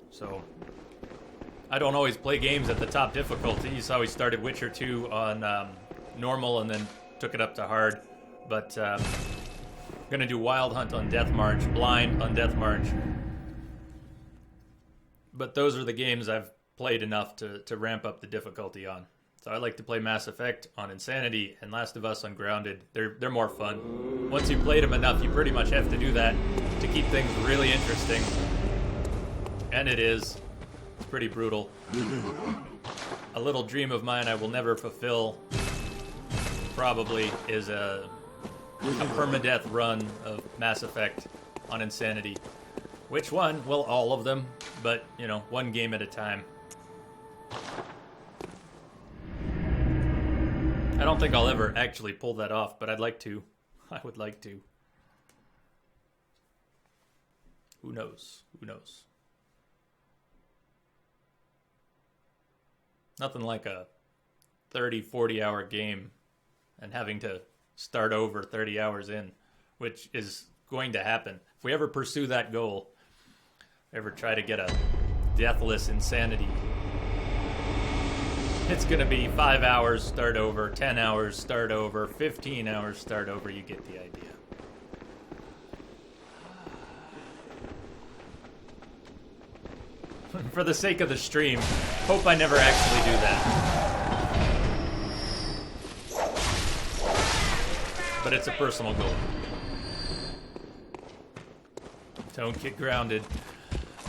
So, I don't always play games at the top difficulty. You saw we started Witcher 2 on normal and then took it up to hard. But I'm going to do Wild Hunt on Death March, Blind on Death March. But those are the games I've played enough to ramp up the difficulty on. So I like to play Mass Effect on Insanity and Last of Us on Grounded. They're more fun. Once you've played them enough, you pretty much have to do that to keep things really interesting. And it is. It's pretty brutal. A little dream of mine I will never fulfill, probably, is a permadeath run of Mass Effect on Insanity. Which one? Well, all of them, but, you know, one game at a time. I don't think I'll ever actually pull that off, but I'd like to. I would like to. Who knows? Who knows? Nothing like a 30, 40 hour game and having to start over 30 hours in, which is going to happen. If we ever pursue that goal, ever try to get a deathless insanity, it's going to be 5 hours, start over, 10 hours, start over, 15 hours, start over. You get the idea. For the sake of the stream, hope I never actually do that. But it's a personal goal. Don't get grounded.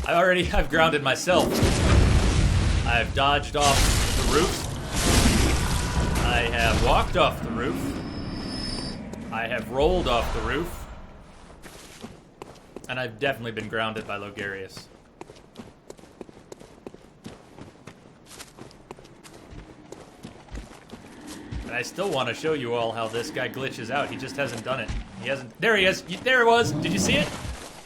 I've grounded myself. I've dodged off the roof. I have walked off the roof. I have rolled off the roof. And I've definitely been grounded by Logarius. And I still want to show you all how this guy glitches out. He just hasn't done it. He hasn't. There he is. There it was. Did you see it?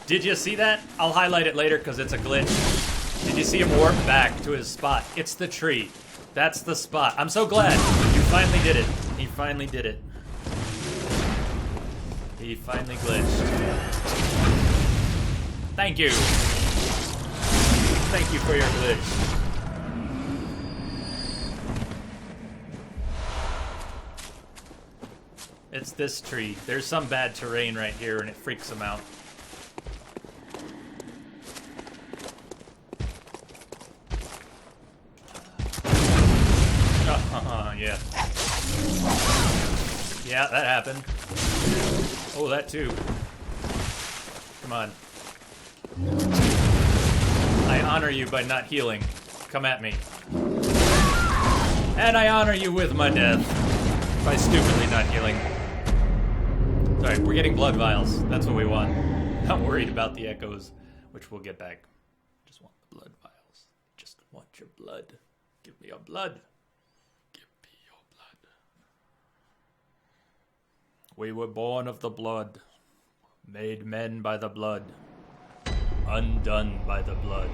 Did you see that? I'll highlight it later because it's a glitch. Did you see him warp back to his spot? It's the tree. That's the spot. I'm so glad. You finally did it. He finally did it. He finally glitched. Thank you. Thank you for your glitch. It's this tree. There's some bad terrain right here and it freaks him out. Yeah. Yeah, that happened. Oh, that too. Come on. I honor you by not healing. Come at me. And I honor you with my death by stupidly not healing. Sorry, we're getting blood vials. That's what we want. Not worried about the echoes, which we'll get back. Just want the blood vials. Just want your blood. Give me your blood. We were born of the blood, made men by the blood, undone by the blood.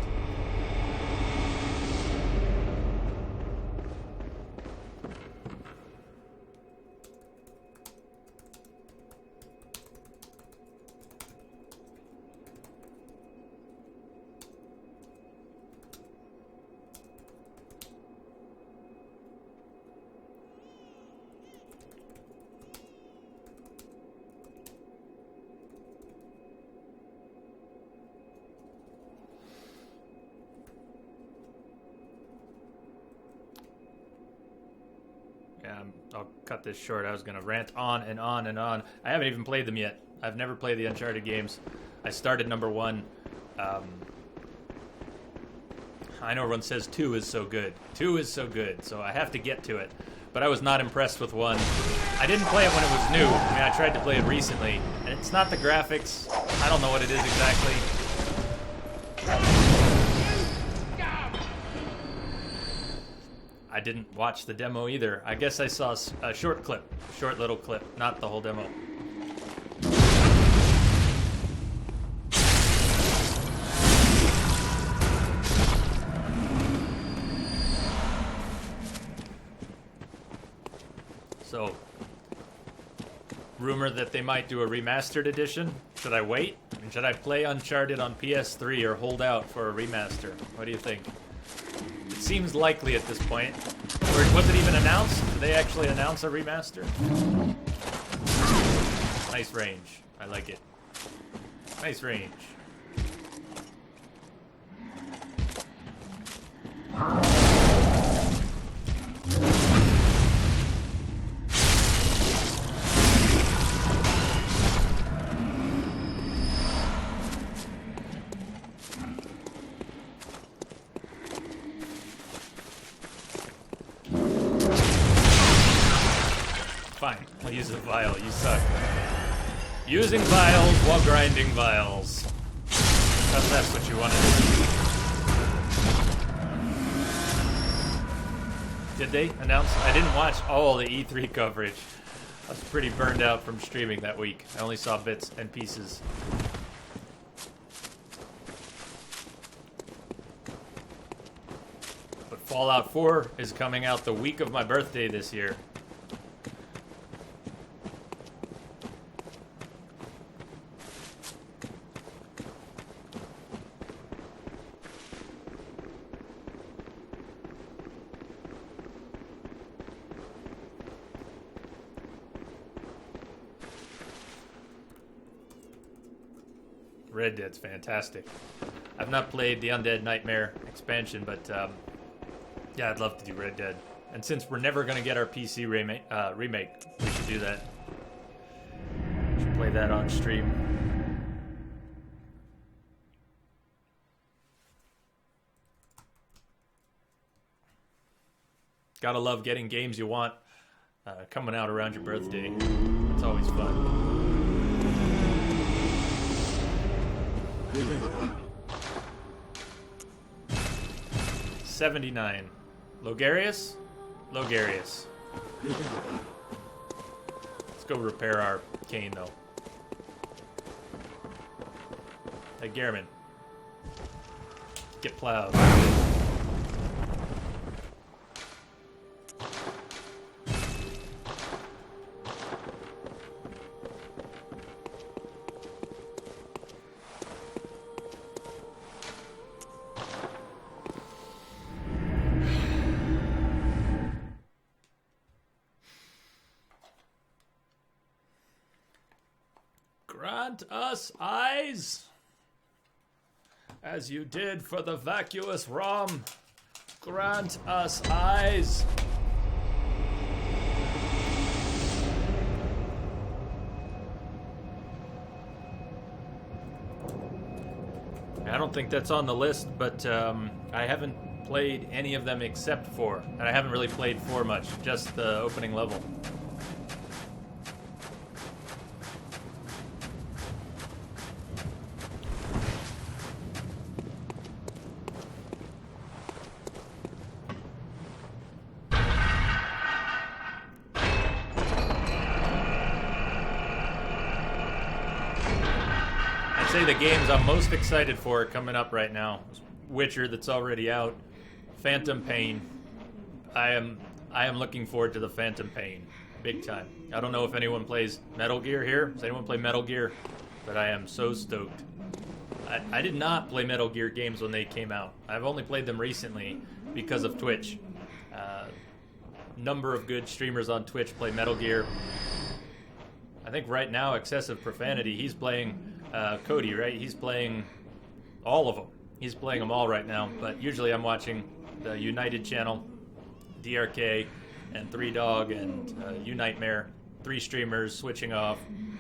I'll cut this short. I was going to rant on and on and on. I haven't even played them yet. I've never played the Uncharted games. I started number 1. I know everyone says 2 is so good. 2 is so good, so I have to get to it. But I was not impressed with 1. I didn't play it when it was new. I mean, I tried to play it recently. And it's not the graphics. I don't know what it is exactly. I didn't watch the demo either. I guess I saw a short clip. Short little clip. Not the whole demo. So, rumor that they might do a remastered edition. Should I wait? I mean, should I play Uncharted on PS3 or hold out for a remaster? What do you think? It seems likely at this point. Or was it even announced? Did they actually announce a remaster? Nice range. I like it. Nice range. Fine, I'll use a vial. You suck. Using vials while grinding vials. Because that's what you want to do. Did they announce? I didn't watch all the E3 coverage. I was pretty burned out from streaming that week. I only saw bits and pieces. But Fallout 4 is coming out the week of my birthday this year. Red Dead's fantastic. I've not played the Undead Nightmare expansion, but yeah, I'd love to do Red Dead. And since we're never going to get our PC remake, we should do that. We should play that on stream. Gotta love getting games you want coming out around your birthday. It's always fun. $79. Logarius? Logarius. Let's go repair our cane, though. Hey, Gehrman. Get plowed. Grant us eyes, as you did for the vacuous Rom. Grant us eyes. I don't think that's on the list, but I haven't played any of them except 4. And I haven't really played 4 much, just the opening level. The games I'm most excited for coming up right now: Witcher, that's already out, Phantom Pain. I am looking forward to the Phantom Pain big time. I don't know if anyone plays Metal Gear here. Does anyone play Metal Gear? But I am so stoked. I did not play Metal Gear games when they came out. I've only played them recently because of Twitch. Number of good streamers on Twitch play Metal Gear. I think right now, Excessive Profanity, he's playing Cody, right? He's playing all of them. He's playing them all right now, but usually I'm watching the United channel, DRK, and 3Dog, and Unitmare. 3 streamers switching off.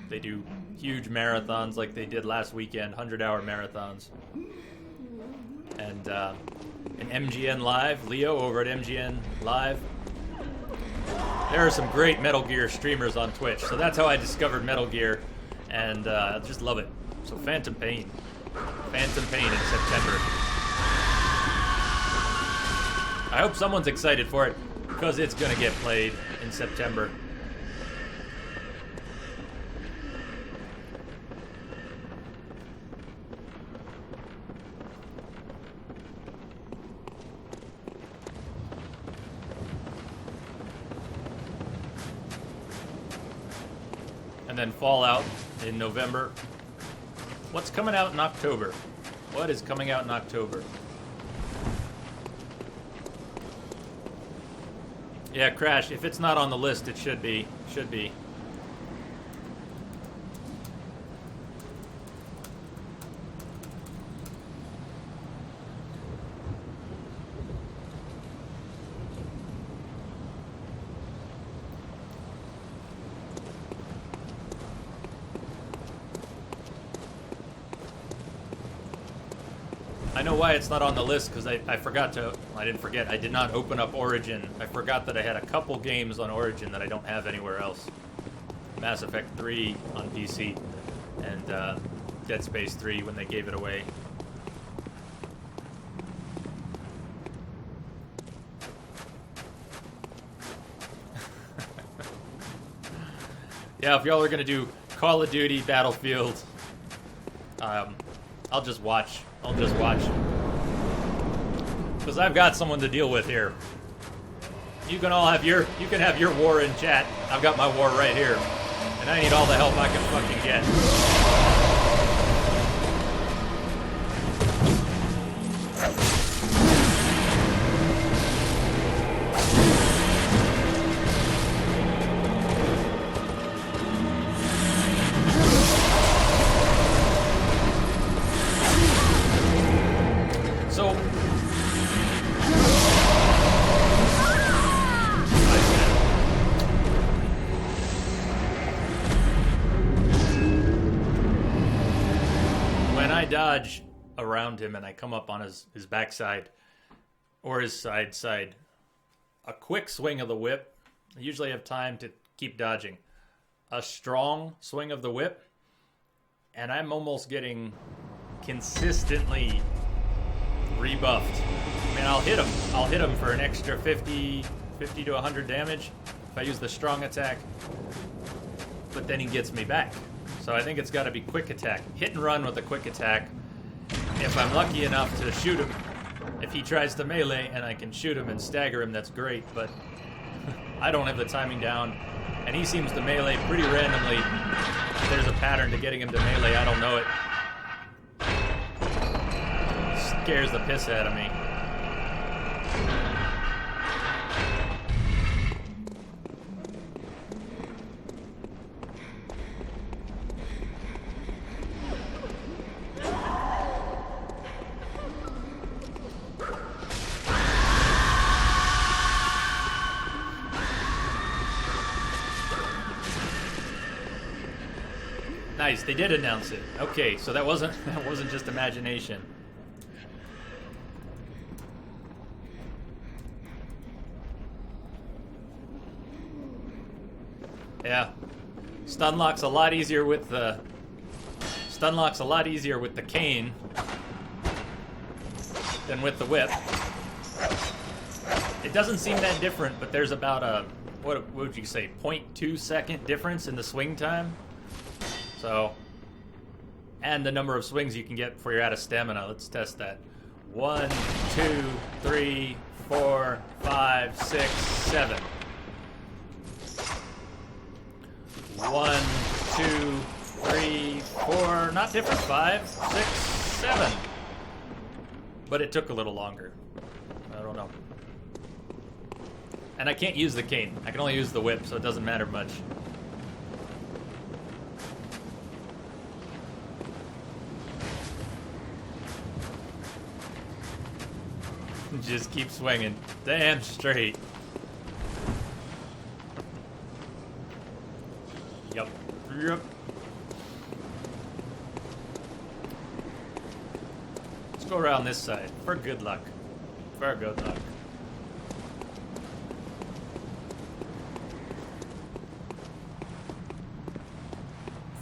They do huge marathons like they did last weekend, 100-hour marathons. And MGN Live, Leo over at MGN Live. There are some great Metal Gear streamers on Twitch, so that's how I discovered Metal Gear, and I just love it. So Phantom Pain. Phantom Pain in September. I hope someone's excited for it, because it's going to get played in September. And then Fallout in November. What's coming out in October? What is coming out in October? Yeah, Crash, if it's not on the list, it should be. Should be. I know why it's not on the list, because I forgot to, I didn't forget, I did not open up Origin. I forgot that I had a couple games on Origin that I don't have anywhere else. Mass Effect 3 on PC, and Dead Space 3 when they gave it away. Yeah, if y'all are gonna do Call of Duty, Battlefield, I'll just watch. I'll just watch. Because I've got someone to deal with here. You can all have your war in chat. I've got my war right here. And I need all the help I can fucking get. Dodge around him and I come up on his backside or his side, a quick swing of the whip, I usually have time to keep dodging. A strong swing of the whip, and I'm almost getting consistently rebuffed. I mean, I'll hit him. I'll hit him for an extra 50 to 100 damage if I use the strong attack. But then he gets me back. So I think it's got to be quick attack. Hit and run with a quick attack. If I'm lucky enough to shoot him, if he tries to melee and I can shoot him and stagger him, that's great. But I don't have the timing down. And he seems to melee pretty randomly. If there's a pattern to getting him to melee, I don't know it. Scares the piss out of me. Nice, they did announce it. Okay, so that wasn't just imagination. Yeah. Stunlock's a lot easier with the cane than with the whip. It doesn't seem that different, but there's about a what would you say, 0.2 second difference in the swing time. So, and the number of swings you can get before you're out of stamina. Let's test that. 1, 2, 3, 4, 5, 6, 7. 1, 2, 3, 4. Not different. 5, 6, 7. But it took a little longer. I don't know. And I can't use the cane. I can only use the whip, so it doesn't matter much. Just keep swinging. Damn straight. Yep. Yep. Let's go around this side for good luck. For good luck.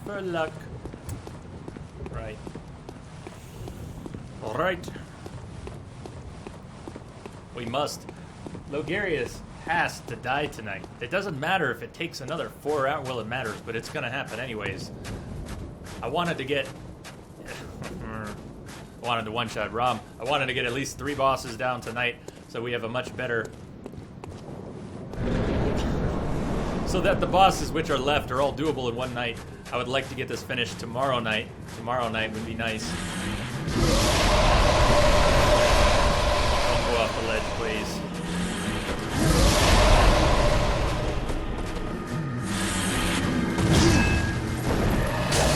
For luck. Right. All right. We must. Logarius has to die tonight. It doesn't matter if it takes another 4 hours. Well, it matters, but it's gonna happen anyways. I wanted to get... I wanted to one-shot Rom. I wanted to get at least 3 bosses down tonight, so we have a much better... so that the bosses which are left are all doable in one night. I would like to get this finished tomorrow night. Tomorrow night would be nice. Go off the ledge, please.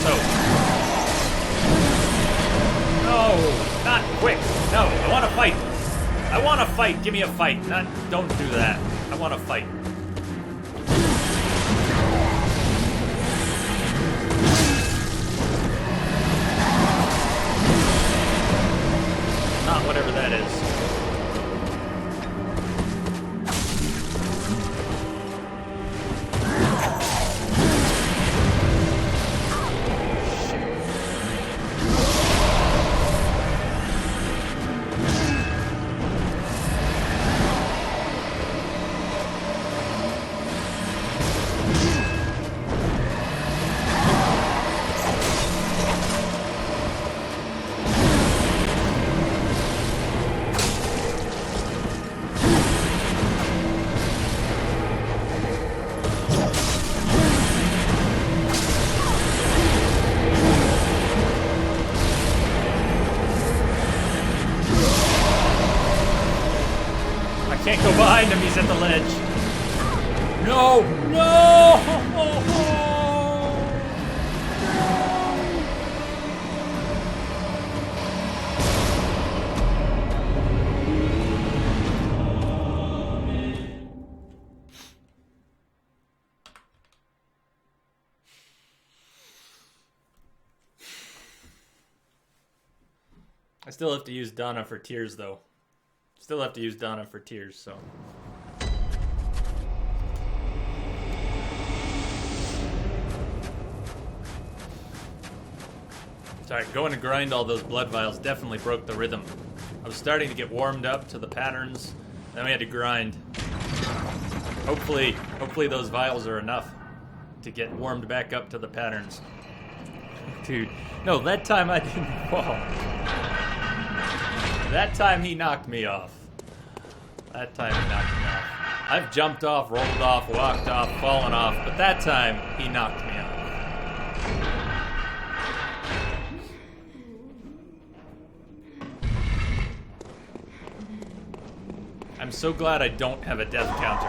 So. No, not quick. No, I want to fight. I want to fight. Give me a fight. Don't do that. I want to fight. Not whatever that is. Can't go behind him, he's at the ledge. No! No! I still have to use Donna for tears, though. Still have to use Donna for tears, so. Sorry, going to grind all those blood vials definitely broke the rhythm. I was starting to get warmed up to the patterns, then we had to grind. Hopefully those vials are enough to get warmed back up to the patterns. Dude, no, that time I didn't fall. That time he knocked me off. That time he knocked me off. I've jumped off, rolled off, walked off, fallen off, but that time he knocked me off. I'm so glad I don't have a death counter.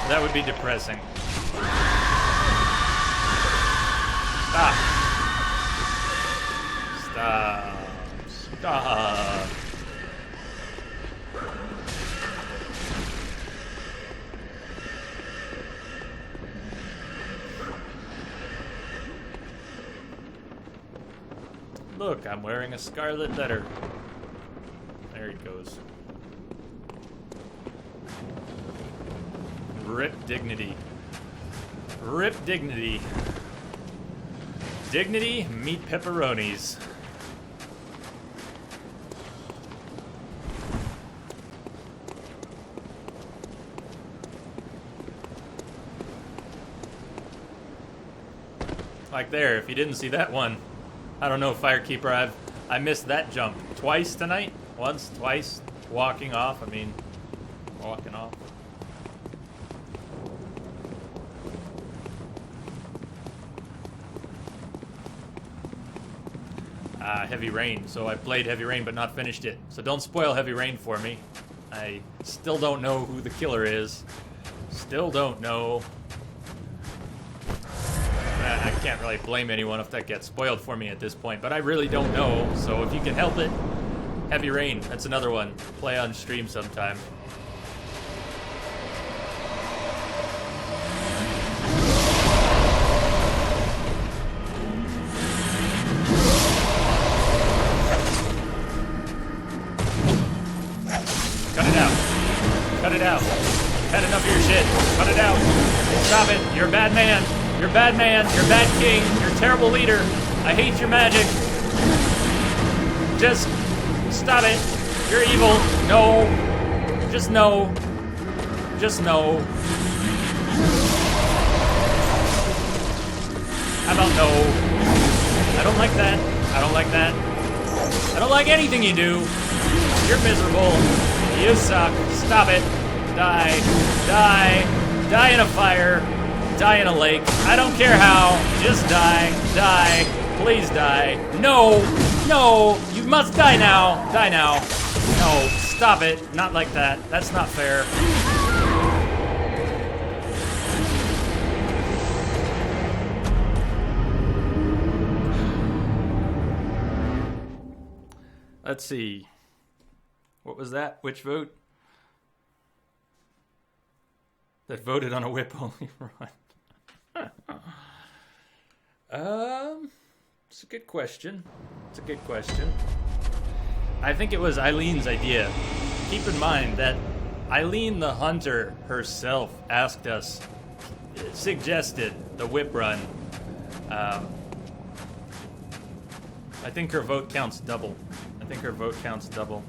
That would be depressing. Stop. Stop. Stop. Look, I'm wearing a scarlet letter. There he goes. Rip dignity. Rip dignity. Dignity, meat pepperonis. Like there, if you didn't see that one. I don't know, Firekeeper, I missed that jump twice tonight. Once, twice, walking off, walking off. Heavy Rain, so I played Heavy Rain but not finished it. So don't spoil Heavy Rain for me. I still don't know who the killer is. Still don't know. I can't really blame anyone if that gets spoiled for me at this point, but I really don't know, so if you can help it, Heavy Rain, that's another one. Play on stream sometime. Cut it out. Cut it out. Had enough of your shit. Cut it out. Stop it. You're a bad man. You're a bad man. You're a bad king. You're a terrible leader. I hate your magic. Just stop it. You're evil. No. Just no. Just no. How about no? I don't like that. I don't like that. I don't like anything you do. You're miserable. You suck. Stop it. Die. Die. Die in a fire. Die in a lake. I don't care how. Just die. Die. Please die. No. No. You must die now. Die now. No. Stop it. Not like that. That's not fair. Let's see. What was that? Which vote? That voted on a whip only run. It's a good question. It's a good question. I think it was Eileen's idea. Keep in mind that Eileen the Hunter herself asked us, suggested the whip run. I think her vote counts double. I think her vote counts double.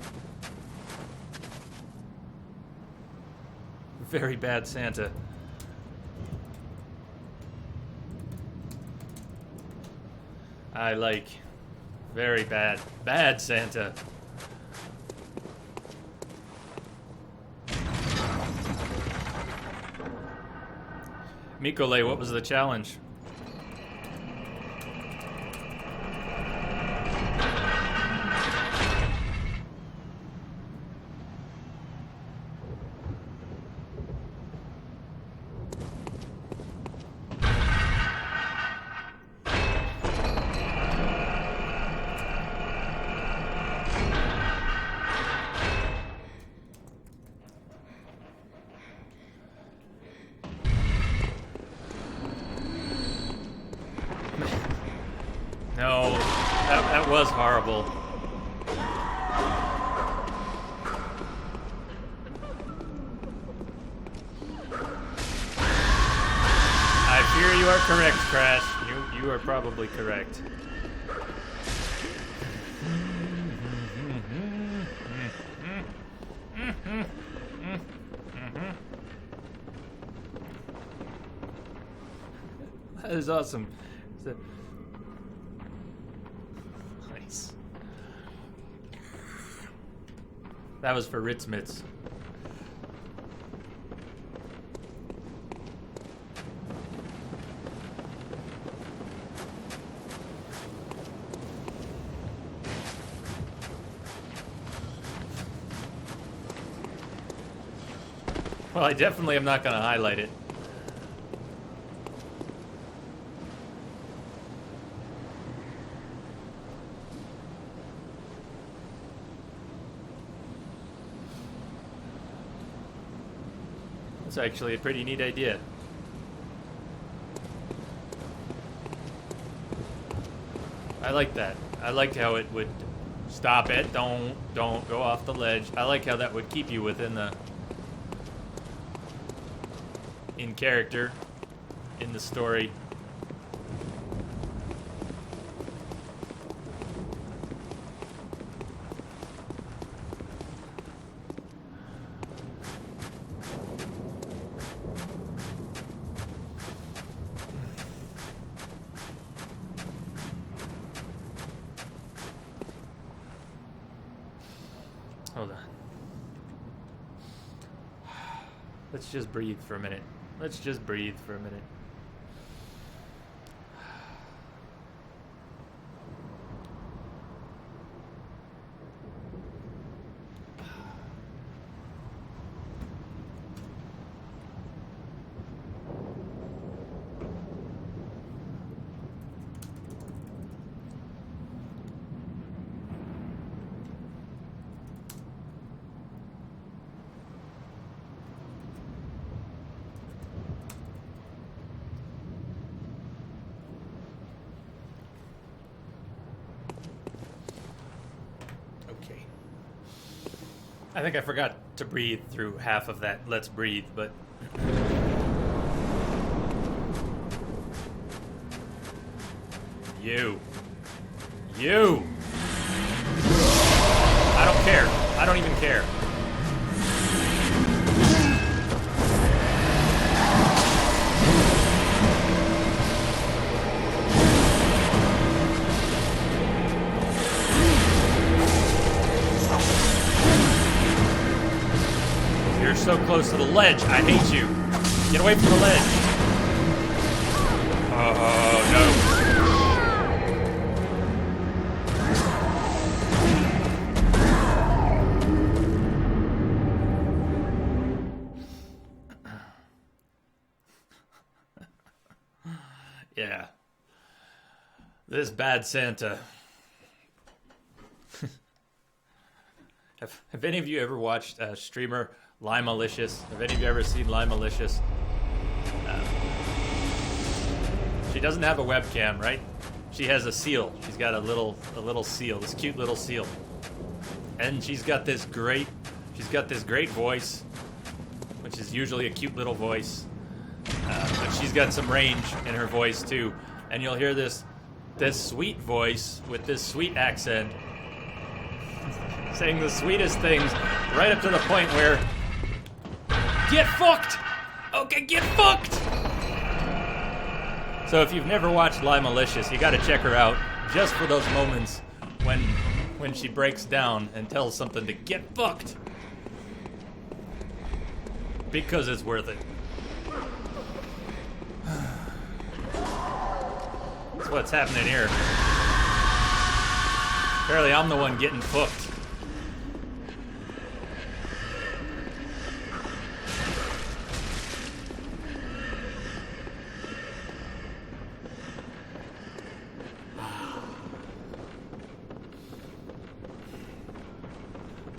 Very bad Santa. I like very bad. Bad Santa. Mikole, what was the challenge? No, that was horrible. I fear you are correct, Crash. You are probably correct. That is awesome. Nice. That was for Ritzmitz. Well, I definitely am not going to highlight it. It's actually a pretty neat idea. I like that. I liked how it would stop it. Don't go off the ledge. I like how that would keep you within the in character in the story. Hold on. Let's just breathe for a minute. Let's just breathe for a minute. I think I forgot to breathe through half of that let's breathe, but you I don't care. I don't even care. You're so close to the ledge. I hate you. Get away from the ledge. Oh, no. Yeah. This bad Santa. Have any of you ever watched a streamer Limalicious? Have any of you ever seen Limalicious? She doesn't have a webcam, right? She has a seal. She's got a little seal, this cute little seal, and she's got this great voice, which is usually a cute little voice, but she's got some range in her voice too. And you'll hear this sweet voice with this sweet accent, saying the sweetest things, right up to the point where, get fucked! Okay, get fucked! So if you've never watched Limalicious, you gotta check her out, just for those moments when she breaks down and tells something to get fucked. Because it's worth it. That's what's happening here. Apparently I'm the one getting fucked.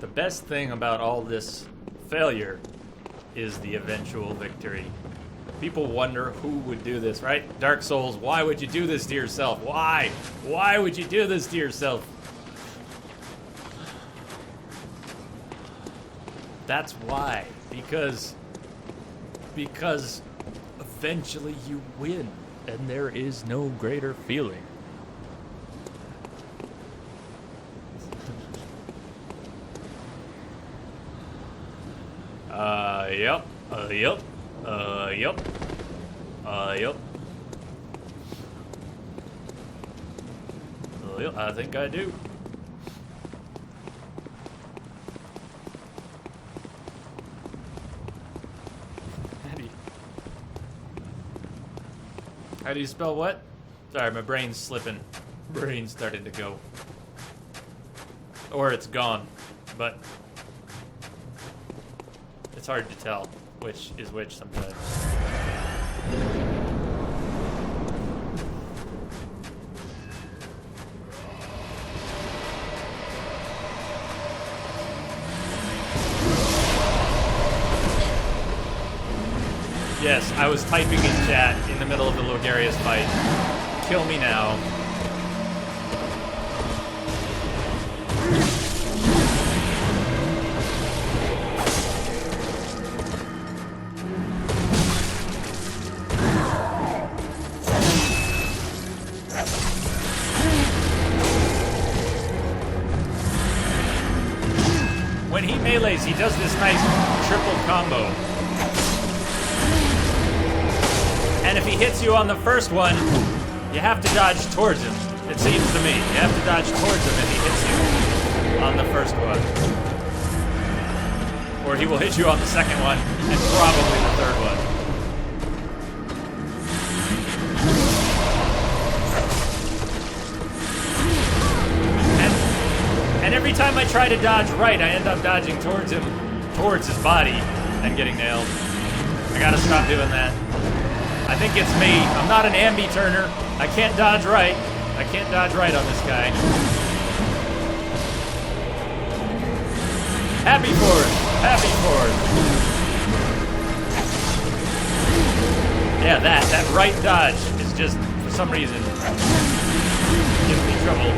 The best thing about all this failure is the eventual victory. People wonder who would do this, right? Dark Souls, why would you do this to yourself? Why? Why would you do this to yourself? That's why. Because eventually you win, and there is no greater feeling. Yep. Yep. Yep. Yep. Yep, I think I do. How do you spell what? Sorry, my brain's slipping. Brain's starting to go. Or it's gone, but it's hard to tell which is which sometimes. Yes, I was typing in chat in the middle of the Logarius fight. Kill me now. When he melees, he does this nice triple combo. And if he hits you on the first one, you have to dodge towards him. It seems to me. You have to dodge towards him if he hits you on the first one. Or he will hit you on the second one, and probably the third one. And every time I try to dodge right, I end up dodging towards him, towards his body, and getting nailed. I gotta stop doing that. I think it's me. I'm not an ambi turner. I can't dodge right. I can't dodge right on this guy. Happy forward. Happy forward. Yeah, that right dodge is just, for some reason, gives me trouble.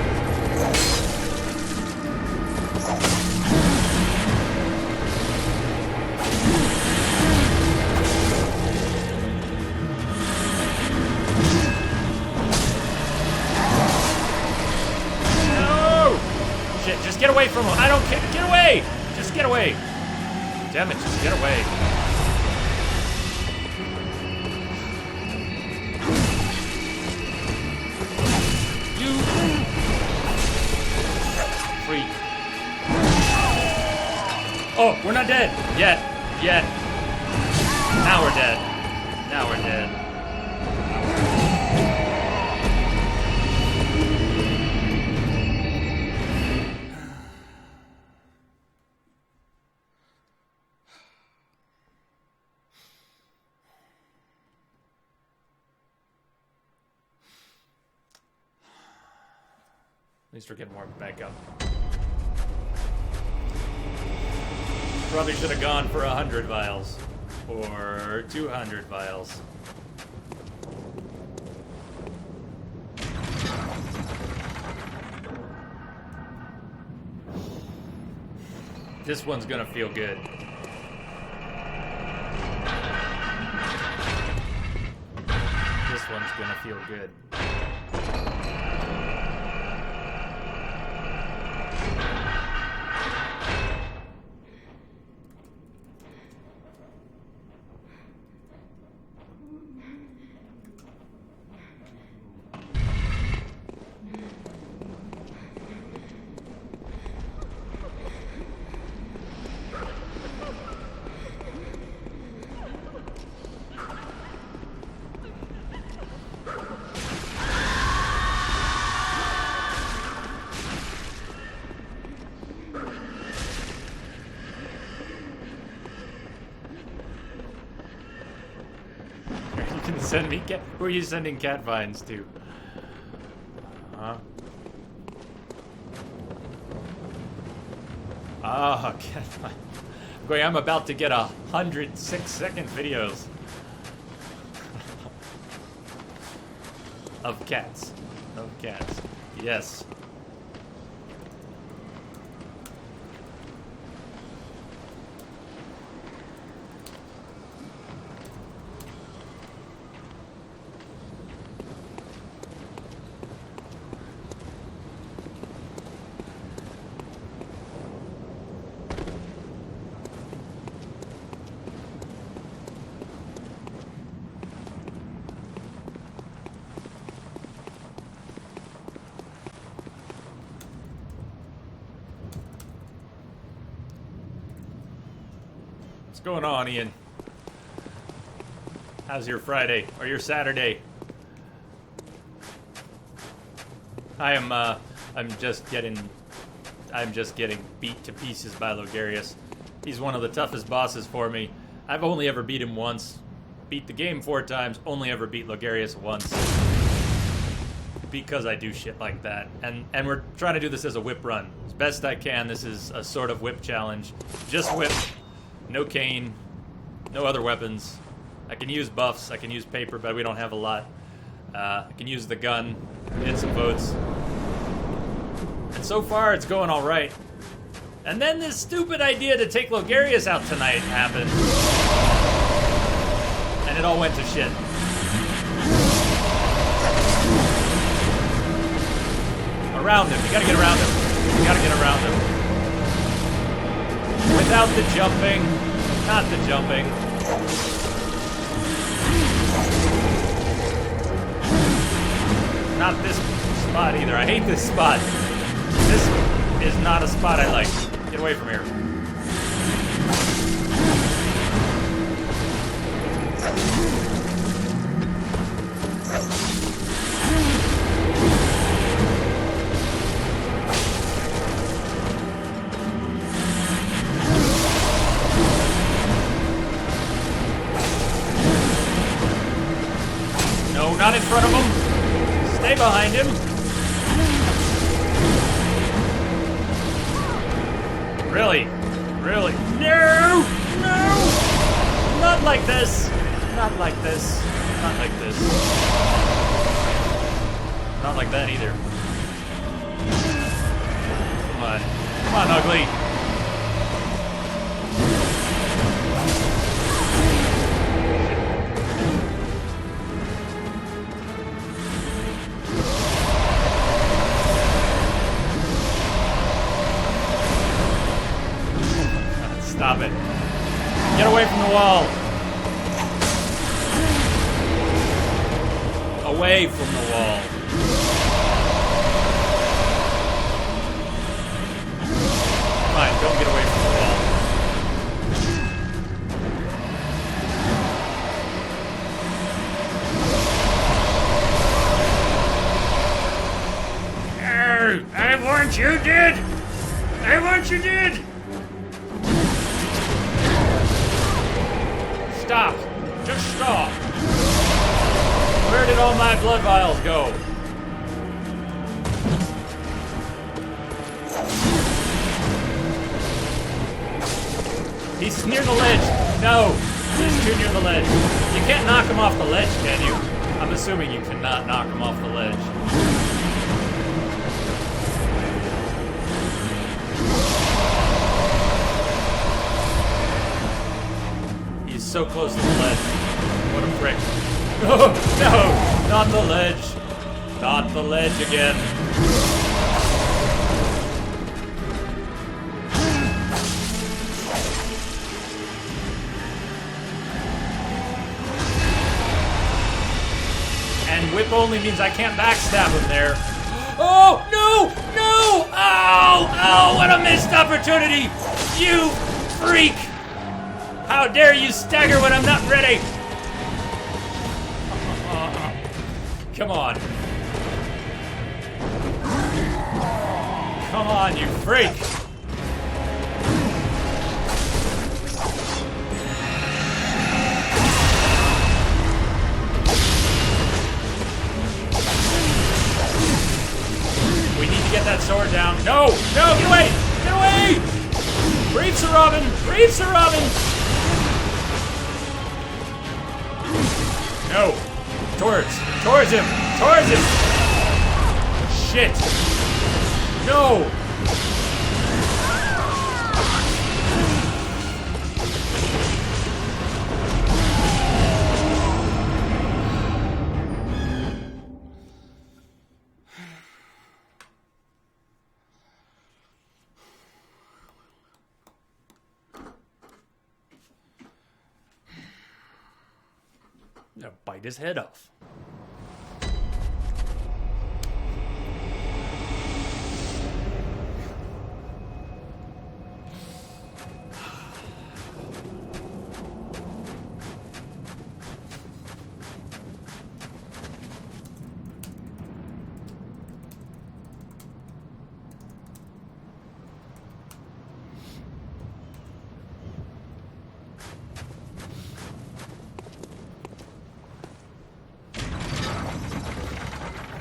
Just get away from him. I don't care. Get away. Just get away. Damn it. Just get away. You freak. Oh, we're not dead. Yet. Now we're dead. Now we're dead. At least we're getting more backup. Probably should have gone for 100 vials. Or 200 vials. This one's gonna feel good. This one's gonna feel good. Send me cat. Who are you sending cat vines to? Huh? Oh, cat vine. I'm about to get 100 6-second videos of cats. Of cats. Yes. going on, Ian? How's your Friday or your Saturday? I'm just getting beat to pieces by Logarius. He's one of the toughest bosses for me. I've only ever beat him once. Beat the game 4 times, only ever beat Logarius once. Because I do shit like that. And we're trying to do this as a whip run. As best I can, this is a sort of whip challenge. Just whip. No cane. No other weapons. I can use buffs, I can use paper, but we don't have a lot. I can use the gun, get some votes. And so far, it's going alright. And then this stupid idea to take Logarius out tonight happened. And it all went to shit. Around him, you gotta get around him. You gotta get around him. Without the jumping. Not the jumping. Not this spot either. I hate this spot. This is not a spot I like. Get away from here. No, not in front of him. Stay behind him. Really? Really? No! No! Not like this. Not like this. Not like this. Not like that either. Come on. Come on, ugly. Stop it. Get away from the wall. Away from the wall. Fine, don't get away from the wall. I warned you did! I warned you did! Stop! Just stop! Where did all my blood vials go? He's near the ledge! No! He's too near the ledge. You can't knock him off the ledge, can you? I'm assuming you cannot knock him off the ledge. So close to the ledge. What a prick. No, no, not the ledge. Not the ledge again. And whip only means I can't backstab him there. Oh, no, no! Oh, oh, what a missed opportunity! You freak! How dare you stagger when I'm not ready? Come on. Come on, you freak. We need to get that sword down. No, no, get away, get away. Brave Sir Robin, brave Sir Robin. No! Towards him! Towards him! Shit! No! I'll bite his head off.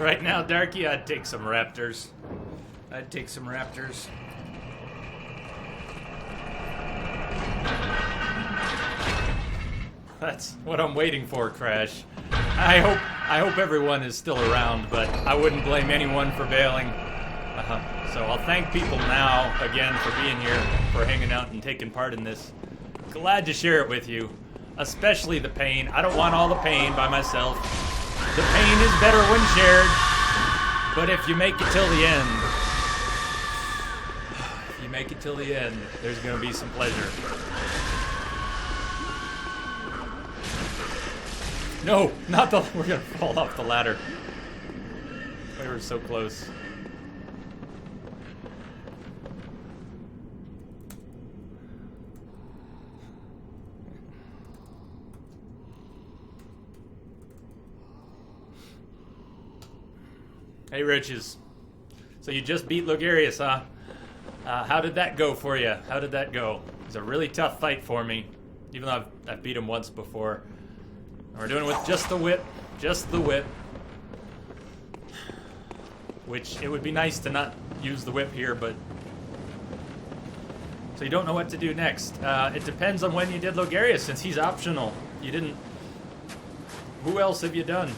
Right now, Darky, I'd take some raptors. I'd take some raptors. That's what I'm waiting for, Crash. I hope everyone is still around, but I wouldn't blame anyone for bailing. So I'll thank people now again for being here, for hanging out and taking part in this. Glad to share it with you, especially the pain. I don't want all the pain by myself. The pain is better when shared, but if you make it till the end, there's gonna be some pleasure. No, not the, we're gonna fall off the ladder. We were so close. Hey, Riches. So you just beat Logarius, huh? How did that go for you? How did that go? It was a really tough fight for me, even though I've beat him once before. We're doing it with just the whip. Which, it would be nice to not use the whip here, but... So you don't know what to do next. It depends on when you did Logarius, since he's optional. You didn't... Who else have you done?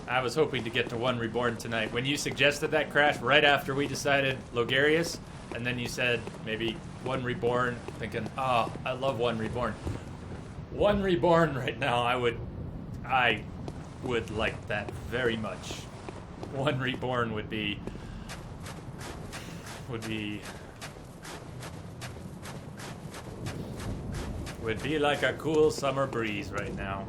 I was hoping to get to One Reborn tonight. When you suggested that, Crash, right after we decided Logarius, and then you said maybe One Reborn, thinking, oh, I love One Reborn. One Reborn right now, I would like that very much. One Reborn would be like a cool summer breeze right now.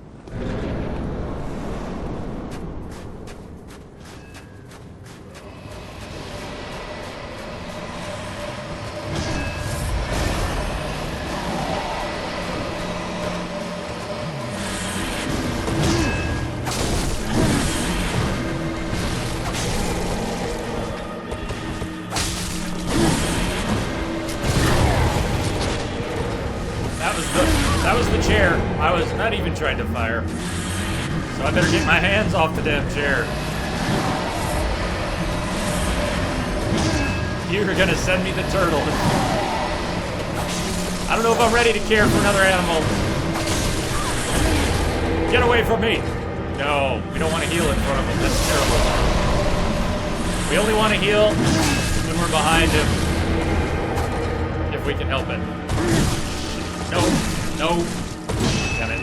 That was the chair. I was not even trying to fire. So I better get my hands off the damn chair. You're gonna send me the turtle. I don't know if I'm ready to care for another animal. Get away from me! No, we don't want to heal in front of him. That's terrible. We only want to heal when we're behind him. If we can help it. No. Damn it.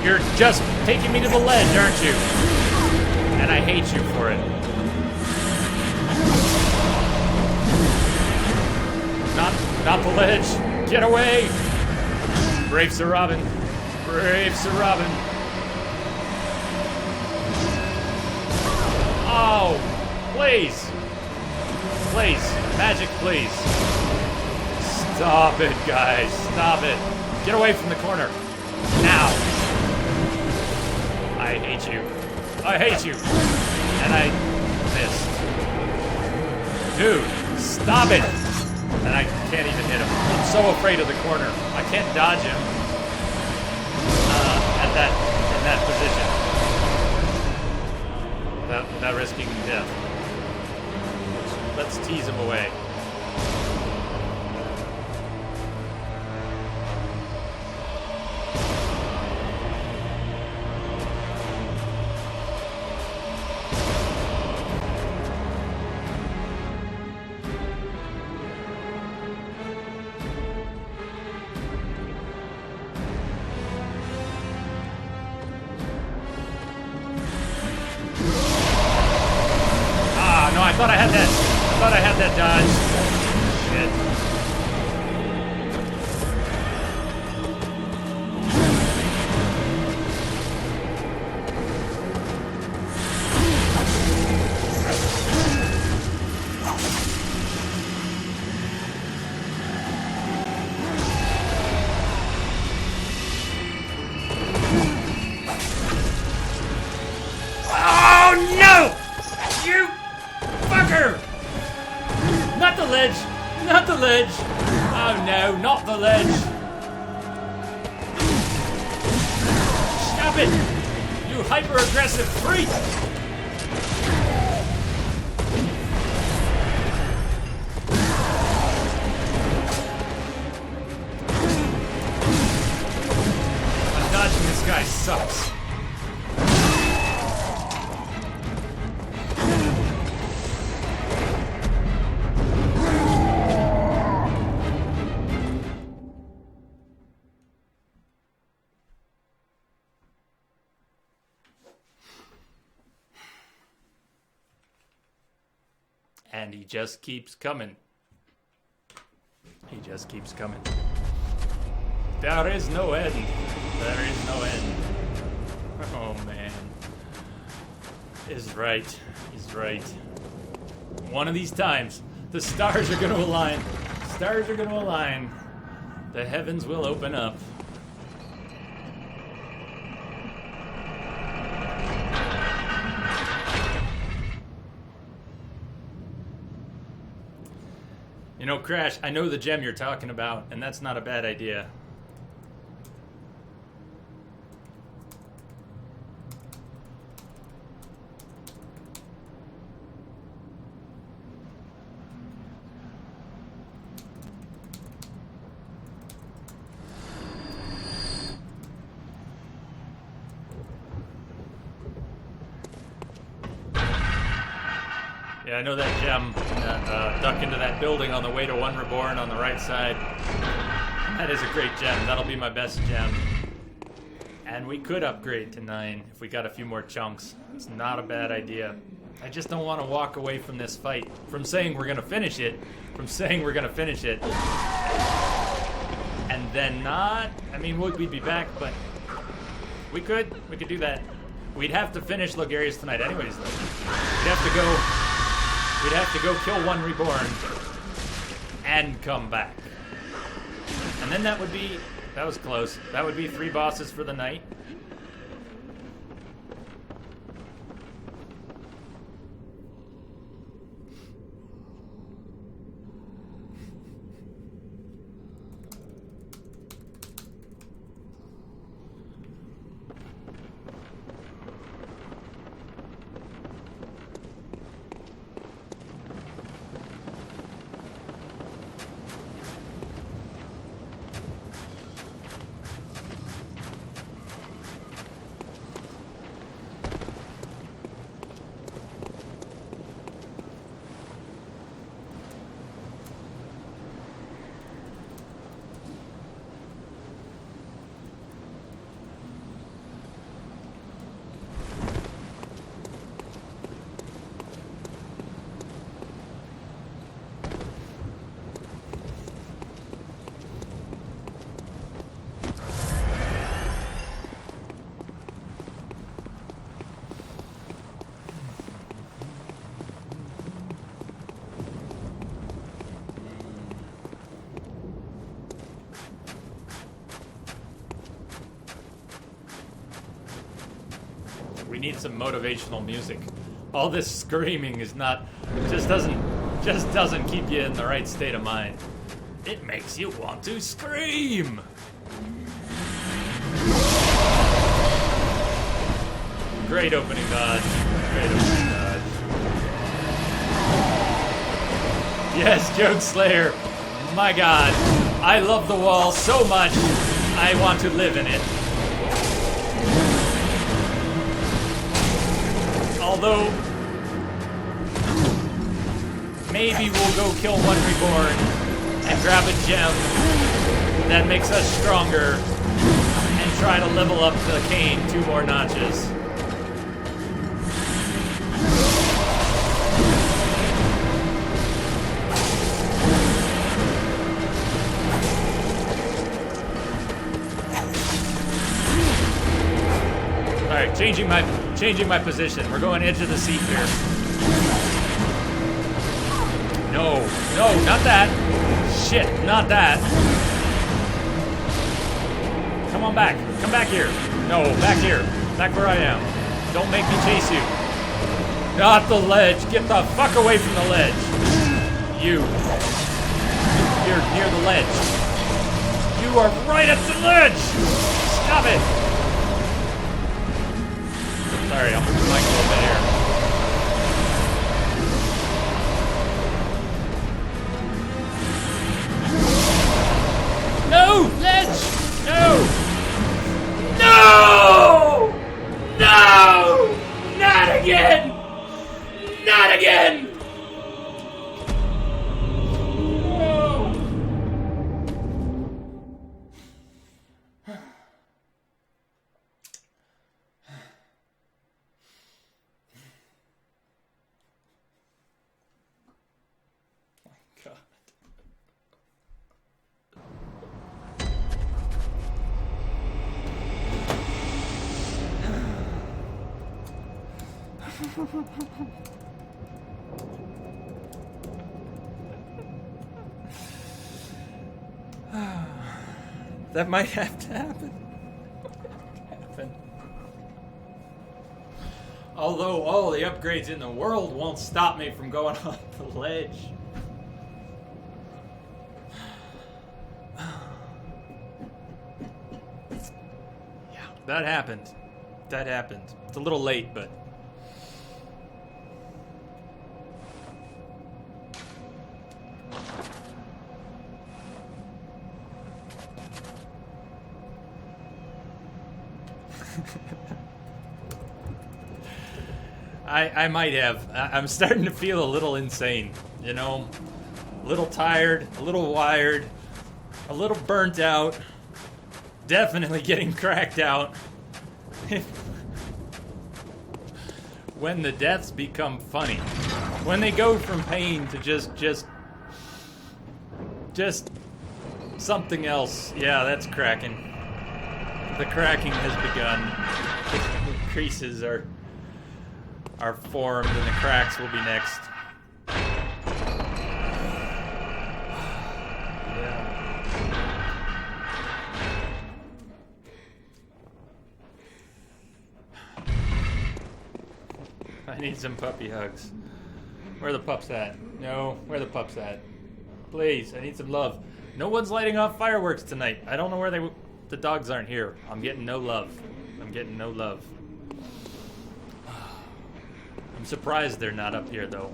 You're just taking me to the ledge, aren't you? And I hate you for it. Not the ledge. Get away! Brave Sir Robin. Brave Sir Robin. Oh! Please! Please. Magic, please. Stop it, guys. Stop it. Get away from the corner. Now. I hate you. I hate you. And I missed. Dude, stop it. And I can't even hit him. I'm so afraid of the corner. I can't dodge him. In that position. Without risking death. Let's tease him away. I thought I had that. I thought I had that dodge. Shit. Oh no! You fucker! Not the ledge! Not the ledge! Oh no, not the ledge! Stop it! You hyper-aggressive freak! Dodging this guy sucks. And he just keeps coming. He just keeps coming. There is no end. There is no end. Oh man. He's right. He's right. One of these times, the stars are going to align. Stars are going to align. The heavens will open up. You know, Crash, I know the gem you're talking about, and that's not a bad idea. Yeah, I know that gem. Duck into that building on the way to One Reborn on the right side. That is a great gem. That'll be my best gem. And we could upgrade to 9 if we got a few more chunks. It's not a bad idea. I just don't want to walk away from this fight. From saying we're going to finish it. From saying we're going to finish it. And then not. I mean, we'd be back, but we could do that. We'd have to finish Logarius tonight anyways, though. We'd have to go kill One Reborn and come back. And then that was close. That would be 3 bosses for the night. We need some motivational music. All this screaming is not just doesn't keep you in the right state of mind. It makes you want to scream. Great opening dodge. Great opening dodge. Yes, Joke Slayer. My God, I love the wall so much. I want to live in it. Although, maybe we'll go kill One Reborn and grab a gem that makes us stronger and try to level up the cane 2 more notches. changing my position. We're going edge of the seat here. No, not that. Shit, not that. Come on back. Come back here. No, back here. Back where I am. Don't make me chase you. Not the ledge. Get the fuck away from the ledge. You. You're near the ledge. You are right at the ledge. Stop it. Sorry, I'm moving the mic a little bit here. No! Ledge! No! No! No! Not again! Not again! No! My God. That might have to happen. Although all the upgrades in the world won't stop me from going off the ledge. Yeah, that happened. That happened. It's a little late, but... I might have. I'm starting to feel a little insane, you know? A little tired, a little wired, a little burnt out, definitely getting cracked out. When the deaths become funny. When they go from pain to just something else. Yeah, that's cracking. The cracking has begun. The creases are formed and the cracks will be next. Yeah. I need some puppy hugs. Where are the pups at? No, where are the pups at? Please, I need some love. No one's lighting off fireworks tonight. I don't know where the dogs aren't here. I'm getting no love. I'm getting no love. I'm surprised they're not up here, though.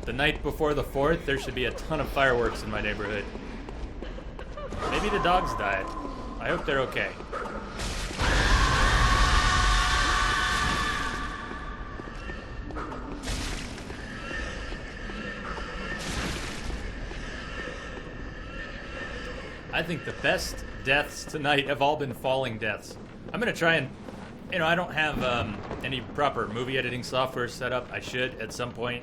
The night before the 4th, there should be a ton of fireworks in my neighborhood. Maybe the dogs died. I hope they're okay. I think the best deaths tonight have all been falling deaths. I'm going to try and... You know, I don't have any proper movie editing software set up. I should at some point.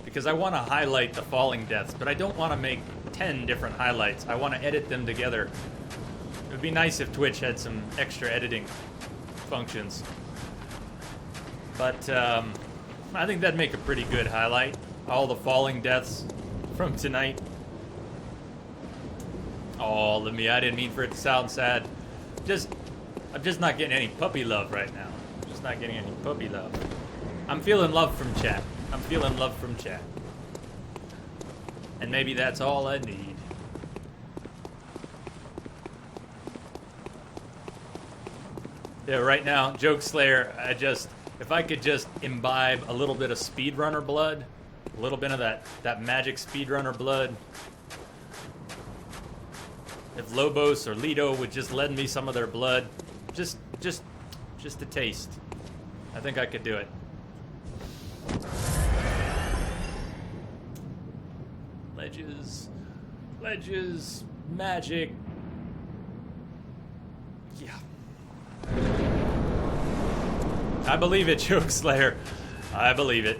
Because I want to highlight the falling deaths, but I don't want to make 10 different highlights. I want to edit them together. It would be nice if Twitch had some extra editing functions. But I think that'd make a pretty good highlight. All the falling deaths from tonight. Oh, let me, I didn't mean for it to sound sad. I'm just not getting any puppy love right now. Just not getting any puppy love. I'm feeling love from chat. I'm feeling love from chat. And maybe that's all I need. Yeah, right now, Joke Slayer, if I could just imbibe a little bit of speedrunner blood, a little bit of that magic speedrunner blood. If Lobos or Lido would just lend me some of their blood, just a taste. I think I could do it. Ledges, magic. Yeah. I believe it, Joke Slayer. I believe it.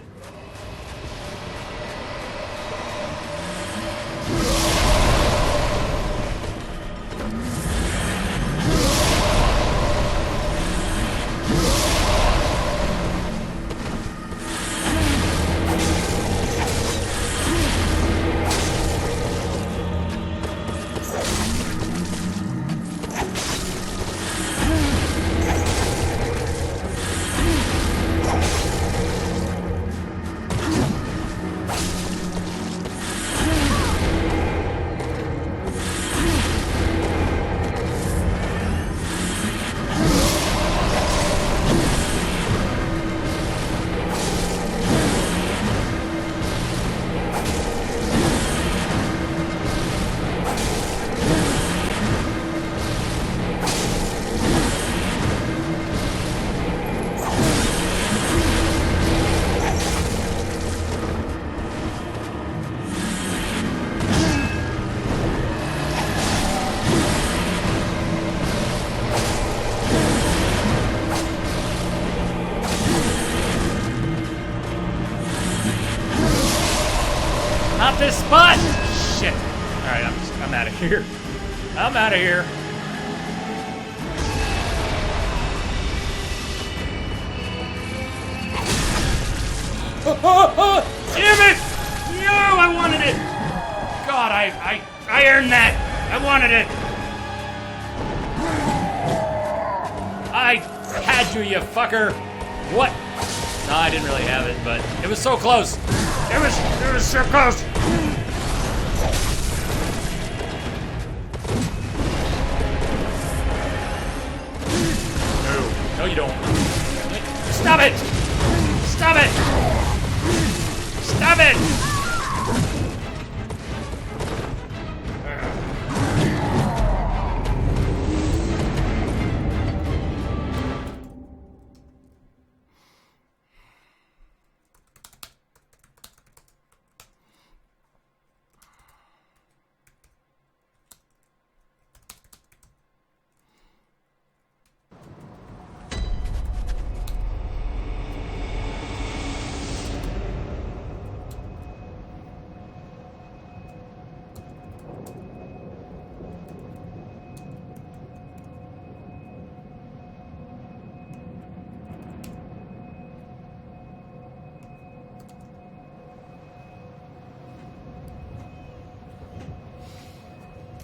at this spot! Shit. Alright, I'm out of here. I'm out of here. Damn it! No, I wanted it! God, I earned that! I wanted it! I had you, you fucker! What? No, I didn't really have it, but it was so close! It was so close! No, you don't. Stop it! Stop it! Stop it!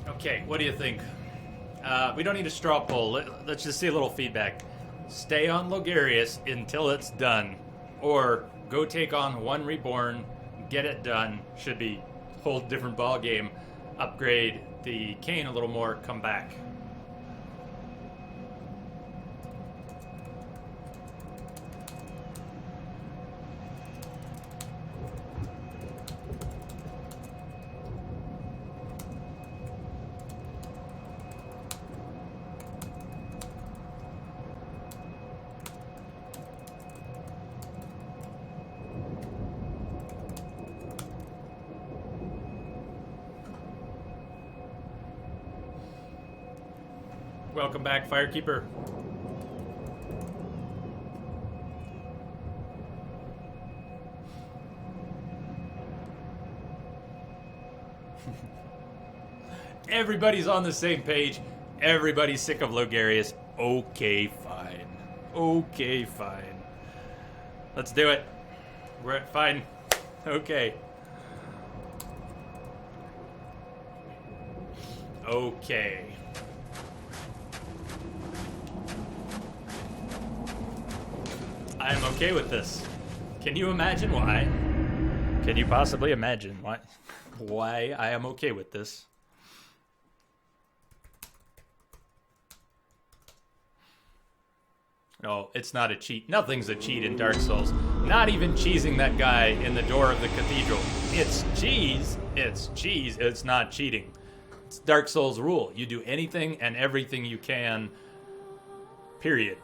Okay, what do you think? We don't need a straw poll. Let's just see a little feedback. Stay on Logarius until it's done. Or go take on one Reborn, get it done. Should be a whole different ball game. Upgrade the Cane a little more, come back. Welcome back, Firekeeper. Everybody's on the same page. Everybody's sick of Logarius. Okay, fine. Okay, fine. Let's do it. We're fine. Okay. Okay. I'm okay with this. Can you imagine why? Can you possibly imagine why I am okay with this? No, it's not a cheat. Nothing's a cheat in Dark Souls. Not even cheesing that guy in the door of the cathedral. It's cheese. It's cheese. It's not cheating. It's Dark Souls rule. You do anything and everything you can. Period.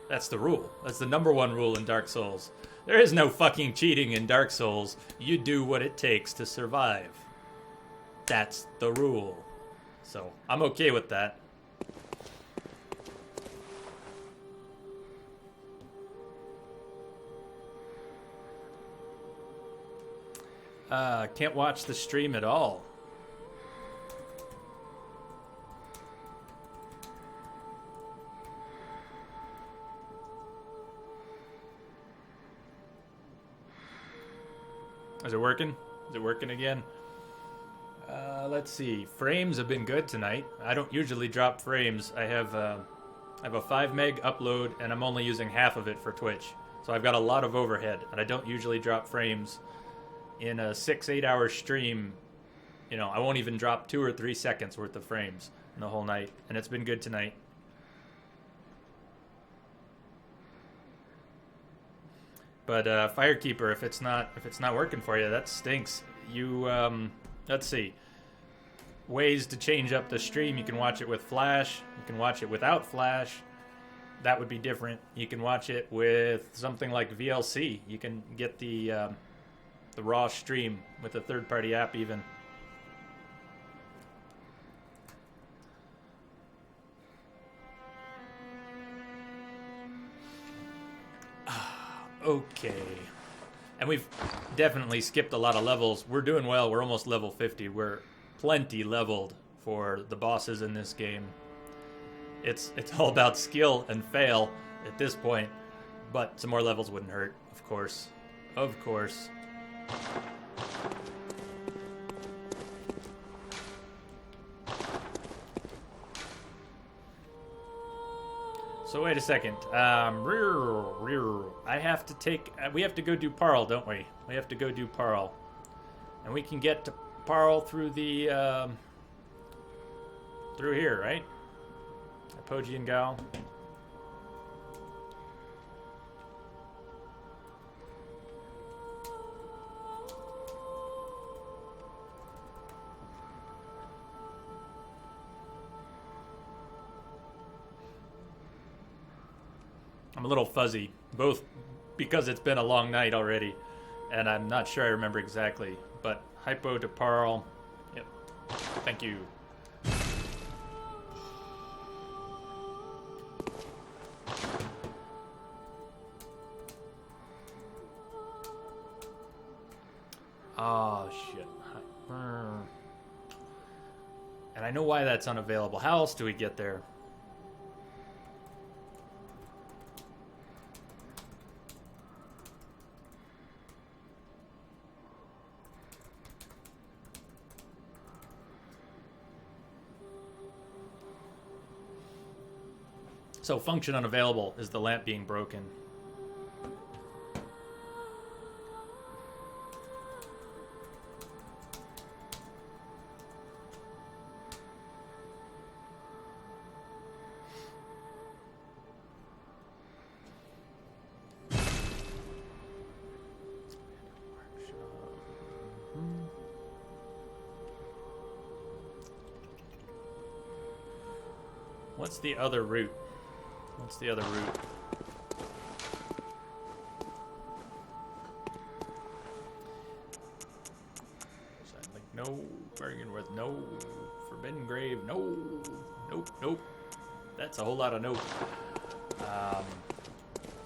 That's the rule. That's the number one rule in Dark Souls. There is no fucking cheating in Dark Souls. You do what it takes to survive. That's the rule. So, I'm okay with that. Can't watch the stream at all. Is it working? Is it working again? Let's see. Frames have been good tonight. I don't usually drop frames. I have a 5 meg upload, and I'm only using half of it for Twitch. So I've got a lot of overhead, and I don't usually drop frames. In a 6-8 hour stream, you know, I won't even drop 2 or 3 seconds worth of frames in the whole night, and it's been good tonight. But Firekeeper, if it's not working for you, that stinks. You let's see. Ways to change up the stream. You can watch it with Flash. You can watch it without Flash. That would be different. You can watch it with something like VLC. You can get the raw stream with a third-party app even. Okay. And we've definitely skipped a lot of levels. We're doing well. We're almost level 50. We're plenty leveled for the bosses in this game. It's all about skill and fail at this point. But some more levels wouldn't hurt, of course. Of course. So wait a second. I have to take... we have to go do Parl, don't we? We have to go do Parl. And we can get to Parl through the... through here, right? Apogee Gal. I'm a little fuzzy, both because it's been a long night already, and I'm not sure I remember exactly, but Hypo to Parl. Yep. Thank you. Oh, shit. And I know why that's unavailable. How else do we get there? So function unavailable is the lamp being broken. What's the other route? What's the other route? Like, no. Bergenworth, no. Forbidden Grave, no. Nope, nope. That's a whole lot of nope.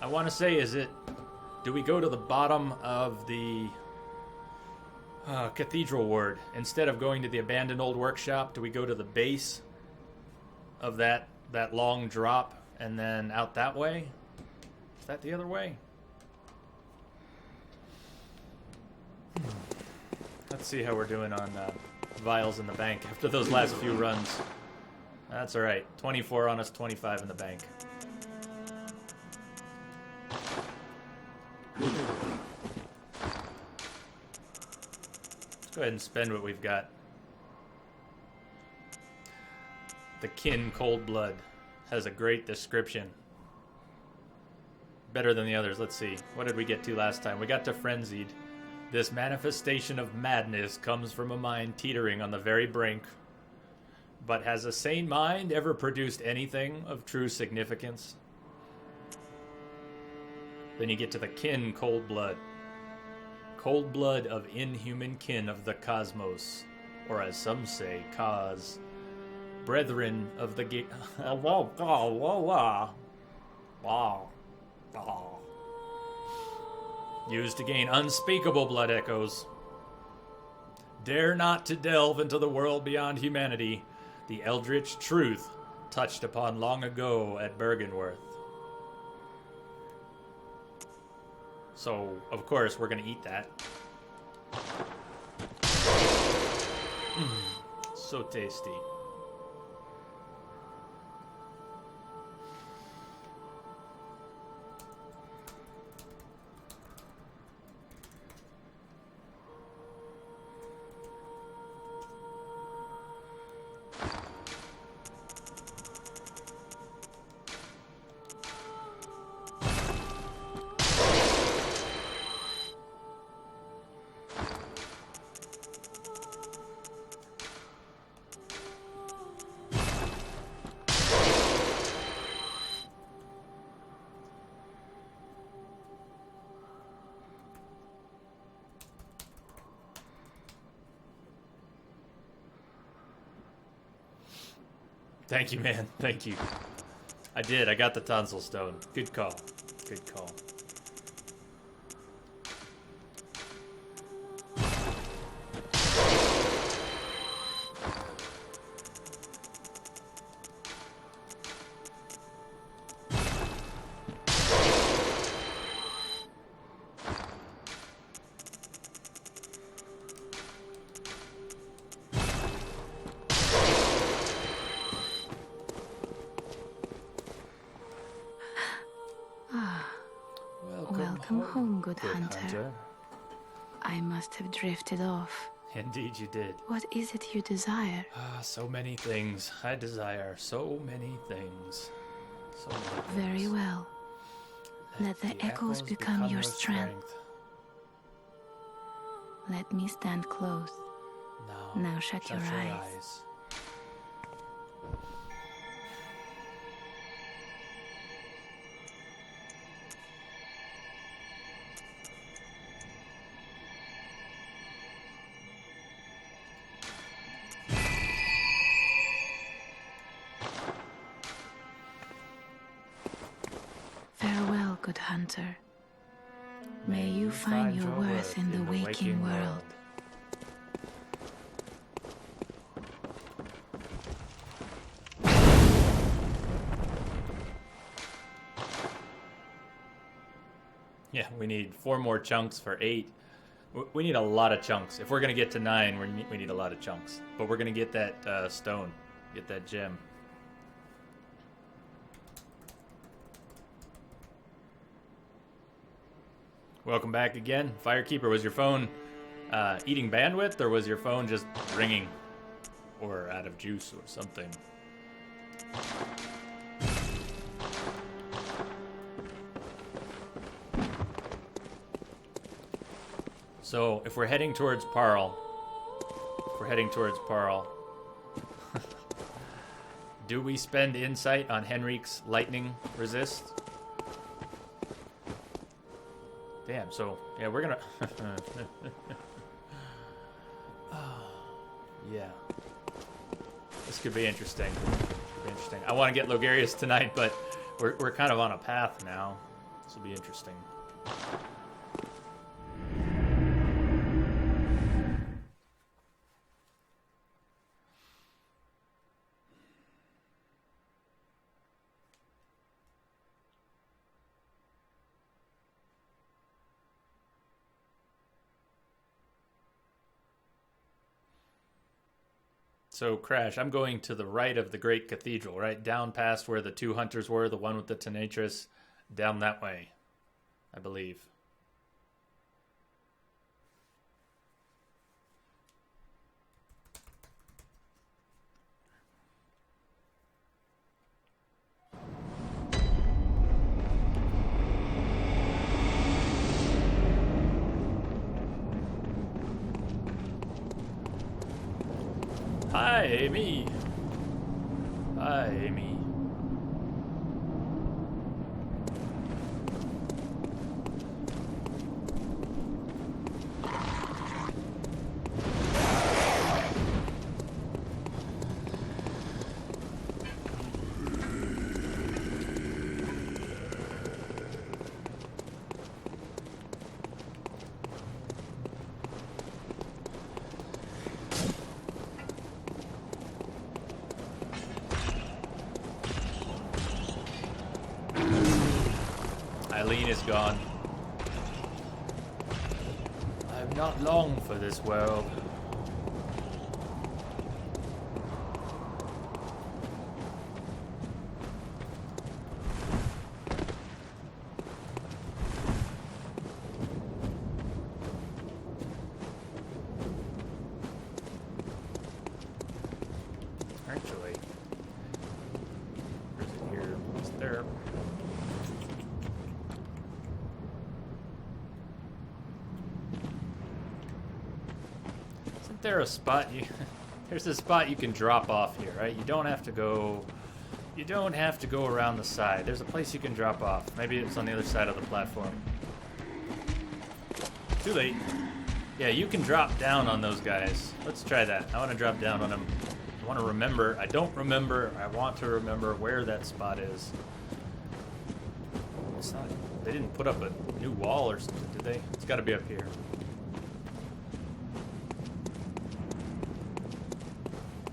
I want to say, do we go to the bottom of the Cathedral Ward? Instead of going to the abandoned old workshop, do we go to the base of that long drop? And then out that way? Is that the other way? Let's see how we're doing on vials in the bank after those last few runs. That's alright. 24 on us, 25 in the bank. Let's go ahead and spend what we've got. The Kin Cold Blood has a great description. Better than the others. Let's see. What did we get to last time? We got to Frenzied. This manifestation of madness comes from a mind teetering on the very brink. But has a sane mind ever produced anything of true significance? Then you get to the Kin Cold Blood. Cold blood of inhuman kin of the cosmos. Or as some say, cause. Brethren of the used to gain unspeakable blood echoes. Dare not to delve into the world beyond humanity, the eldritch truth touched upon long ago at Bergenworth. So, of course, we're gonna eat that. So tasty. Thank you, man. Thank you. I did. I got the tonsil stone. Good call. Good call. wrong, good hunter. I must have drifted off. Indeed you did. What is it you desire? Ah, so many things. I desire so many things. So many things. Very well. Let the echoes become your strength. Let me stand close. Now shut your eyes. Farewell, good hunter. May you find your worth in the waking world. Yeah, we need 4 more chunks for 8. We need a lot of chunks. If we're going to get to 9, we need a lot of chunks. But we're going to get that stone. Get that gem. Welcome back again. Firekeeper, was your phone eating bandwidth, or was your phone just ringing? Or out of juice or something? So, if we're heading towards Parl, do we spend insight on Henrik's lightning resist? Damn, so, yeah, we're gonna... yeah. This could be interesting. I want to get Logarius tonight, but we're kind of on a path now. This will be interesting. So, Crash, I'm going to the right of the Great Cathedral, right? Down past where the 2 hunters were, the one with the Tenatris, down that way, I believe. Hi, Amy. Hi, Amy. Eileen is gone. I'm not long for this world. Actually, where's it here? It's there. Isn't there a spot you... There's a spot you can drop off here, right? You don't have to go around the side. There's a place you can drop off. Maybe it's on the other side of the platform. Too late. Yeah, you can drop down on those guys. Let's try that. I want to drop down on them. I want to remember. I don't remember. I want to remember where that spot is. It's not... They didn't put up a new wall or something, did they? It's got to be up here.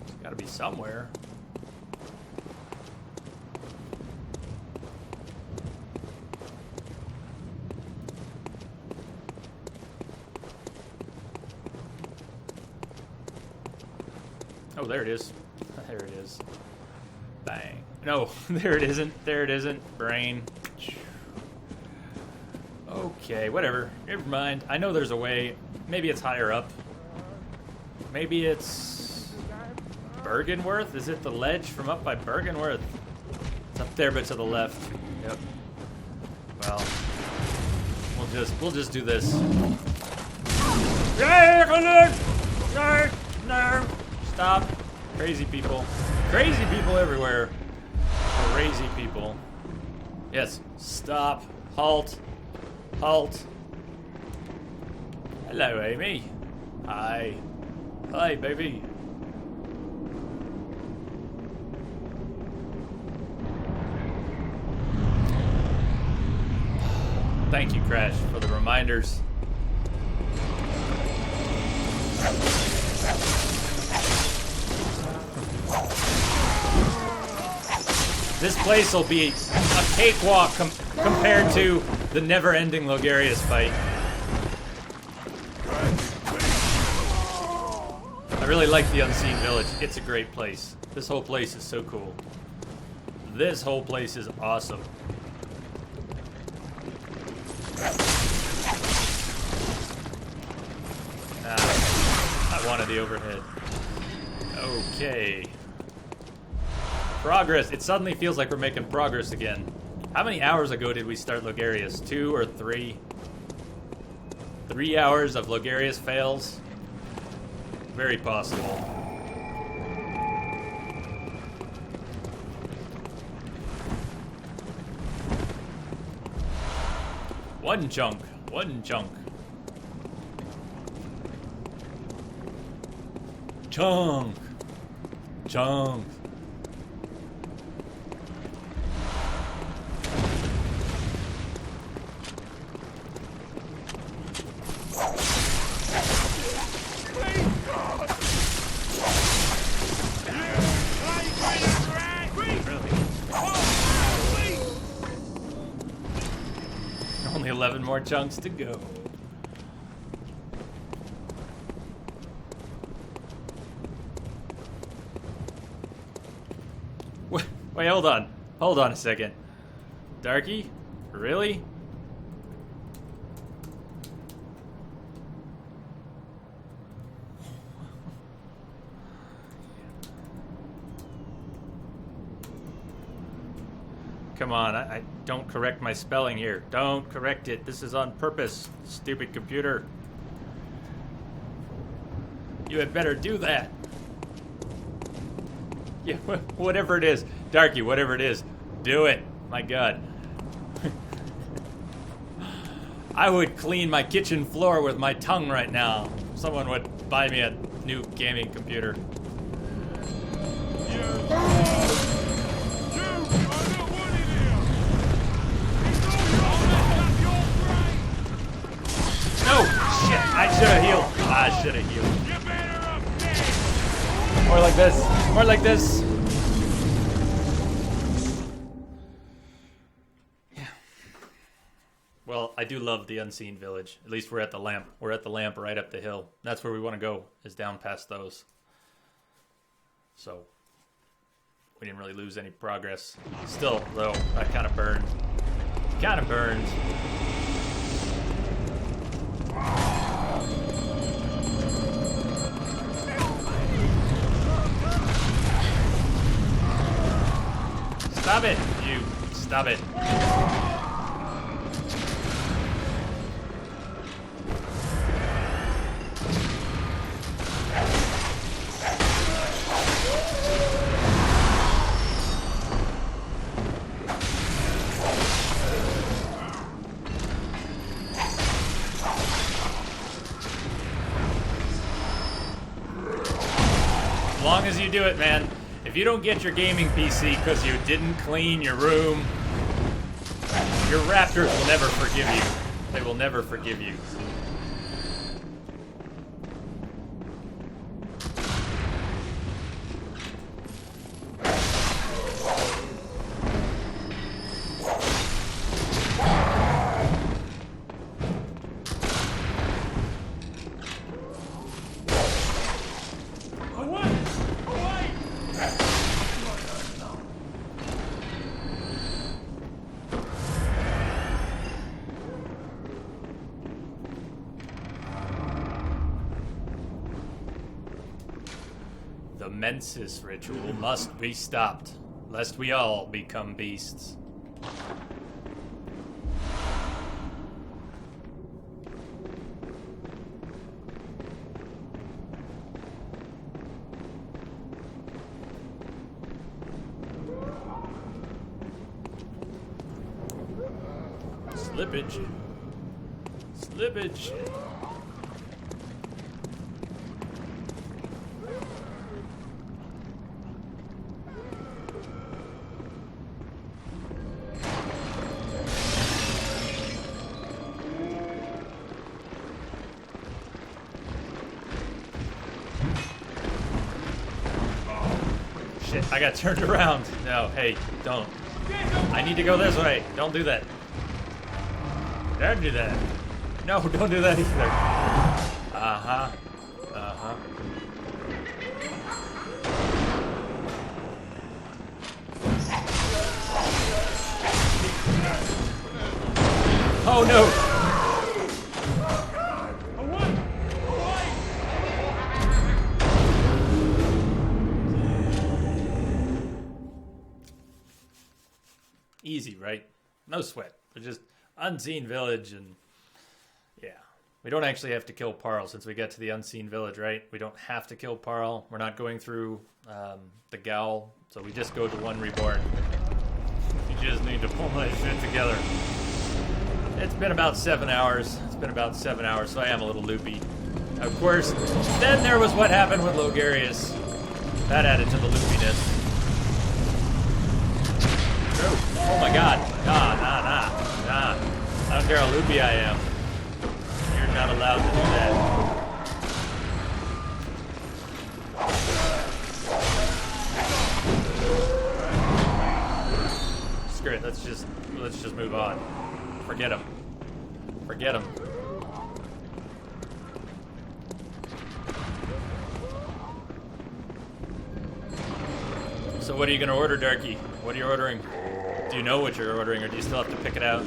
It's got to be somewhere. Oh, there it is. There it is. Bang. No, there it isn't. There it isn't. Brain. Okay, whatever. Never mind. I know there's a way. Maybe it's higher up. Maybe it's Bergenworth? Is it the ledge from up by Bergenworth? It's up there, but to the left. Yep. Well, we'll just do this. No! Stop! Crazy people. Crazy people everywhere. Crazy people. Yes. Stop. Halt. Halt. Hello, Amy. Hi. Hi, baby. Thank you, Crash, for the reminders. This place will be a cakewalk compared to the never-ending Logarius fight. I really like the Unseen Village. It's a great place. This whole place is so cool. This whole place is awesome. I wanted the overhead. Okay. Progress. It suddenly feels like we're making progress again. How many hours ago did we start Logarius? 2 or 3? 3 hours of Logarius fails? Very possible. One chunk. One chunk. Chunk. Chunk. Only 11 more chunks to go. Wait, hold on. Hold on a second. Darky? Really? Come on, I don't correct my spelling here. Don't correct it. This is on purpose, stupid computer. You had better do that. Yeah, whatever it is. Darky, whatever it is. Do it. My God. I would clean my kitchen floor with my tongue right now. Someone would buy me a new gaming computer. No! Shit, I should have healed. I should have healed. More like this. More like this. Yeah. Well, I do love the Unseen Village. At least we're at the lamp. We're at the lamp right up the hill. That's where we want to go, is down past those. So, we didn't really lose any progress. Still, though, that kind of burned. Kind of burned. Stop it, you. Stop it. As long as you do it, man. If you don't get your gaming PC because you didn't clean your room, your raptors will never forgive you. They will never forgive you. The menses ritual must be stopped, lest we all become beasts. Slippage. Slippage. Shit, I got turned around. No, hey, don't. I need to go this way. Don't do that. Don't do that. No, don't do that either. Uh-huh. Uh-huh. Oh no! Easy, right? No sweat. We're just unseen village, and yeah. We don't actually have to kill Parl since we get to the unseen village, right? We don't have to kill Parl. We're not going through the Gal, so we just go to one reborn. You just need to pull my shit together. It's been about 7 hours. It's been about 7 hours, so I am a little loopy. Of course, then there was what happened with Logarius. That added to the loopiness. Oh my god. Nah. I don't care how loopy I am. You're not allowed to do that. Screw it, let's just move on. Forget him. Forget him. So what are you gonna order, Darky? What are you ordering? Do you know what you're ordering, or do you still have to pick it out?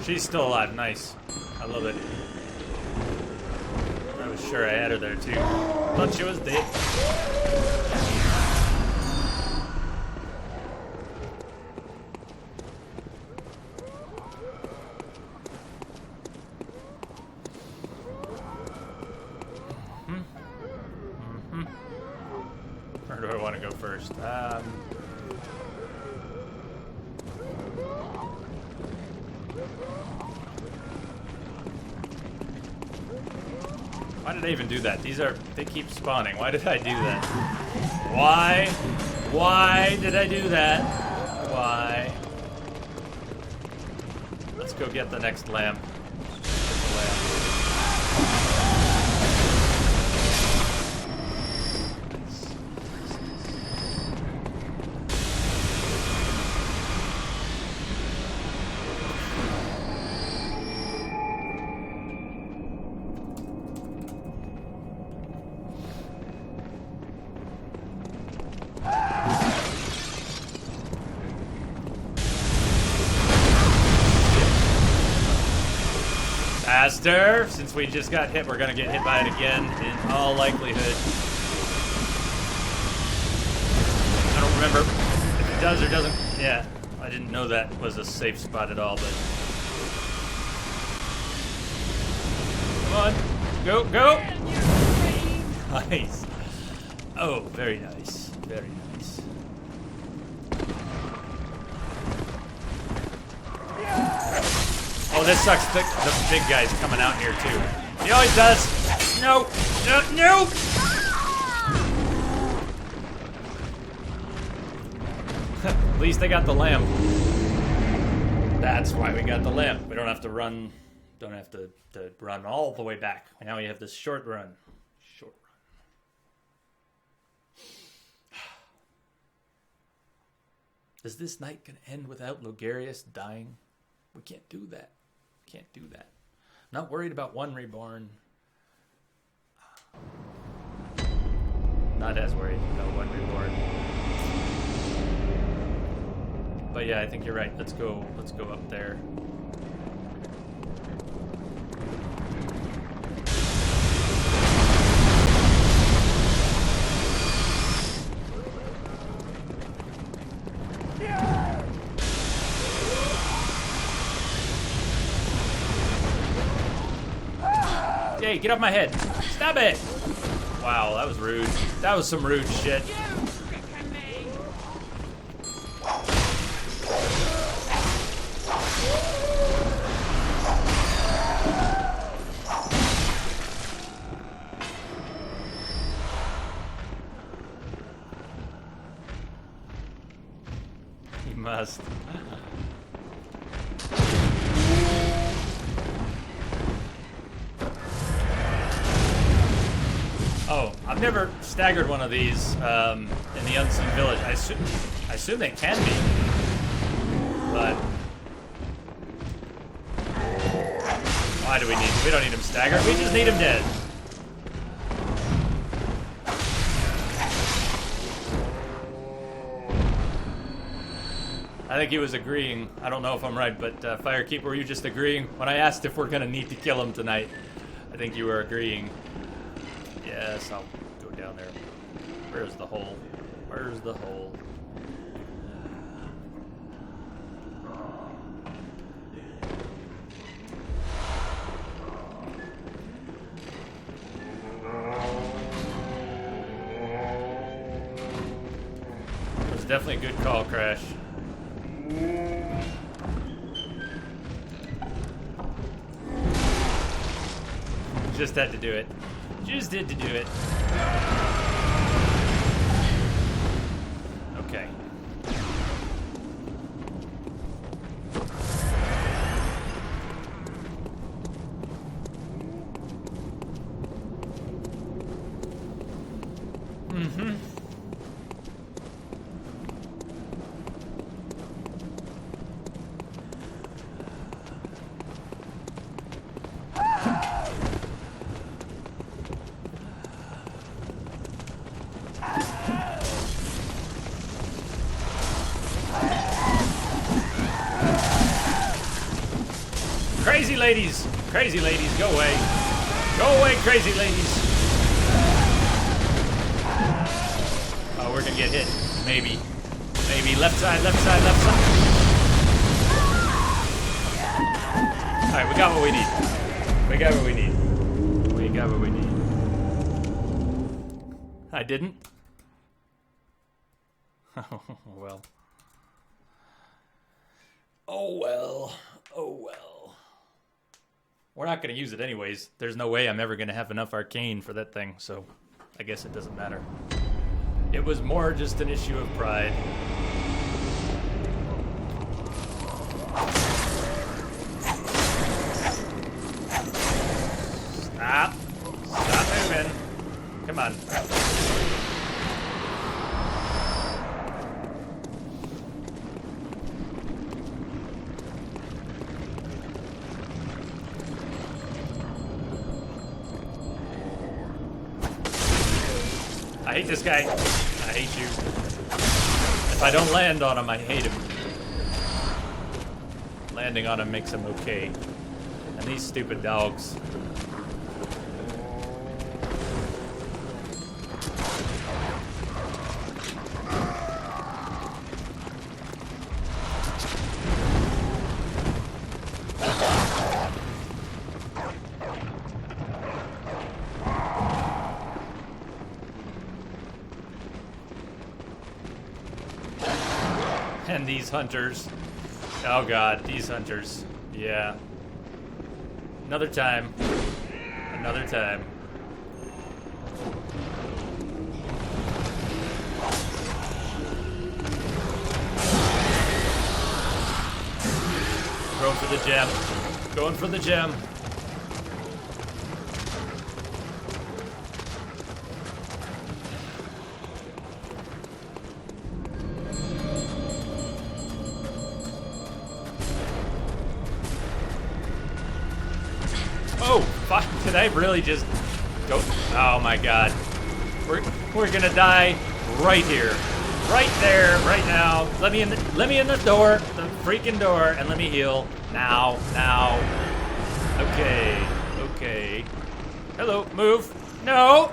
She's still alive. Nice. I love it. I was sure I had her there too. Thought she was dead. Where do I want to go first? Why did I even do that? They keep spawning. Why did I do that? Why? Why did I do that? Why? Let's go get the next lamp. Faster! Since we just got hit, we're gonna get hit by it again in all likelihood. I don't remember if it does or doesn't. Yeah, I didn't know that was a safe spot at all, but... Come on! Go, go! Nice. Oh, very nice. Very nice. Oh, this sucks. The big guy's coming out here, too. He always does. No. No. No. At least they got the lamp. That's why we got the lamp. We don't have to run. Don't have to run all the way back. Now we have this short run. Short run. Is this night gonna end without Logarius dying? We can't do that. Can't do that. I'm not worried about one reborn. Not as worried about one reborn. But yeah, I think you're right. Let's go up there. Hey, get off my head. Stop it. Wow, that was rude. That was some rude shit. He must. Oh, I've never staggered one of these in the Unseen Village. I assume they can be, but why do we need? We don't need him staggered. We just need him dead. I think he was agreeing. I don't know if I'm right, but Firekeeper, were you just agreeing when I asked if we're gonna need to kill him tonight? I think you were agreeing. Yes, I'll go down there. Where's the hole? Where's the hole? It was definitely a good call, Crash. Just had to do it. Just did to do it. Okay. Mm-hmm. Crazy ladies, go away. Go away, crazy ladies. Oh, we're gonna get hit. Maybe. Maybe. Left side, left side, left side. Alright, we got what we need. We got what we need. We got what we need. I didn't? Oh, well. Oh, well. Oh, well. We're not going to use it anyways. There's no way I'm ever going to have enough arcane for that thing, so I guess it doesn't matter. It was more just an issue of pride. Stop. Stop moving. Come on. I hate this guy. I hate you. If I don't land on him, I hate him. Landing on him makes him okay. And these stupid dogs. And these hunters. Oh god, these hunters. Yeah. Another time. Another time. Going for the gem. Going for the gem. Did I really just go? Oh my god. We're gonna die right here. Right there, right now. Let me in the door, the freaking door, and let me heal. Now. Okay. Hello, move. No.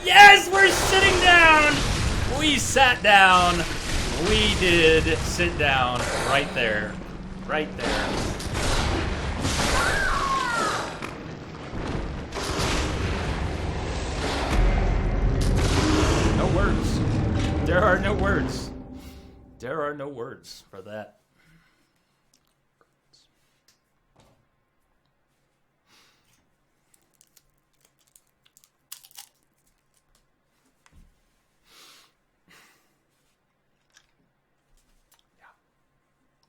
Yes, we're sitting down. We sat down. We did sit down right there. Right there. No words. There are no words. There are no words for that.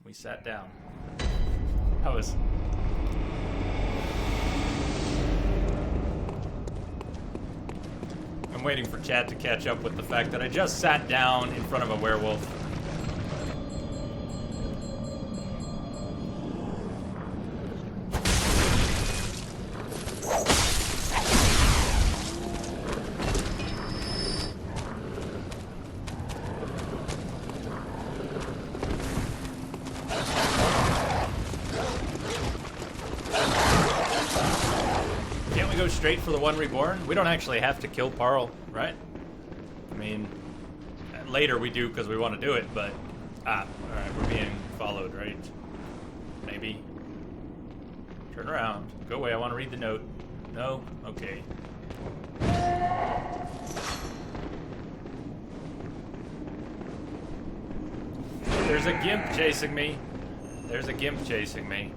We sat down. That was... I'm waiting for chat to catch up with the fact that I just sat down in front of a werewolf. Straight for the one reborn? We don't actually have to kill Parl, right? I mean, later we do because we want to do it, but... alright, we're being followed, right? Maybe. Turn around. Go away, I want to read the note. No? Okay. There's a gimp chasing me. There's a gimp chasing me.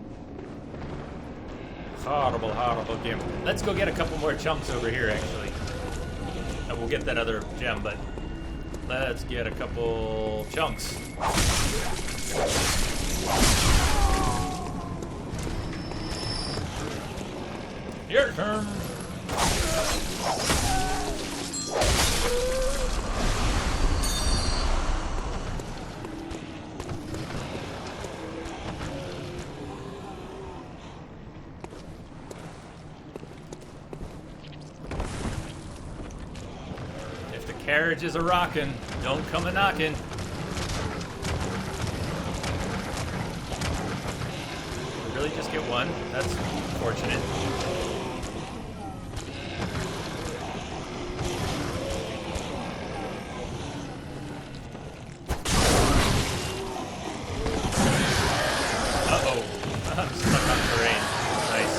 Horrible, horrible gimp. Let's go get a couple more chunks over here, actually. We'll get that other gem, but let's get a couple chunks. Your turn. Carriage is a rockin'. Don't come a knockin'. We really just get one? That's fortunate. Uh-oh. I'm stuck on terrain. Nice.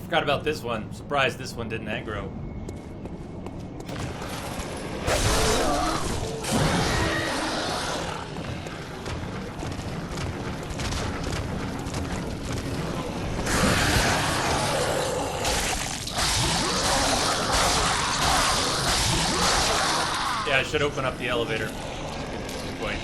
Forgot about this one. Surprised this one didn't aggro. Yeah, I should open up the elevator. Good point.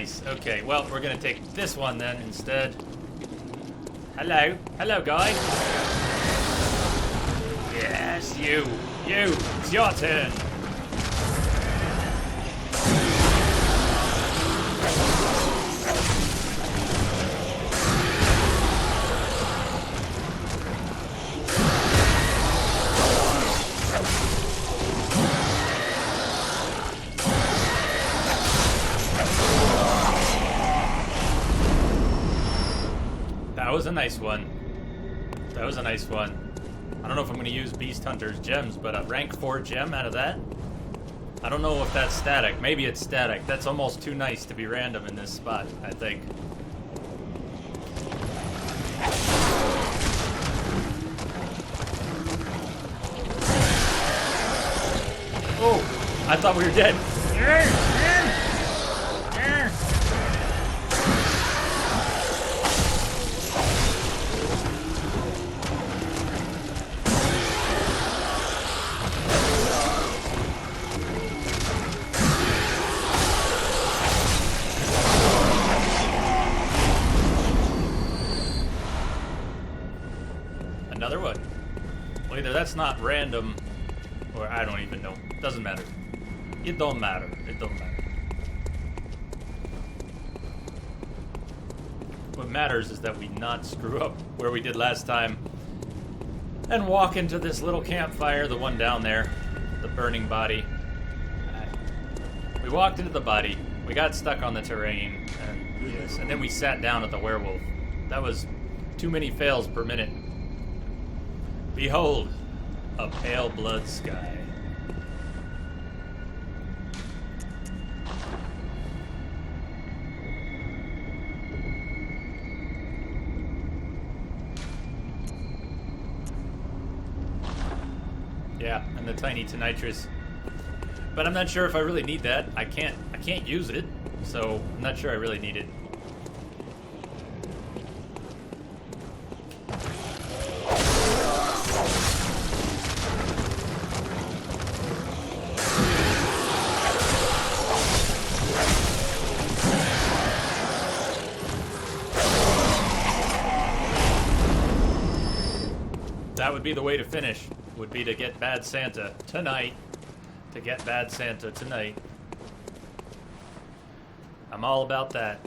Nice. Okay, well, we're gonna take this one then instead. Hello. Hello, guy. Yes, you. You. It's your turn. That was a nice one. That was a nice one. I don't know if I'm going to use Beast Hunter's gems, but a rank 4 gem out of that? I don't know if that's static. Maybe it's static. That's almost too nice to be random in this spot, I think. Oh, I thought we were dead. Another one. Well, either that's not random, or I don't even know. Doesn't matter. It don't matter. It don't matter. What matters is that we not screw up where we did last time and walk into this little campfire, the one down there, the burning body. We walked into the body, we got stuck on the terrain, and then we sat down at the werewolf. That was too many fails per minute. Behold, a pale blood sky. Yeah, and the tiny tonitrus. But I'm not sure if I really need that. I can't use it, so I'm not sure I really need it. That would be the way to finish, would be to get Bad Santa tonight. To get Bad Santa tonight. I'm all about that.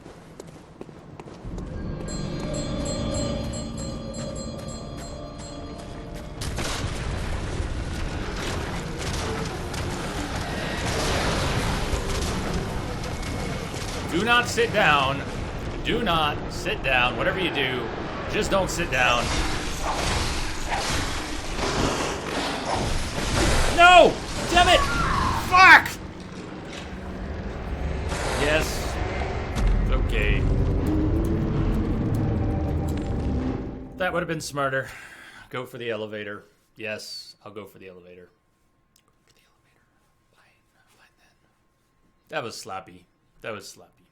Do not sit down. Do not sit down. Whatever you do, just don't sit down. No! Damn it! Fuck! Yes. Okay. That would have been smarter. Go for the elevator. Yes, I'll go for the elevator. Fine then. That was sloppy. That was sloppy.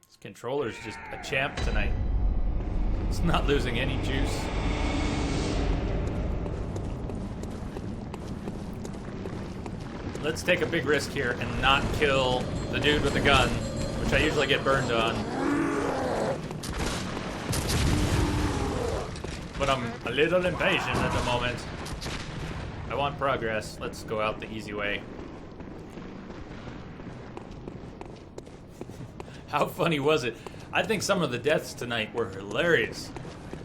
This controller's just a champ tonight. It's not losing any juice. Let's take a big risk here and not kill the dude with the gun, which I usually get burned on. But I'm a little impatient at the moment. I want progress. Let's go out the easy way. How funny was it? I think some of the deaths tonight were hilarious.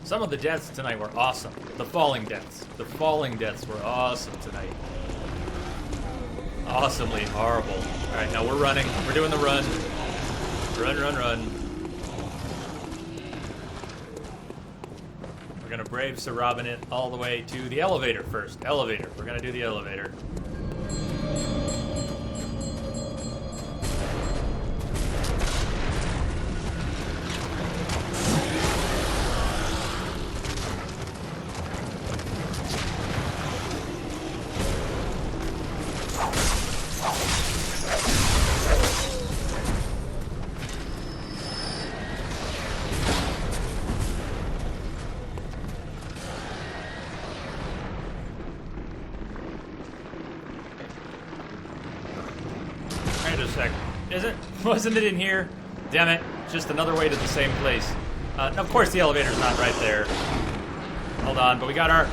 Some of the deaths tonight were awesome. The falling deaths. The falling deaths were awesome tonight. Awesomely horrible. Alright, now we're running. We're doing the run. Run, run, run. We're gonna brave Sir Robin it all the way to the elevator first. Elevator. We're gonna do the elevator. Wait a sec. Wasn't it in here? Damn it. Just another way to the same place. Of course the elevator's not right there. Hold on, but we got our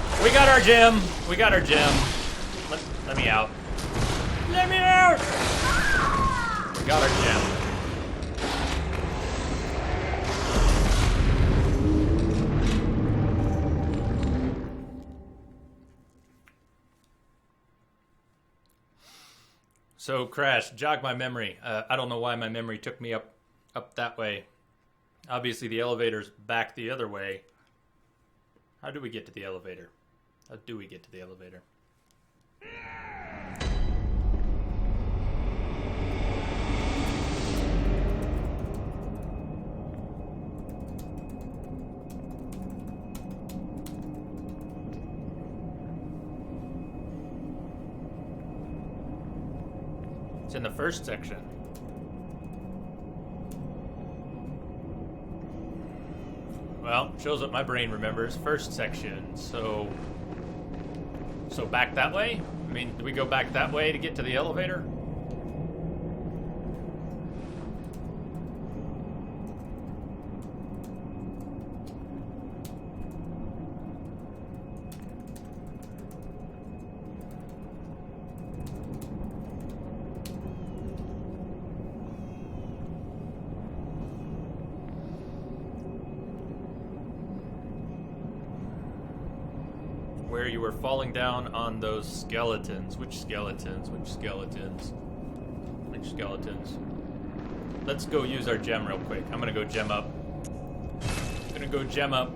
gem. We got our gem. Let me out. Let me out! We got our gem. So, Crash, jog my memory. I don't know why my memory took me up that way. Obviously, the elevator's back the other way. How do we get to the elevator? How do we get to the elevator? It's in the first section. Well, shows what my brain remembers. First section. So back that way? I mean, do we go back that way to get to the elevator? Where you were falling down on those skeletons. Which skeletons? Which skeletons? Which skeletons? Let's go use our gem real quick. I'm gonna go gem up. Gonna go gem up.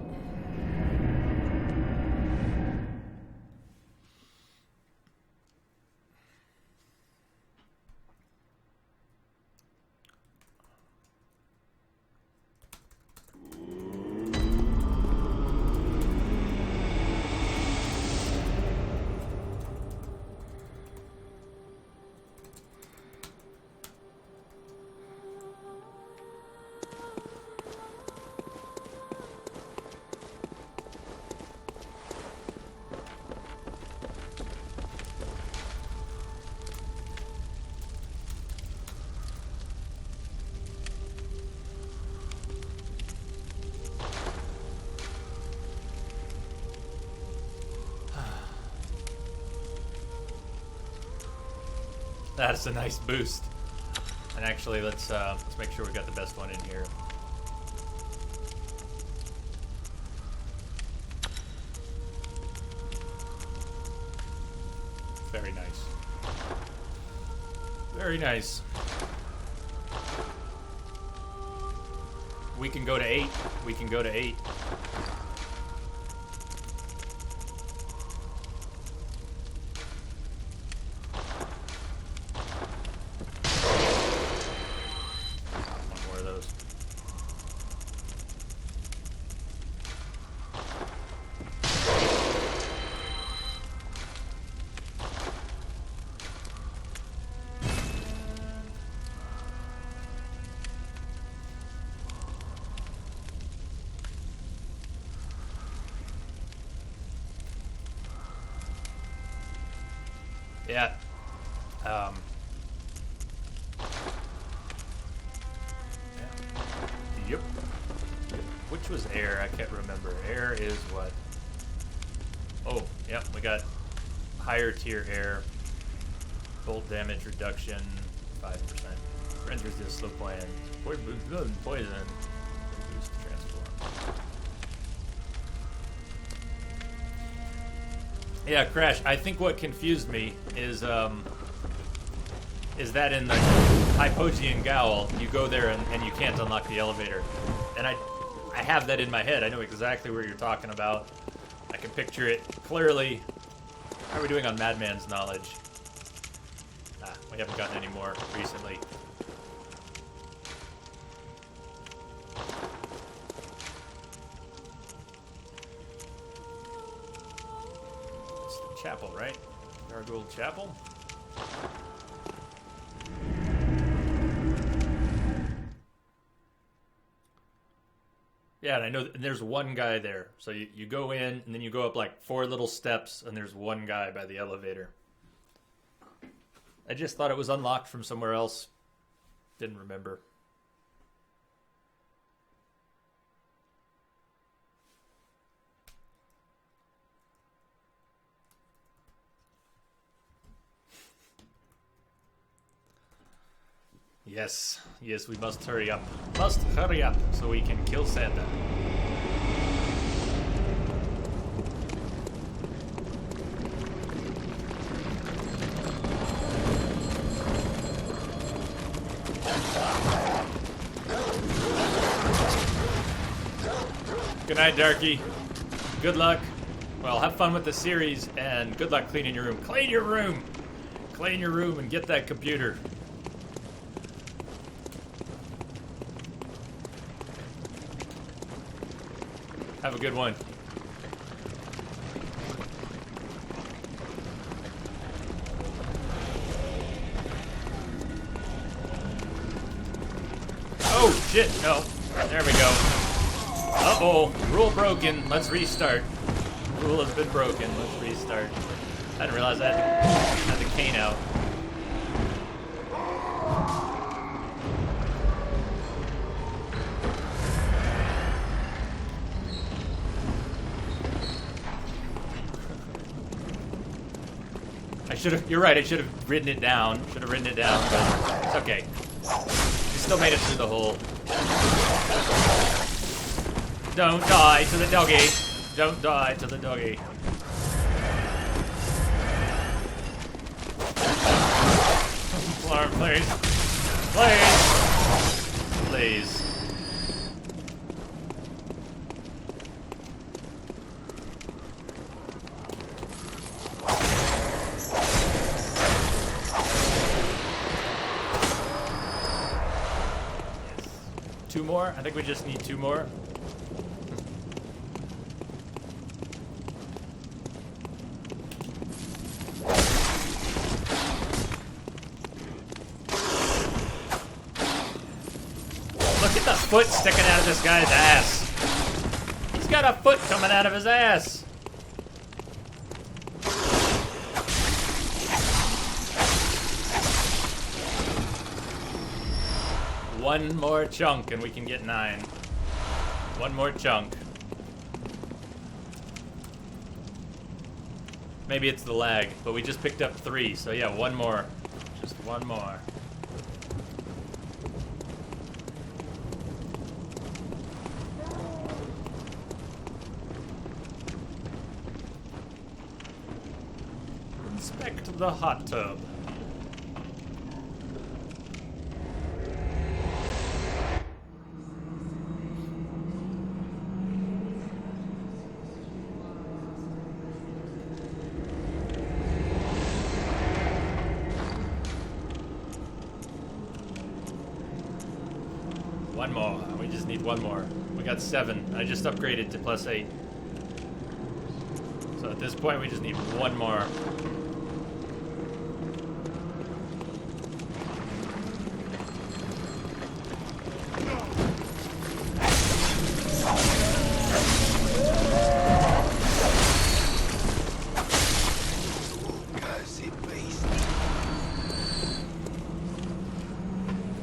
That's a nice boost. And actually, let's make sure we got the best one in here. Very nice. Very nice. We can go to 8. We can go to 8. Yeah. Yeah. Yep. Which was air? I can't remember. Air is what? Oh, yep. We got higher tier air. Bolt damage reduction, 5%. Friends resist slow poison. Poison. Boost transform. Yeah, Crash, I think what confused me is that in the Hypogean Gowl, you go there and you can't unlock the elevator. And I have that in my head. I know exactly where you're talking about. I can picture it clearly. How are we doing on Madman's knowledge? We haven't gotten any more recently. Chapel, right? Gargoyle Chapel? Yeah, and I know there's one guy there. So you go in, and then you go up like 4 little steps, and there's one guy by the elevator. I just thought it was unlocked from somewhere else. Didn't remember. Yes, yes, we must hurry up. Must hurry up so we can kill Santa. Good night, Darky. Good luck. Well, have fun with the series, and good luck cleaning your room. Clean your room! Clean your room and get that computer. Have a good one. Oh, shit, no. There we go. Uh-oh, rule broken. Let's restart. Rule has been broken. Let's restart. I didn't realize I had the cane out. You're right, I should have written it down. Should have written it down, but it's okay. We still made it through the hole. Don't die to the doggy. Don't die to the doggy. Alarm, please. Please. Please. Two more? I think we just need two more. Look at the foot sticking out of this guy's ass. He's got a foot coming out of his ass. One more chunk and we can get 9. One more chunk. Maybe it's the lag, but we just picked up 3, so yeah, one more. Just one more. Inspect the hot tub. One more. We just need one more. We got 7. I just upgraded to +8. So at this point, we just need one more.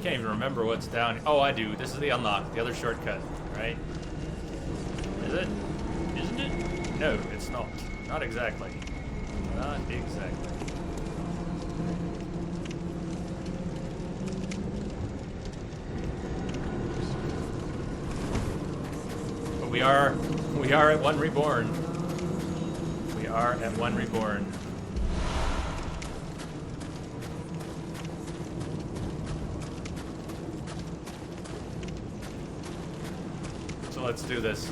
Can't even remember what's down. Oh, I do. This is the unlock, the other shortcut, right? Is it? Isn't it? No, it's not. Not exactly. Not exactly. But we are at One Reborn. We are at One Reborn. So let's do this.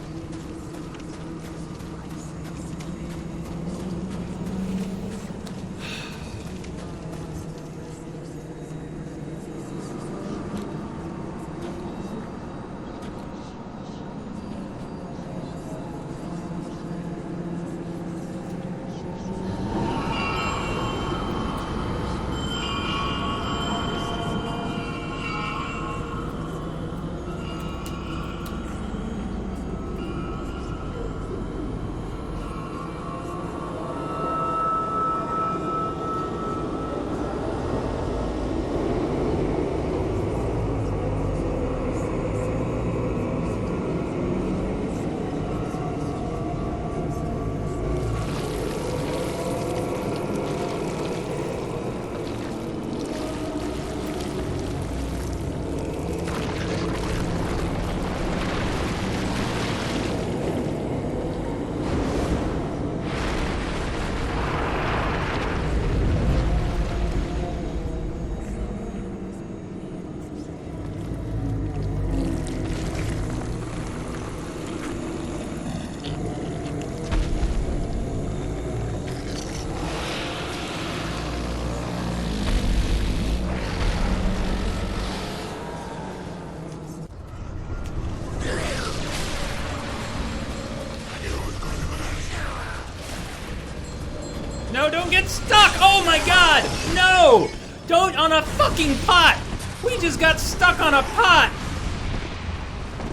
get stuck! Oh my god! No! Don't on a fucking pot! We just got stuck on a pot!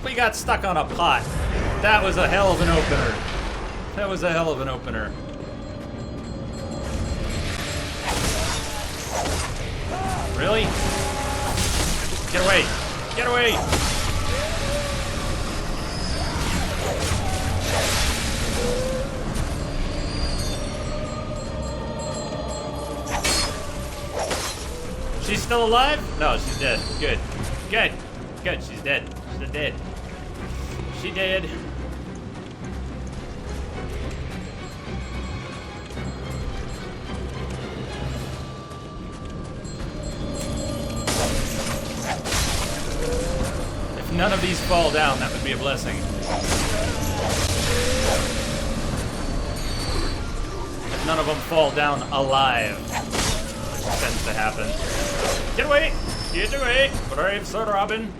We got stuck on a pot. That was a hell of an opener. That was a hell of an opener. Really? Get away! Get away! She's still alive? No, she's dead. Good. Good. Good. She's dead. She's dead. She dead. If none of these fall down, that would be a blessing. If none of them fall down alive, which tends to happen. Get away! Get away! Brave Sir Robin.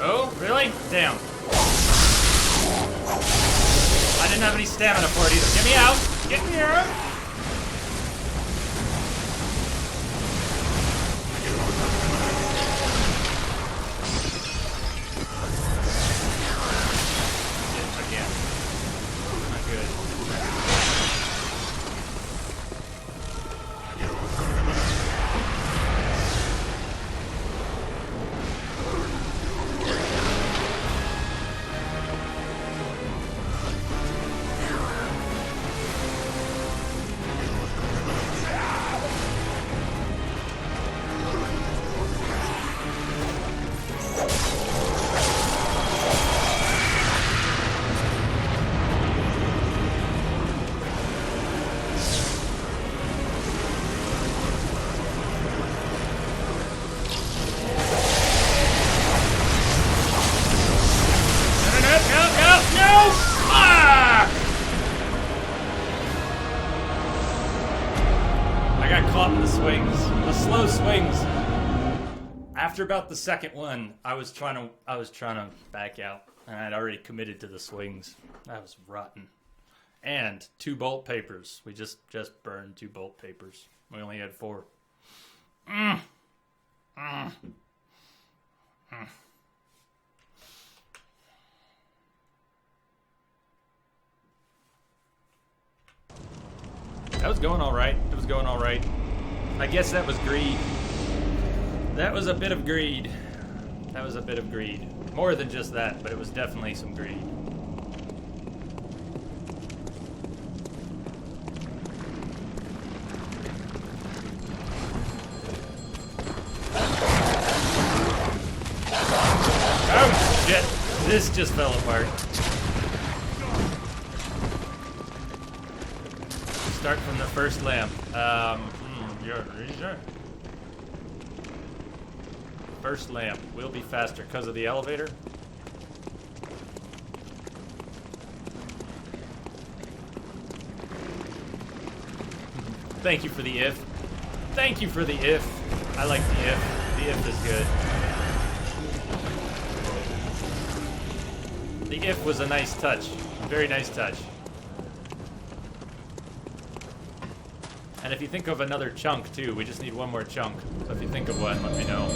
Oh, really? Damn. I didn't have any stamina for it either. Get me out! Get me out! Again. Not good. After about the second one, I was trying to back out, and I'd already committed to the swings. That was rotten. And 2 bolt papers. We just burned 2 bolt papers. We only had 4. That was going all right. It was going all right. I guess that was greed. That was a bit of greed. That was a bit of greed. More than just that, but it was definitely some greed. Oh, shit. This just fell apart. Start from the first lamp. You're sure? First lamp will be faster because of the elevator. Thank you for the if. Thank you for the if. I like the if. The if is good. The if was a nice touch. Very nice touch. And if you think of another chunk too, we just need one more chunk. So if you think of one, let me know.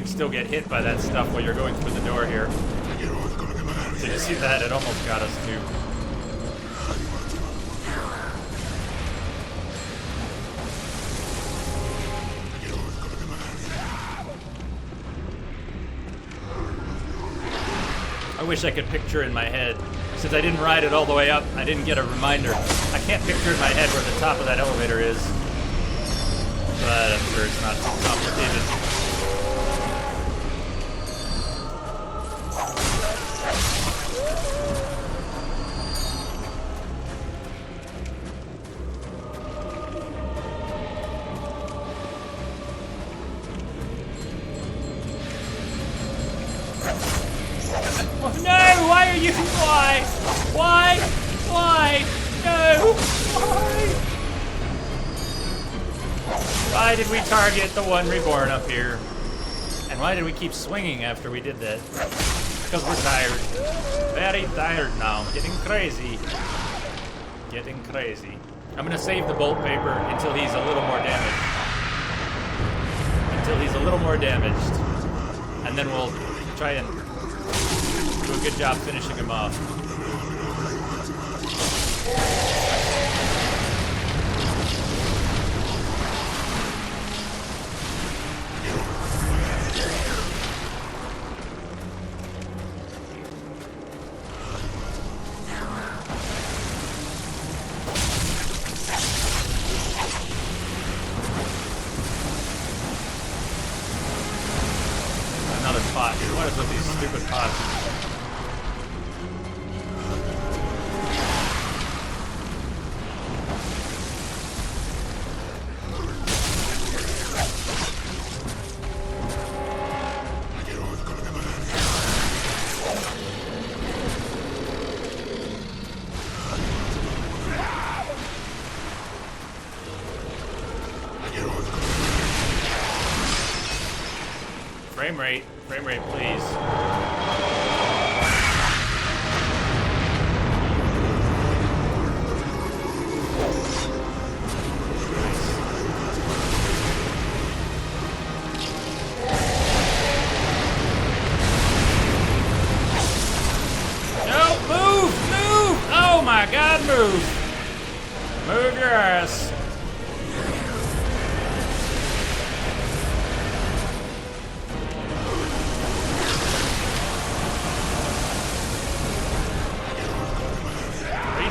Still get hit by that stuff while you're going through the door here. Did you see that? It almost got us too. I wish I could picture in my head. Since I didn't ride it all the way up, I didn't get a reminder. I can't picture in my head where the top of that elevator is. But I'm sure it's not too complicated. Oh, no! Why are you? Why? Why? Why? No! Why? Why did we target the one reborn up here? And why did we keep swinging after we did that? Because we're tired. Very tired now. Getting crazy. Getting crazy. I'm gonna save the bolt paper until he's a little more damaged. Until he's a little more damaged. And then we'll try and do a good job finishing him off. Another pot. What is with these stupid pots? Frame rate, please. No, move! Move! Oh my God, move! Move your ass.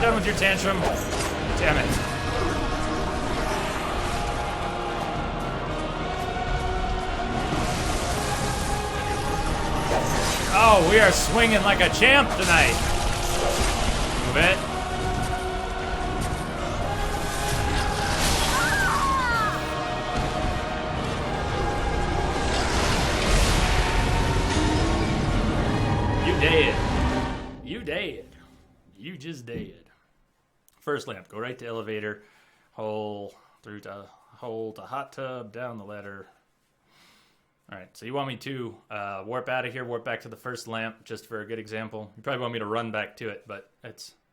Done with your tantrum? Damn it. Oh, we are swinging like a champ tonight. Move it. You dead. You dead. You just dead. First lamp, go right to elevator, hole, through to hole to hot tub, down the ladder. All right, so you want me to warp out of here, warp back to the first lamp, just for a good example. You probably want me to run back to it, but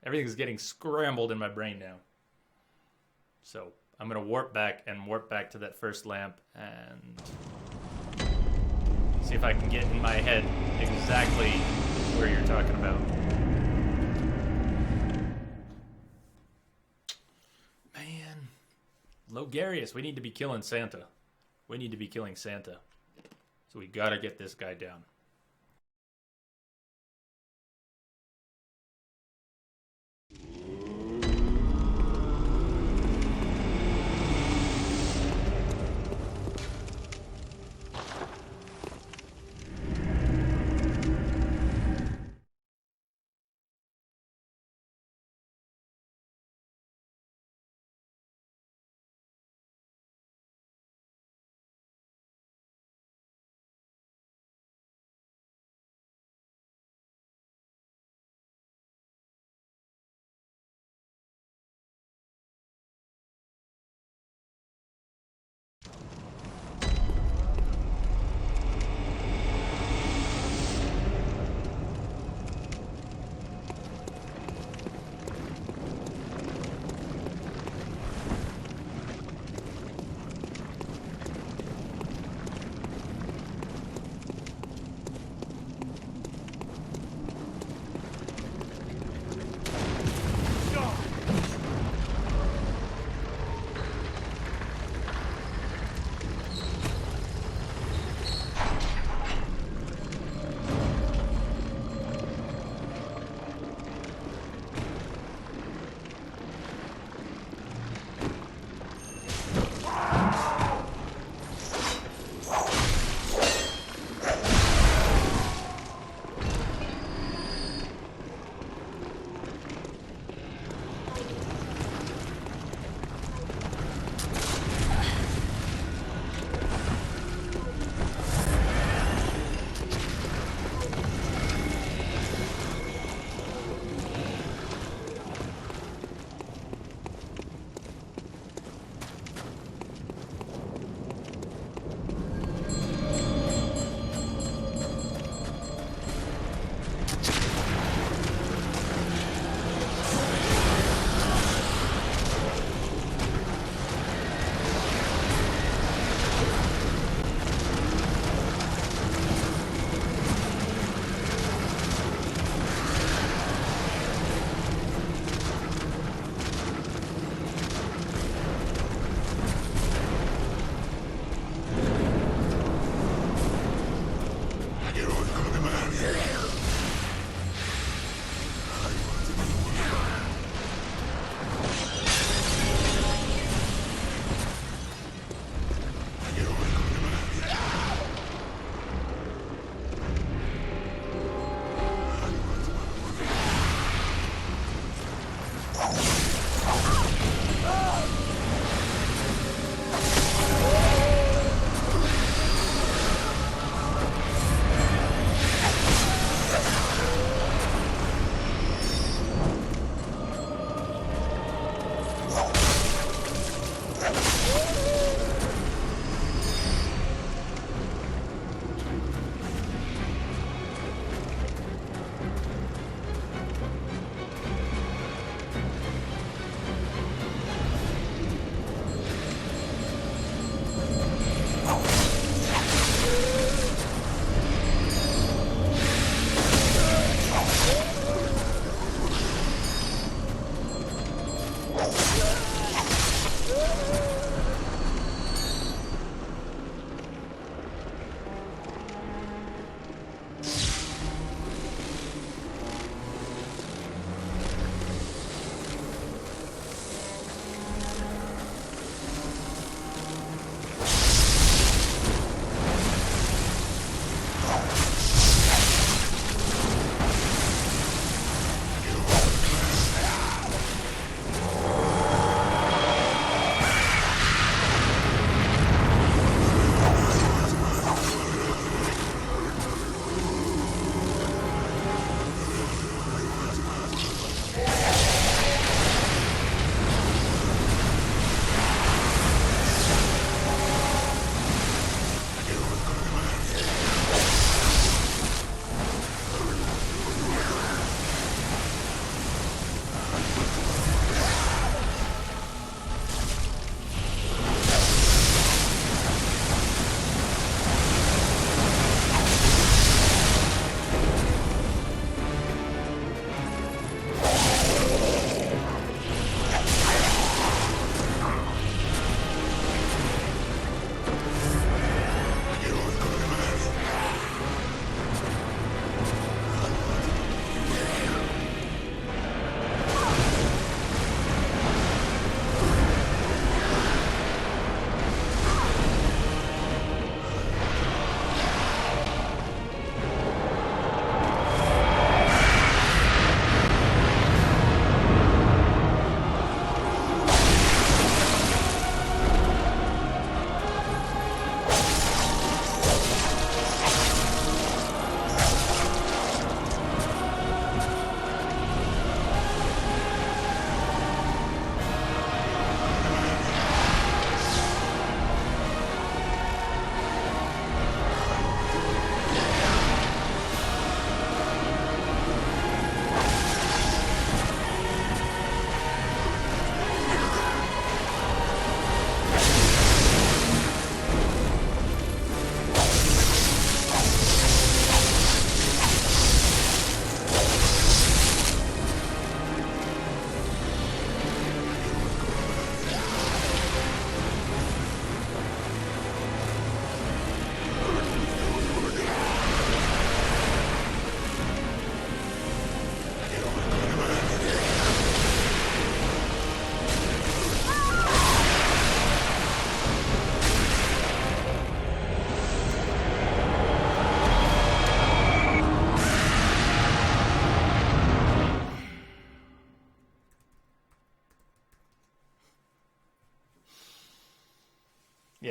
everything's getting scrambled in my brain now. So I'm gonna warp back to that first lamp and see if I can get in my head exactly where you're talking about. Logarius, we need to be killing Santa. We need to be killing Santa. So we gotta get this guy down.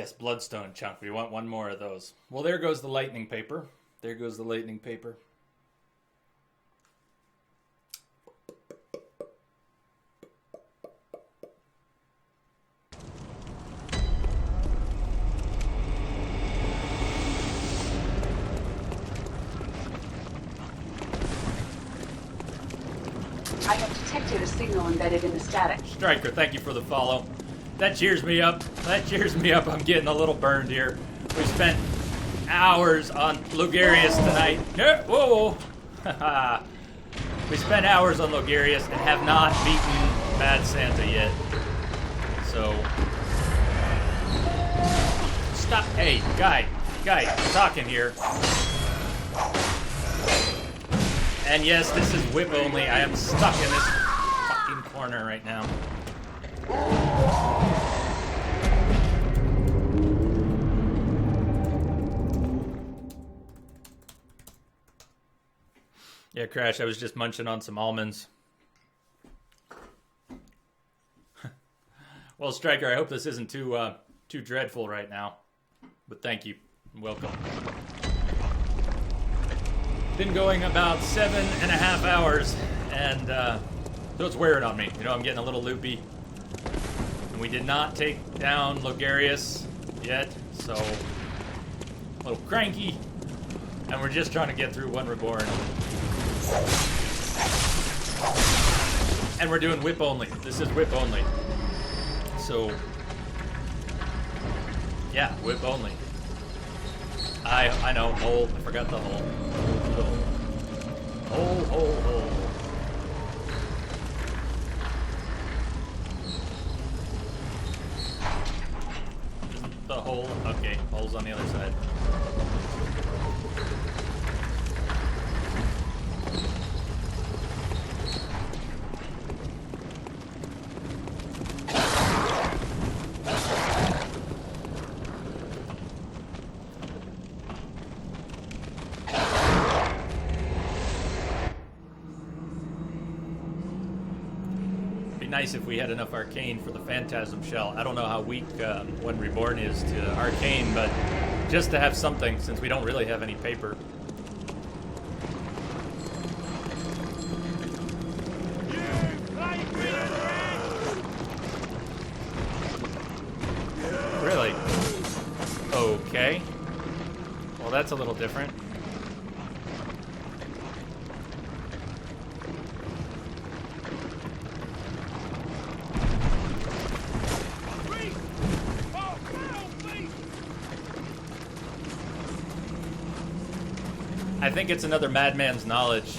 Yes, bloodstone chunk. We want one more of those. Well, there goes the lightning paper. There goes the lightning paper. I have detected a signal embedded in the static. Striker, thank you for the follow. That cheers me up. That cheers me up. I'm getting a little burned here. We spent hours on Logarius tonight. Whoa. We spent hours on Logarius and have not beaten Mad Santa yet. So... Stop. Hey, guy, I'm talking here. And yes, this is whip only. I am stuck in this fucking corner right now. Yeah, Crash, I was just munching on some almonds. Well, Striker, I hope this isn't too dreadful right now. But thank you. Welcome. Been going about 7.5 hours, and so it's wearing on me. You know, I'm getting a little loopy. And we did not take down Logarius yet, so a little cranky. And we're just trying to get through one Reborn. And we're doing whip only. This is whip only. So, yeah, whip only. I know, hole. I forgot the hole. Hole. Isn't the hole? Okay, hole's on the other side. Nice if we had enough arcane for the phantasm shell. I don't know how weak One Reborn is to arcane, but just to have something, since we don't really have any paper. Really? Okay. Well, that's a little different. I think it's another madman's knowledge.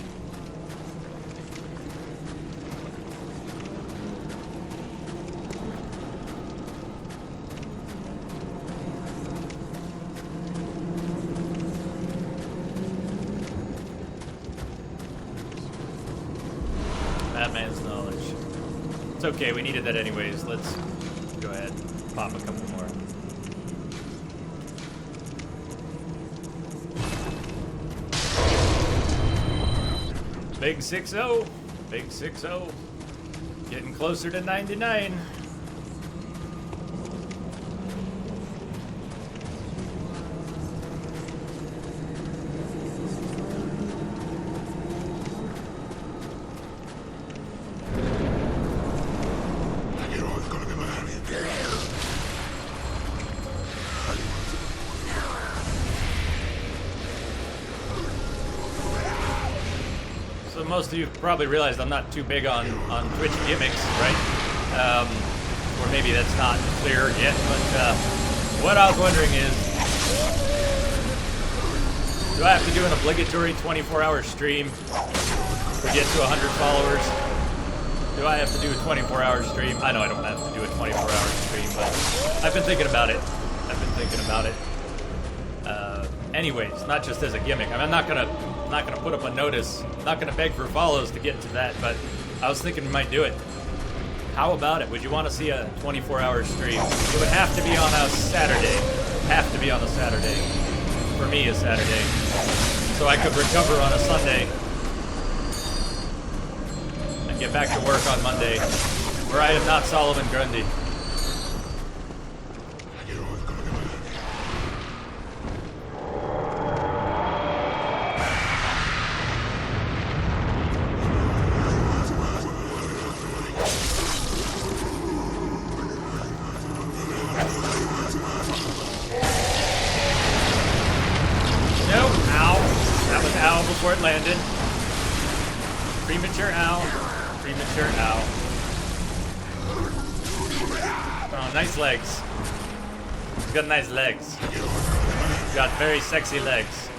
Madman's knowledge. It's okay, we needed that anyways. Let's go ahead and pop a couple more. Big 6-0. Big 6-0. Getting closer to 99. Most of you probably realized I'm not too big on Twitch gimmicks, right? Or maybe that's not clear yet, but what I was wondering is, do I have to do an obligatory 24-hour stream to get to 100 followers? Do I have to do a 24-hour stream? I know I don't have to do a 24-hour stream, but I've been thinking about it. Anyways, not just as a gimmick. I mean, I'm not gonna put up a notice. I'm not gonna beg for follows to get to that, but I was thinking we might do it. How about it? Would you want to see a 24-hour stream? It would have to be on a Saturday. Have to be on a Saturday. For me, a Saturday. So I could recover on a Sunday and get back to work on Monday, where I am not Solomon Grundy. before it landed. Premature ow. Premature ow. Oh, nice legs. He's got nice legs. He's got very sexy legs.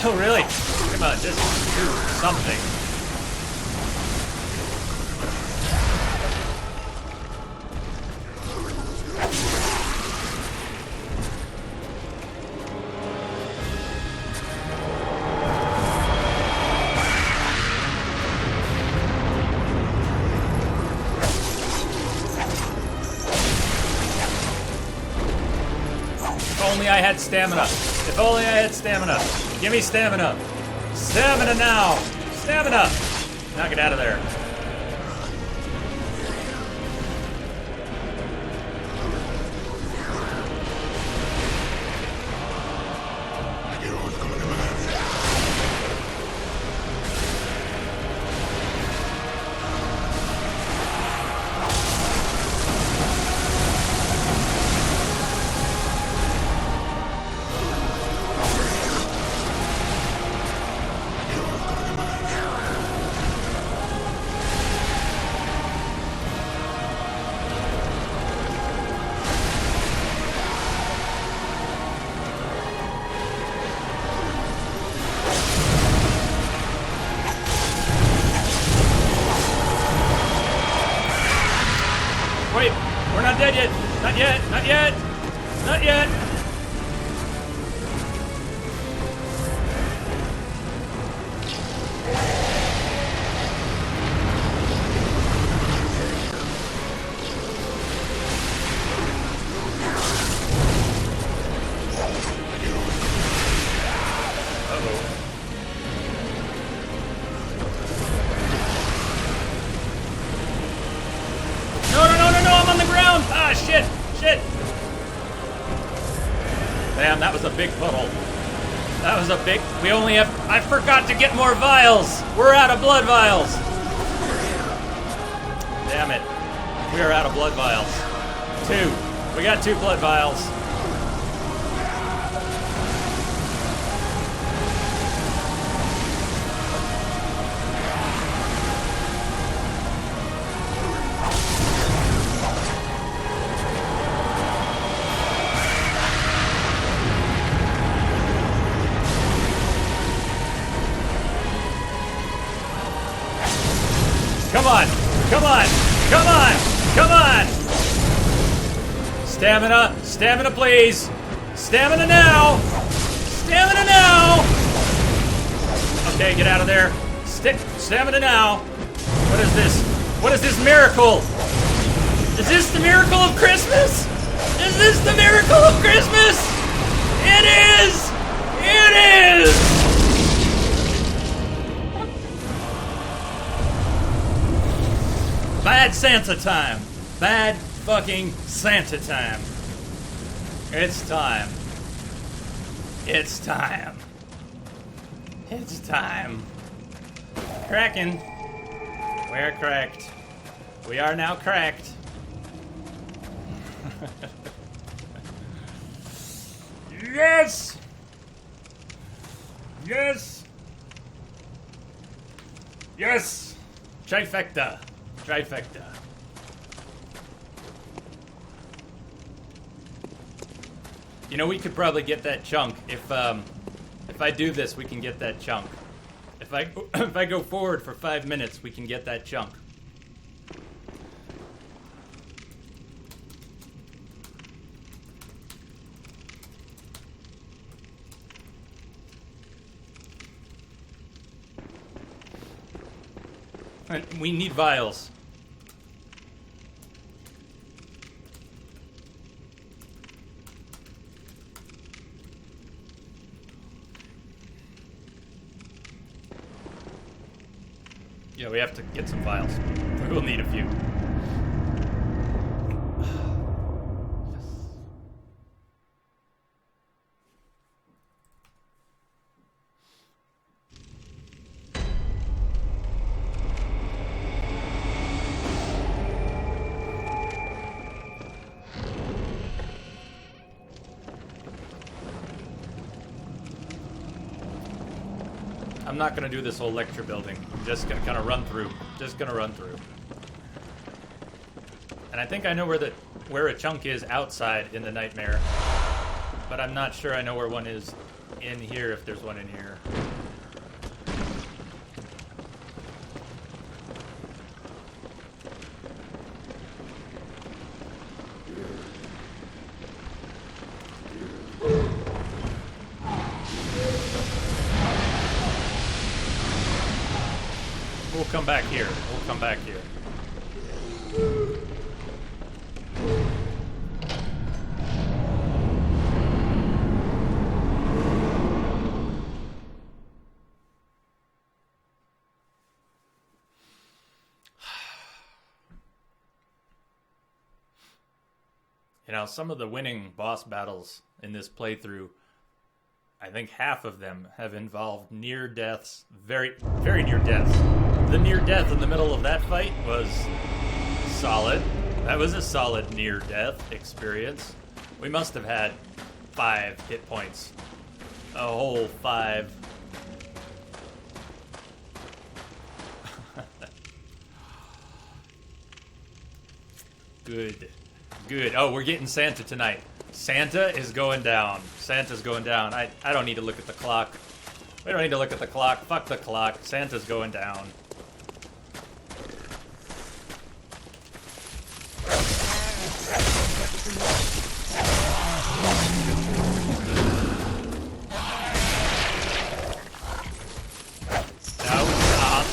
Oh, really? Come on, just do something. If only I had stamina. If only I had stamina. Give me stamina. Stamina now. Stamina. Now get out of there. Wait, we're not dead yet. Not yet, not yet, not yet. Ah, shit! Shit! Damn, that was a big puddle. That was a big... We only have... I forgot to get more vials! We're out of blood vials! Damn it. We are out of blood vials. 2. We got 2 blood vials. Come on! Come on! Come on! Come on! Stamina! Stamina, please! Stamina now! Stamina now! Okay, get out of there. Stamina now! What is this? What is this miracle? Is this the miracle of Christmas? Is this the miracle of Christmas? It is! It is! Bad Santa time. Bad fucking Santa time. It's time. It's time. It's time. Cracking. We're cracked. We are now cracked. Yes! Yes! Yes! Trifecta. Trifecta. You know, we could probably get that chunk if I do this. We can get that chunk. If I go forward for 5 minutes, we can get that chunk. All right, we need vials. Yeah, we have to get some vials. We will need a few. I'm not gonna do this whole lecture building. I'm just gonna kind of run through. Just gonna run through. And I think I know where a chunk is outside in the nightmare, but I'm not sure I know where one is in here, if there's one in here. We'll come back here. We'll come back here. You know, some of the winning boss battles in this playthrough, I think half of them have involved near deaths, very, very near deaths. The near death in the middle of that fight was solid. That was a solid near death experience. We must have had 5 hit points. A whole 5. Good. Good. Oh, we're getting Santa tonight. Santa is going down. Santa's going down. I don't need to look at the clock. We don't need to look at the clock. Fuck the clock. Santa's going down.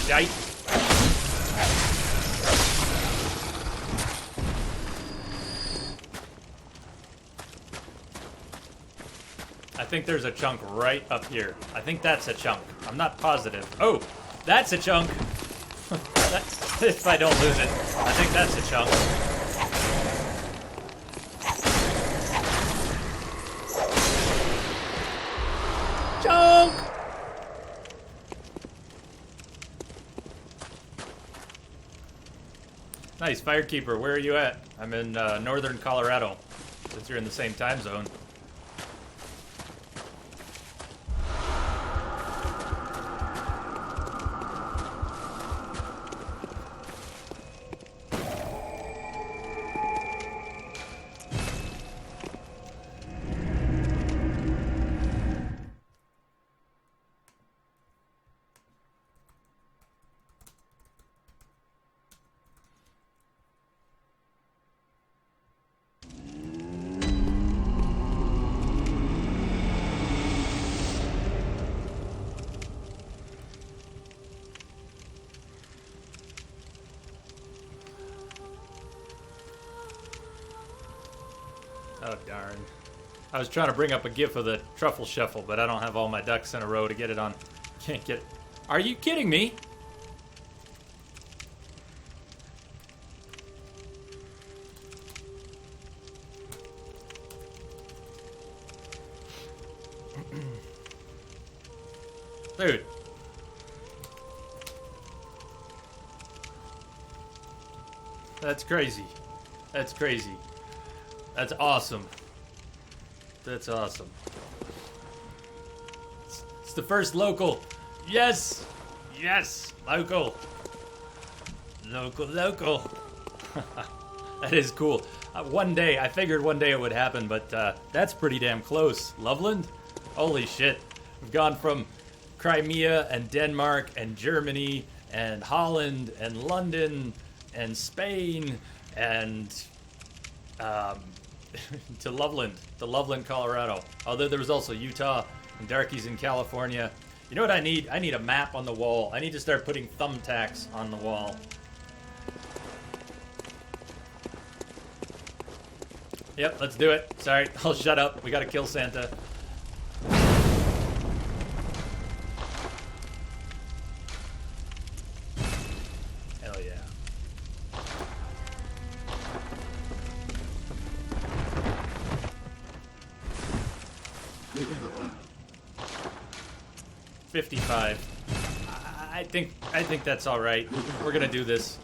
Yike. I think there's a chunk right up here. I think that's a chunk. I'm not positive. Oh, that's a chunk. If I don't lose it, I think that's a chunk. Chunk! Nice, Firekeeper. Where are you at? I'm in northern Colorado, since you're in the same time zone. Oh, darn. I was trying to bring up a gif of the truffle shuffle, but I don't have all my ducks in a row to get it on. Can't get it. Are you kidding me? Dude. That's crazy. That's crazy. That's awesome. That's awesome. It's the first local. Yes! Yes! Local. Local, local. That is cool. One day, I figured one day it would happen, but that's pretty damn close. Loveland? Holy shit. We've gone from Crimea and Denmark and Germany and Holland and London and Spain and to Loveland, Colorado. Although there was also Utah and Darkies in California. You know what I need? I need a map on the wall. I need to start putting thumbtacks on the wall. Yep, let's do it. Sorry, I'll shut up. We gotta kill Santa. Hell yeah. $55. I think that's all right. We're gonna do this.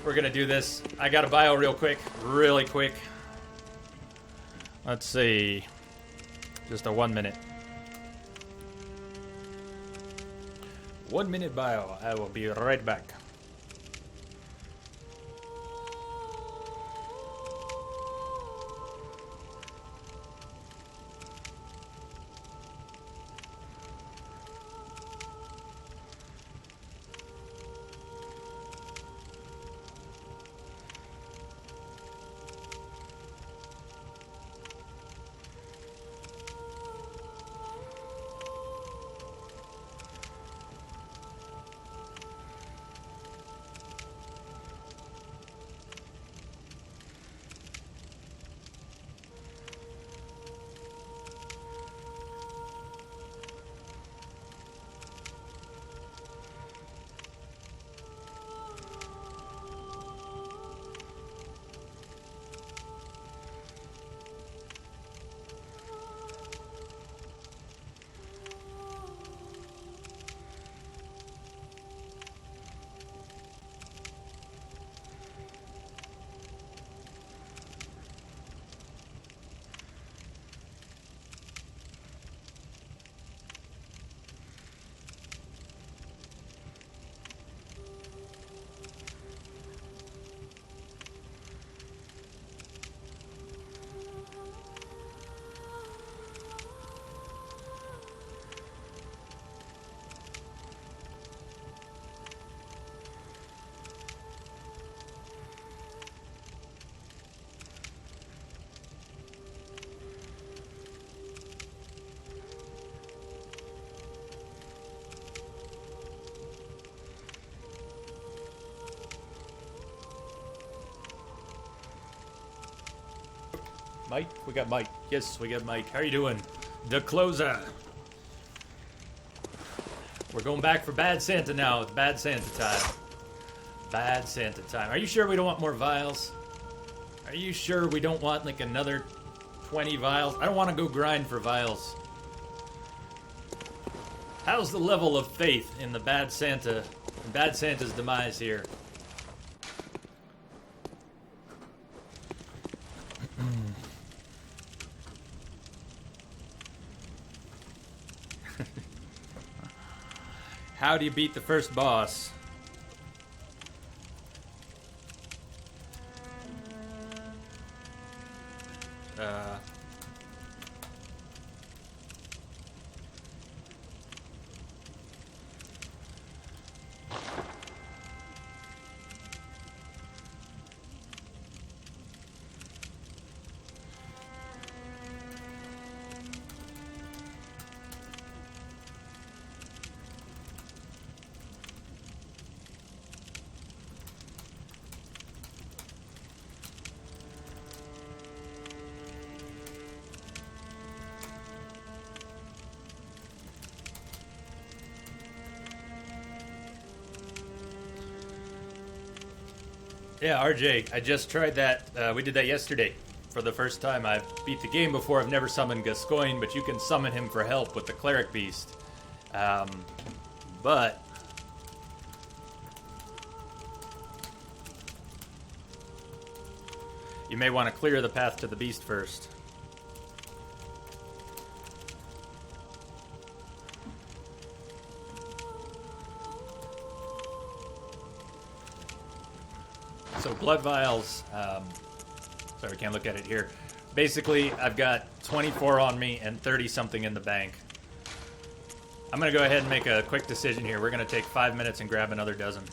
We're gonna do this. I got a bio real quick, really quick. Let's see. Just a 1 minute. 1 minute bio. I will be right back. Mike? We got Mike. Yes, we got Mike. How are you doing? The closer. We're going back for Bad Santa now. It's Bad Santa time. Bad Santa time. Are you sure we don't want more vials? Are you sure we don't want like another 20 vials? I don't want to go grind for vials. How's the level of faith in the Bad Santa, in Bad Santa's demise here? How do you beat the first boss? Yeah, RJ, I just tried that. We did that yesterday for the first time. I've beat the game before. I've never summoned Gascoigne, but you can summon him for help with the Cleric Beast. But you may want to clear the path to the beast first. So blood vials, sorry, we can't look at it here. Basically, I've got 24 on me and 30 something in the bank. I'm going to go ahead and make a quick decision here. We're going to take 5 minutes and grab another dozen.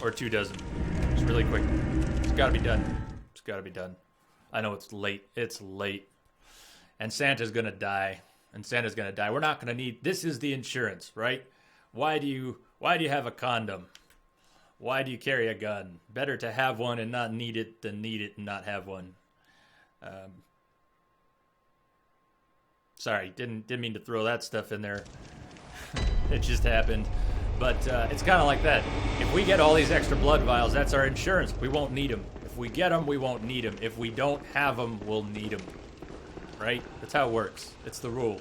Or 2 dozen. Just really quick. It's got to be done. It's got to be done. I know it's late. It's late. And Santa's going to die. And Santa's going to die. We're not going to need... This is the insurance, right? Why do you have a condom? Why do you carry a gun? Better to have one and not need it than need it and not have one. Sorry, didn't mean to throw that stuff in there. It just happened. But it's kind of like that. If we get all these extra blood vials, that's our insurance. We won't need them. If we get them, we won't need them. If we don't have them, we'll need them. Right? That's how it works. It's the rule.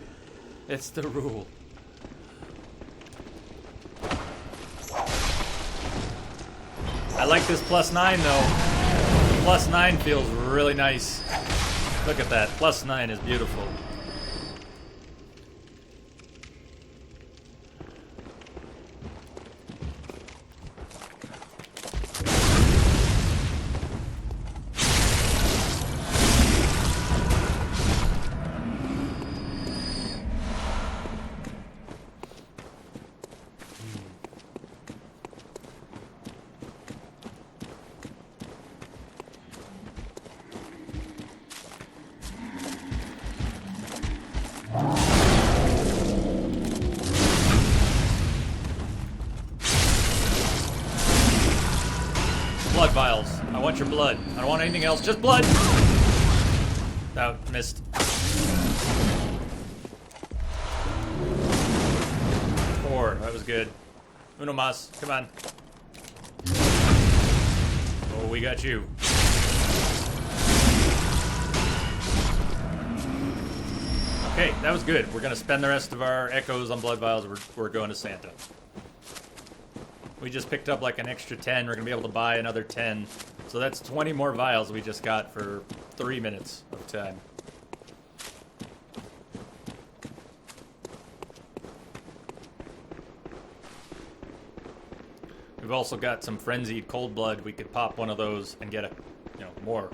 It's the rule. I like this +9 though. The +9 feels really nice. Look at that. +9 is beautiful. blood vials. I want your blood. I don't want anything else. Just blood. Oh, missed. 4. That was good. Uno mas. Come on. Oh, we got you. Okay, that was good. We're gonna spend the rest of our echoes on blood vials. We're going to Santa. We just picked up like an extra 10. We're gonna be able to buy another 10. So that's 20 more vials we just got for 3 minutes of time. We've also got some frenzied cold blood. We could pop one of those and get more.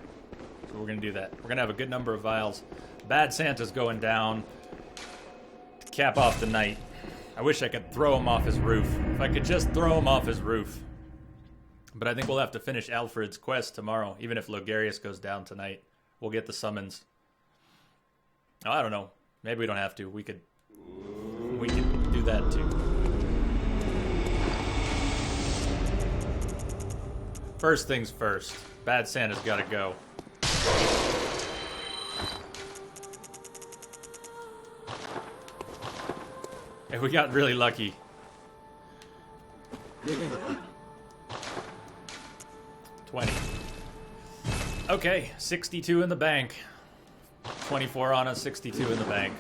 So we're gonna do that. We're gonna have a good number of vials. Bad Santa's going down to cap off the night. I wish I could throw him off his roof. If I could just throw him off his roof. But I think we'll have to finish Alfred's quest tomorrow. Even if Logarius goes down tonight, we'll get the summons. Oh, I don't know. Maybe we don't have to. We could do that too. First things first. Bad Santa's gotta go. Hey, we got really lucky. 20. Okay, 62 in the bank. 24 on us, 62 in the bank.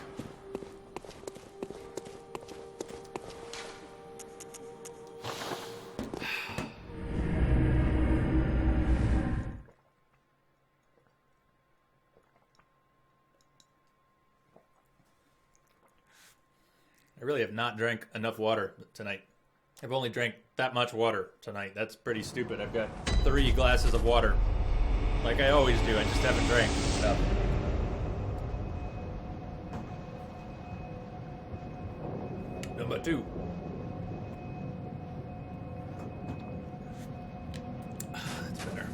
I really have not drank enough water tonight. I've only drank that much water tonight. That's pretty stupid. I've got 3 glasses of water. Like I always do. I just haven't drank enough. Number 2. That's better.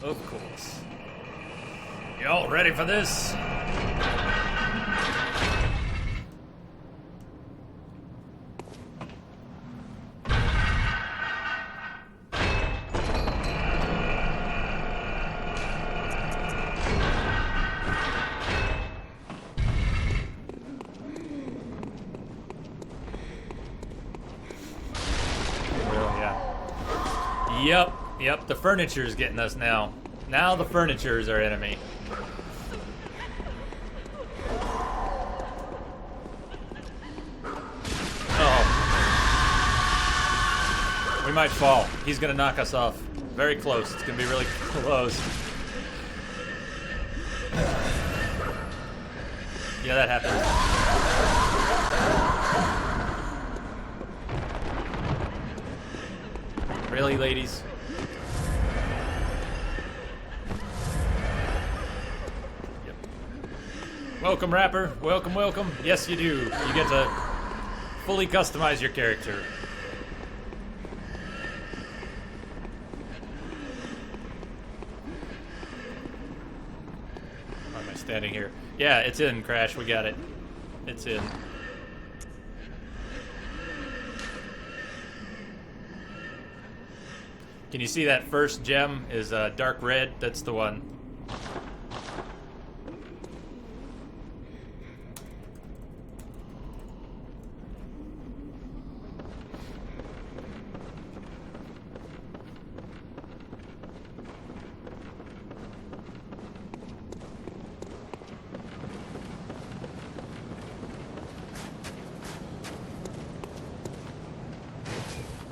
Of course. Y'all ready for this? Yep, the furniture's getting us now. Now the furniture is our enemy. Oh. We might fall. He's gonna knock us off. Very close. It's gonna be really close. Yeah, that happened. Really, ladies? Welcome, Rapper. Welcome, welcome. Yes, you do. You get to fully customize your character. Why am I standing here? Yeah, it's in, Crash. We got it. It's in. Can you see that first gem is dark red? That's the one.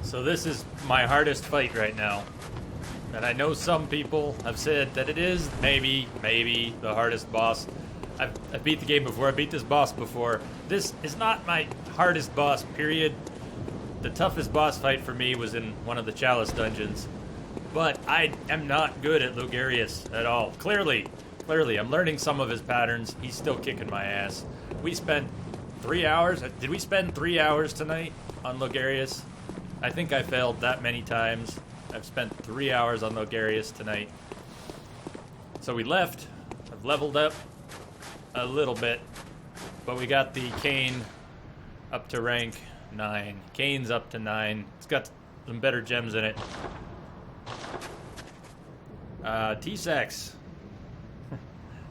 So this is my hardest fight right now. And I know some people have said that it is maybe the hardest boss. I've beat the game before, I beat this boss before. This is not my hardest boss, period. The toughest boss fight for me was in one of the Chalice dungeons. But I am not good at Logarius at all. Clearly, I'm learning some of his patterns. He's still kicking my ass. We spent 3 hours, did we spend 3 hours tonight on Logarius? I think I failed that many times. I've spent 3 hours on Logarius tonight. So we left. I've leveled up a little bit. But we got the Cane up to rank 9. Cane's up to 9. It's got some better gems in it. T-Sax.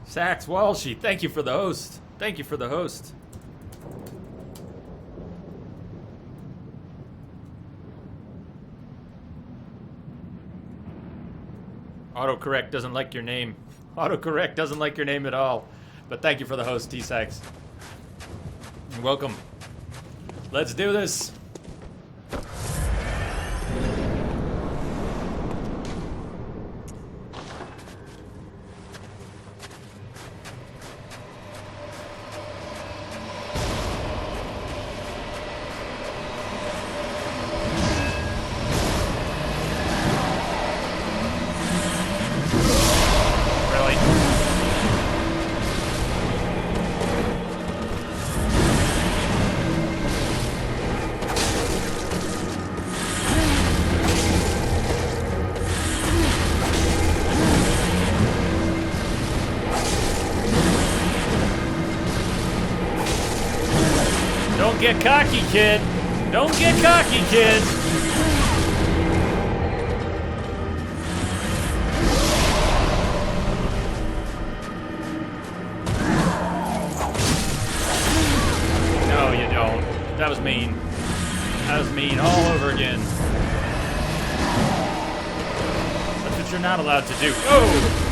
Sax Walshy, thank you for the host. Thank you for the host. Autocorrect doesn't like your name. Autocorrect doesn't like your name at all. But thank you for the host, T-Sax. You're welcome. Let's do this. Don't get cocky, kid. Don't get cocky, kid. No, you don't. That was mean. That was mean all over again. That's what you're not allowed to do. Oh!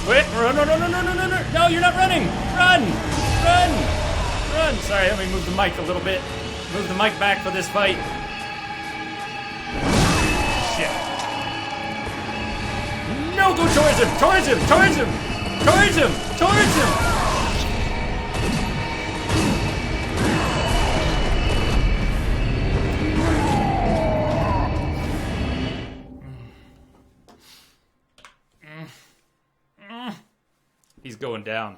Wait, run, no, no, no, no, no, no, no, no, you're not running! Run! Run! Run! Sorry, let me move the mic a little bit. Move the mic back for this fight. Shit. No, go towards him! Towards him! Towards him! Towards him! Towards him! He's going down.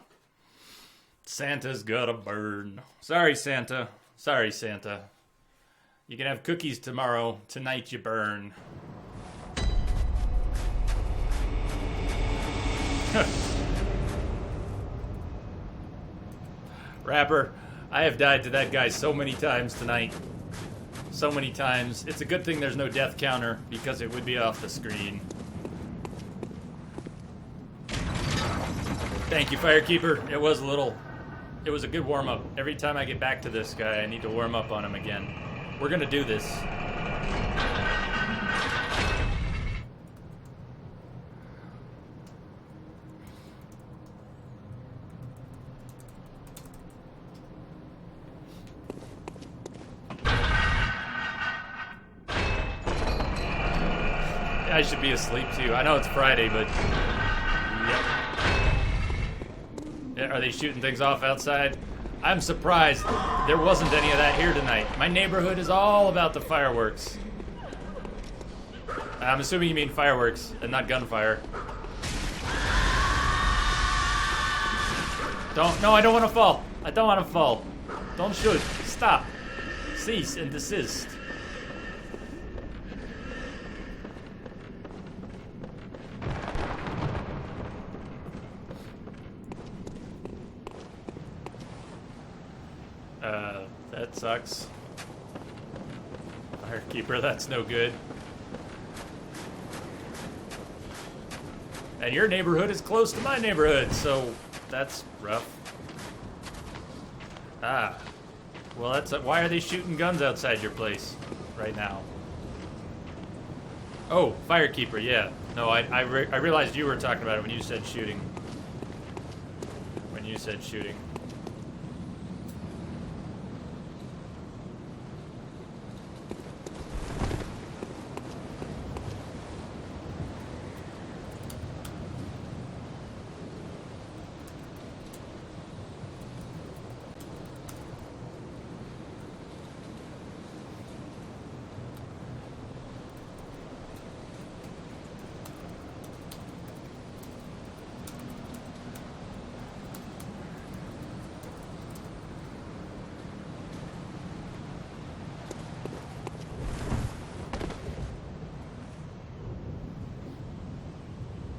Santa's gotta burn. Sorry, Santa. Sorry, Santa. You can have cookies tomorrow. Tonight you burn. Rapper, I have died to that guy so many times tonight. So many times. It's a good thing there's no death counter, because it would be off the screen. Thank you, Firekeeper. It was a good warm-up. Every time I get back to this guy, I need to warm up on him again. We're gonna do this. I should be asleep too. I know it's Friday, but yep. Are they shooting things off outside? I'm surprised there wasn't any of that here tonight. My neighborhood is all about the fireworks. I'm assuming you mean fireworks and not gunfire. No, I don't want to fall. I don't want to fall. Don't shoot. Stop. Cease and desist. That sucks. Firekeeper, that's no good. And your neighborhood is close to my neighborhood, so that's rough. Ah. Well, that's why are they shooting guns outside your place right now? Oh, Firekeeper, yeah. No, I realized you were talking about it when you said shooting. When you said shooting.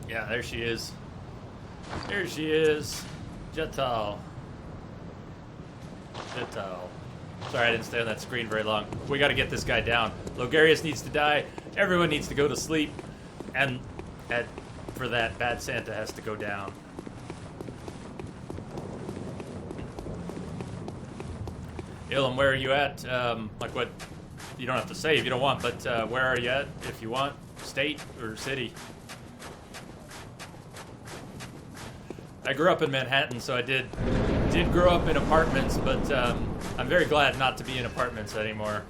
Yeah, there she is. There she is. Jetal. Jetal. Sorry, I didn't stay on that screen very long. We gotta get this guy down. Logarius needs to die. Everyone needs to go to sleep. And for that, Bad Santa has to go down. Ilum, where are you at? Like what? You don't have to say if you don't want, but where are you at if you want? State or city? I grew up in Manhattan, so I did grow up in apartments, but I'm very glad not to be in apartments anymore.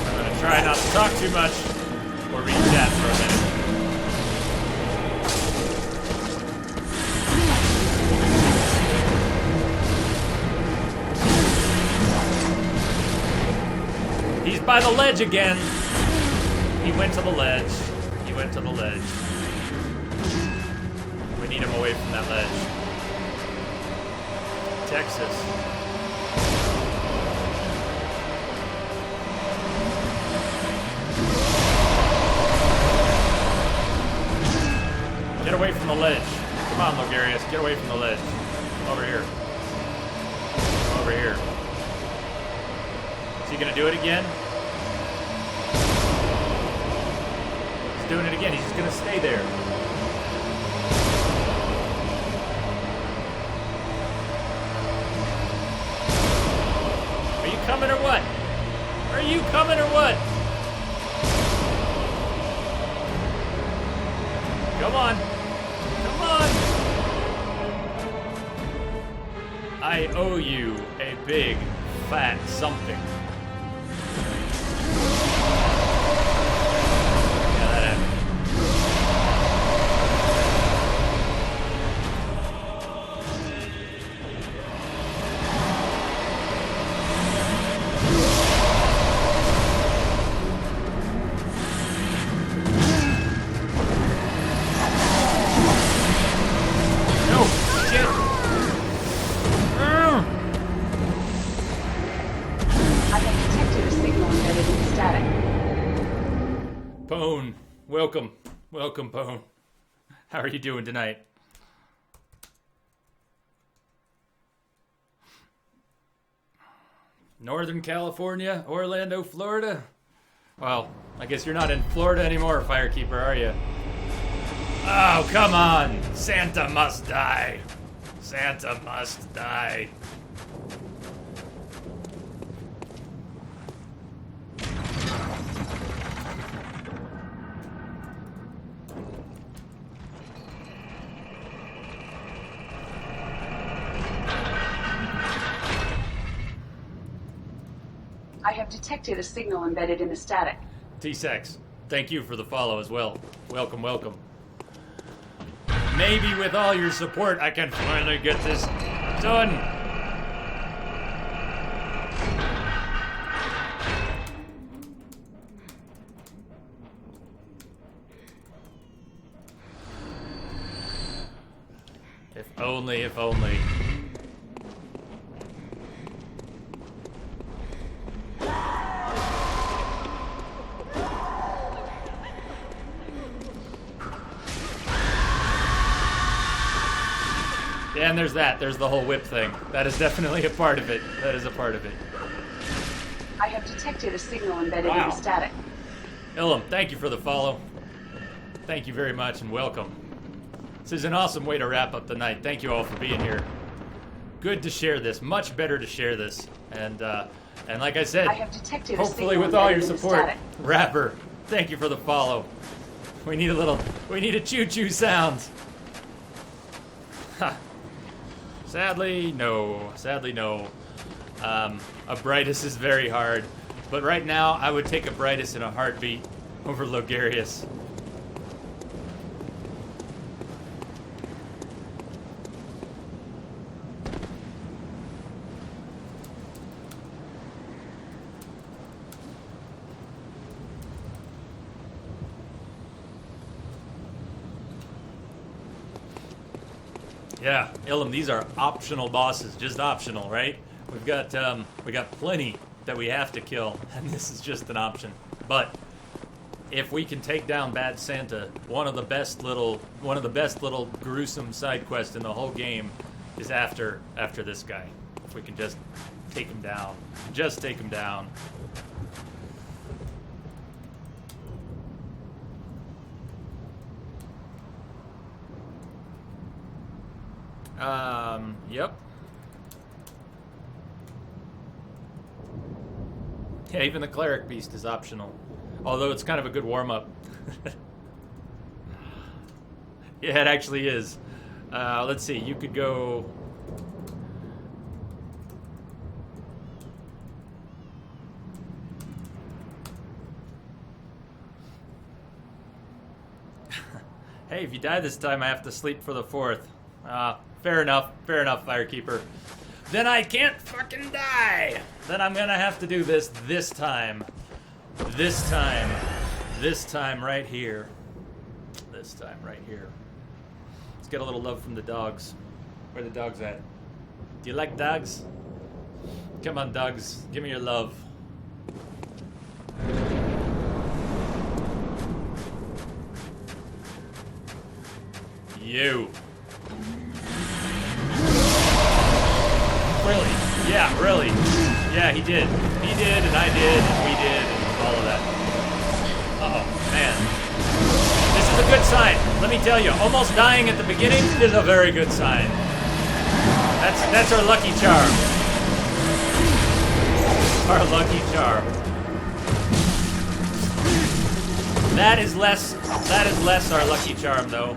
I'm gonna try not to talk too much or read chat for a minute. He's by the ledge again. He went to the ledge. He went to the ledge. We need him away from that ledge. Texas. Get away from the ledge. Come on, Logarius. Get away from the ledge. Come over here. Come over here. Is he gonna do it again? He's doing it again. He's just gonna stay there. Are you coming or what? Are you coming or what? Come on. Come on. I owe you a big, fat something. Yeah, that happened. No, shit. I have detected a signal embedded in the static. Pone, welcome. Welcome, Pone. How are you doing tonight? Northern California, Orlando, Florida? Well, I guess you're not in Florida anymore, Firekeeper, are you? Oh, come on! Santa must die. Santa must die. I have detected a signal embedded in the static. T-Sex, thank you for the follow as well. Welcome, welcome. Maybe with all your support, I can finally get this done. If only, if only. Yeah, and there's that. There's the whole whip thing. That is definitely a part of it. That is a part of it. I have detected a signal embedded in the static. Ilum, thank you for the follow. Thank you very much and welcome. This is an awesome way to wrap up the night. Thank you all for being here. Good to share this. Much better to share this. And like I said, I have detected hopefully a with all your signal embedded in the support, static. Rapper, thank you for the follow. We need a choo-choo sound. Ha. Sadly, no. Sadly, no. A Brightus is very hard. But right now, I would take a Brightus in a heartbeat over Logarius. Yeah, Ilum, these are optional bosses, just optional, right? We got plenty that we have to kill, and this is just an option. But if we can take down Bad Santa, one of the best little gruesome side quests in the whole game is after this guy. If we can just take him down. Just take him down. Yep. Yeah, even the Cleric Beast is optional. Although it's kind of a good warm-up. Yeah, it actually is. Let's see, you could go... Hey, if you die this time, I have to sleep for the 4th. Fair enough, Firekeeper. Then I can't fucking die! Then I'm gonna have to do this time. This time right here. This time right here. Let's get a little love from the dogs. Where are the dogs at? Do you like dogs? Come on, dogs. Give me your love. You. Really? Yeah, really. Yeah, he did. He did, and I did, and we did, and all of that. Uh-oh, man. This is a good sign. Let me tell you, almost dying at the beginning is a very good sign. That's our lucky charm. Our lucky charm. That is less our lucky charm, though.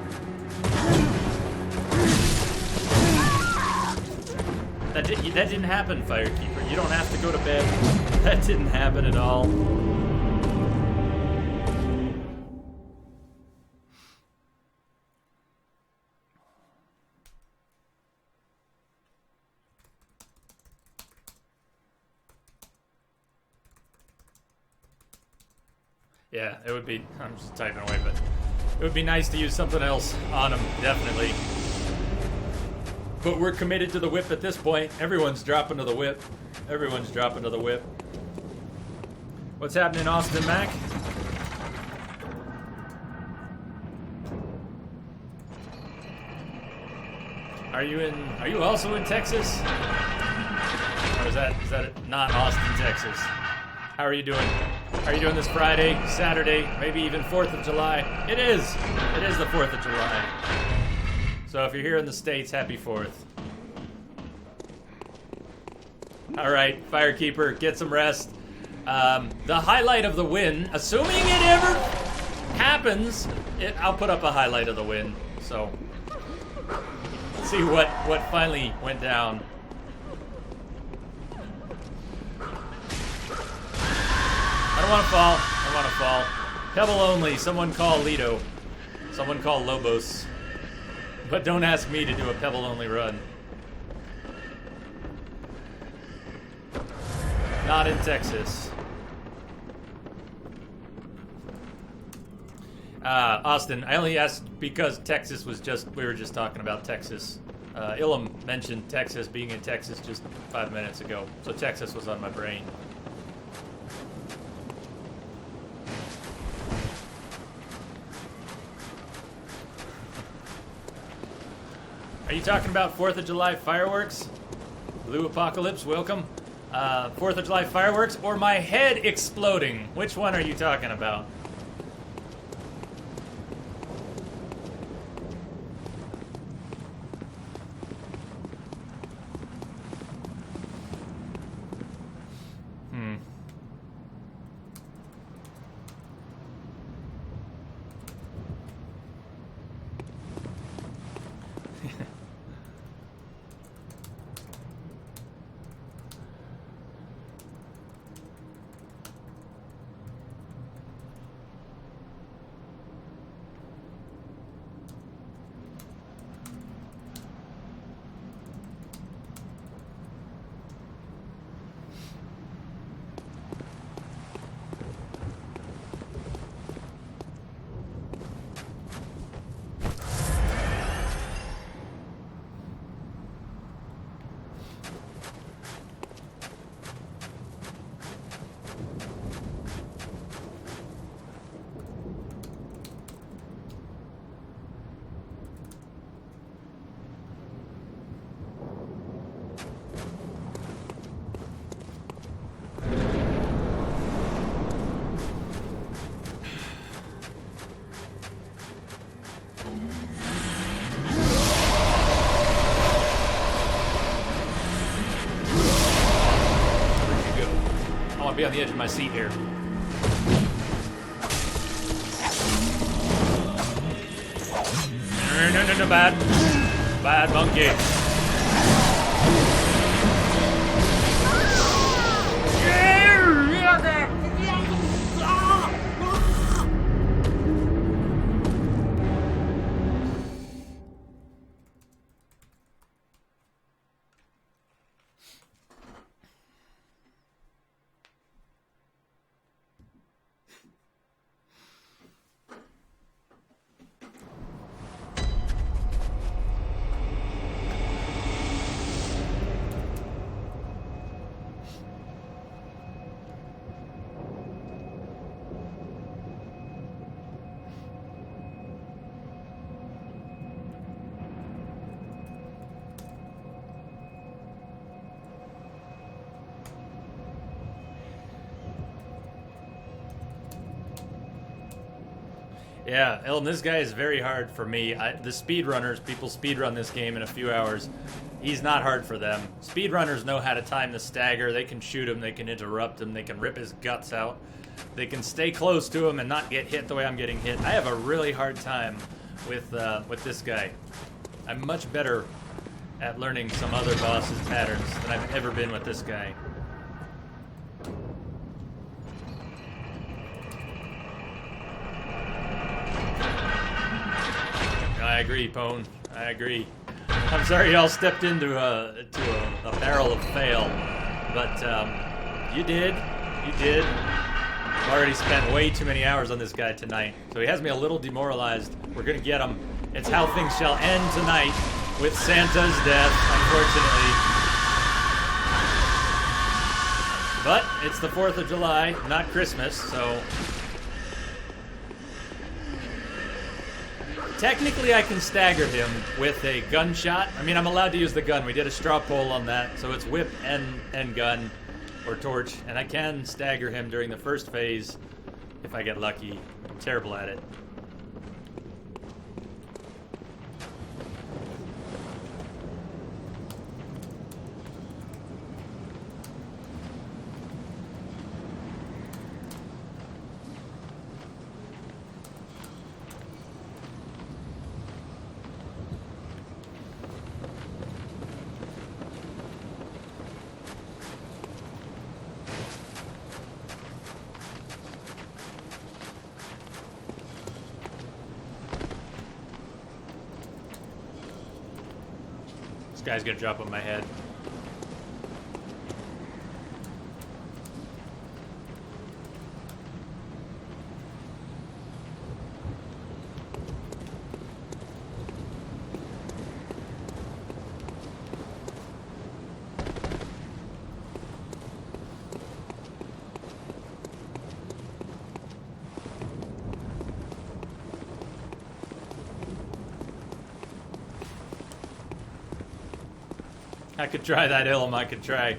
That didn't happen, Firekeeper. You don't have to go to bed. That didn't happen at all. Yeah, it would be... I'm just typing away, but... It would be nice to use something else on him, definitely. But we're committed to the whip at this point. Everyone's dropping to the whip. Everyone's dropping to the whip. What's happening, Austin Mac? Are you also in Texas? Or is that not Austin, Texas? How are you doing? How are you doing this Friday, Saturday, maybe even 4th of July? It is. It is the 4th of July. So if you're here in the States, happy 4th. All right, Firekeeper, get some rest. The highlight of the win, assuming it ever happens, I'll put up a highlight of the win. So let's see what finally went down. I don't want to fall. I don't want to fall. Pebble only. Someone call Lido. Someone call Lobos. But don't ask me to do a pebble only run. Not in Texas. Austin, I only asked because Texas was we were just talking about Texas. Ilum mentioned Texas being in Texas just 5 minutes ago. So Texas was on my brain. Are you talking about 4th of July fireworks? Blue Apocalypse, welcome. 4th of July fireworks or my head exploding? Which one are you talking about? be on the edge of my seat here. No, bad. Bad monkey. Yeah, Elton, this guy is very hard for me. The speedrunners, people speedrun this game in a few hours. He's not hard for them. Speedrunners know how to time the stagger. They can shoot him, they can interrupt him, they can rip his guts out. They can stay close to him and not get hit the way I'm getting hit. I have a really hard time with this guy. I'm much better at learning some other bosses' patterns than I've ever been with this guy. I agree, Pone. I agree. I'm sorry y'all stepped into a barrel of fail, but you did. You did. I've already spent way too many hours on this guy tonight, so he has me a little demoralized. We're gonna get him. It's how things shall end tonight with Santa's death, unfortunately. But it's the 4th of July, not Christmas, so... Technically, I can stagger him with a gunshot. I mean, I'm allowed to use the gun. We did a straw poll on that, so it's whip and gun, or torch, and I can stagger him during the first phase if I get lucky. I'm terrible at it. This guy's gonna drop on my head. I could try that, Ilm. I could try.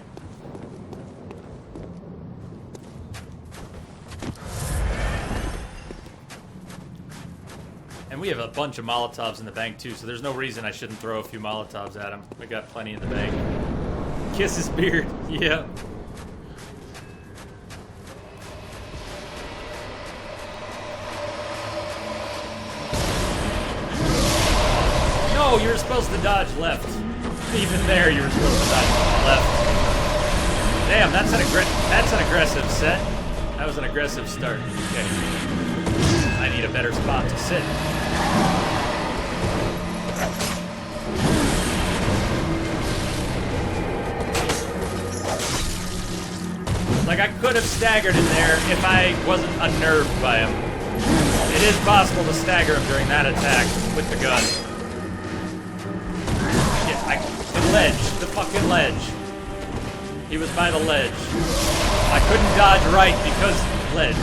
And we have a bunch of Molotovs in the bank, too, so there's no reason I shouldn't throw a few Molotovs at him. We got plenty in the bank. Kiss his beard. Yeah. No, you're supposed to dodge left. Even there, you were supposed to dodge left. Damn, that's an aggressive set. That was an aggressive start. Okay. I need a better spot to sit. Like, I could have staggered in there if I wasn't unnerved by him. It is possible to stagger him during that attack with the gun. The ledge. The fucking ledge. He was by the ledge. I couldn't dodge right because ledge.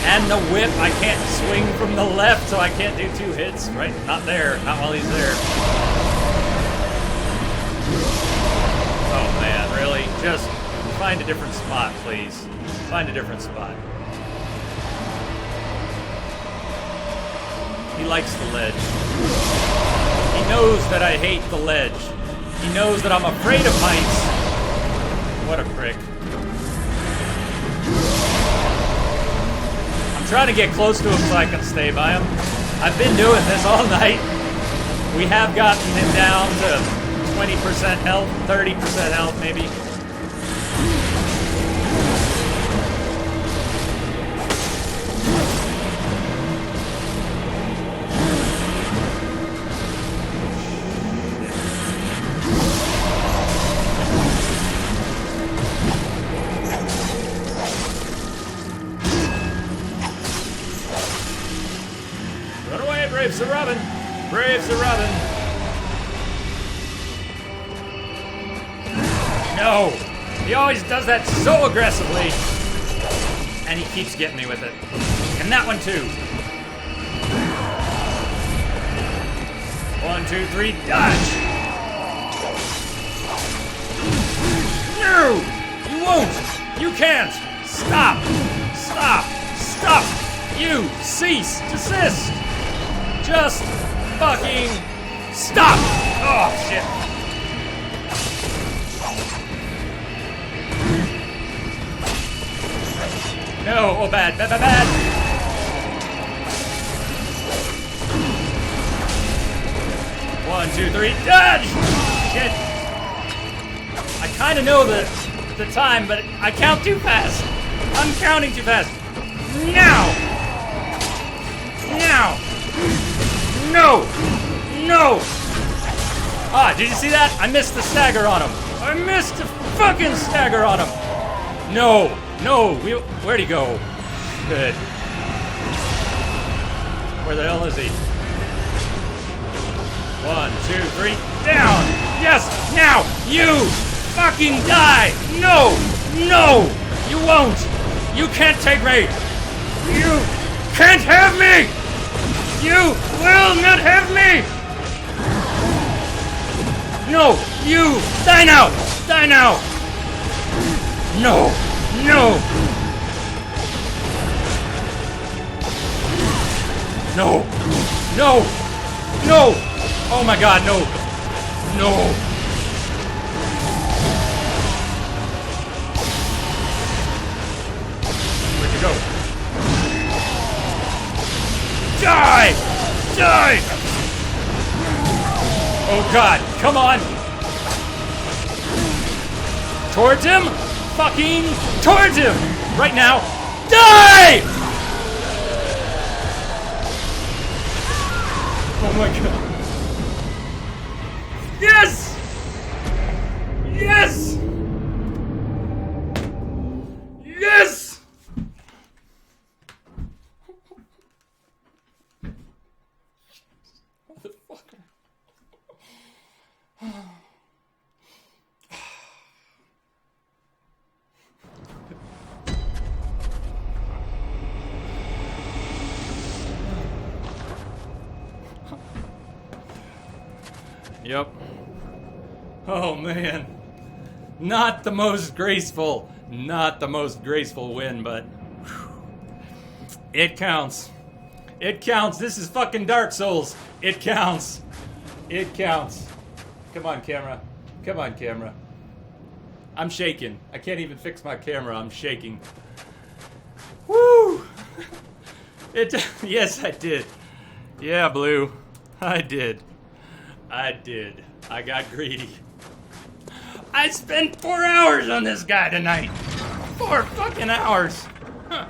And the whip, I can't swing from the left, so I can't do 2 hits. Right? Not there. Not while he's there. Oh man, really? Just find a different spot, please. Find a different spot. He likes the ledge. He knows that I hate the ledge. He knows that I'm afraid of heights. What a prick. I'm trying to get close to him so I can stay by him. I've been doing this all night. We have gotten him down to 20% health, 30% health maybe. Run away, brave Sir Robin! Brave Sir Robin! No! He always does that so aggressively! And he keeps getting me with it. And that one too. 1, 2, 3, dodge! No! You won't! You can't! Stop! Stop! Stop! You! Cease! Desist! Just fucking stop! Oh, shit. No, oh bad, bad, bad, bad! 1, 2, 3, dodge! Shit. I kinda know the time, but I count too fast. I'm counting too fast. Now! Now! No! No! Ah, did you see that? I missed the stagger on him. I missed the fucking stagger on him. No! No! Where'd he go? Good. Where the hell is he? 1, 2, 3, down! Yes! Now! You fucking die! No! No! You won't! You can't take me! You can't have me! You will not have me! No! You! Die now! Die now! No! No! No! No! No! Oh my god, no! No! Where'd you go? Die! Die! Oh god, come on! Towards him? Fucking towards him! Right now. Die! Oh my god. Yes! Yes! Yes! Motherfucker. Yep. Oh man. Not the most graceful win, but whew, it counts. It counts. This is fucking Dark Souls. It counts. It counts. Come on, camera. Come on, camera. I'm shaking. I can't even fix my camera. I'm shaking. Woo! Yes, I did. Yeah, Blue. I did. I got greedy. I spent 4 hours on this guy tonight. 4 fucking hours. Huh.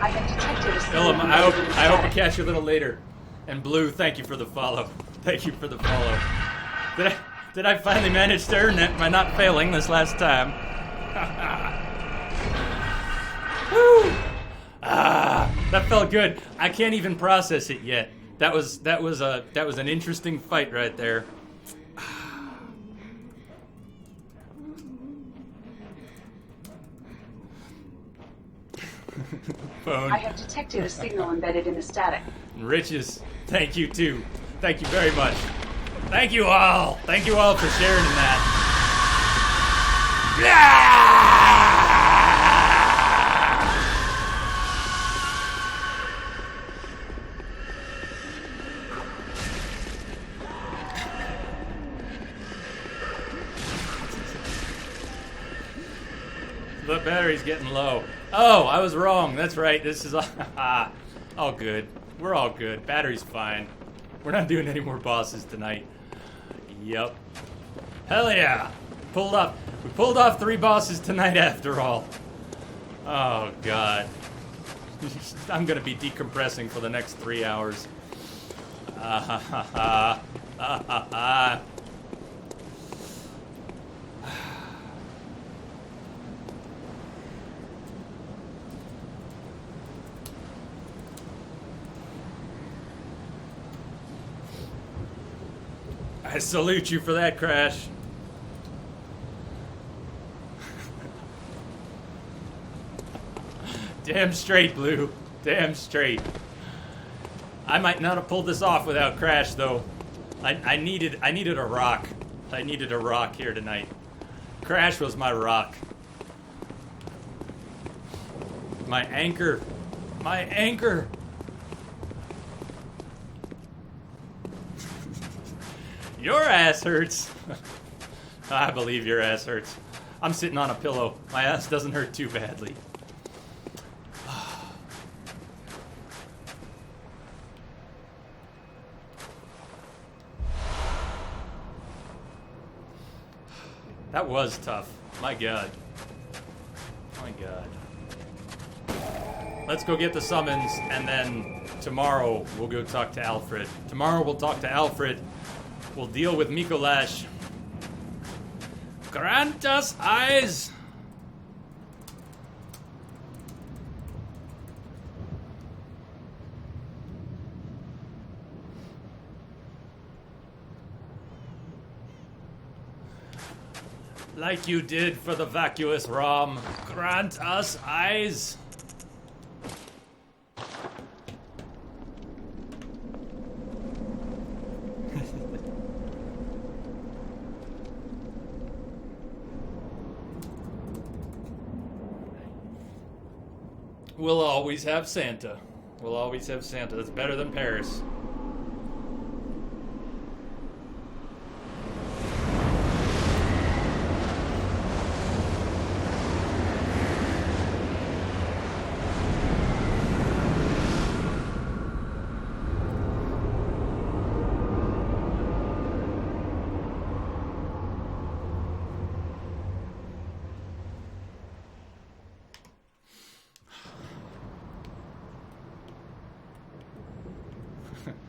I have detected a Philip, I hope to catch you a little later. And Blue, thank you for the follow. Thank you for the follow. Did I finally manage to earn it by not failing this last time? Woo! Ah, that felt good. I can't even process it yet. That was an interesting fight right there. Phone. I have detected a signal embedded in the static. And Riches, thank you too. Thank you very much. Thank you all. Thank you all for sharing in that. The battery's getting low. Oh, I was wrong. That's right. This is all good. We're all good. Battery's fine. We're not doing any more bosses tonight. Yup. Hell yeah. We pulled off 3 bosses tonight after all. Oh, God. I'm going to be decompressing for the next 3 hours. I salute you for that, Crash. Damn straight, Blue. Damn straight. I might not have pulled this off without Crash, though. I needed a rock. I needed a rock here tonight. Crash was my rock. My anchor. My anchor. Your ass hurts. I believe your ass hurts. I'm sitting on a pillow. My ass doesn't hurt too badly. That was tough. My God. My God. Let's go get the summons, and then tomorrow we'll go talk to Alfred. Tomorrow we'll talk to Alfred. We'll deal with Mikolash. Grant us eyes! Like you did for the vacuous Rom. Grant us eyes! We'll always have Santa. We'll always have Santa. That's better than Paris.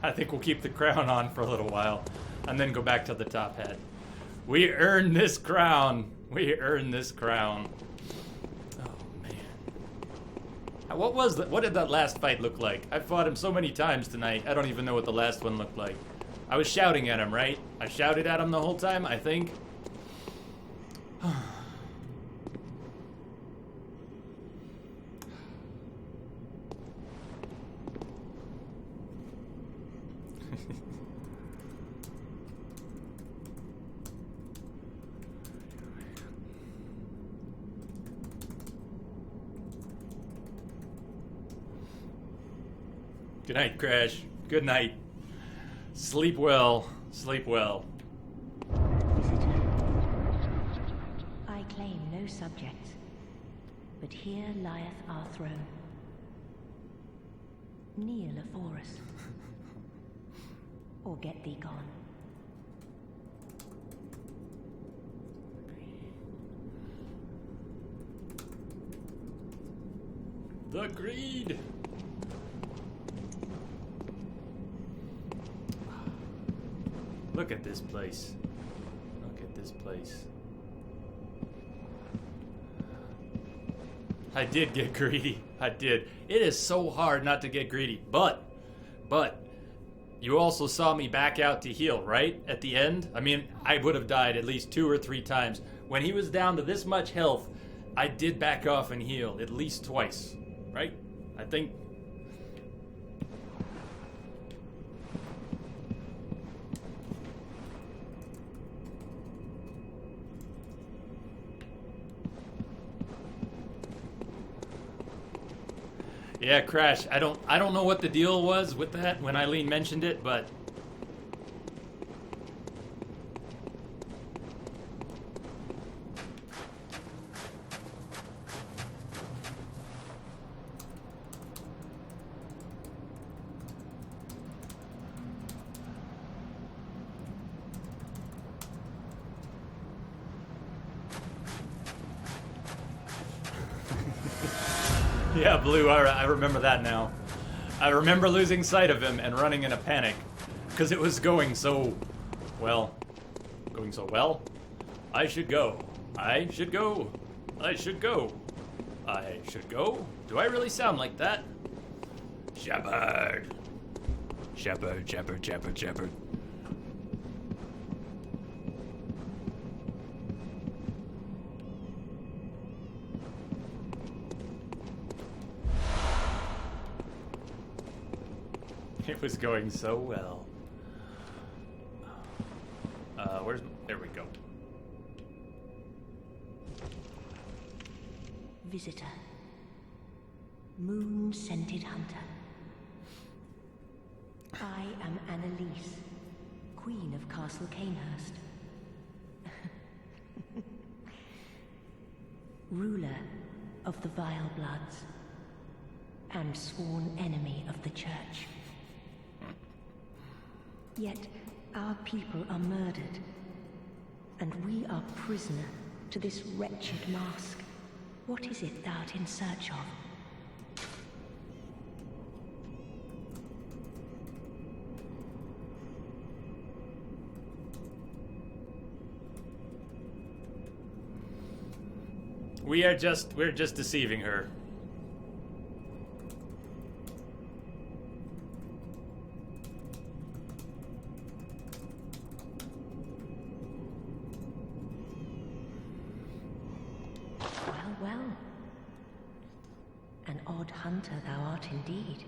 I think we'll keep the crown on for a little while and then go back to the top hat. We earned this crown. We earned this crown. Oh, man. What did that last fight look like? I fought him so many times tonight. I don't even know what the last one looked like. I was shouting at him, right? I shouted at him the whole time, I think. Good night, Crash. Good night. Sleep well. Sleep well. I claim no subjects, but here lieth our throne. Kneel afore us, or get thee gone. The greed. Look at this place. Look at this place. I did get greedy. I did. It is so hard not to get greedy. But, you also saw me back out to heal, right? At the end? I mean, I would have died at least 2 or 3 times. When he was down to this much health, I did back off and heal at least twice. Right? I think... Yeah, Crash. I don't know what the deal was with that when Eileen mentioned it, but Yeah, Blue, I remember that now. I remember losing sight of him and running in a panic. Because it was going so well. Going so well? I should go. I should go. I should go. I should go. Do I really sound like that? Shepherd. Shepherd, shepherd, shepherd, shepherd. It was going so well. There we go. Visitor. Moon-scented hunter. I am Annalise, Queen of Castle Canehurst. Ruler of the Vile Bloods. And sworn enemy of the Church. Yet, our people are murdered. And we are prisoner to this wretched mask. What is it thou art in search of? We're just deceiving her. Well. An odd hunter thou art indeed.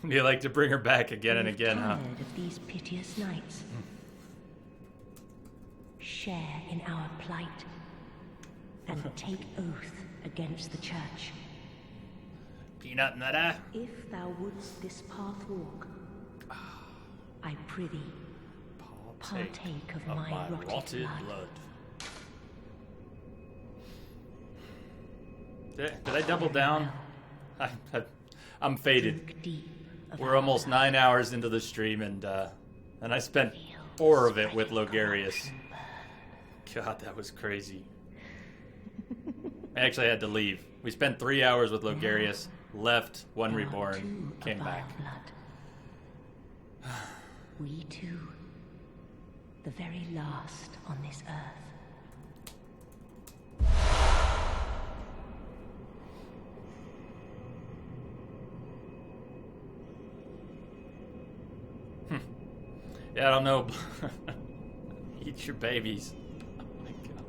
You like to bring her back again and again, huh? Tired of these piteous nights. Share in our plight. And take oath against the Church. Peanut nutter. If thou wouldst this path walk, I prithee, partake of my rotted blood. Did I double down? I'm faded. We're almost 9 hours into the stream, and I spent 4 of it with Logarius. God, that was crazy. I actually had to leave. We spent 3 hours with Logarius, left, one reborn, came back. We too, the very last on this earth. Yeah, I don't know. Eat your babies. Oh my god.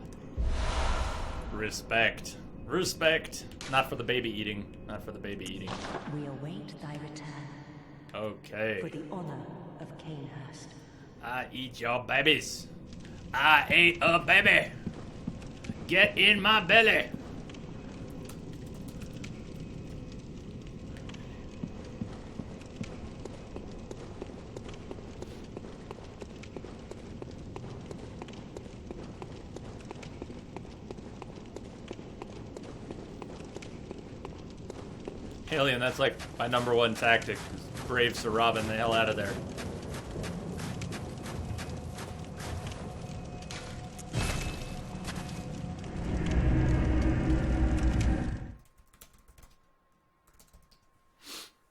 Respect. Respect. Not for the baby eating. Not for the baby eating. We await thy return. Okay. For the honor of Canehurst. I eat your babies. I ate a baby. Get in my belly. Alien, that's like my #1 tactic. Brave Sir Robin the hell out of there.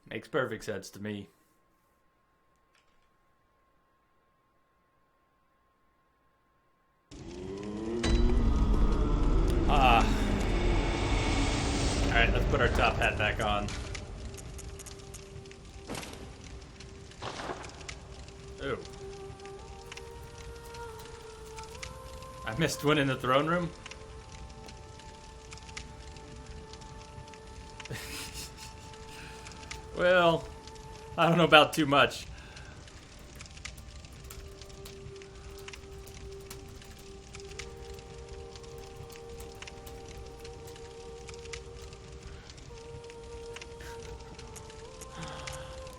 Makes perfect sense to me. Alright, let's put our top hat back on. Ooh. I missed one in the throne room? Well, I don't know about too much.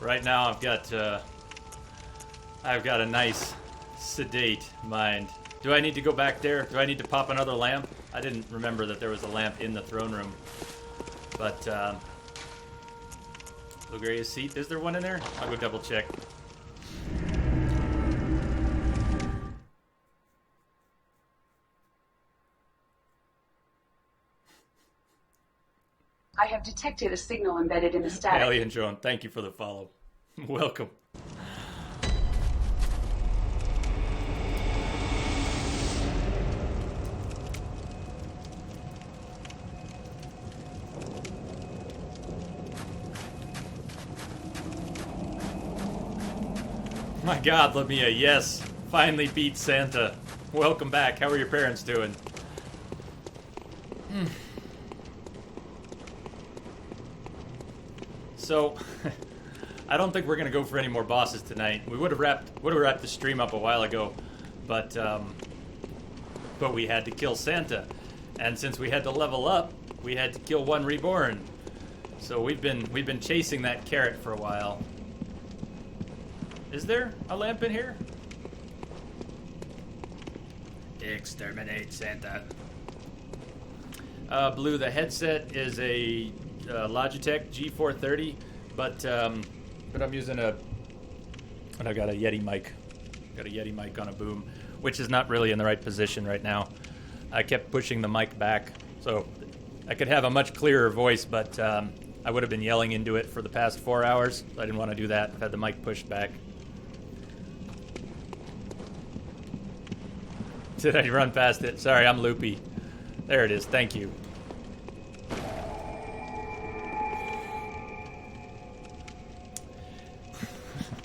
Right now I've got a nice sedate mind. Do I need to go back there? Do I need to pop another lamp? I didn't remember that there was a lamp in the throne room. But Logaria's seat, is there one in there? I'll go double check. I have detected a signal embedded in the static. Alien Drone, thank you for the follow. Welcome. My God, Lamia, yes. Finally beat Santa. Welcome back. How are your parents doing? So, I don't think we're gonna go for any more bosses tonight. We would have wrapped the stream up a while ago, but we had to kill Santa, and since we had to level up, we had to kill one reborn. So we've been chasing that carrot for a while. Is there a lamp in here? Exterminate Santa. Blue, the headset is a Logitech G430, but I'm using and I got a Yeti mic. Got a Yeti mic on a boom, which is not really in the right position right now. I kept pushing the mic back, so I could have a much clearer voice, but I would have been yelling into it for the past 4 hours. So I didn't want to do that. I've had the mic pushed back. Did I run past it? Sorry, I'm loopy. There it is. Thank you.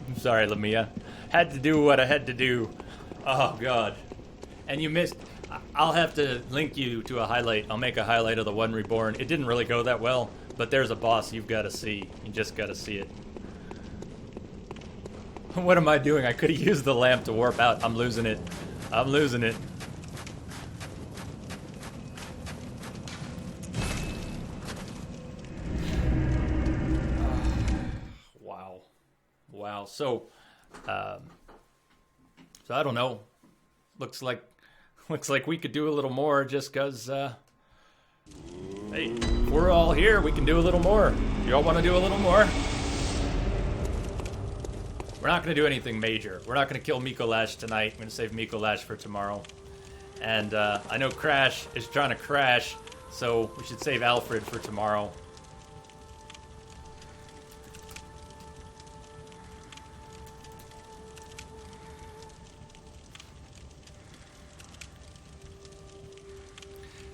I'm sorry, Lamia. Had to do what I had to do. Oh, God. And you missed... I'll have to link you to a highlight. I'll make a highlight of the one reborn. It didn't really go that well, but there's a boss you've got to see. You just got to see it. What am I doing? I could have used the lamp to warp out. I'm losing it. I'm losing it. Wow. So I don't know. Looks like we could do a little more just because, hey, if we're all here, we can do a little more. Y'all want to do a little more? We're not going to do anything major. We're not going to kill Mikolash tonight. I'm going to save Mikolash for tomorrow. And I know Crash is trying to crash, so we should save Alfred for tomorrow.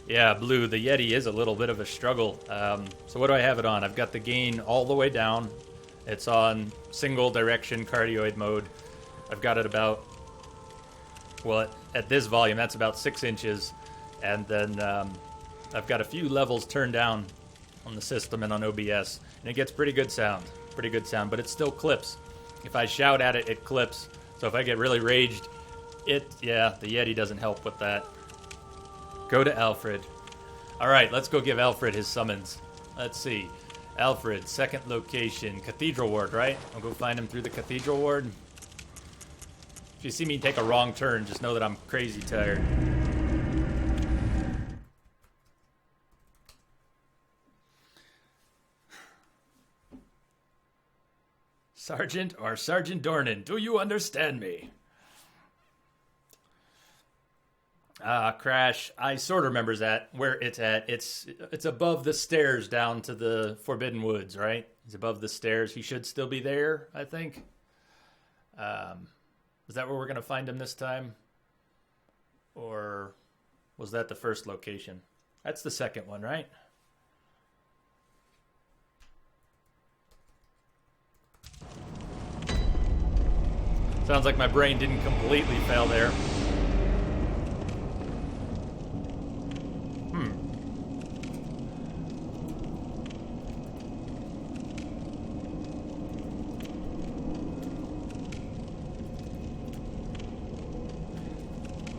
Yeah, Blue, the Yeti is a little bit of a struggle. So what do I have it on? I've got the gain all the way down. It's on single direction cardioid mode. I've got it about, well, at this volume, that's about 6 inches. And then I've got a few levels turned down on the system and on OBS. And it gets pretty good sound, but it still clips. If I shout at it, it clips. So if I get really raged, the Yeti doesn't help with that. Go to Alfred. All right, let's go give Alfred his summons. Let's see. Alfred, second location, Cathedral Ward, right? I'll go find him through the Cathedral Ward. If you see me take a wrong turn, just know that I'm crazy tired. Sergeant or Sergeant Dornan, do you understand me? Crash, I sort of remember that, where it's at. It's above the stairs down to the Forbidden Woods, right? He's above the stairs. He should still be there, I think. Is that where we're going to find him this time? Or was that the first location? That's the second one, right? Sounds like my brain didn't completely fail there.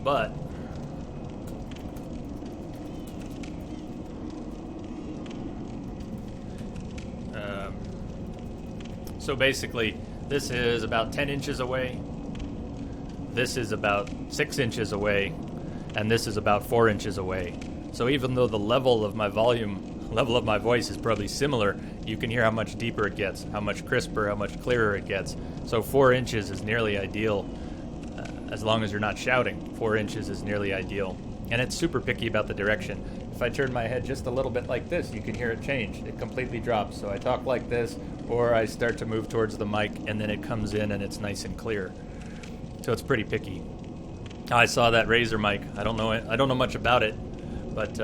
But so basically, this is about 10 inches away. This is about 6 inches away, and this is about 4 inches away. So even though the level of my voice is probably similar, you can hear how much deeper it gets, how much crisper, how much clearer it gets. So 4 inches is nearly ideal. As long as you're not shouting, 4 inches is nearly ideal. And it's super picky about the direction. if I turn my head just a little bit like this, you can hear it change. It completely drops. So I talk like this, or I start to move towards the mic, and then it comes in and it's nice and clear. So it's pretty picky. I saw that Razer mic. I don't know it. I don't know much about it, but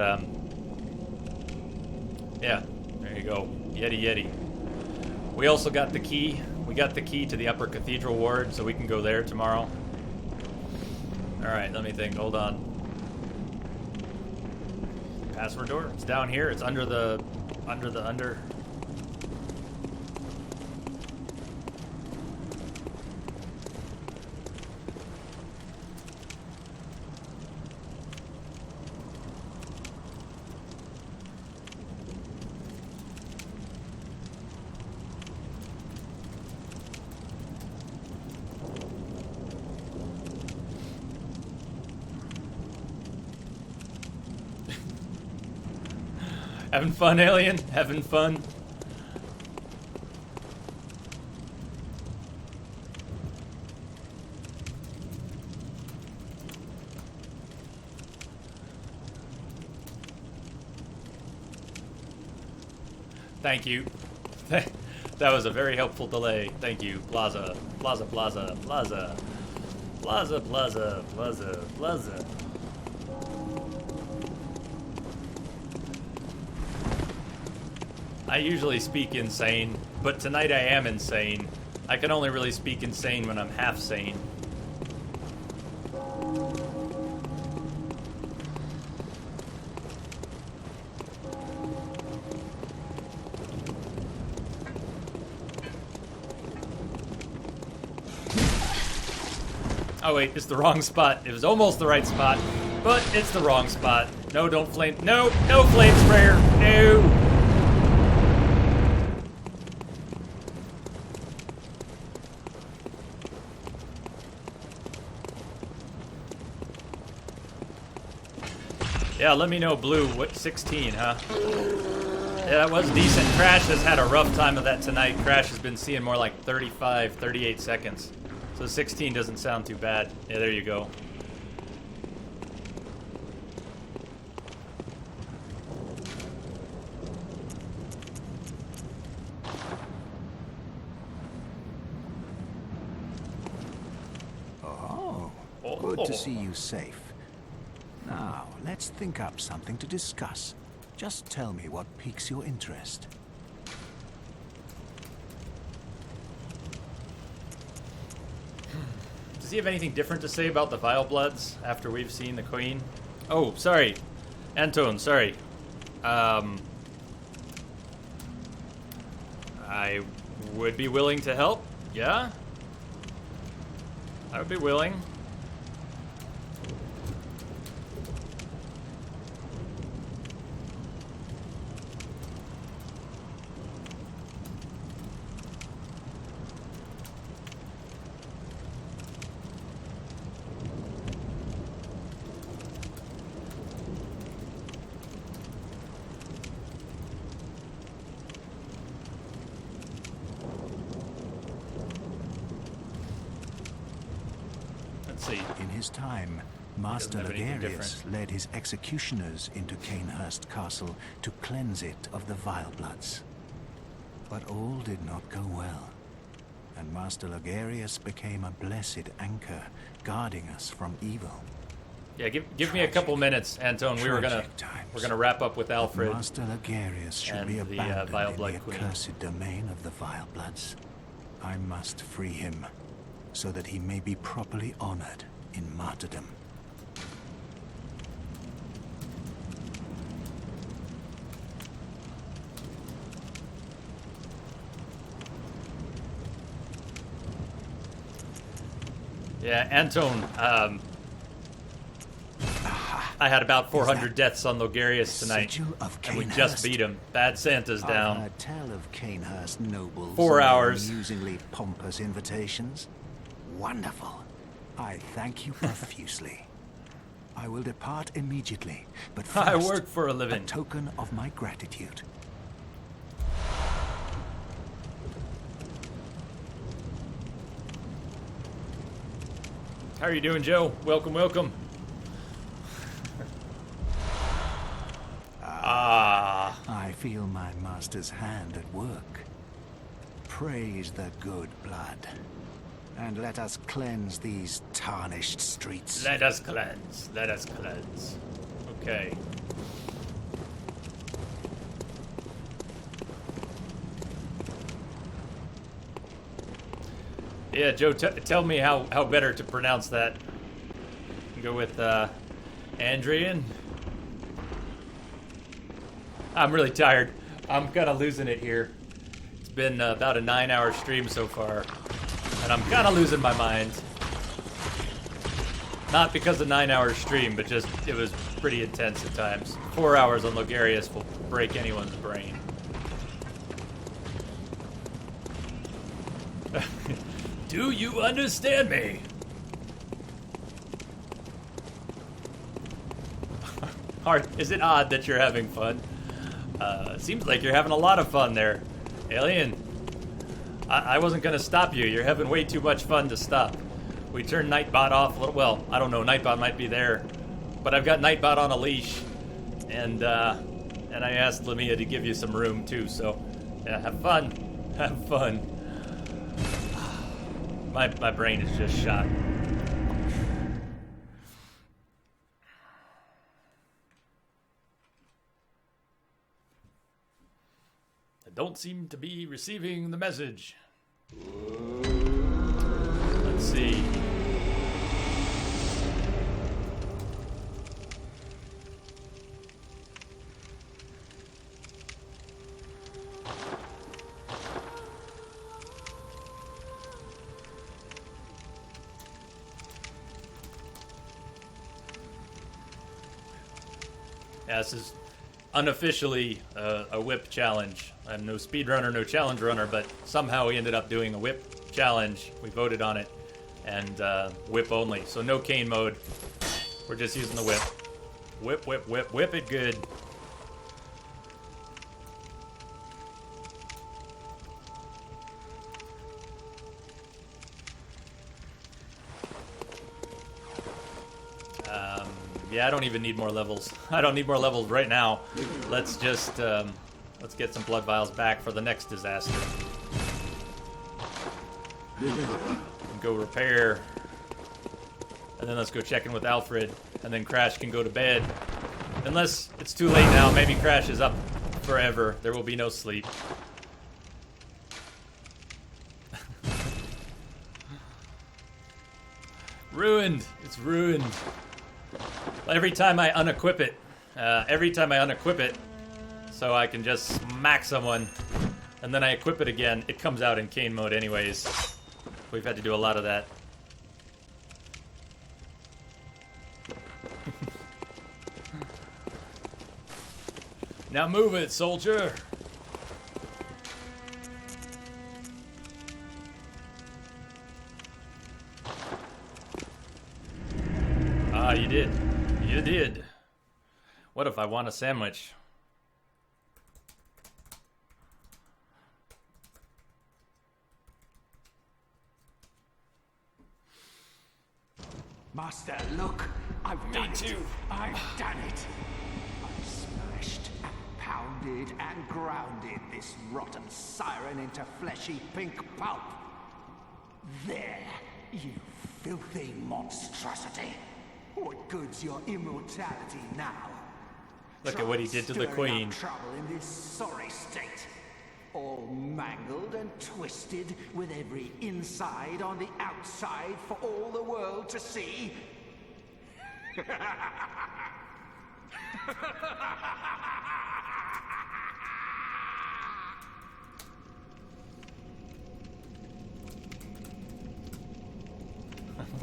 yeah, there you go. Yeti. We also got the key. We got the key to the upper cathedral ward, so we can go there tomorrow. All right, let me think. Hold on. Password door. It's down here. It's under. Having fun, alien? Having fun? Thank you. That was a very helpful delay. Thank you. Plaza. I usually speak insane, but tonight I am insane. I can only really speak insane when I'm half sane. Oh wait, it's the wrong spot. It was almost the right spot, but it's the wrong spot. No, don't flame. No flame sprayer. No. Yeah, let me know, Blue. What, 16, huh? Yeah, that was decent. Crash has had a rough time of that tonight. Crash has been seeing more like 35, 38 seconds. So 16 doesn't sound too bad. Yeah, there you go. Oh, good to see you safe. Now, let's think up something to discuss. Just tell me what piques your interest. Does he have anything different to say about the Vile Bloods after we've seen the Queen? Oh, sorry. Anton, sorry. I would be willing to help. Yeah? I would be willing. In his time, Master Legarius led his executioners into Canehurst Castle to cleanse it of the Vile Bloods. But all did not go well, and Master Legarius became a blessed anchor, guarding us from evil. Yeah, give me a couple minutes, Anton. We're gonna wrap up with Alfred. Master Legarius should be abandoned in the accursed domain of the Vile Bloods. I must free him, so that he may be properly honored in martyrdom. Yeah, Anton, I had about 400 deaths on Logarius tonight, and we just beat him. Bad Santa's down. I've heard tell of Canehurst nobles. 4 hours. Amusingly pompous invitations. Wonderful. I thank you profusely. I will depart immediately, but first, I work for a living. A token of my gratitude. How are you doing, Joe? Welcome, welcome. feel my master's hand at work. Praise the good blood, and let us cleanse these tarnished streets. Let us cleanse. Let us cleanse. Okay. Yeah, Joe, tell me how better to pronounce that. Go with Andrian. I'm really tired. I'm kind of losing it here. It's been about a 9-hour stream so far, and I'm kind of losing my mind. Not because of 9-hour stream, but just it was pretty intense at times. 4 hours on Logarius will break anyone's brain. Do you understand me? Is it odd that you're having fun? Seems like you're having a lot of fun there, Alien. I wasn't gonna stop you. You're having way too much fun to stop. We turned Nightbot off a little. Well, I don't know. Nightbot might be there, but I've got Nightbot on a leash, and I asked Lamia to give you some room too. So, yeah, have fun. Have fun. My brain is just shot. I don't seem to be receiving the message. Let's see. Yeah, this is unofficially a whip challenge. I'm no speedrunner, no challenge runner, but somehow we ended up doing a whip challenge. We voted on it, and whip only. So no cane mode. We're just using the whip. Whip, whip, whip, whip it good. Yeah, I don't even need more levels. I don't need more levels right now. Let's just, let's get some blood vials back for the next disaster. And go repair. And then let's go check in with Alfred. And then Crash can go to bed. Unless it's too late now. Maybe Crash is up forever. There will be no sleep. Ruined. It's ruined. Every time I unequip it, so I can just smack someone, and then I equip it again, it comes out in cane mode anyways. We've had to do a lot of that. Now move it, soldier! Ah, you did. You did. What if I want a sandwich? Master, look! I've done it! I've done it! I've smashed and pounded and grounded this rotten siren into fleshy pink pulp. There, you filthy monstrosity! What good's your immortality now? Look at what he did to the queen. Trouble in this sorry state. All mangled and twisted, with every inside on the outside for all the world to see.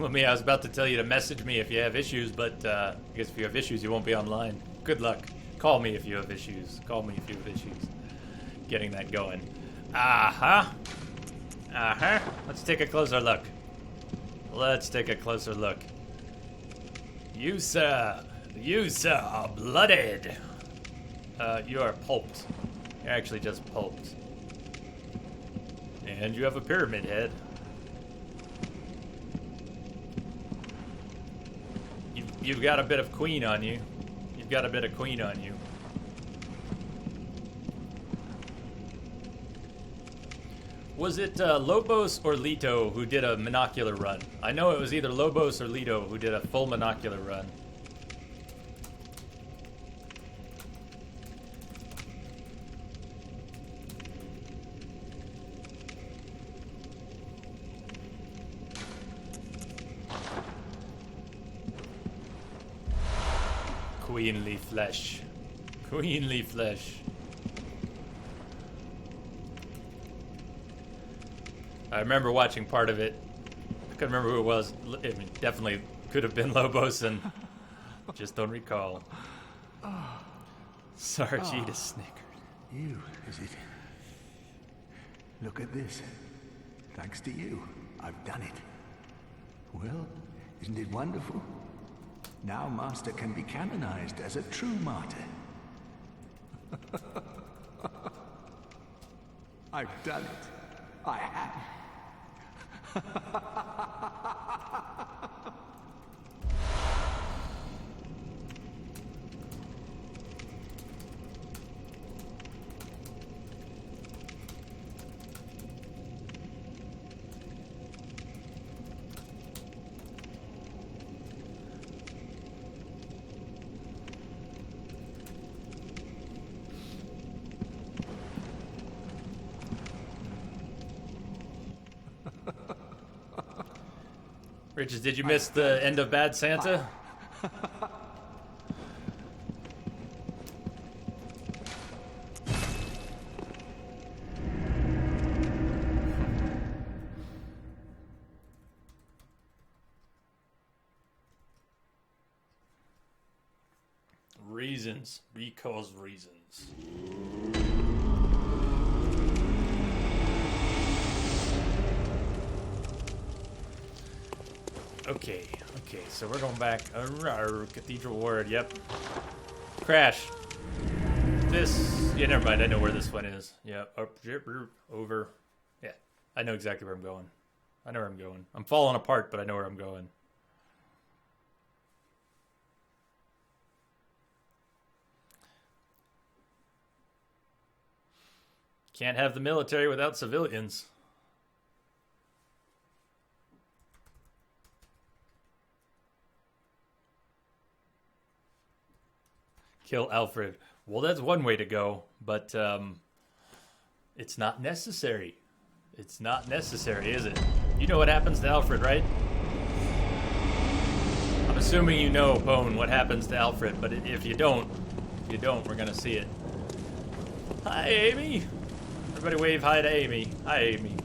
I was about to tell you to message me if you have issues, but I guess if you have issues, you won't be online. Good luck. Call me if you have issues. Call me if you have issues. Getting that going. Uh-huh. Uh-huh. Let's take a closer look. Let's take a closer look. You, sir, are blooded. You are pulped. You're actually just pulped. And you have a pyramid head. You've got a bit of queen on you. You've got a bit of queen on you. Was it Lobos or Leto who did a monocular run? I know it was either Lobos or Leto who did a full monocular run. Queenly flesh. Queenly flesh. I remember watching part of it. I couldn't remember who it was. I mean, definitely could have been Lobos, and just don't recall. Sargita snickered. You, is it? Look at this. Thanks to you, I've done it. Well, isn't it wonderful? Now Master can be canonized as a true martyr. I've done it. I have. Riches, did you miss the end of Bad Santa? Reasons. Because reasons. Okay, so we're going back. Cathedral Ward, yep. Crash. This, yeah, never mind, I know where this one is. Yeah, up, over. Yeah, I know exactly where I'm going. I know where I'm going. I'm falling apart, but I know where I'm going. Can't have the military without civilians. Kill Alfred. Well, that's one way to go, but it's not necessary. It's not necessary, is it? You know what happens to Alfred, right? I'm assuming you know, Bone, what happens to Alfred, but if you don't, we're gonna see it. Hi, Amy. Everybody wave hi to Amy. Hi, Amy.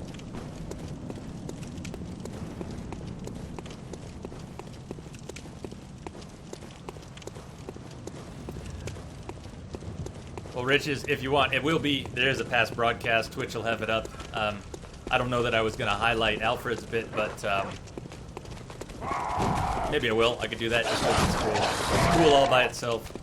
Well, Riches, if you want, it will be, there's a past broadcast, Twitch will have it up. I don't know that I was going to highlight Alfred's bit, but maybe I will. I could do that just because it's cool. It's cool all by itself.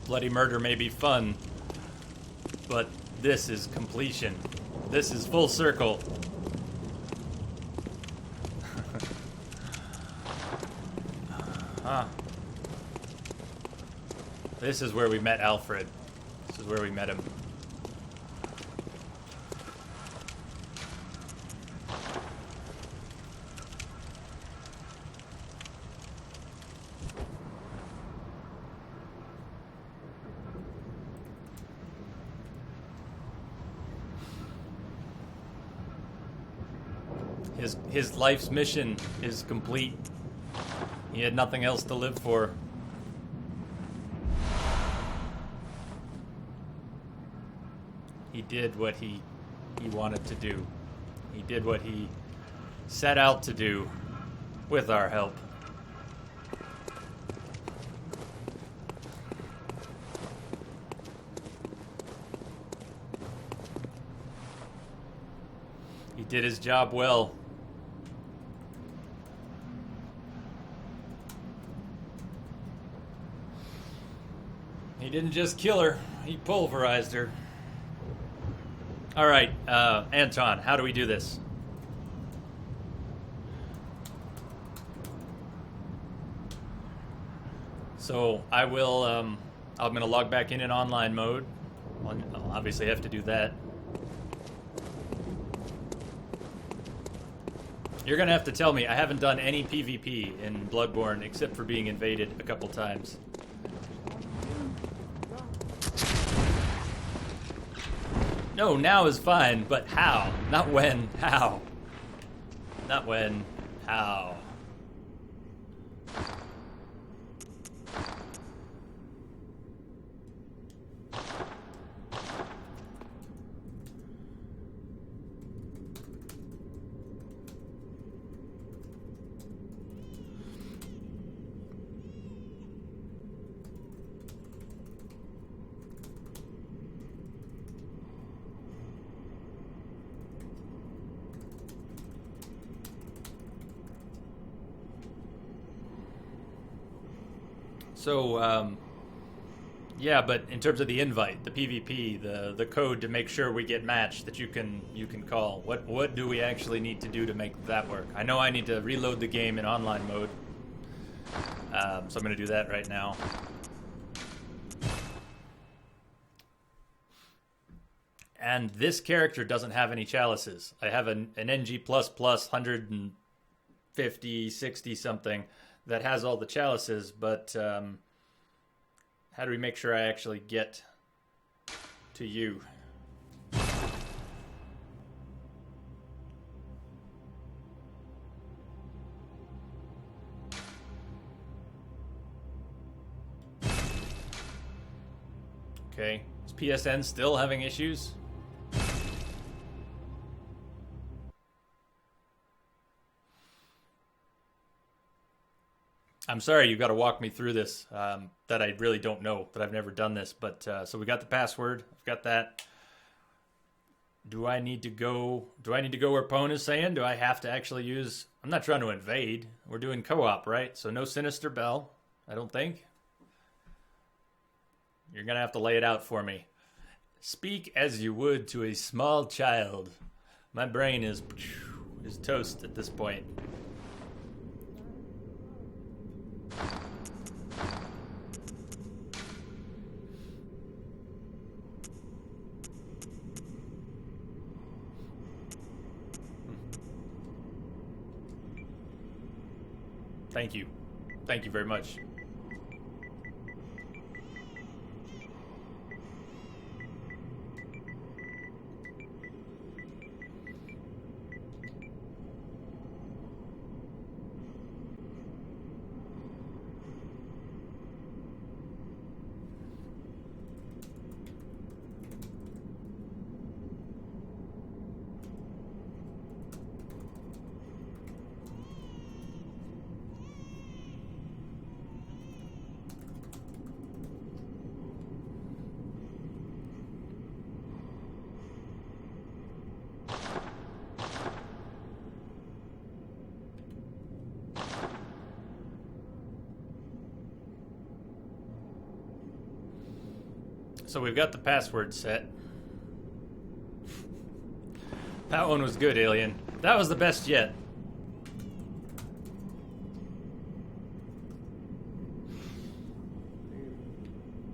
Bloody murder may be fun, but this is completion. This is full circle. This is where we met Alfred. This is where we met him. His life's mission is complete. He had nothing else to live for. He did what he wanted to do. He did what he set out to do with our help. did his job well. He didn't just kill her, he pulverized her. Alright, Anton, how do we do this? So, I will, I'm gonna log back in online mode. I'll obviously have to do that. You're gonna have to tell me. I haven't done any PvP in Bloodborne except for being invaded a couple times. No, now is fine, but how? Not when, how? Not when, how? So, yeah, but in terms of the invite, the PvP, the code to make sure we get matched that you can call, what do we actually need to do to make that work? I know I need to reload the game in online mode, so I'm going to do that right now. And this character doesn't have any chalices. I have an NG++ 150, 60 something that has all the chalices, but how do we make sure I actually get to you? Okay, is PSN still having issues? I'm sorry, you've got to walk me through this, that I really don't know, that I've never done this. But, so we got the password. I've got that. Do I need to go where Pone is saying? Do I have to actually use... I'm not trying to invade. We're doing co-op, right? So no Sinister Bell, I don't think. You're going to have to lay it out for me. Speak as you would to a small child. My brain is toast at this point. Thank you. Thank you very much. So we've got the password set. That one was good, Alien. That was the best yet.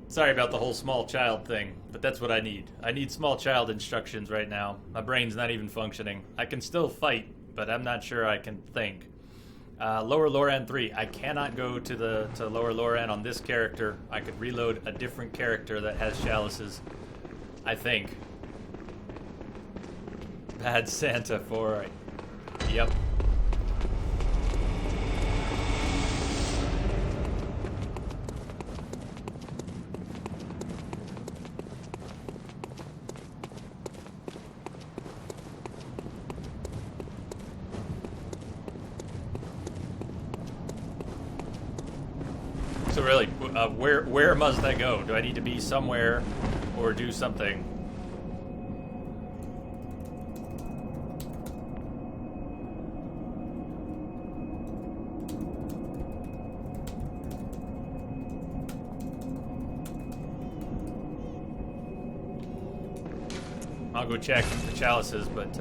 Sorry about the whole small child thing, but that's what I need. I need small child instructions right now. My brain's not even functioning. I can still fight, but I'm not sure I can think. Lower Loran 3. I cannot go to Lower Loran on this character. I could reload a different character that has chalices. I think. Bad Santa 4. Yep. So really, where must I go? Do I need to be somewhere or do something? I'll go check the chalices, but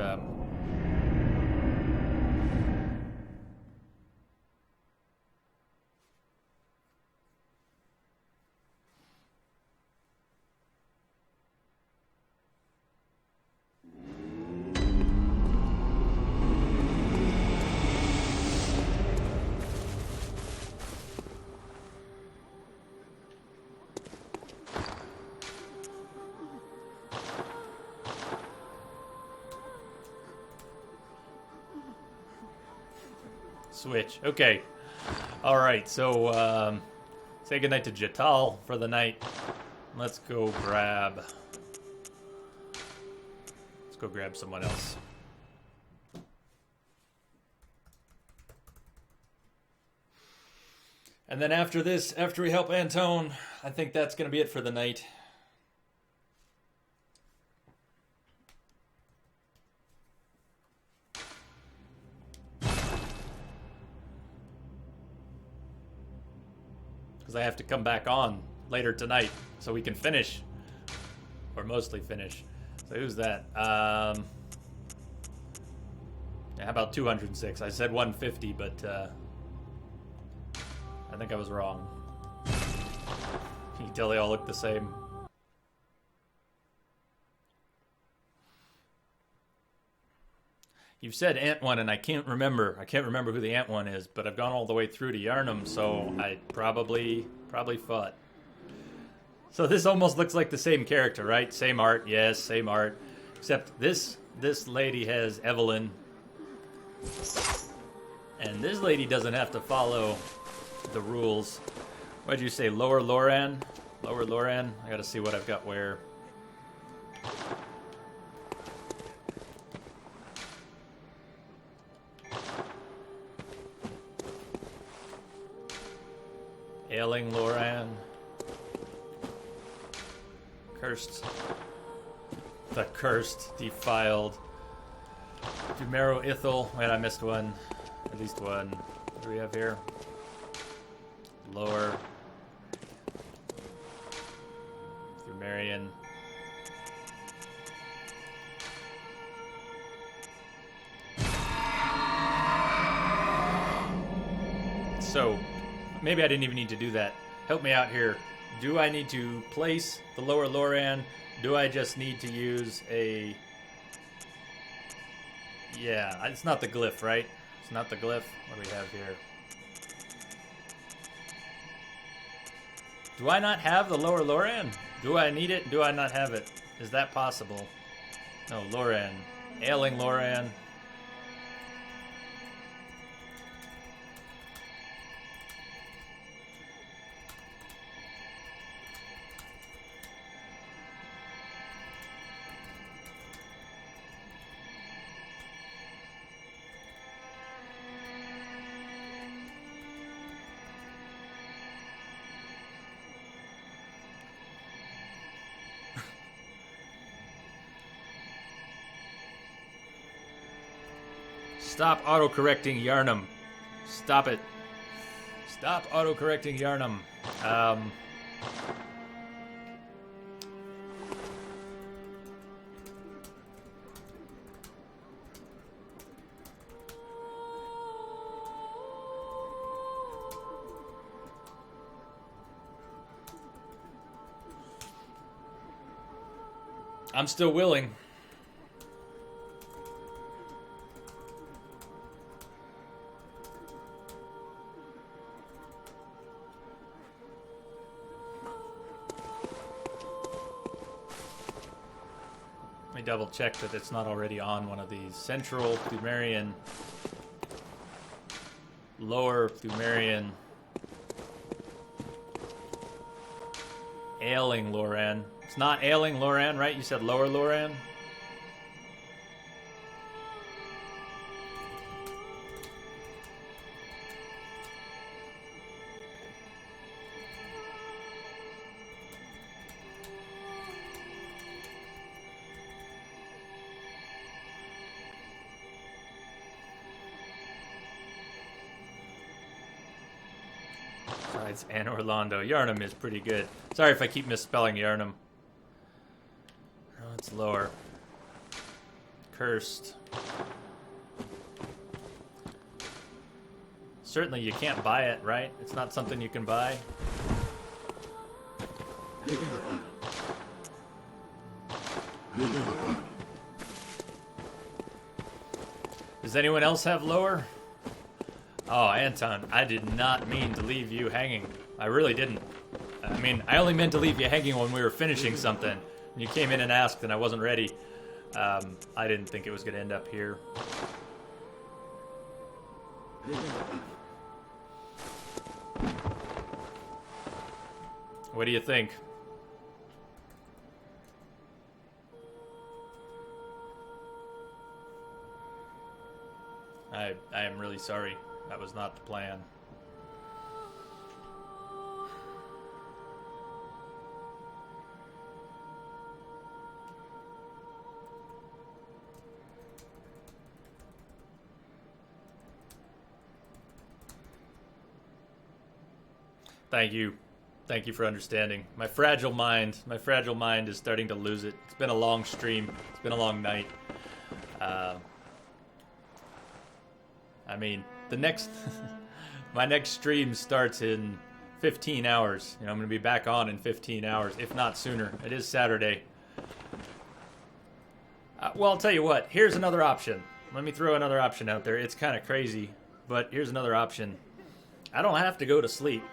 switch. Okay. All right. So say goodnight to Jatal for the night. Let's go grab someone else. And then after this, after we help Antone, I think that's going to be it for the night. Because I have to come back on later tonight so we can finish. Or mostly finish. So who's that? Yeah, how about 206? I said 150, but I think I was wrong. You can tell they all look the same. You've said Ant one, and I can't remember. I can't remember who the Ant one is, but I've gone all the way through to Yarnum, so I probably fought. So this almost looks like the same character, right? Same art, yes, same art. Except this lady has Evelyn, and this lady doesn't have to follow the rules. What'd you say, Lower Loran? Lower Loran? I gotta see what I've got where. Ailing Loran. Cursed. The cursed, defiled. Dumero Ithil. Wait, I missed one. At least one. What do we have here? Lower. Dumerian. So, maybe I didn't even need to do that. Help me out here. Do I need to place the Lower Loran? Do I just need to use a... Yeah, it's not the glyph, right? It's not the glyph. What do we have here? Do I not have the Lower Loran? Do I need it? Do I not have it? Is that possible? No, Loran. Ailing Loran. Stop auto-correcting Yarnum. Stop it. Stop auto-correcting Yarnum. I'm still willing. Double check that it's not already on one of these. Central Thumerian, Lower Thumerian, Ailing Loran. It's not Ailing Loran, right? You said Lower Loran? And Orlando. Yarnum is pretty good. Sorry if I keep misspelling Yarnum. Oh, it's lower. cursed. Certainly you can't buy it, right? It's not something you can buy. Does anyone else have lower? Oh, Anton, I did not mean to leave you hanging. I really didn't. I mean, I only meant to leave you hanging when we were finishing something. And you came in and asked and I wasn't ready. I didn't think it was going to end up here. What do you think? I am really sorry. That was not the plan. Thank you. Thank you for understanding. My fragile mind is starting to lose it. It's been a long stream. It's been a long night. I mean, the next, my next stream starts in 15 hours. You know, I'm going to be back on in 15 hours, if not sooner. It is Saturday. Well, I'll tell you what. Here's another option. Let me throw another option out there. It's kind of crazy, but here's another option. I don't have to go to sleep.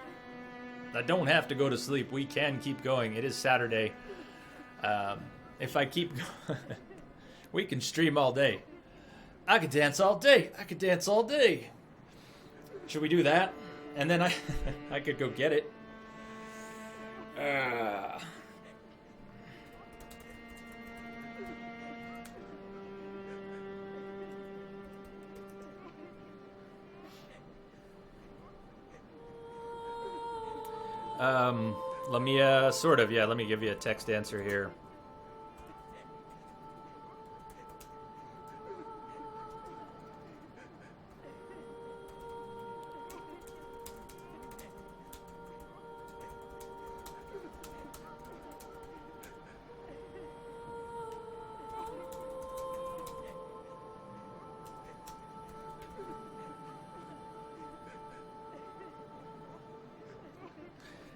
I don't have to go to sleep. We can keep going. It is Saturday. If I keep going, we can stream all day. I could dance all day. I could dance all day. Should we do that? And then I could go get it. Let me, sort of, yeah, let me give you a text answer here.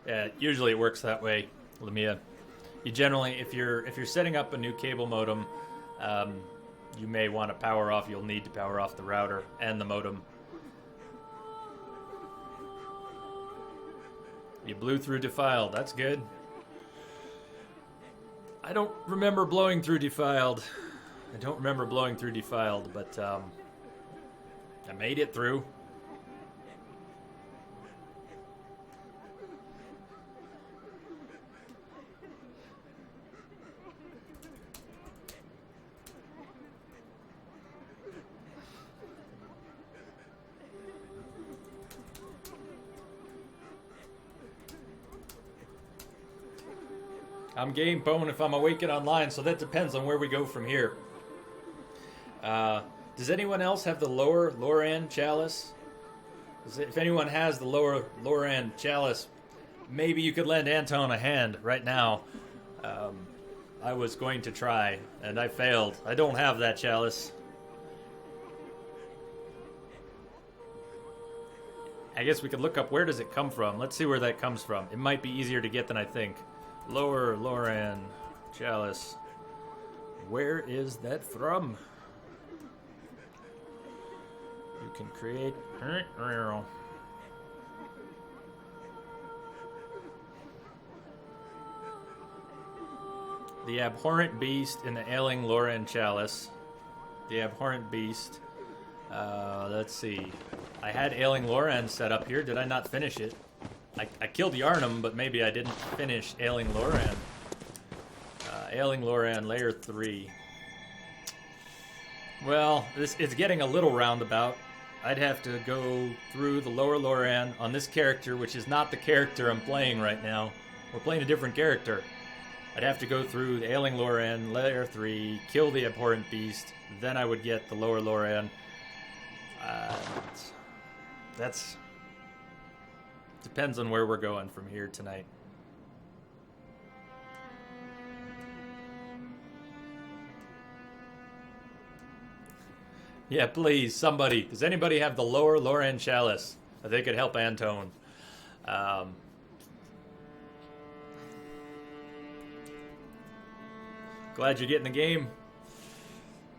Yeah, usually it works that way, Lamia. You generally, if you're setting up a new cable modem, you may want to power off. You'll need to power off the router and the modem. You blew through Defiled. That's good. I don't remember blowing through Defiled. But I made it through. I'm game bone if I'm awake and online, so that depends on where we go from here. Does anyone else have the lower Loran Chalice? If anyone has the lower Loran Chalice, maybe you could lend Anton a hand right now. I was going to try, and I failed. I don't have that chalice. I guess we could look up where does it come from. Let's see where that comes from. It might be easier to get than I think. Lower Loran Chalice. Where is that from? You can create... The Abhorrent Beast in the Ailing Loran Chalice. The Abhorrent Beast. Let's see. I had Ailing Loran set up here. Did I not finish it? I killed Yarnum, but maybe I didn't finish Ailing Loran. Ailing Loran, Layer 3. Well, it's getting a little roundabout. I'd have to go through the lower Loran on this character, which is not the character I'm playing right now. We're playing a different character. I'd have to go through the Ailing Loran, Layer 3, kill the Abhorrent Beast, then I would get the lower Loran. That's... Depends on where we're going from here tonight. Yeah, please, somebody. Does anybody have the lower Loran Chalice? I think it could help Antone. Glad you're getting the game.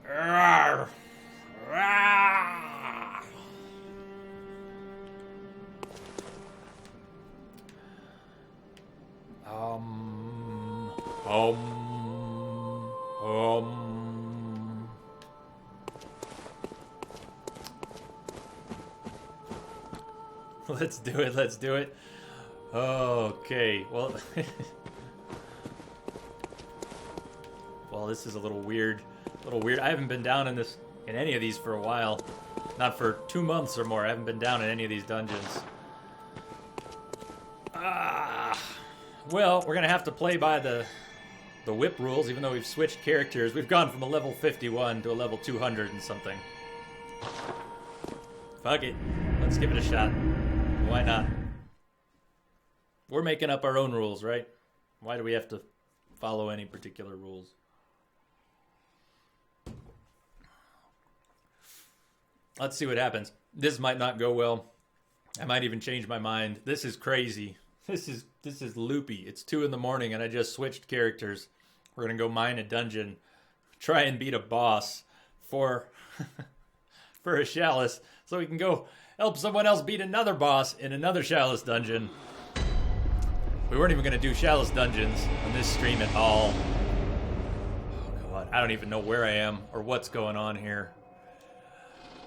Rawr. Rawr. Let's do it, let's do it. Okay, well... well, this is a little weird. I haven't been down in any of these for a while. Not for 2 months or more. I haven't been down in any of these dungeons. Well, we're gonna have to play by the whip rules, even though we've switched characters. We've gone from a level 51 to a level 200 and something. Fuck it. Let's give it a shot. Why not? We're making up our own rules, right? Why do we have to follow any particular rules? Let's see what happens. This might not go well. I might even change my mind. This is crazy. This is loopy. It's 2 in the morning and I just switched characters. We're gonna go mine a dungeon, try and beat a boss for for a chalice, so we can go help someone else beat another boss in another chalice dungeon. We weren't even gonna do chalice dungeons on this stream at all. Oh god, I don't even know where I am or what's going on here.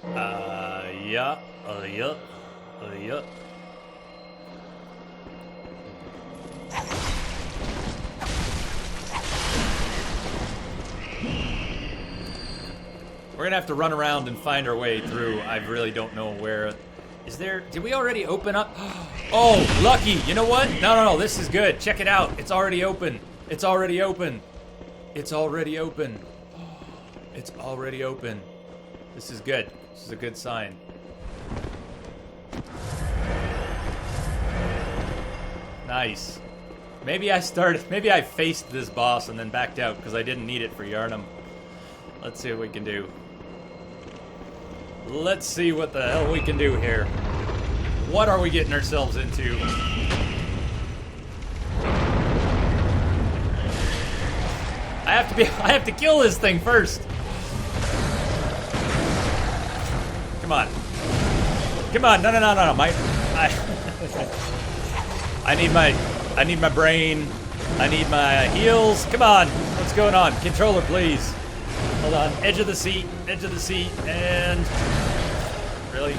Yeah. We're gonna have to run around and find our way through. I really don't know where. Is there... Did we already open up? Oh, lucky. You know what? No. This is good. Check it out. It's already open. It's already open. It's already open. It's already open. This is good. This is a good sign. Nice. Maybe I faced this boss and then backed out because I didn't need it for Yharnam. Let's see what we can do. Let's see what the hell we can do here. What are we getting ourselves into? I have to kill this thing first. Come on. Come on. No. I need my brain. I need my heals. Come on. What's going on? Controller, please. Hold on. Edge of the seat, and... Really?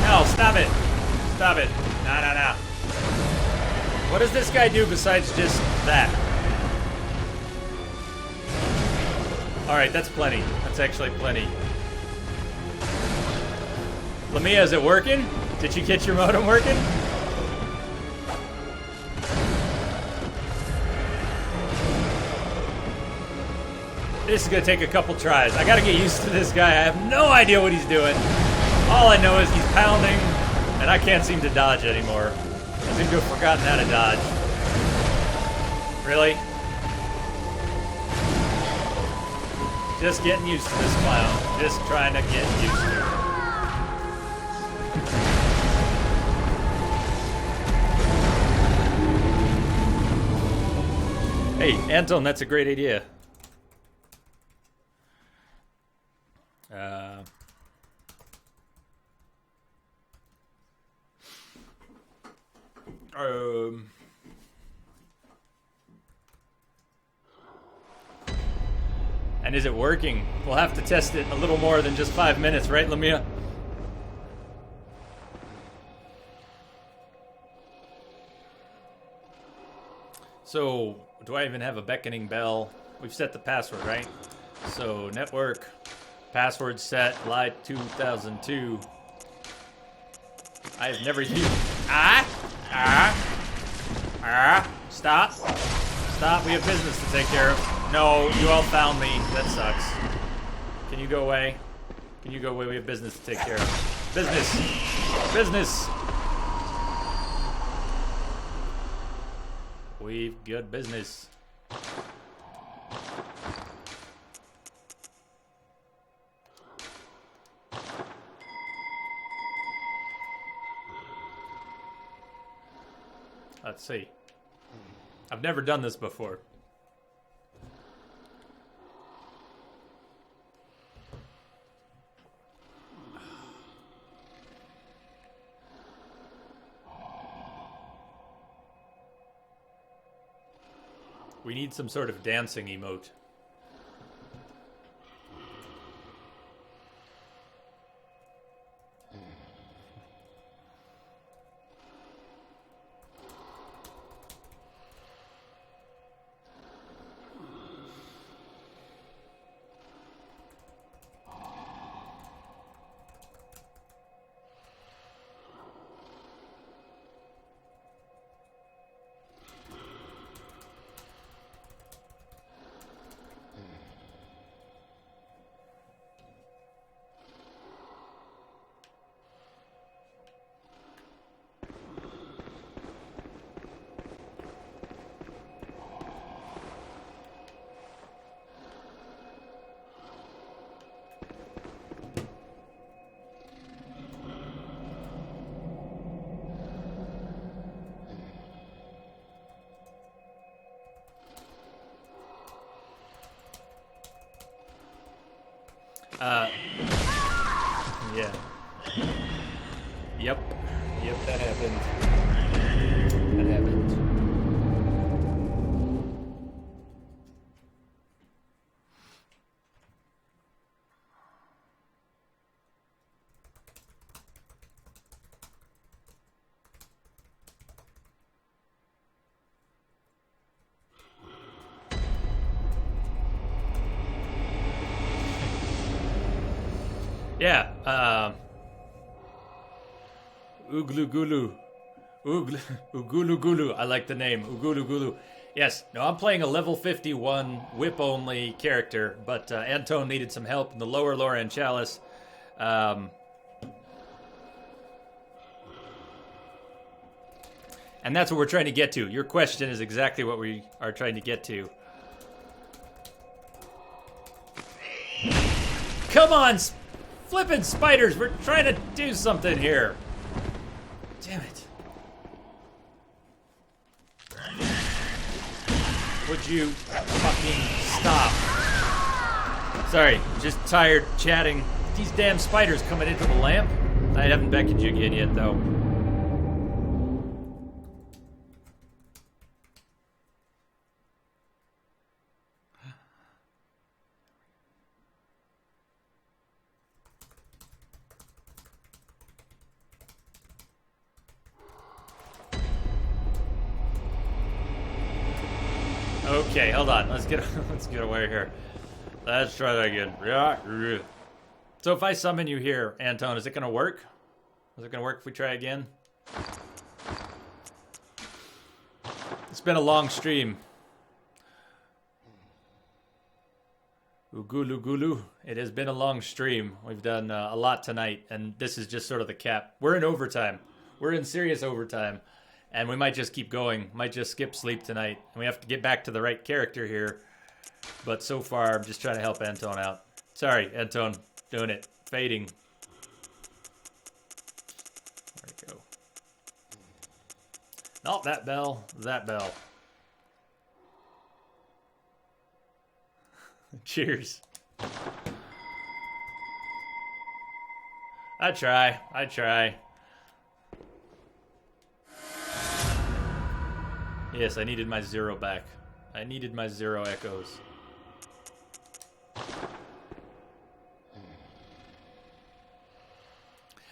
No, stop it. Stop it. No. What does this guy do besides just that? Alright, that's plenty. That's actually plenty. Lamia, is it working? Did you get your modem working? This is gonna take a couple tries. I gotta get used to this guy. I have no idea what he's doing. All I know is he's pounding, and I can't seem to dodge anymore. I seem to have forgotten how to dodge. Really? Just getting used to this clown. Just trying to get used to it. Hey, Anton, that's a great idea. And is it working? We'll have to test it a little more than just 5 minutes, right, Lamia? So, do I even have a beckoning bell? We've set the password, right? So, network, password set, Lie 2002. I have never used... Stop. Stop, we have business to take care of. No, you all found me. That sucks. Can you go away? Can you go away? We have business to take care of. Business. Business. We've good business. Let's see. I've never done this before. We need some sort of dancing emote. Yeah. Yep, that happened. That happened. Yeah, Uglu Gulu. Ugulu Gulu. I like the name. Ugulu Gulu. Yes, no, I'm playing a level 51 whip-only character, but Antone needed some help in the lower Loran Chalice. And that's what we're trying to get to. Your question is exactly what we are trying to get to. Come on, flippin' spiders, we're trying to do something here. Damn it. Would you fucking stop? Sorry, just tired chatting. These damn spiders coming into the lamp. I haven't beckoned you again yet, though. Okay, hold on. Let's get away here. Let's try that again. So if I summon you here, Antone, is it gonna work? Is it gonna work if we try again? It's been a long stream. Ugulu Gulu. It has been a long stream. We've done a lot tonight, and this is just sort of the cap. We're in overtime. We're in serious overtime. And we might just keep going. Might just skip sleep tonight. And we have to get back to the right character here. But so far, I'm just trying to help Antone out. Sorry, Antone. Doing it. Fading. There we go. Oh, that bell. That bell. Cheers. I try. Yes, I needed my 0 back. I needed my 0 echoes.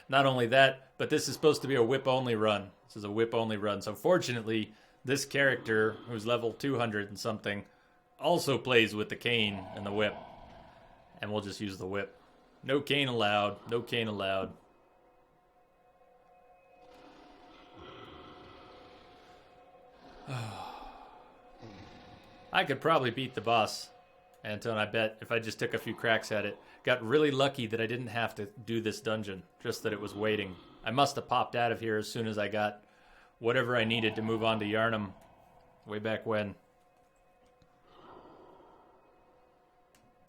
Not only that, but this is supposed to be a whip-only run. This is a whip-only run. So fortunately, this character, who's level 200 and something, also plays with the cane and the whip. And we'll just use the whip. No cane allowed. No cane allowed. I could probably beat the boss, Antone, I bet, if I just took a few cracks at it. Got really lucky that I didn't have to do this dungeon, just that it was waiting. I must have popped out of here as soon as I got whatever I needed to move on to Yarnum. Way back when.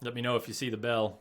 Let me know if you see the bell.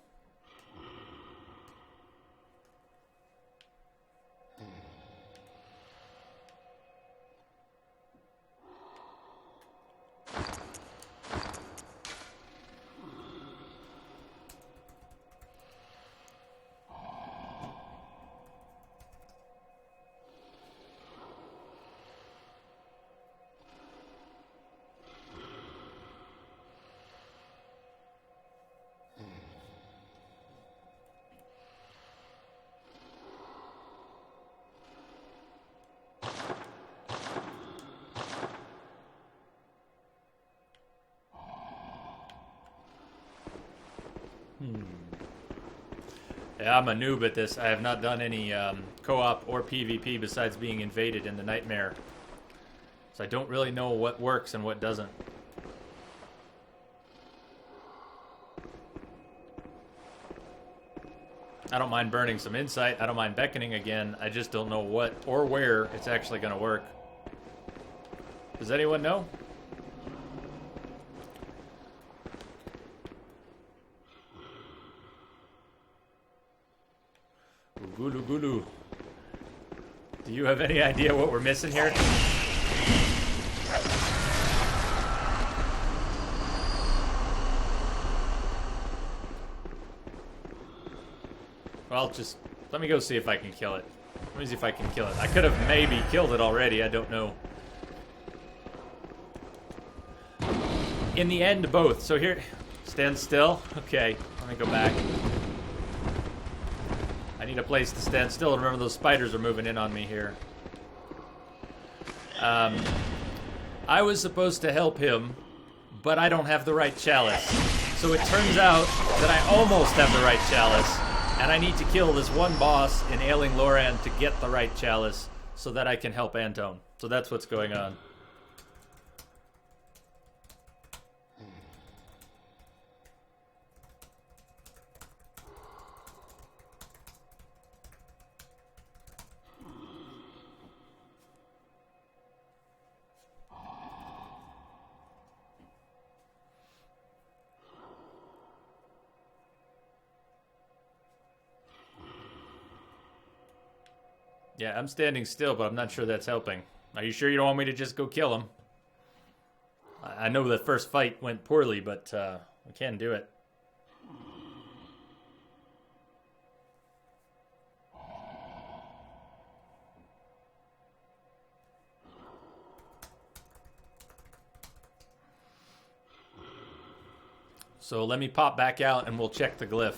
Yeah, I'm a noob at this. I have not done any co-op or PvP besides being invaded in the Nightmare. So I don't really know what works and what doesn't. I don't mind burning some insight. I don't mind beckoning again. I just don't know what or where it's actually going to work. Does anyone know? Gulu gulu. Do you have any idea what we're missing here? Well, just let me go see if I can kill it. Let me see if I can kill it. I could have maybe killed it already. I don't know. In the end, both. So here, stand still. Okay, let me go back. I need a place to stand still. Remember, those spiders are moving in on me here. I was supposed to help him, but I don't have the right chalice. So it turns out that I almost have the right chalice, and I need to kill this one boss in Ailing Loran to get the right chalice so that I can help Antone. So that's what's going on. Yeah, I'm standing still, but I'm not sure that's helping. Are you sure you don't want me to just go kill him? I know the first fight went poorly, but we can do it. So let me pop back out and we'll check the glyph.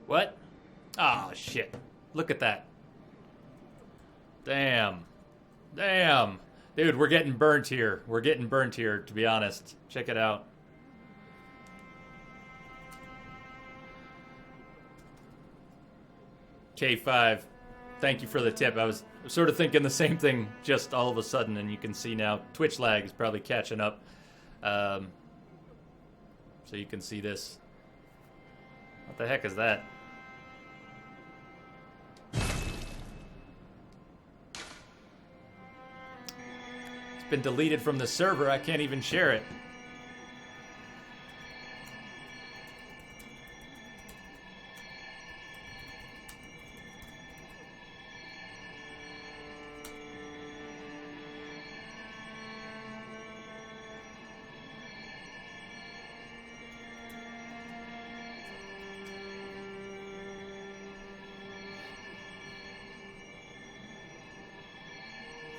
What? Oh, shit. Look at that. Damn. Damn. Dude, we're getting burnt here. We're getting burnt here, to be honest. Check it out. K5. Thank you for the tip. I was sort of thinking the same thing just all of a sudden, and you can see now Twitch lag is probably catching up. So you can see this. What the heck is that? It's been deleted from the server. I can't even share it.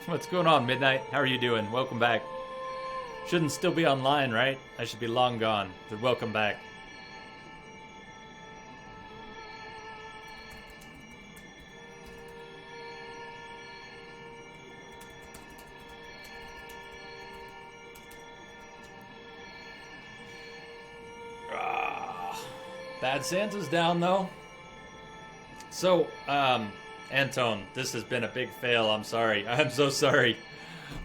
What's going on, Midnight? How are you doing? Welcome back. Shouldn't still be online, right? I should be long gone. But welcome back. Bad Santa's down, though. So, Antone, this has been a big fail. I'm sorry. I'm so sorry.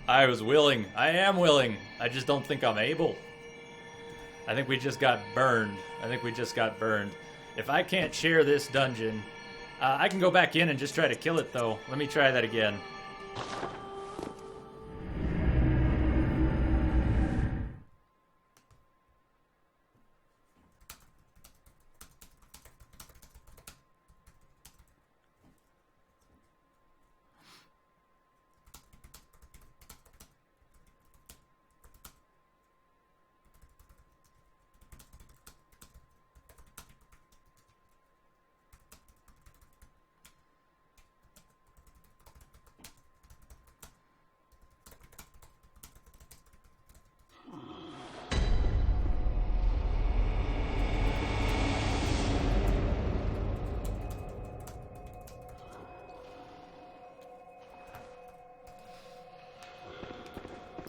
I was willing. I am willing. I just don't think I'm able. I think we just got burned. If I can't share this dungeon, I can go back in and just try to kill it, though. Let me try that again.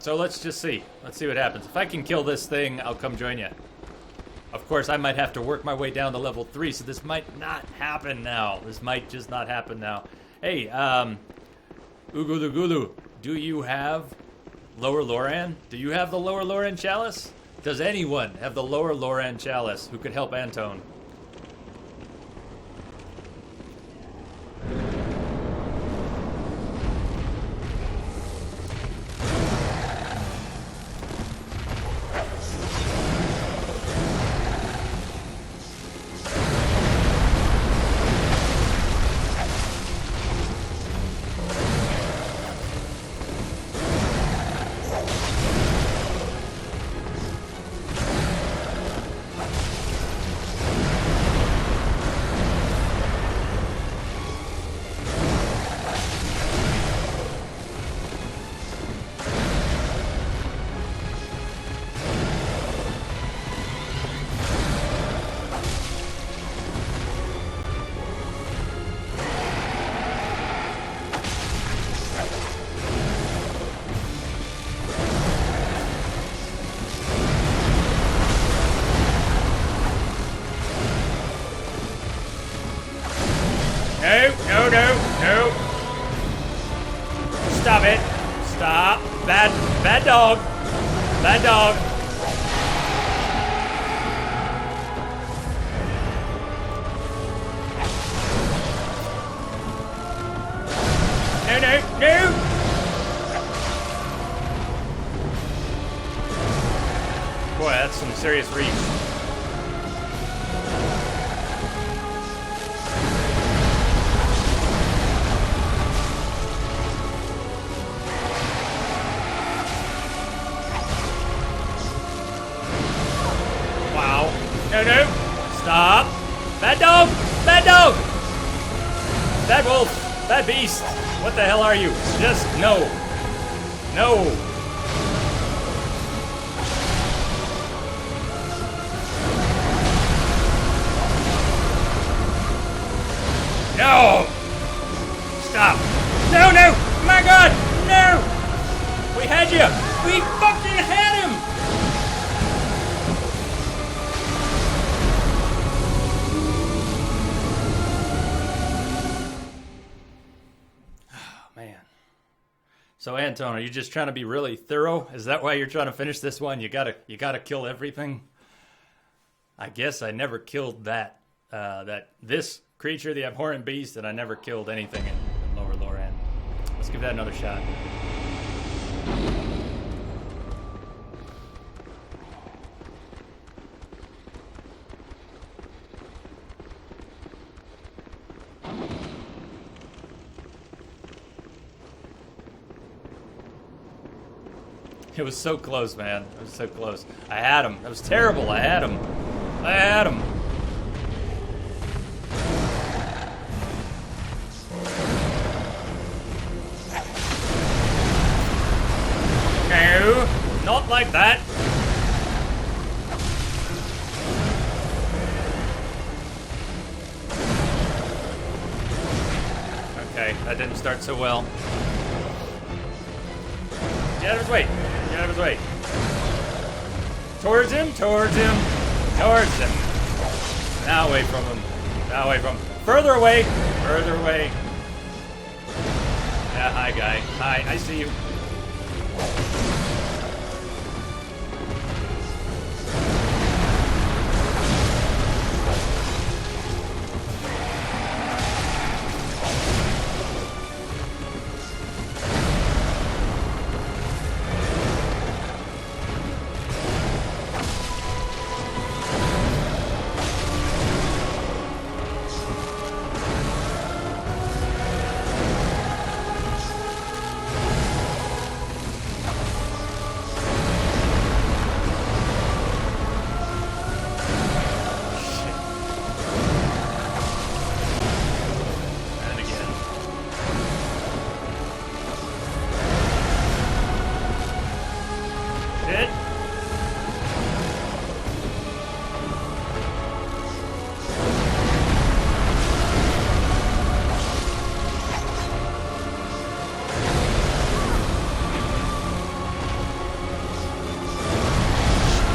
So let's just see. Let's see what happens. If I can kill this thing, I'll come join you. Of course, I might have to work my way down to level 3, so this might not happen now. This might just not happen now. Hey, Ugulugulu, do you have Lower Loran? Do you have the Lower Loran Chalice? Does anyone have the Lower Loran Chalice who could help Antone? No. Stop it. Stop. Bad dog. Bad dog. No. Boy, that's some serious reach. No. Stop. Bad dog. Bad wolf. Bad beast. What the hell are you? Just no. No. Stop. No. My God. No. We had you. We fucking had him. So Antone, are you just trying to be really thorough? Is that why you're trying to finish this one? You gotta kill everything? I guess I never killed that. that this creature, the abhorrent beast, that I never killed anything in Lower Loran. Let's give that another shot. It was so close, man. It was so close. I had him. That was terrible. I had him. I had him. No, not like that. Okay, that didn't start so well. Get out of his way. Get out of his way. Towards him, towards him, towards him. Now away from him. Now away from him. Further away. Further away. Yeah, hi, guy. Hi, I see you.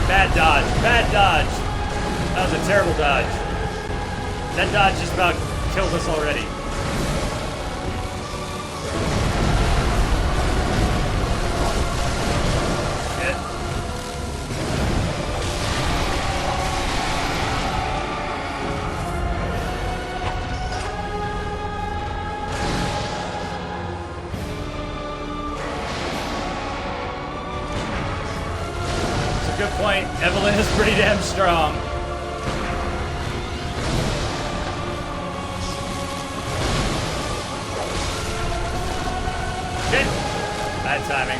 Bad dodge. Bad dodge. That was a terrible dodge. That dodge just about killed us already. Shit. Good point. Evelyn is pretty damn strong. Shit. Bad timing.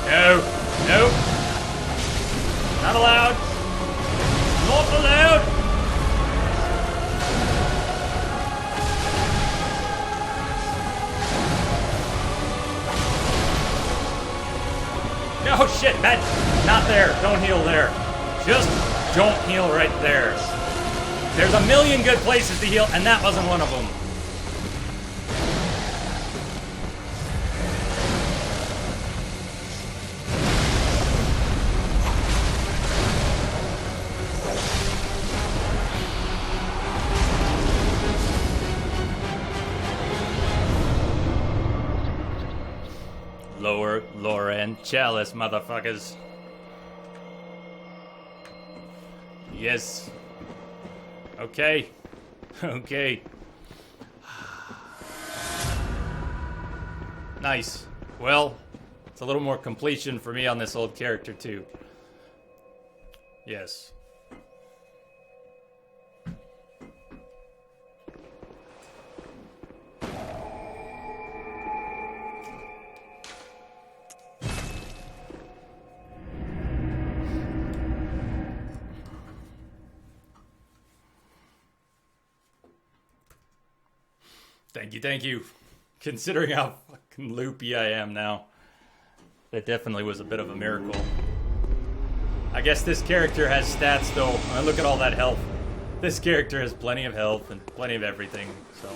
No. Nope. Not allowed. Not allowed. Oh shit, Matt, not there. Don't heal there. Just don't heal right there. There's a million good places to heal, and that wasn't one of them. Lower Loran Chalice, motherfuckers. Yes. Okay. Okay. Nice. Well, it's a little more completion for me on this old character, too. Yes. Thank you, thank you. Considering how fucking loopy I am now, that definitely was a bit of a miracle. I guess this character has stats, though. I mean, look at all that health. This character has plenty of health and plenty of everything, so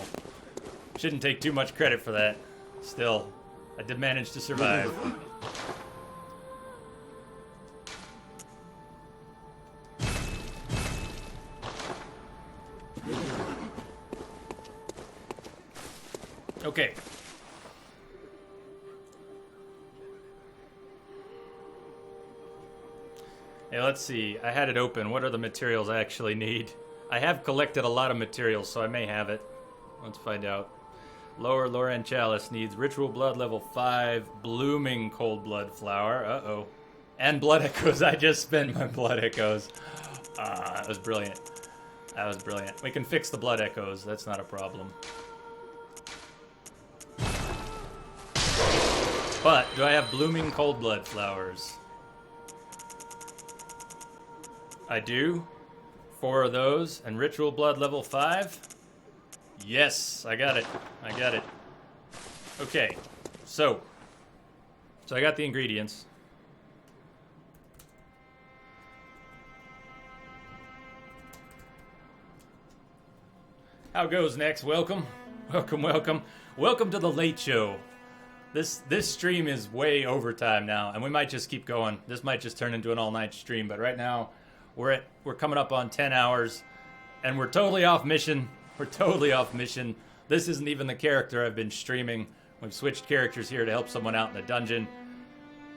shouldn't take too much credit for that. Still, I did manage to survive. Okay. Hey, let's see. I had it open. What are the materials I actually need? I have collected a lot of materials, so I may have it. Let's find out. Lower Loran Chalice needs Ritual Blood level 5, Blooming Cold Blood Flower. Uh-oh. And Blood Echoes. I just spent my Blood Echoes. That was brilliant. That was brilliant. We can fix the Blood Echoes. That's not a problem. But, do I have Blooming Cold Blood Flowers? I do. 4 of those. And Ritual Blood level 5? Yes, I got it. I got it. Okay, so I got the ingredients. How goes next? Welcome, welcome, welcome, welcome to the late show. This stream is way overtime now, and we might just keep going. This might just turn into an all-night stream, but right now we're coming up on 10 hours, and we're totally off mission. We're totally off mission. This isn't even the character I've been streaming. We've switched characters here to help someone out in a dungeon,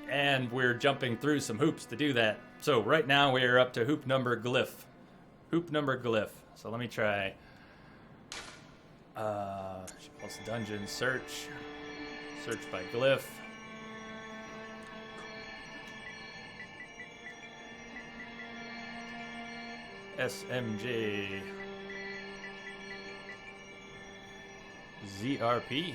and we're jumping through some hoops to do that. So right now we are up to hoop number glyph. Hoop number glyph. So let me try. Plus dungeon search. Search by glyph. SMJ. ZRP.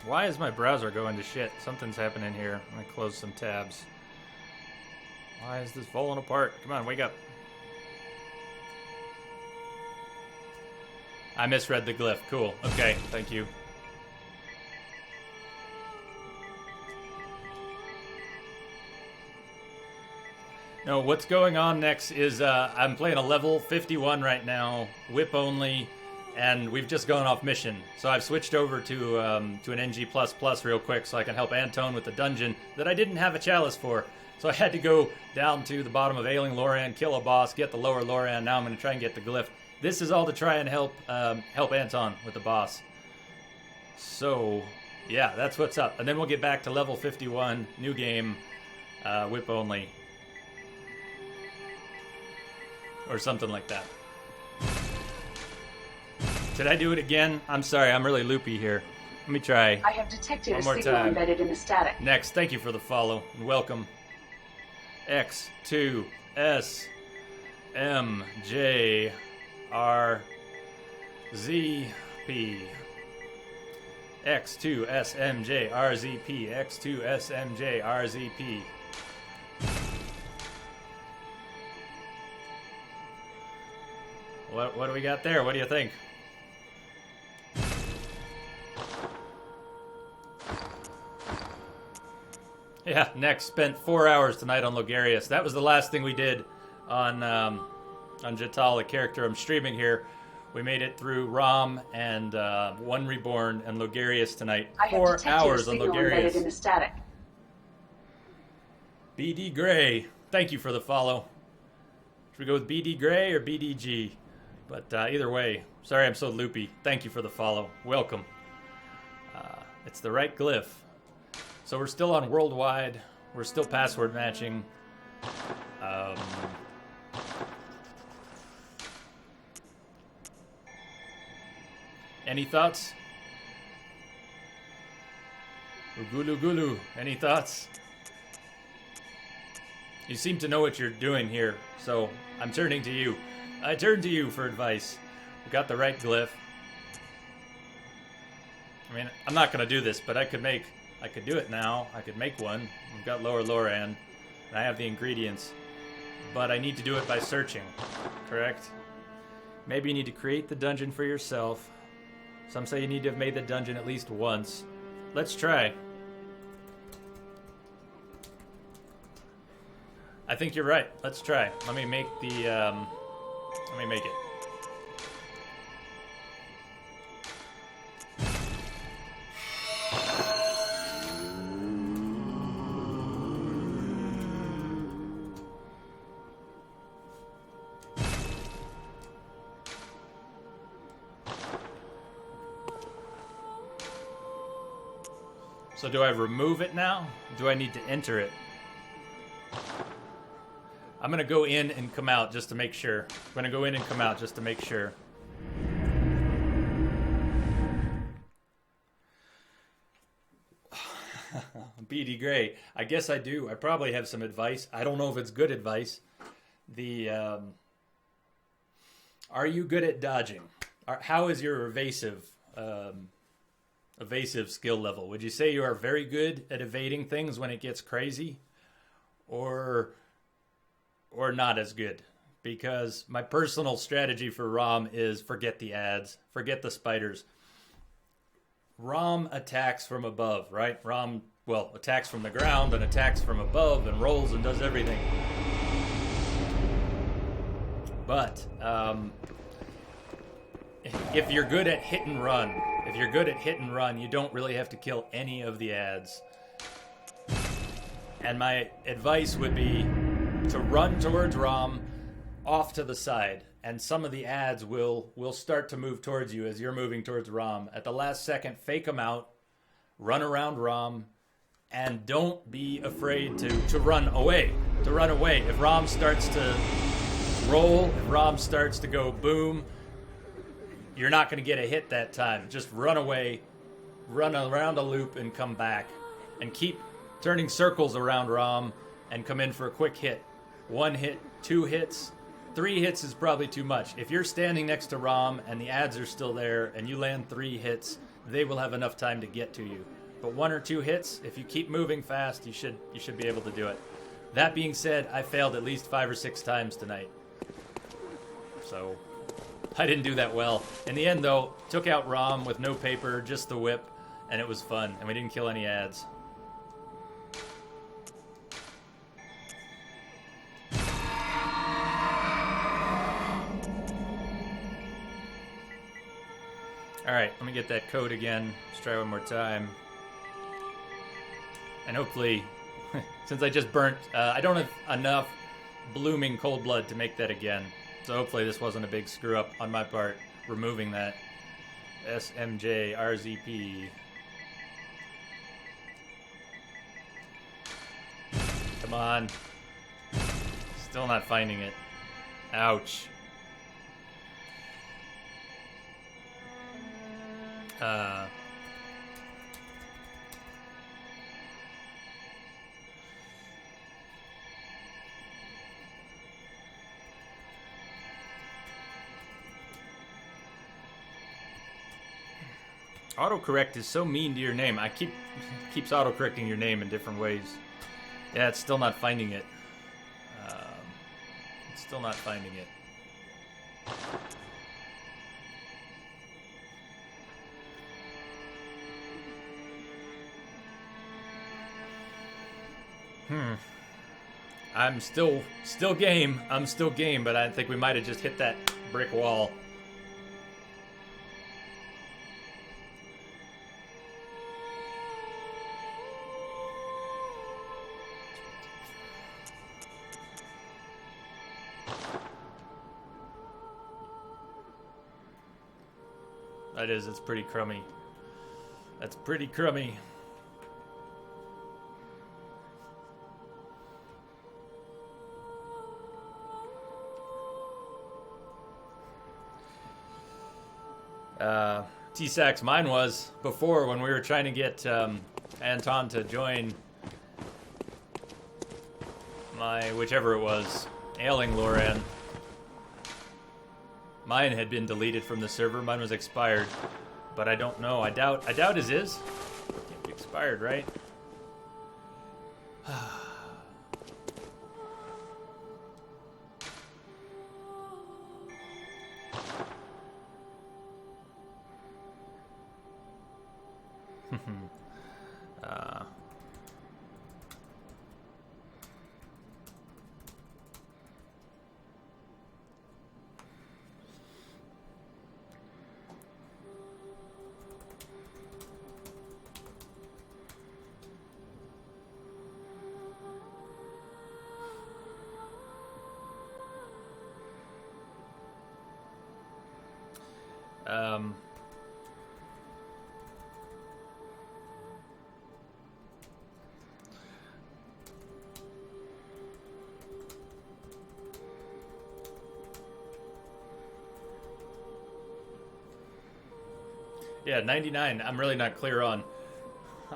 Why is my browser going to shit? Something's happening here. I'm gonna close some tabs. Why is this falling apart? Come on, wake up. I misread the glyph. Cool. Okay, thank you. No, what's going on next is I'm playing a level 51 right now, whip only, and we've just gone off mission. So I've switched over to an NG++ real quick so I can help Anton with the dungeon that I didn't have a chalice for. So I had to go down to the bottom of Ailing Loran, kill a boss, get the lower Loran. Now I'm going to try and get the glyph. This is all to try and help Anton with the boss. So, yeah, that's what's up. And then we'll get back to level 51, new game, whip only. Or something like that. Did I do it again? I'm sorry, I'm really loopy here. Let me try. I have detected one a more signal time. embedded in the static. Next, thank you for the follow and welcome. X2SMJRZP. X2SMJRZP. X2SMJRZP. What do we got there? What do you think? Yeah, next spent 4 hours tonight on Logarius. That was the last thing we did on Jatal, the character I'm streaming here. We made it through Rom and One Reborn and Logarius tonight. 4 hours on Logarius. In the static. BD Gray, thank you for the follow. Should we go with BD Gray or BDG? But either way, sorry I'm so loopy. Thank you for the follow. Welcome. It's the right glyph. So we're still on worldwide. We're still password matching. Any thoughts? Ugulu Gulu, any thoughts? You seem to know what you're doing here, so I'm turning to you. I turn to you for advice. We got the right glyph. I mean, I'm not going to do this, but I could do it now. I could make one. We've got Lower Loran, and I have the ingredients. But I need to do it by searching, correct? Maybe you need to create the dungeon for yourself. Some say you need to have made the dungeon at least once. Let's try. I think you're right. Let's try. Let me make the Let me make it. So do I remove it now? Do I need to enter it? I'm gonna go in and come out just to make sure. I'm gonna go in and come out just to make sure. BD Gray. I guess I do. I probably have some advice. I don't know if it's good advice. Are you good at dodging? How is your evasive skill level? Would you say you are very good at evading things when it gets crazy, or not as good? Because my personal strategy for Rom is forget the ads, forget the spiders. Rom attacks from above, right? Rom, well, attacks from the ground and attacks from above and rolls and does everything. But if you're good at hit and run, you don't really have to kill any of the ads. And my advice would be to run towards Rom off to the side, and some of the ads will start to move towards you as you're moving towards Rom. At the last second, fake them out, run around Rom, and don't be afraid to run away. If Rom starts to roll, if Rom starts to go boom, you're not going to get a hit that time. Just run away, run around a loop and come back, and keep turning circles around Rom and come in for a quick hit. 1 hit, 2 hits, 3 hits is probably too much. If you're standing next to Rom and the ads are still there and you land 3 hits, they will have enough time to get to you. But 1 or 2 hits, if you keep moving fast, you should be able to do it. That being said, I failed at least 5 or 6 times tonight. So I didn't do that well. In the end, though, took out Rom with no paper, just the whip, and it was fun, and we didn't kill any ads. Alright, let me get that code again. Let's try one more time. And hopefully, since I just burnt, I don't have enough blooming cold blood to make that again. So hopefully this wasn't a big screw up on my part, removing that. SMJ RZP. Come on. Still not finding it. Ouch. Autocorrect is so mean to your name. Keeps autocorrecting your name in different ways. Yeah, it's still not finding it. It's still not finding it. I'm still game. I'm still game, but I think we might have just hit that brick wall. That is, it's pretty crummy. That's pretty crummy. T-Sax, mine was before when we were trying to get Anton to join my, whichever it was, ailing Loran. Mine had been deleted from the server. Mine was expired, but I don't know. I doubt his is. Can't be expired, right? Yeah, 99. I'm really not clear on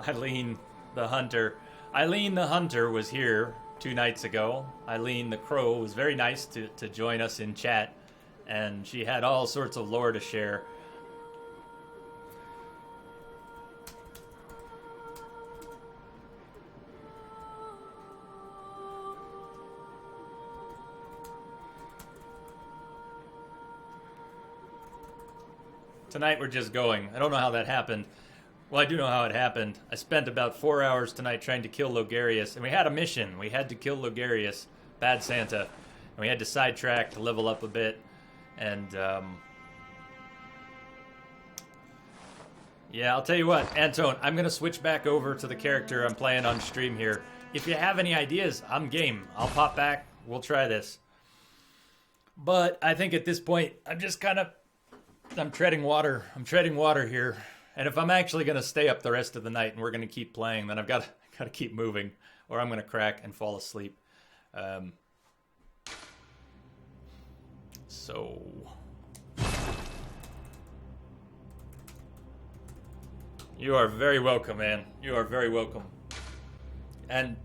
Eileen the Hunter. Eileen the Hunter was here 2 nights ago. Eileen the Crow was very nice to join us in chat, and she had all sorts of lore to share. Tonight we're just going. I don't know how that happened. Well, I do know how it happened. I spent about 4 hours tonight trying to kill Logarius, and we had a mission. We had to kill Logarius, Bad Santa, and we had to sidetrack to level up a bit. And, yeah, I'll tell you what, Antone, I'm going to switch back over to the character I'm playing on stream here. If you have any ideas, I'm game. I'll pop back. We'll try this. But I think at this point, I'm just kind of... I'm treading water. I'm treading water here. And if I'm actually going to stay up the rest of the night and we're going to keep playing, then I've got to keep moving, or I'm going to crack and fall asleep. So... You are very welcome, man. You are very welcome. And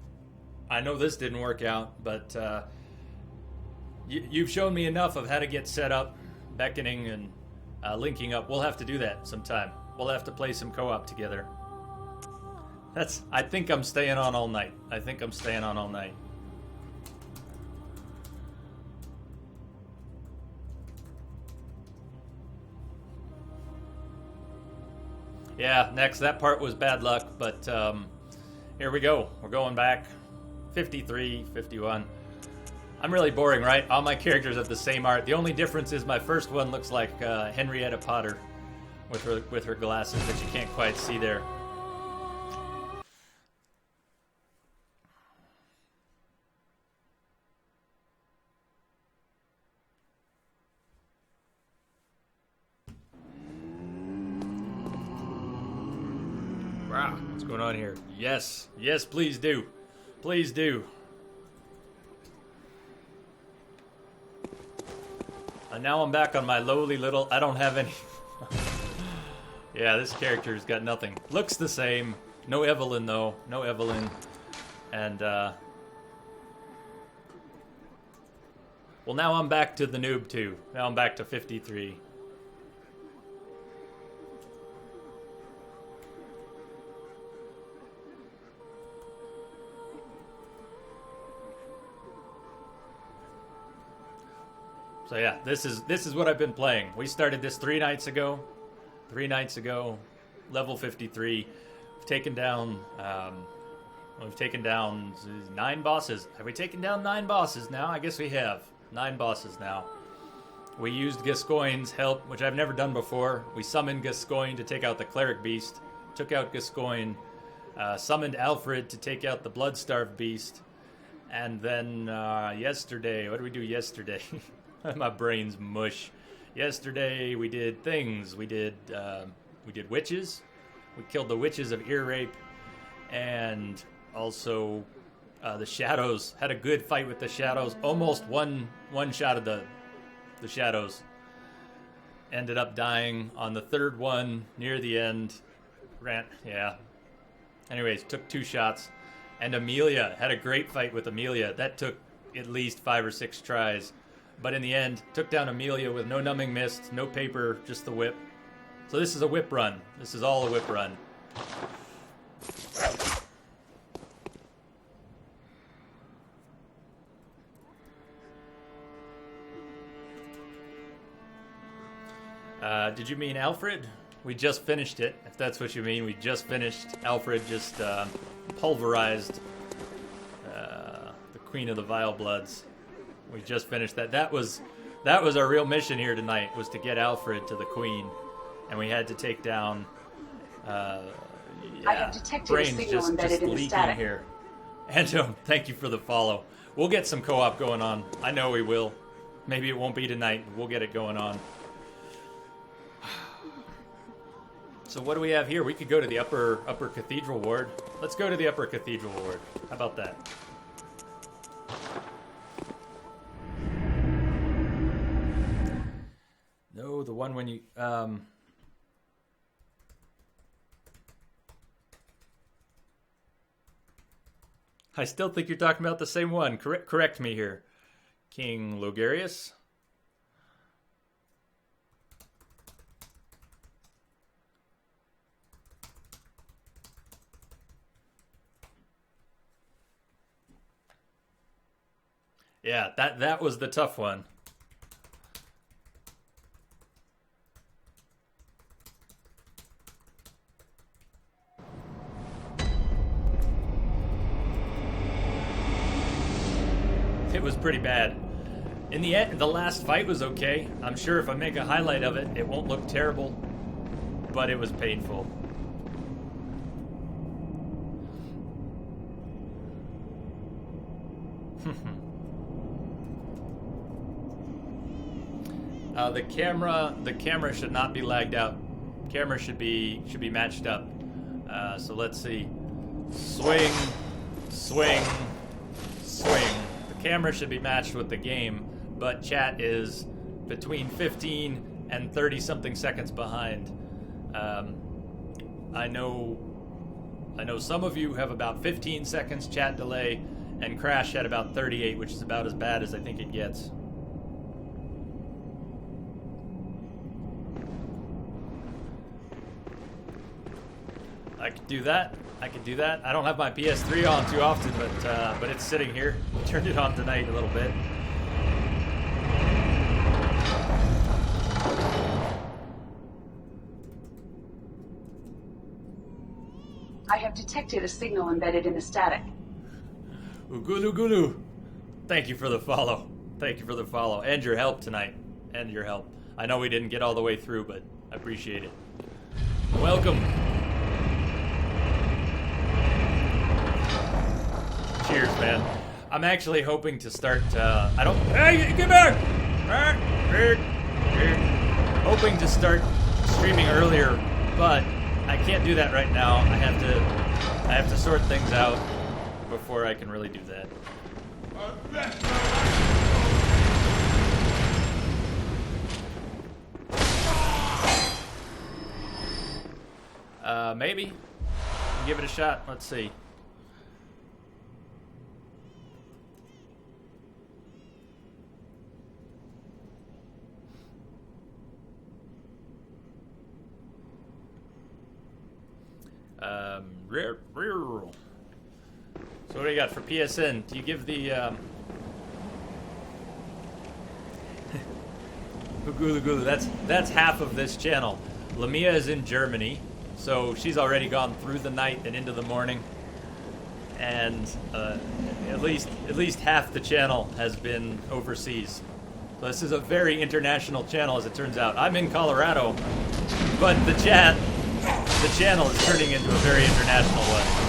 I know this didn't work out, but you've shown me enough of how to get set up, beckoning, and linking up. We'll have to do that sometime. We'll have to play some co-op together. I think I'm staying on all night. I think I'm staying on all night. Yeah, next, that part was bad luck, but here we go. We're going back. 53, 51. I'm really boring, right? All my characters have the same art. The only difference is my first one looks like Henrietta Potter with her glasses that you can't quite see there. Wow, what's going on here? Yes, yes, please do. Please do. And now I'm back on my lowly little... I don't have any... Yeah, this character's got nothing. Looks the same. No Evelyn, though. No Evelyn. And, well, now I'm back to the noob, too. Now I'm back to 53. So yeah, this is what I've been playing. We started this 3 nights ago. 3 nights ago, level 53. We've taken down 9 bosses. Have we taken down 9 bosses now? I guess we have. 9 bosses now. We used Gascoigne's help, which I've never done before. We summoned Gascoigne to take out the Cleric Beast. Took out Gascoigne. Summoned Alfred to take out the Bloodstarved Beast. And then yesterday, what did we do yesterday? My brain's mush. Yesterday we did things. We did witches. We killed the witches of Ear Rape, and also the shadows. Had a good fight with the shadows. Almost one shot of the shadows. Ended up dying on the 3rd one near the end. Yeah. Anyways, took 2 shots. And Amelia, had a great fight with Amelia. That took at least 5 or 6 tries. But in the end, took down Amelia with no numbing mist, no paper, just the whip. So this is a whip run. This is all a whip run. Did you mean Alfred? We just finished it, if that's what you mean. We just finished. Alfred just pulverized the Queen of the Vile Bloods. We just finished that. That was our real mission here tonight, was to get Alfred to the Queen, and we had to take down. I have detected a brains signal just embedded in the leaking static. here. Anto, thank you for the follow. We'll get some co-op going on. I know we will. Maybe it won't be tonight, but we'll get it going on. So what do we have here? We could go to the upper cathedral ward. Let's go to the upper cathedral ward. How about that? No, the one when you I still think you're talking about the same one. Correct me here. King Logarius. Yeah, that was the tough one. It was pretty bad. In the end, the last fight was okay. I'm sure if I make a highlight of it, it won't look terrible, but it was painful. The camera should not be lagged out. Camera should be matched up. So let's see. Swing, swing, swing. The camera should be matched with the game, but chat is between 15 and 30 something seconds behind. I know some of you have about 15 seconds chat delay, and Crash had about 38, which is about as bad as I think it gets. I could do that. I don't have my PS3 on too often, but it's sitting here. Turned it on tonight a little bit. I have detected a signal embedded in the static. Ugulu gulu. Thank you for the follow. Thank you for the follow. And your help tonight. And your help. I know we didn't get all the way through, but I appreciate it. Welcome. Cheers, man. I'm actually hoping to start, Hey, get back! Hoping to start streaming earlier, but I can't do that right now. I have to sort things out before I can really do that. Maybe. Give it a shot. Let's see. So what do you got for PSN? Do you give the Gulu? That's half of this channel. Lamia is in Germany, so she's already gone through the night and into the morning, and at least half the channel has been overseas. So this is a very international channel, as it turns out. I'm in Colorado, but the channel is turning into a very international one.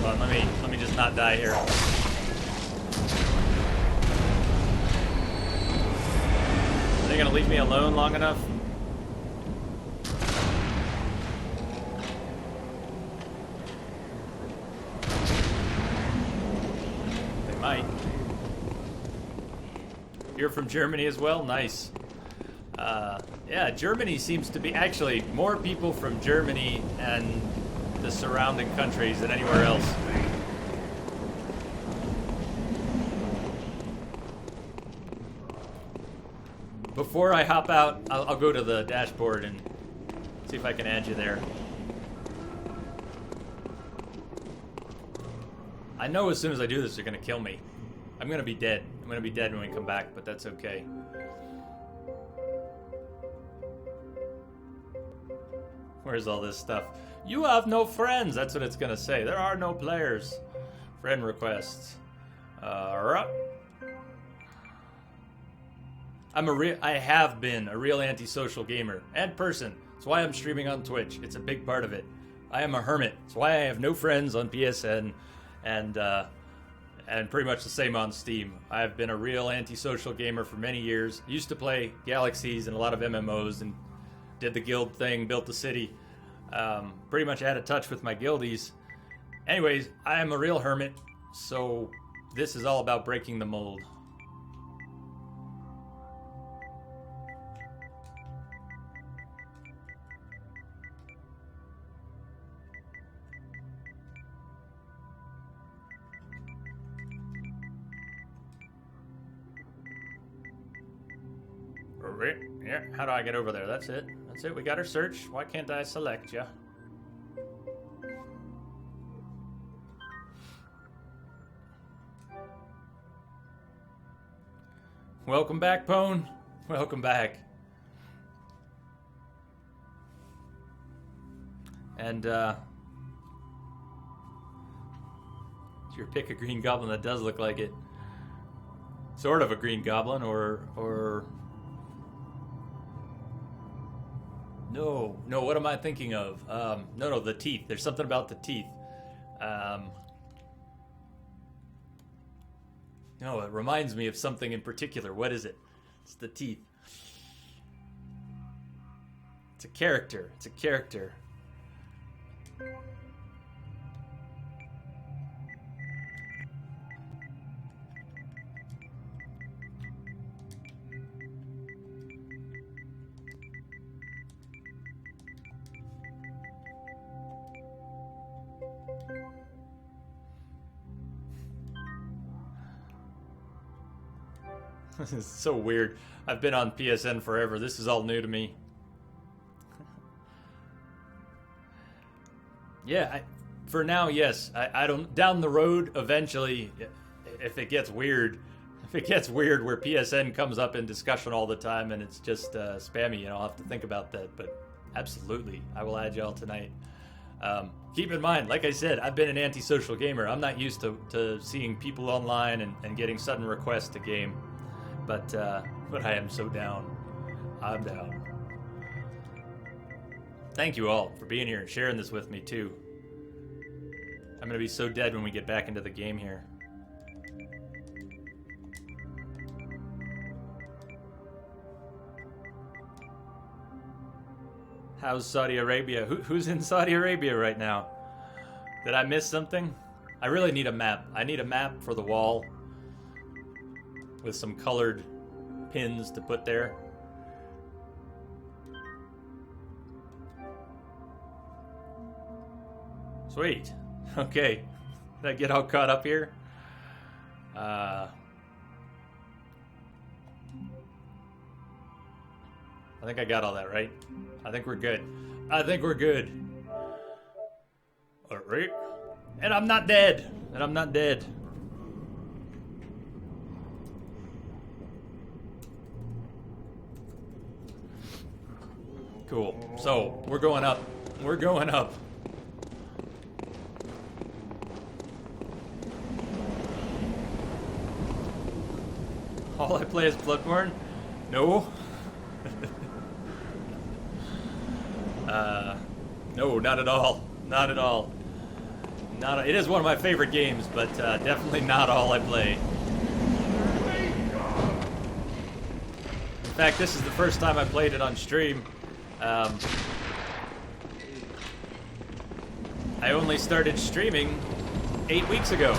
Hold on, let me just not die here. Are they gonna leave me alone long enough? They might. You're from Germany as well? Nice. Yeah, Germany seems to be actually more people from Germany and the surrounding countries than anywhere else. Before I hop out, I'll go to the dashboard and see if I can add you there. I know as soon as I do this, they're gonna kill me. I'm gonna be dead. I'm gonna be dead when we come back, but that's okay. Where's all this stuff? You have no friends. That's what it's gonna say. There are no players. Friend requests. I have been a real antisocial gamer and person. That's why I'm streaming on Twitch. It's a big part of it. I am a hermit. That's why I have no friends on PSN, and and pretty much the same on Steam. I've been a real antisocial gamer for many years. Used to play Galaxies and a lot of MMOs and did the guild thing, built the city. Pretty much out of touch with my guildies. Anyways, I am a real hermit, so this is all about breaking the mold. Yeah, how do I get over there? That's it. That's it. We got our search. Why can't I select ya? Welcome back, Pone. Welcome back. And, your pick a green goblin that does look like it. Sort of a green goblin, or... No, what am I thinking of? No, the teeth. There's something about the teeth. No, it reminds me of something in particular. What is it? It's the teeth. It's a character. It's a character. This is so weird. I've been on PSN forever. This is all new to me. Yeah, for now, yes. I don't... Down the road, eventually, if it gets weird where PSN comes up in discussion all the time and it's just spammy, I'll have to think about that. But absolutely, I will add y'all tonight. Keep in mind, like I said, I've been an antisocial gamer. I'm not used to seeing people online and getting sudden requests to game. But I am so down. I'm down. Thank you all for being here and sharing this with me, too. I'm gonna be so dead when we get back into the game here. How's Saudi Arabia? Who's in Saudi Arabia right now? Did I miss something? I really need a map. I need a map for the wall with some colored pins to put there. Sweet. Okay. Did I get all caught up here? I think I got all that, right? I think we're good. Alright. And I'm not dead. Cool. So, we're going up. All I play is Bloodborne? No. No, not at all. It is one of my favorite games, but definitely not all I play. In fact, this is the first time I played it on stream. I only started streaming 8 weeks ago.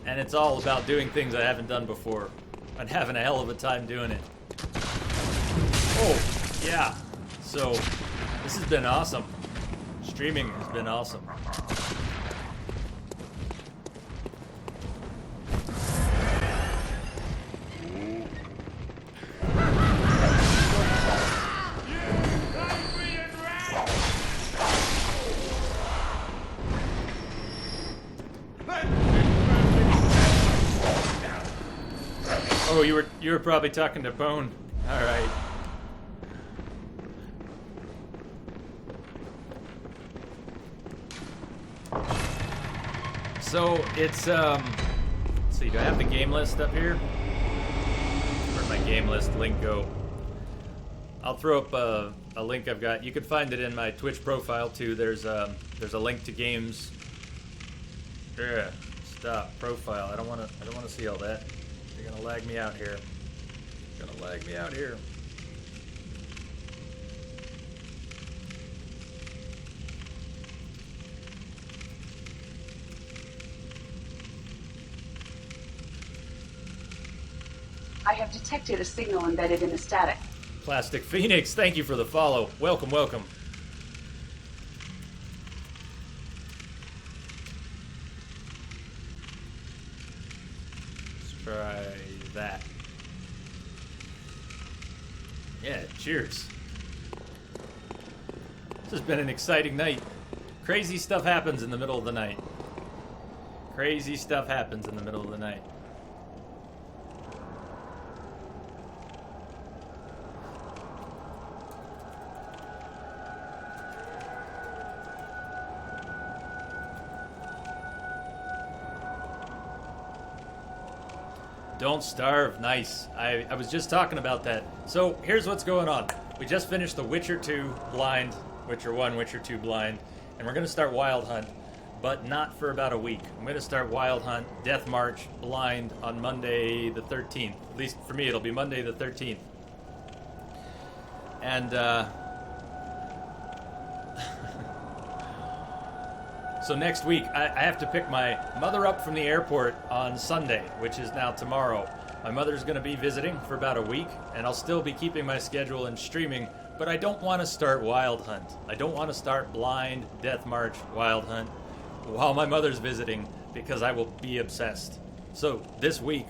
And it's all about doing things I haven't done before and having a hell of a time doing it. Oh, yeah. So, this has been awesome. Streaming has been awesome. Oh, you were probably talking to Bone. All right. So it's let's see, do I have the game list up here? Where'd my game list link go? I'll throw up a link I've got. You can find it in my Twitch profile too. There's a link to games. Yeah, stop profile. I don't want to see all that. You're gonna lag me out here. I have detected a signal embedded in the static. Plastic Phoenix, thank you for the follow. Welcome, welcome. Let's try that. Yeah, cheers. This has been an exciting night. Crazy stuff happens in the middle of the night. Crazy stuff happens in the middle of the night. Don't starve. Nice. I was just talking about that. So here's what's going on. We just finished The Witcher 2 Blind, Witcher 1, Witcher 2 Blind, and we're going to start Wild Hunt, but not for about a week. I'm going to start Wild Hunt, Death March, Blind on Monday the 13th. At least for me, it'll be Monday the 13th. And, so next week, I have to pick my mother up from the airport on Sunday, which is now tomorrow. My mother's going to be visiting for about a week, and I'll still be keeping my schedule and streaming, but I don't want to start Wild Hunt. I don't want to start Blind, Death March, Wild Hunt while my mother's visiting, because I will be obsessed. So this week,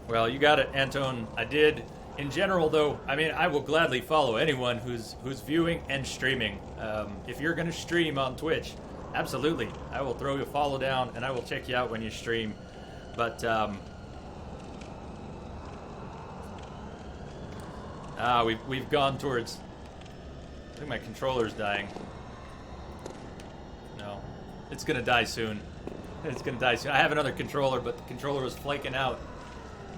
well, you got it, Anton. I did. In general, though, I mean, I will gladly follow anyone who's viewing and streaming. If you're going to stream on Twitch, absolutely. I will throw you a follow down, and I will check you out when you stream. But, we've gone towards... I think my controller's dying. No. It's going to die soon. It's going to die soon. I have another controller, but the controller was flaking out.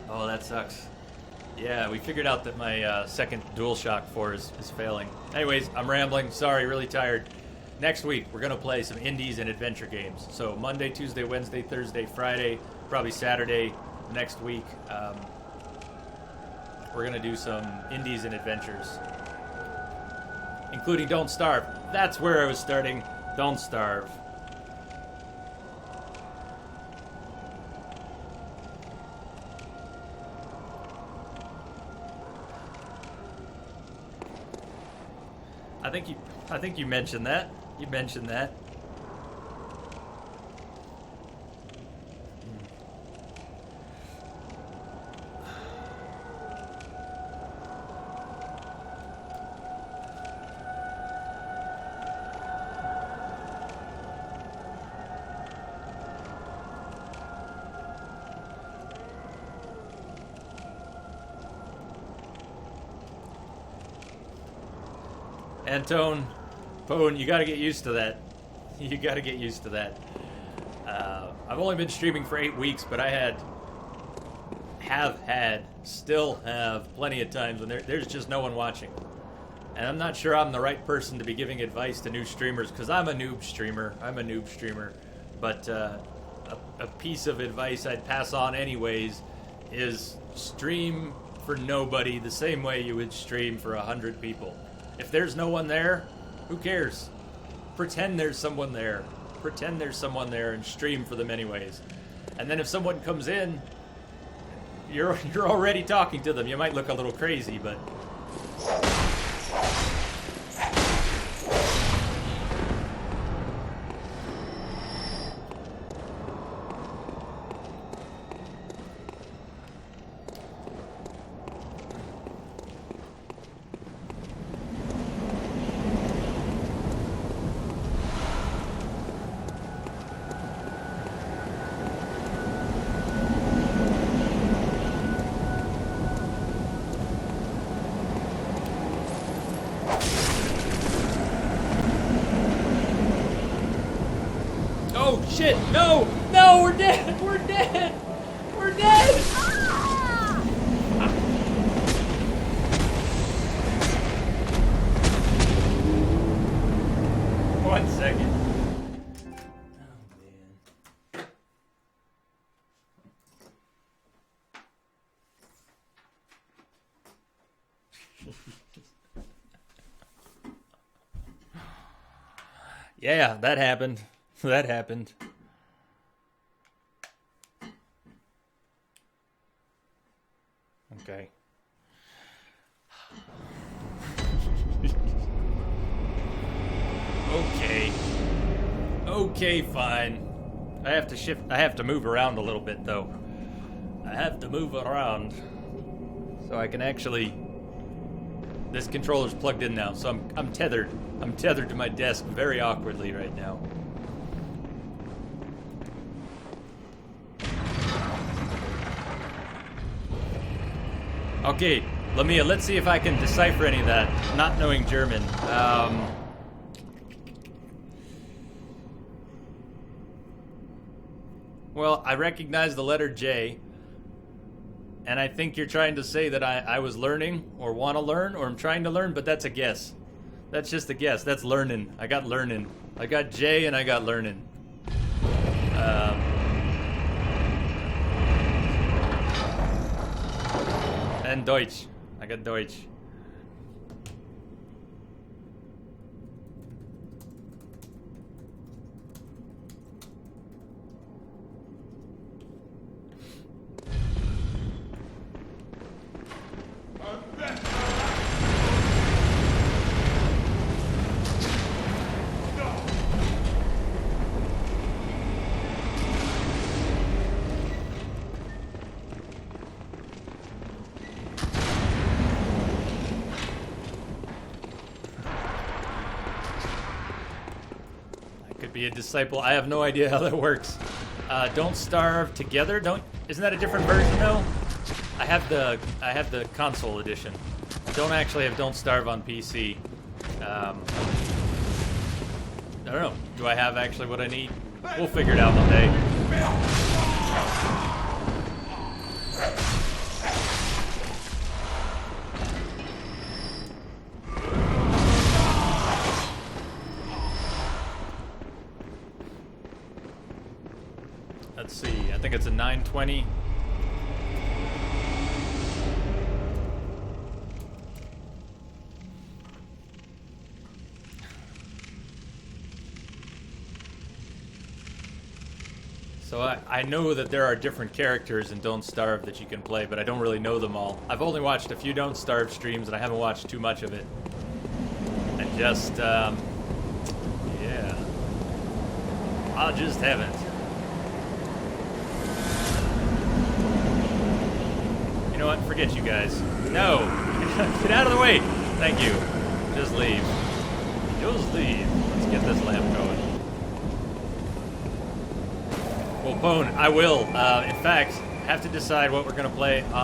Oh, that sucks. Yeah, we figured out that my second DualShock 4 is failing. Anyways, I'm rambling. Sorry, really tired. Next week, we're going to play some indies and adventure games. So Monday, Tuesday, Wednesday, Thursday, Friday, probably Saturday next week. We're going to do some indies and adventures, including Don't Starve. That's where I was starting. Don't Starve. I think you mentioned that. You mentioned that. Antone, Pone, you gotta get used to that. You gotta get used to that. I've only been streaming for 8 weeks, but I still have plenty of times when there's just no one watching. And I'm not sure I'm the right person to be giving advice to new streamers, because I'm a noob streamer. But a piece of advice I'd pass on anyways is stream for nobody the same way you would stream for 100 people. If there's no one there, who cares? Pretend there's someone there. Pretend there's someone there and stream for them anyways. And then if someone comes in, you're already talking to them. You might look a little crazy, but... Oh shit! No! No! We're dead! We're dead! We're dead! One second. Oh man. Yeah, that happened. That happened. Okay. Okay. Okay, fine. I have to shift. I have to move around a little bit, though. I have to move around so I can actually. This controller's plugged in now, so I'm tethered. I'm tethered to my desk very awkwardly right now. Okay, let's see if I can decipher any of that, not knowing German. Well, I recognize the letter J, and I think you're trying to say that I was learning, or want to learn, or I'm trying to learn, but that's a guess. That's just a guess. That's learning. I got learning. I got J and I got learning. And Deutsch. I got Deutsch. Be a disciple. I have no idea how that works. Don't starve together. Isn't that a different version though? I have the console edition. I don't actually have Don't Starve on PC. I don't know. Do I have actually what I need? We'll figure it out one day. Let's see, I think it's a 920. So I know that there are different characters in Don't Starve that you can play, but I don't really know them all. I've only watched a few Don't Starve streams, and I haven't watched too much of it. And just, yeah. I just haven't. You know what? Forget you guys. No! Get out of the way! Thank you. Just leave. Just leave. Let's get this lamp going. Well, Bone, I will. In fact, have to decide what we're going to play on